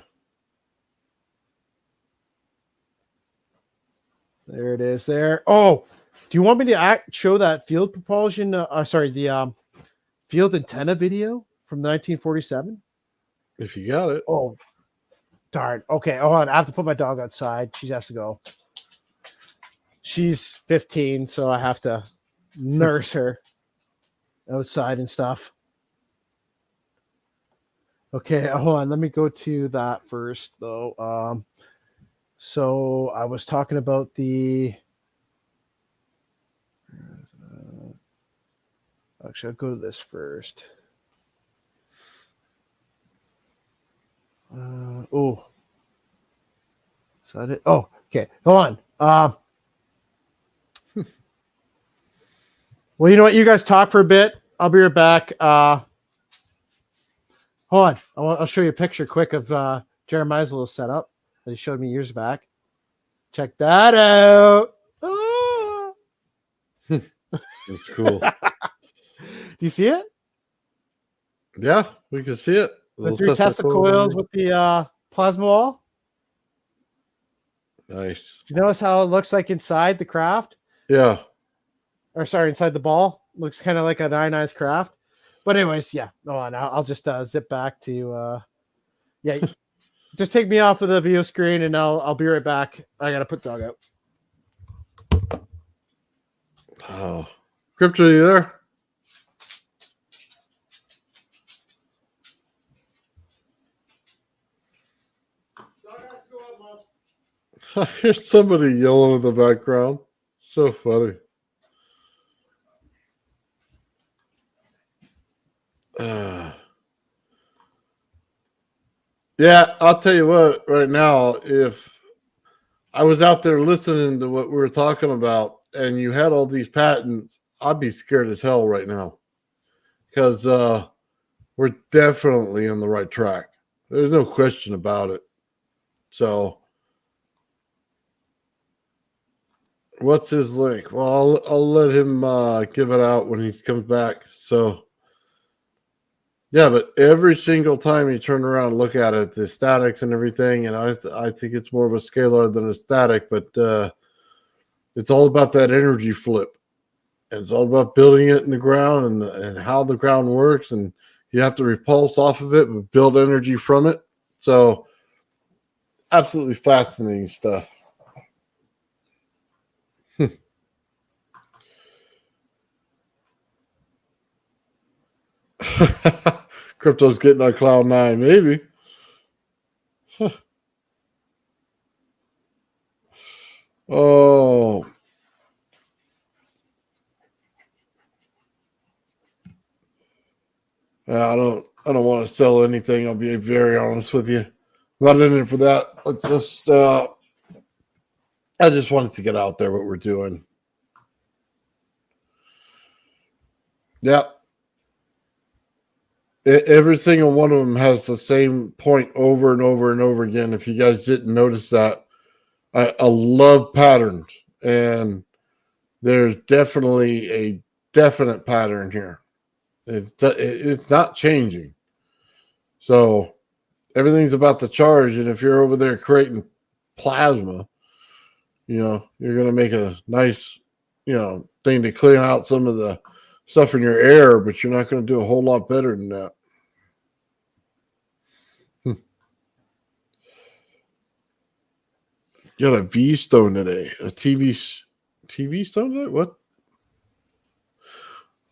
Speaker 11: There it is there. Oh, do you want me to show that field propulsion? The field antenna video from 1947?
Speaker 3: If you got it.
Speaker 11: Oh, darn. Okay, hold on. I have to put my dog outside. She has to go. she's 15, so I have to nurse her outside and stuff. Okay, hold on. Let me go to that first, though. So I was talking about the. Actually, I'll go to this first. Oh, is that it? Oh, okay. Hold on. Well, you know what? You guys talk for a bit. I'll be right back. Hold on. I'll show you a picture quick of Jeremiah's little setup that he showed me years back. Check that out. Ah.
Speaker 3: That's cool.
Speaker 11: Do you see it?
Speaker 3: Yeah, we can see it.
Speaker 11: The 3 Tesla coils with the plasma wall.
Speaker 3: Nice.
Speaker 11: Do you notice how it looks like inside the craft?
Speaker 3: Yeah.
Speaker 11: Or sorry, inside the ball. Looks kind of like an ionized craft. But anyways, yeah. No, I'll just zip back to yeah. Just take me off of the video screen and I'll be right back. I gotta put dog out.
Speaker 3: Oh. Crypto, you there? Here's somebody yelling in the background. So funny. Yeah, I'll tell you what, right now, if I was out there listening to what we were talking about and you had all these patents, I'd be scared as hell right now. Because we're definitely on the right track. There's no question about it. So, what's his link? Well, I'll let him give it out when he comes back. So, yeah, but every single time you turn around and look at it, the statics and everything, and I think it's more of a scalar than a static, but it's all about that energy flip. And it's all about building it in the ground and how the ground works, and you have to repulse off of it, but build energy from it. So, absolutely fascinating stuff. Crypto's getting on cloud 9, maybe. Oh. I don't want to sell anything. I'll be very honest with you. I'm not in it for that. Let's just I just wanted to get out there what we're doing. Yep. Every single one of them has the same point over and over and over again. If you guys didn't notice that, I love patterns, and there's definitely a definite pattern here. It's not changing. So everything's about the charge, and if you're over there creating plasma, you're going to make a nice, thing to clean out some of the stuff in your air, but you're not going to do a whole lot better than that. You got a V stone today, a TV stone today? What?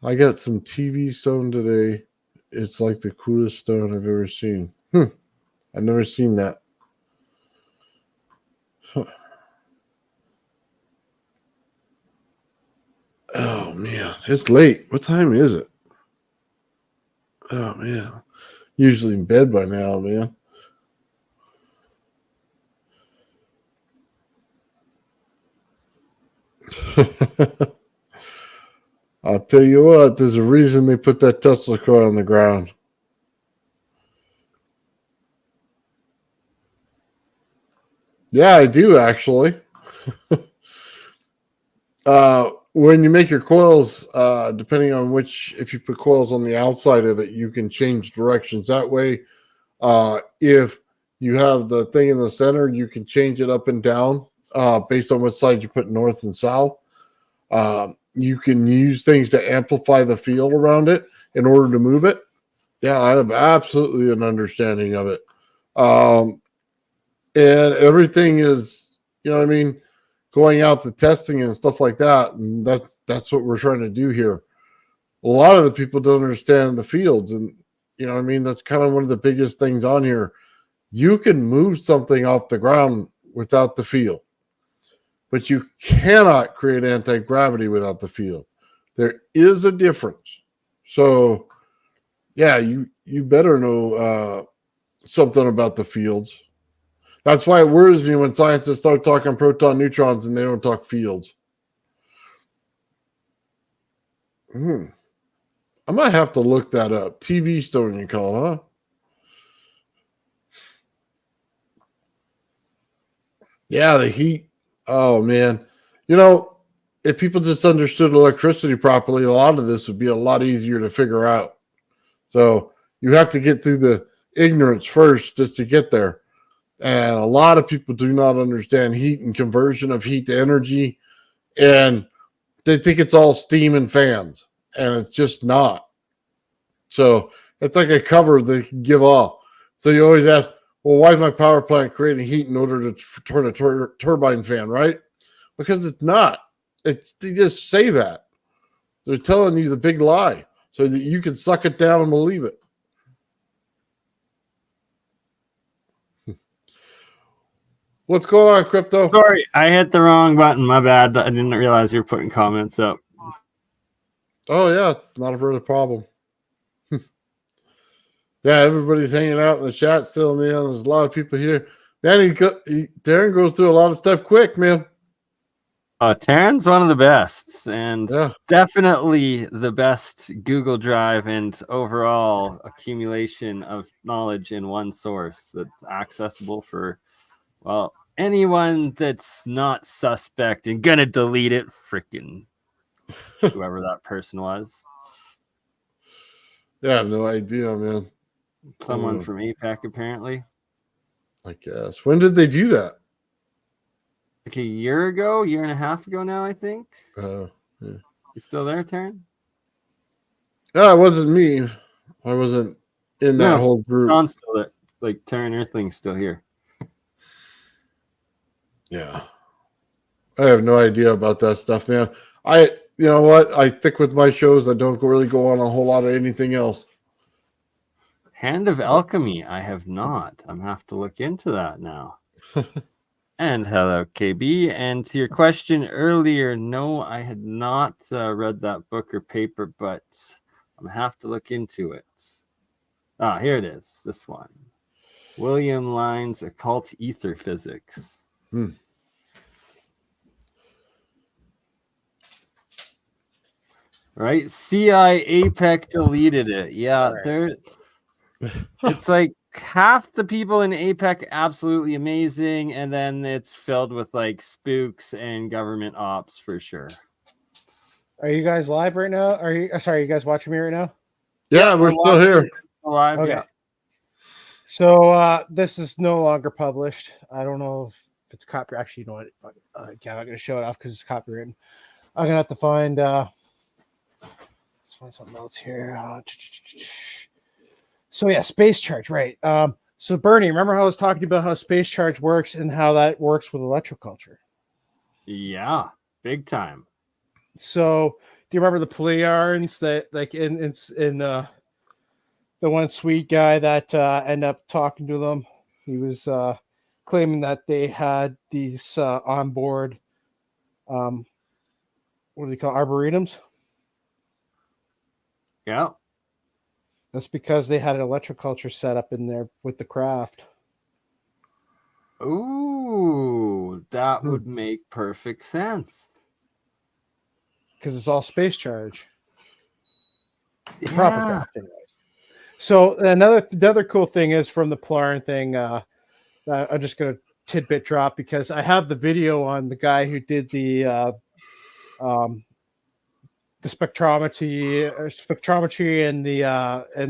Speaker 3: I got some TV stone today. It's like the coolest stone I've ever seen. I've never seen that. Huh. Oh, man. It's late. What time is it? Oh, man. Usually in bed by now, man. I'll tell you what, there's a reason they put that Tesla car on the ground. Yeah, I do actually. When you make your coils, depending on if you put coils on the outside of it, you can change directions. That way, if you have the thing in the center, you can change it up and down based on what side you put north and south. You can use things to amplify the field around it in order to move it. Yeah, I have absolutely an understanding of it. And everything is, going out to testing and stuff like that. And that's what we're trying to do here. A lot of the people don't understand the fields, and you know what I mean, that's kind of one of the biggest things on here. You can move something off the ground without the field, but you cannot create anti-gravity without the field. There is a difference. So yeah, you better know something about the fields. That's why it worries me when scientists start talking proton neutrons and they don't talk fields. I might have to look that up. TV stone, you call it, huh? Yeah, the heat. Oh, man. You know, if people just understood electricity properly, a lot of this would be a lot easier to figure out. So you have to get through the ignorance first just to get there. And a lot of people do not understand heat and conversion of heat to energy. And they think it's all steam and fans. And it's just not. So it's like a cover they can give off. So you always ask, well, why is my power plant creating heat in order to turn a turbine fan, right? Because it's not. They just say that. They're telling you the big lie so that you can suck it down and believe it. What's going on, Crypto?
Speaker 7: Sorry, I hit the wrong button. My bad. I didn't realize you were putting comments up.
Speaker 3: Oh, yeah, it's not a really problem. Yeah, everybody's hanging out in the chat still, man. There's a lot of people here. Man, Darren goes through a lot of stuff quick, man.
Speaker 7: Taryn's one of the best, and definitely the best Google Drive and overall accumulation of knowledge in one source that's accessible for, well, anyone that's not suspect and gonna delete it, freaking whoever that person was.
Speaker 3: Yeah, I have no idea, man.
Speaker 7: Someone from APEC, apparently.
Speaker 3: I guess. When did they do that?
Speaker 7: Like a year and a half ago now, I think.
Speaker 3: Yeah.
Speaker 7: You still there, Taryn?
Speaker 3: No, it wasn't me. I wasn't in that whole group.
Speaker 7: John's still there. Like, Taryn Earthling's still here.
Speaker 3: Yeah. I have no idea about that stuff, man. You know what? I stick with my shows. I don't really go on a whole lot of anything else.
Speaker 7: Hand of Alchemy, I have not. I'm gonna have to look into that now. And hello, KB. And to your question earlier, no, I had not read that book or paper, but I'm gonna have to look into it. Ah, here it is. This one, William Lyne's Occult Ether Physics. Right, CI APEC deleted it. Yeah, it's like half the people in APEC absolutely amazing, and then it's filled with like spooks and government ops for sure.
Speaker 11: Are you guys live right now? Are you guys watching me right now?
Speaker 3: Yeah, we're still here.
Speaker 7: Live,
Speaker 11: okay.
Speaker 7: Yeah.
Speaker 11: So this is no longer published. I don't know if it's copyright. Actually, you know what? I'm not gonna show it off because it's copyrighted. I'm gonna have to find let's find something else here. So yeah, space charge, right? So Bernie, remember how I was talking about how space charge works and how that works with electroculture?
Speaker 7: Yeah, big time.
Speaker 11: So do you remember the Pleiadians that like in the one sweet guy that ended up talking to them? He was claiming that they had these onboard what do they call arboretums?
Speaker 7: Yeah.
Speaker 11: That's because they had an electroculture set up in there with the craft.
Speaker 7: Ooh, that would make perfect sense.
Speaker 11: Because it's all space charge. The proper craft, anyways. So the other cool thing is from the Polarian thing, I'm just going to tidbit drop because I have the video on the guy who did the spectrometry and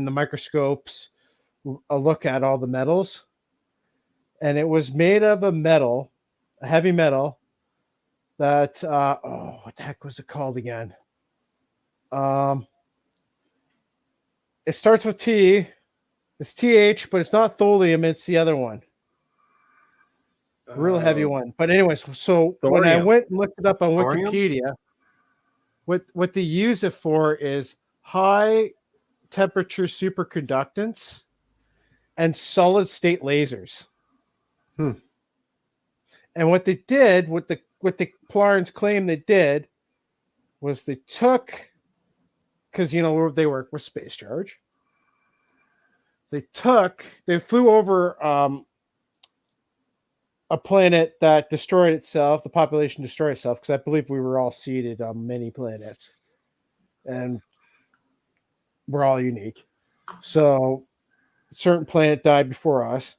Speaker 11: the microscopes, a look at all the metals, and it was made of a heavy metal that what the heck was it called again? It starts with T. It's TH, but it's not thulium. It's the other one. real heavy one. But anyways, so when I
Speaker 7: Thorium.
Speaker 11: went and looked it up on
Speaker 7: Thorium?
Speaker 11: Wikipedia, what they use it for is high temperature superconductance and solid state lasers. And what they did, what the Plarians claim they did, was they took, because they work with space charge. They flew over a planet that destroyed itself. The population destroyed itself because I believe we were all seeded on many planets, and we're all unique. So, a certain planet died before us,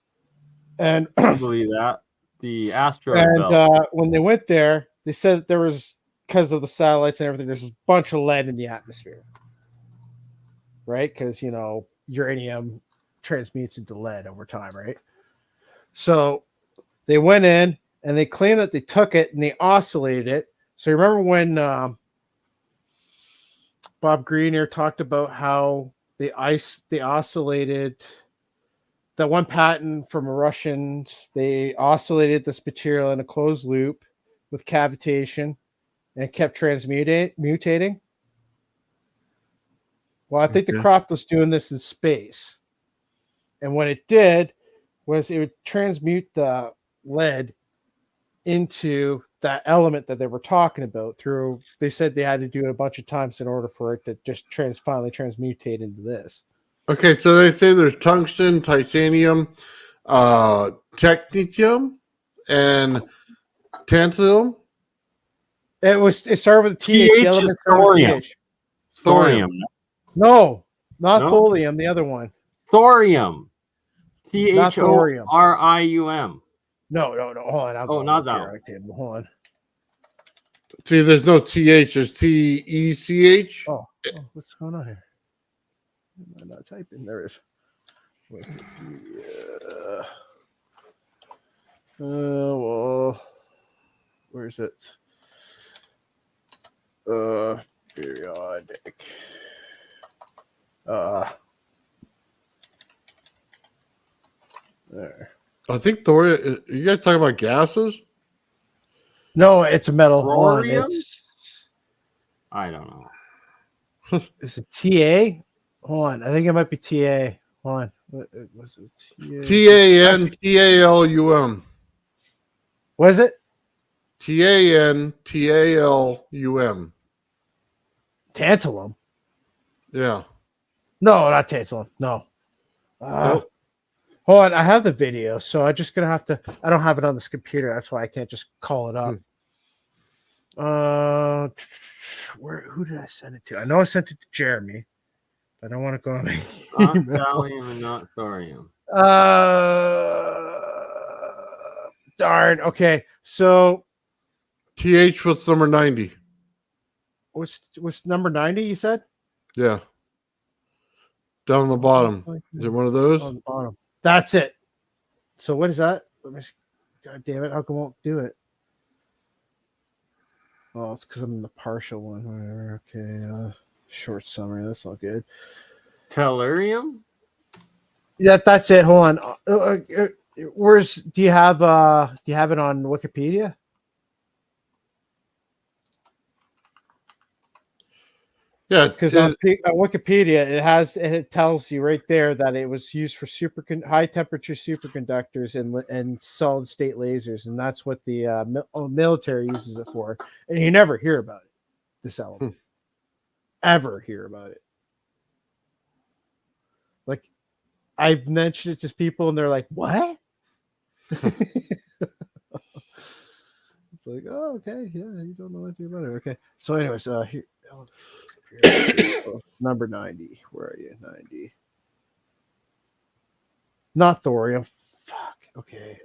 Speaker 11: and
Speaker 7: I believe that the asteroid
Speaker 11: and
Speaker 7: belt.
Speaker 11: when they went there, they said that there was, because of the satellites and everything, there's a bunch of lead in the atmosphere, right? Because uranium transmutes into lead over time, right? So they went in and they claimed that they took it and they oscillated it. So you remember when Bob Greener talked about how they oscillated that one patent from Russians, they oscillated this material in a closed loop with cavitation and it kept mutating. Well, I think the crop was doing this in space. And what it did was it would transmute the lead into that element that they were talking about through, they said they had to do it a bunch of times in order for it to just finally transmutate into this.
Speaker 3: Okay, so they say there's tungsten, titanium, technetium, and tantalum.
Speaker 11: It started with TH.
Speaker 7: TH is thorium.
Speaker 3: Thorium.
Speaker 11: No, not
Speaker 7: No?
Speaker 11: thorium. The other one.
Speaker 7: Thorium.
Speaker 11: Not thorium.
Speaker 7: THORIUM.
Speaker 11: No. Hold on. I'll go
Speaker 7: not
Speaker 11: look
Speaker 7: that
Speaker 11: here.
Speaker 7: one.
Speaker 11: Table. Hold on.
Speaker 3: See, there's no TH, there's TECH.
Speaker 11: Oh, what's going on here? Am I not typing? There it is. Wikipedia. Well, where's it? Periodic. There.
Speaker 3: I think thorium. You guys talking about gases?
Speaker 11: No, it's a metal.
Speaker 7: Thorium? I don't know.
Speaker 11: Is it TA? Hold on. I think it might be TA. Hold on. What was it?
Speaker 3: TANTALUM.
Speaker 11: What is it?
Speaker 3: TANTALUM.
Speaker 11: Tantalum?
Speaker 3: Yeah.
Speaker 11: No, not tantalum. No.
Speaker 3: Nope.
Speaker 11: Hold on. I have the video, so I'm just gonna have to. I don't have it on this computer. That's why I can't just call it up. Who did I send it to? I know I sent it to Jeremy. I don't want to go on.
Speaker 7: Not thallium and not thorium.
Speaker 11: Darn. Okay. So
Speaker 3: TH was number 90.
Speaker 11: what's number 90? You said?
Speaker 3: Yeah. Down on the bottom. Is it one of those?
Speaker 11: On the bottom. That's it. So what is that? Let me. God damn it! How come I won't do it? Oh, it's because I'm in the partial one. Whatever. Okay. Short summary. That's not good.
Speaker 7: Tellurium?
Speaker 11: Yeah, that's it. Hold on. Do you have it on Wikipedia?
Speaker 3: Yeah,
Speaker 11: because on Wikipedia it tells you right there that it was used for high temperature superconductors and solid state lasers, and that's what the military uses it for. And you never hear about it, this element, ever hear about it. Like I've mentioned it to people, and they're like, "What?" It's like, "Oh, okay, yeah, you don't know anything about it." Okay, so anyways, here. Number 90. Where are you? 90. Not thorium. Fuck. Okay.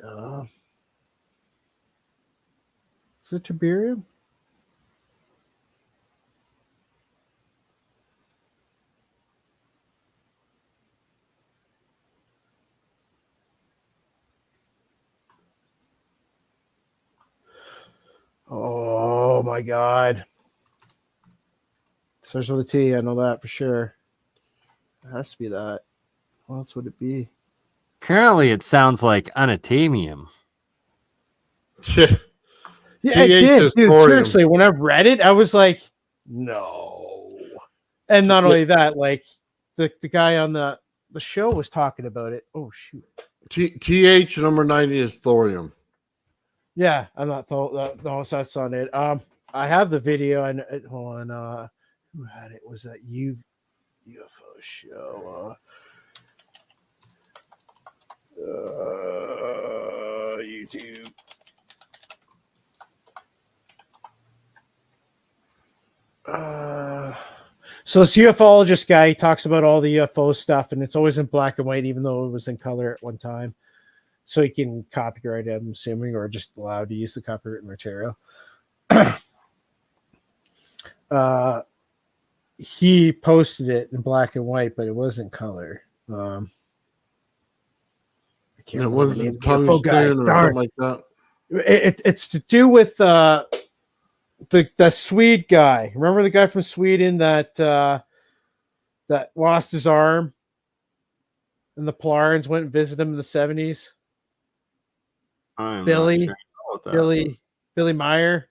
Speaker 11: Is it tiberium? Oh my god. Starts with a T. I know that for sure. It has to be that. What else would it be?
Speaker 7: Currently, it sounds like unatamium.
Speaker 11: Yeah, it did, dude. Seriously, when I read it, I was like, no. And not only that, like the guy on the show was talking about it. Oh shoot.
Speaker 3: TH number 90 is thorium.
Speaker 11: Yeah, I'm not no, that's on it. I have the video and hold on. Who had it? Was that UFO show? YouTube. So this ufologist guy, he talks about all the UFO stuff, and it's always in black and white, even though it was in color at one time. So he can copyright it, I'm assuming, or just allowed to use the copyrighted material. He posted it in black and white, but it was in color. I can't remember the name of the UFO guy.
Speaker 3: Tungsten or something like that.
Speaker 11: It's to do with the Swede guy. Remember the guy from Sweden that lost his arm, and the Polarans went and visited him in the 70s. Billy Meyer.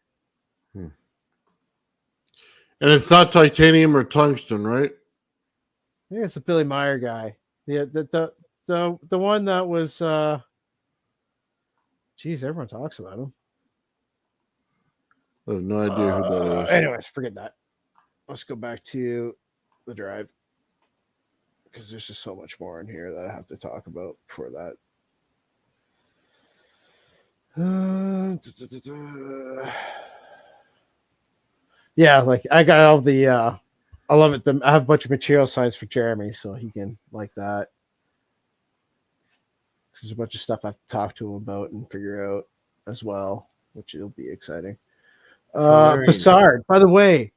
Speaker 3: And it's not titanium or tungsten, right?
Speaker 11: I think it's the Billy Meyer guy. The one that was geez, everyone talks about him.
Speaker 3: I have no idea who that is.
Speaker 11: Anyways, forget that. Let's go back to the drive, because there's just so much more in here that I have to talk about before that. Yeah, like I got all the I love it. I have a bunch of material science for Jeremy, so he can like that. There's a bunch of stuff I have to talk to him about and figure out as well, which will be exciting. Bassard, by the way,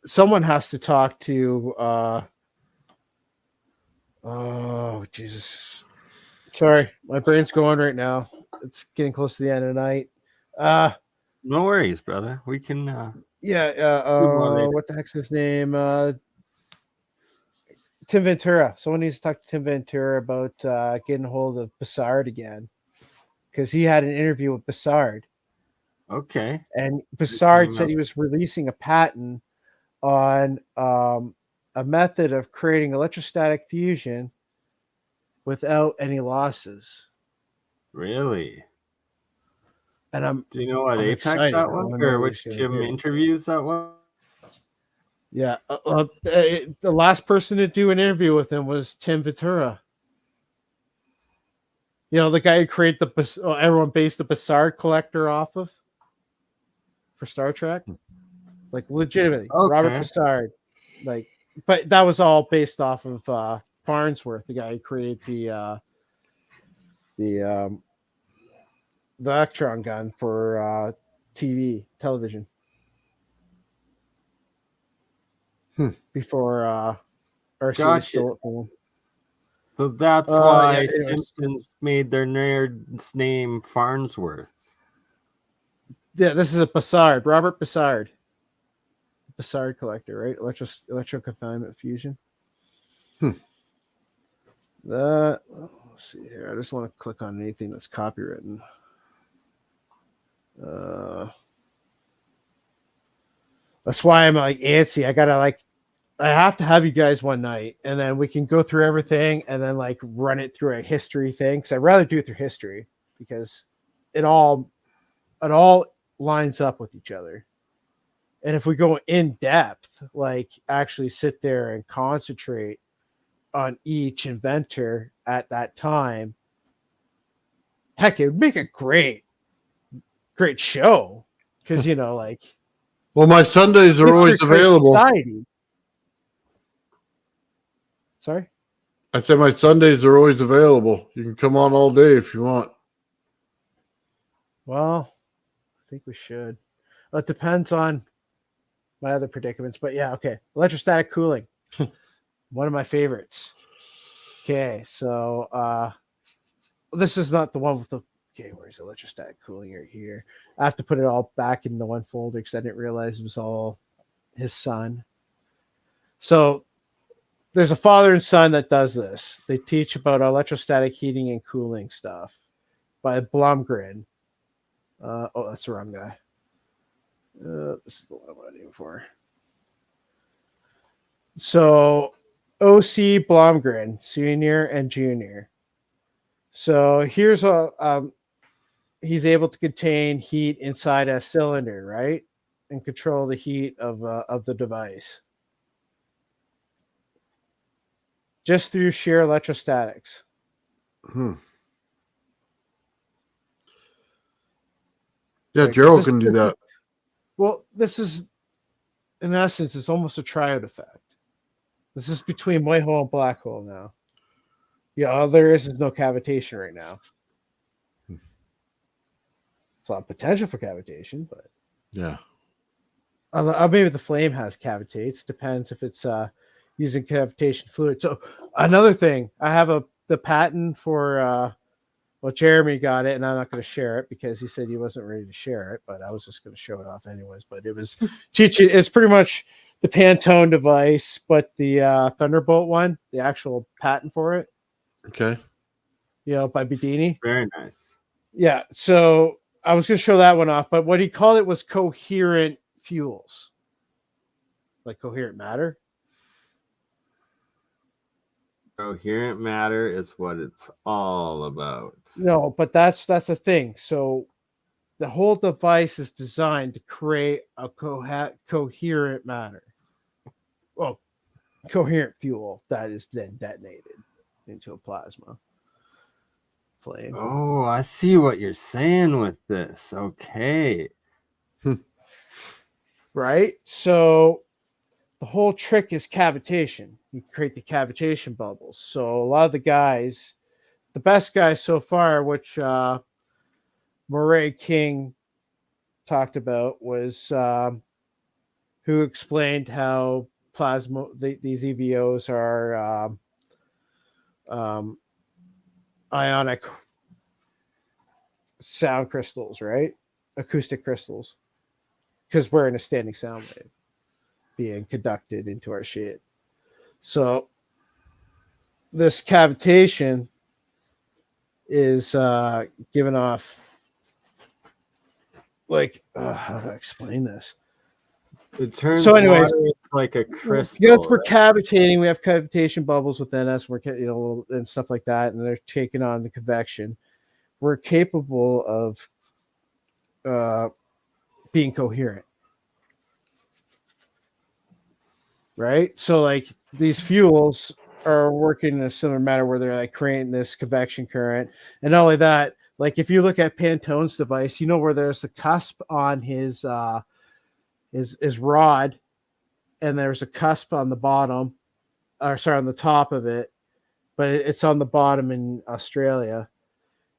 Speaker 11: someone has to talk to oh Jesus, sorry, my brain's going right now. It's getting close to the end of the night.
Speaker 7: No worries, brother. We can
Speaker 11: what the heck's his name? Tim Ventura. Someone needs to talk to Tim Ventura about getting a hold of Bassard again, because he had an interview with Bassard.
Speaker 7: Okay.
Speaker 11: And Bassard said he was releasing a patent on a method of creating electrostatic fusion without any losses.
Speaker 7: Really?
Speaker 11: And
Speaker 7: do you know what Apex
Speaker 11: excited.
Speaker 7: that was, or which Tim interviews that was?
Speaker 11: Yeah, the last person to do an interview with him was Tim Ventura. You know, the guy who created everyone based the Bassard collector off of for Star Trek, like legitimately,
Speaker 7: okay.
Speaker 11: Robert Bassard. Like, but that was all based off of Farnsworth, the guy who created the Electron gun for television. Before RC stole it from him.
Speaker 7: So that's why Simpsons made their nerd's name Farnsworth.
Speaker 11: Yeah, this is a Bassard, Robert Bassard. Bassard collector, right? Electro confinement fusion. Let's see here. I just want to click on anything that's copywritten. That's why I'm like antsy. I have to have you guys one night, and then we can go through everything and then like run it through a history thing. Because I'd rather do it through history, because it all lines up with each other. And if we go in depth, like actually sit there and concentrate on each inventor at that time, heck, it would make a great show. Because
Speaker 3: well, my Sundays are always available.
Speaker 11: Society. Sorry?
Speaker 3: I said my Sundays are always available. You can come on all day if you want.
Speaker 11: Well, I think we should. It depends on my other predicaments, but yeah, okay. Electrostatic cooling. One of my favorites. Okay, so this is not the one with the where's electrostatic cooling right here? I have to put it all back in the one folder because I didn't realize it was all his son. So there's a father and son that does this. They teach about electrostatic heating and cooling stuff by Blomgren. Oh, that's the wrong guy. This is the one I'm waiting for. So, O.C. Blomgren, senior and junior. So here's he's able to contain heat inside a cylinder, right, and control the heat of the device just through sheer electrostatics.
Speaker 3: Yeah, Gerald can do that.
Speaker 11: Well, this is, in essence, it's almost a triode effect. This is between white hole and black hole now. Yeah, all there is no cavitation right now. It's a lot of potential for cavitation, but
Speaker 3: yeah.
Speaker 11: Maybe the flame has cavitates. Depends if it's using cavitation fluid. So another thing, I have the patent for well, Jeremy got it, and I'm not going to share it because he said he wasn't ready to share it, but I was just going to show it off anyways. But it was teaching. It's pretty much the Pantone device, but the Thunderbolt one, the actual patent for it.
Speaker 3: Okay.
Speaker 11: You know, by Bedini.
Speaker 7: Very nice.
Speaker 11: Yeah. So I was going to show that one off, but what he called it was coherent fuels, like coherent matter.
Speaker 7: Coherent matter is what it's all about.
Speaker 11: No, but that's the thing. So the whole device is designed to create a coherent matter. Well, coherent fuel that is then detonated into a plasma flame.
Speaker 7: Oh, I see what you're saying with this. Okay.
Speaker 11: Right? So the whole trick is cavitation. You create the cavitation bubbles. So a lot of the guys, the best guys so far, which Murray King talked about, was who explained how plasma, these EVOs are ionic sound crystals, right? Acoustic crystals. Because we're in a standing sound wave being conducted into our shit. So this cavitation is giving off, like, how do I explain this?
Speaker 7: It turns
Speaker 11: so anyways,
Speaker 7: water like a crystal.
Speaker 11: You know, we're cavitating. We have cavitation bubbles within us. We're, you know, and stuff like that, and they're taking on the convection. We're capable of being coherent, right? So, like, these fuels are working in a similar manner where they're like creating this convection current, and not only that, like if you look at Pantone's device, you know where there's a cusp on his rod, and there's a cusp on the bottom, or sorry, on the top of it, but it's on the bottom in Australia,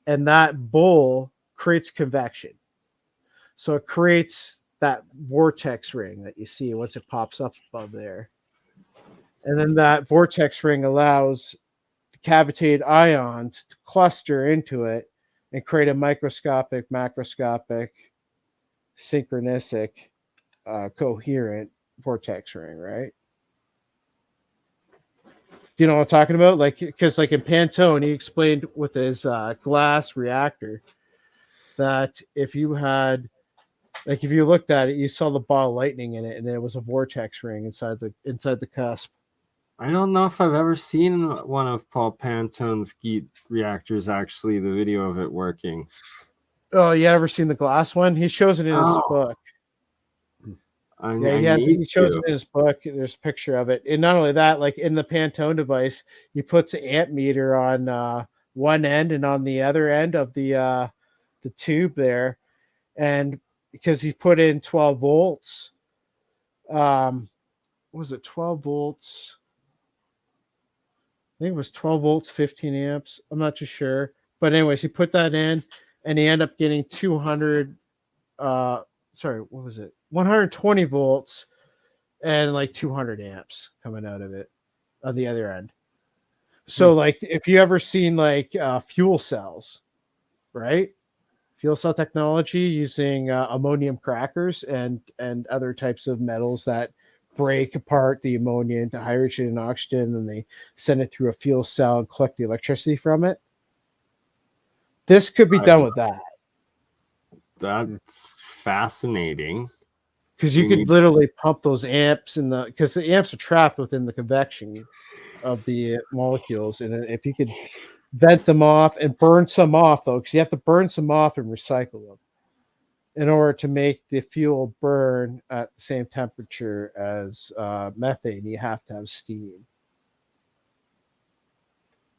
Speaker 11: and that bowl creates convection. So it creates that vortex ring that you see once it pops up above there. And then that vortex ring allows the cavitated ions to cluster into it and create a microscopic, macroscopic, synchronistic, coherent vortex ring, right? Do you know what I'm talking about? Like, because like in Pantone, he explained with his glass reactor that if you had, like, if you looked at it, you saw the ball of lightning in it, and there was a vortex ring inside the cusp.
Speaker 7: I don't know if I've ever seen one of Paul Pantone's Geet reactors, actually, the video of it working.
Speaker 11: Oh, you ever seen the glass one? He shows it in his book. He shows it in his book. There's a picture of it. And not only that, like in the Pantone device, he puts an amp meter on one end, and on the other end of the tube there. And because he put in 12 volts, what was it, 12 volts? I think it was 12 volts, 15 amps. I'm not too sure. But anyways, he put that in, and he ended up getting 120 volts and like 200 amps coming out of it on the other end. So like if you ever seen like fuel cells, right? Fuel cell technology using ammonium crackers and other types of metals that break apart the ammonia into hydrogen and oxygen, and they send it through a fuel cell and collect the electricity from it. This could be done with that.
Speaker 7: That's fascinating.
Speaker 11: Because you could literally pump those amps because the amps are trapped within the convection of the molecules, and if you could vent them off and burn some off, though, because you have to burn some off and recycle them in order to make the fuel burn at the same temperature as methane. You have to have steam.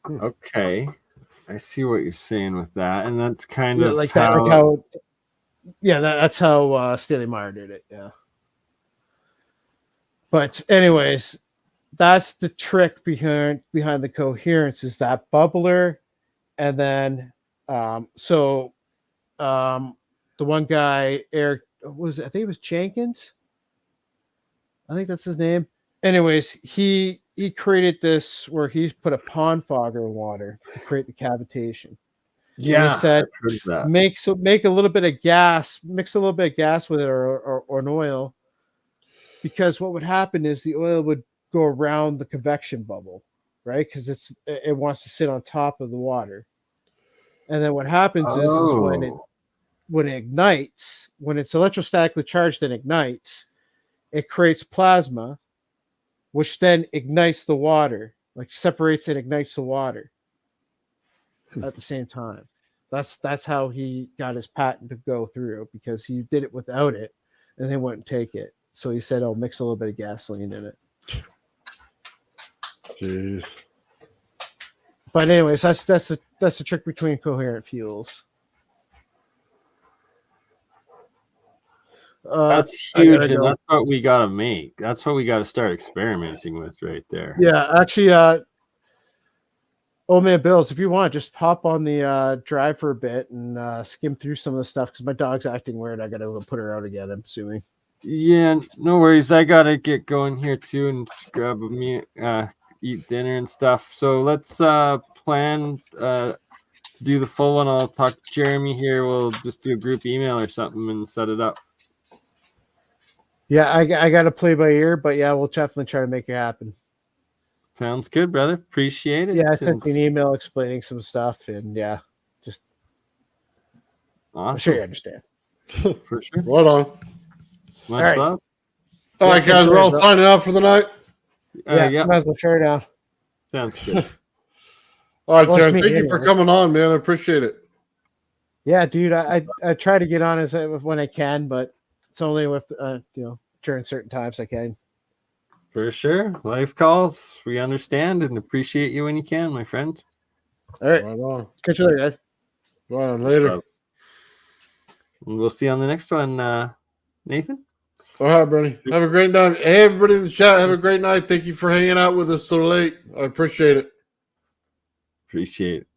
Speaker 7: Okay, I see what you're saying with that, and that's kind
Speaker 11: Yeah,
Speaker 7: of
Speaker 11: like
Speaker 7: how,
Speaker 11: that. Like how yeah, that's how Stanley Meyer did it. Yeah. But anyways, that's the trick behind the coherence is that bubbler, and then the one guy Eric I think it was Jenkins. I think that's his name. Anyways, he created this where he put a pond fogger in water to create the cavitation.
Speaker 7: Yeah,
Speaker 11: and he said
Speaker 7: I've heard that.
Speaker 11: make a little bit of gas, mix a little bit of gas with it or an oil, because what would happen is the oil would go around the convection bubble, right? Because it wants to sit on top of the water, and then what happens is when it ignites, when it's electrostatically charged and ignites, it creates plasma, which then ignites the water, like separates and ignites the water at the same time. That's how he got his patent to go through, because he did it without it and they wouldn't take it. So he said, "Oh, mix a little bit of gasoline in it."
Speaker 3: Jeez.
Speaker 11: But anyways, that's the trick between coherent fuels.
Speaker 7: That's huge, and that's what we gotta make. That's what we gotta start experimenting with right there.
Speaker 11: Yeah, actually, oh man, Bills, if you want, just hop on the drive for a bit and skim through some of the stuff, because my dog's acting weird. I gotta go put her out again, I'm assuming.
Speaker 7: Yeah, no worries. I gotta get going here too and just grab a meal, eat dinner and stuff. So let's plan to do the full one. I'll talk to Jeremy here. We'll just do a group email or something and set it up.
Speaker 11: Yeah, I got to play by ear, but yeah, we'll definitely try to make it happen.
Speaker 7: Sounds good, brother. Appreciate it.
Speaker 11: Yeah, I sent you an email explaining some stuff, and yeah, just
Speaker 7: awesome.
Speaker 11: I'm sure you understand.
Speaker 7: For sure.
Speaker 3: Right on.
Speaker 7: Much love.
Speaker 3: All right, guys, we're all signing out for the night.
Speaker 11: Yeah, might as well share it out.
Speaker 7: Sounds good.
Speaker 3: All right, Jared, thank you for coming on, man. I appreciate it.
Speaker 11: Yeah, dude, I try to get on when I can, but it's only with during certain times I can.
Speaker 7: For sure. Life calls. We understand and appreciate you when you can, my friend.
Speaker 11: All right.
Speaker 3: Right on.
Speaker 11: Catch you later, guys.
Speaker 3: Right on. Later.
Speaker 7: And we'll see you on the next one, Nathan.
Speaker 3: All right, Bernie. Have a great night. Hey, everybody in the chat, have a great night. Thank you for hanging out with us so late. I appreciate it.
Speaker 7: Appreciate it.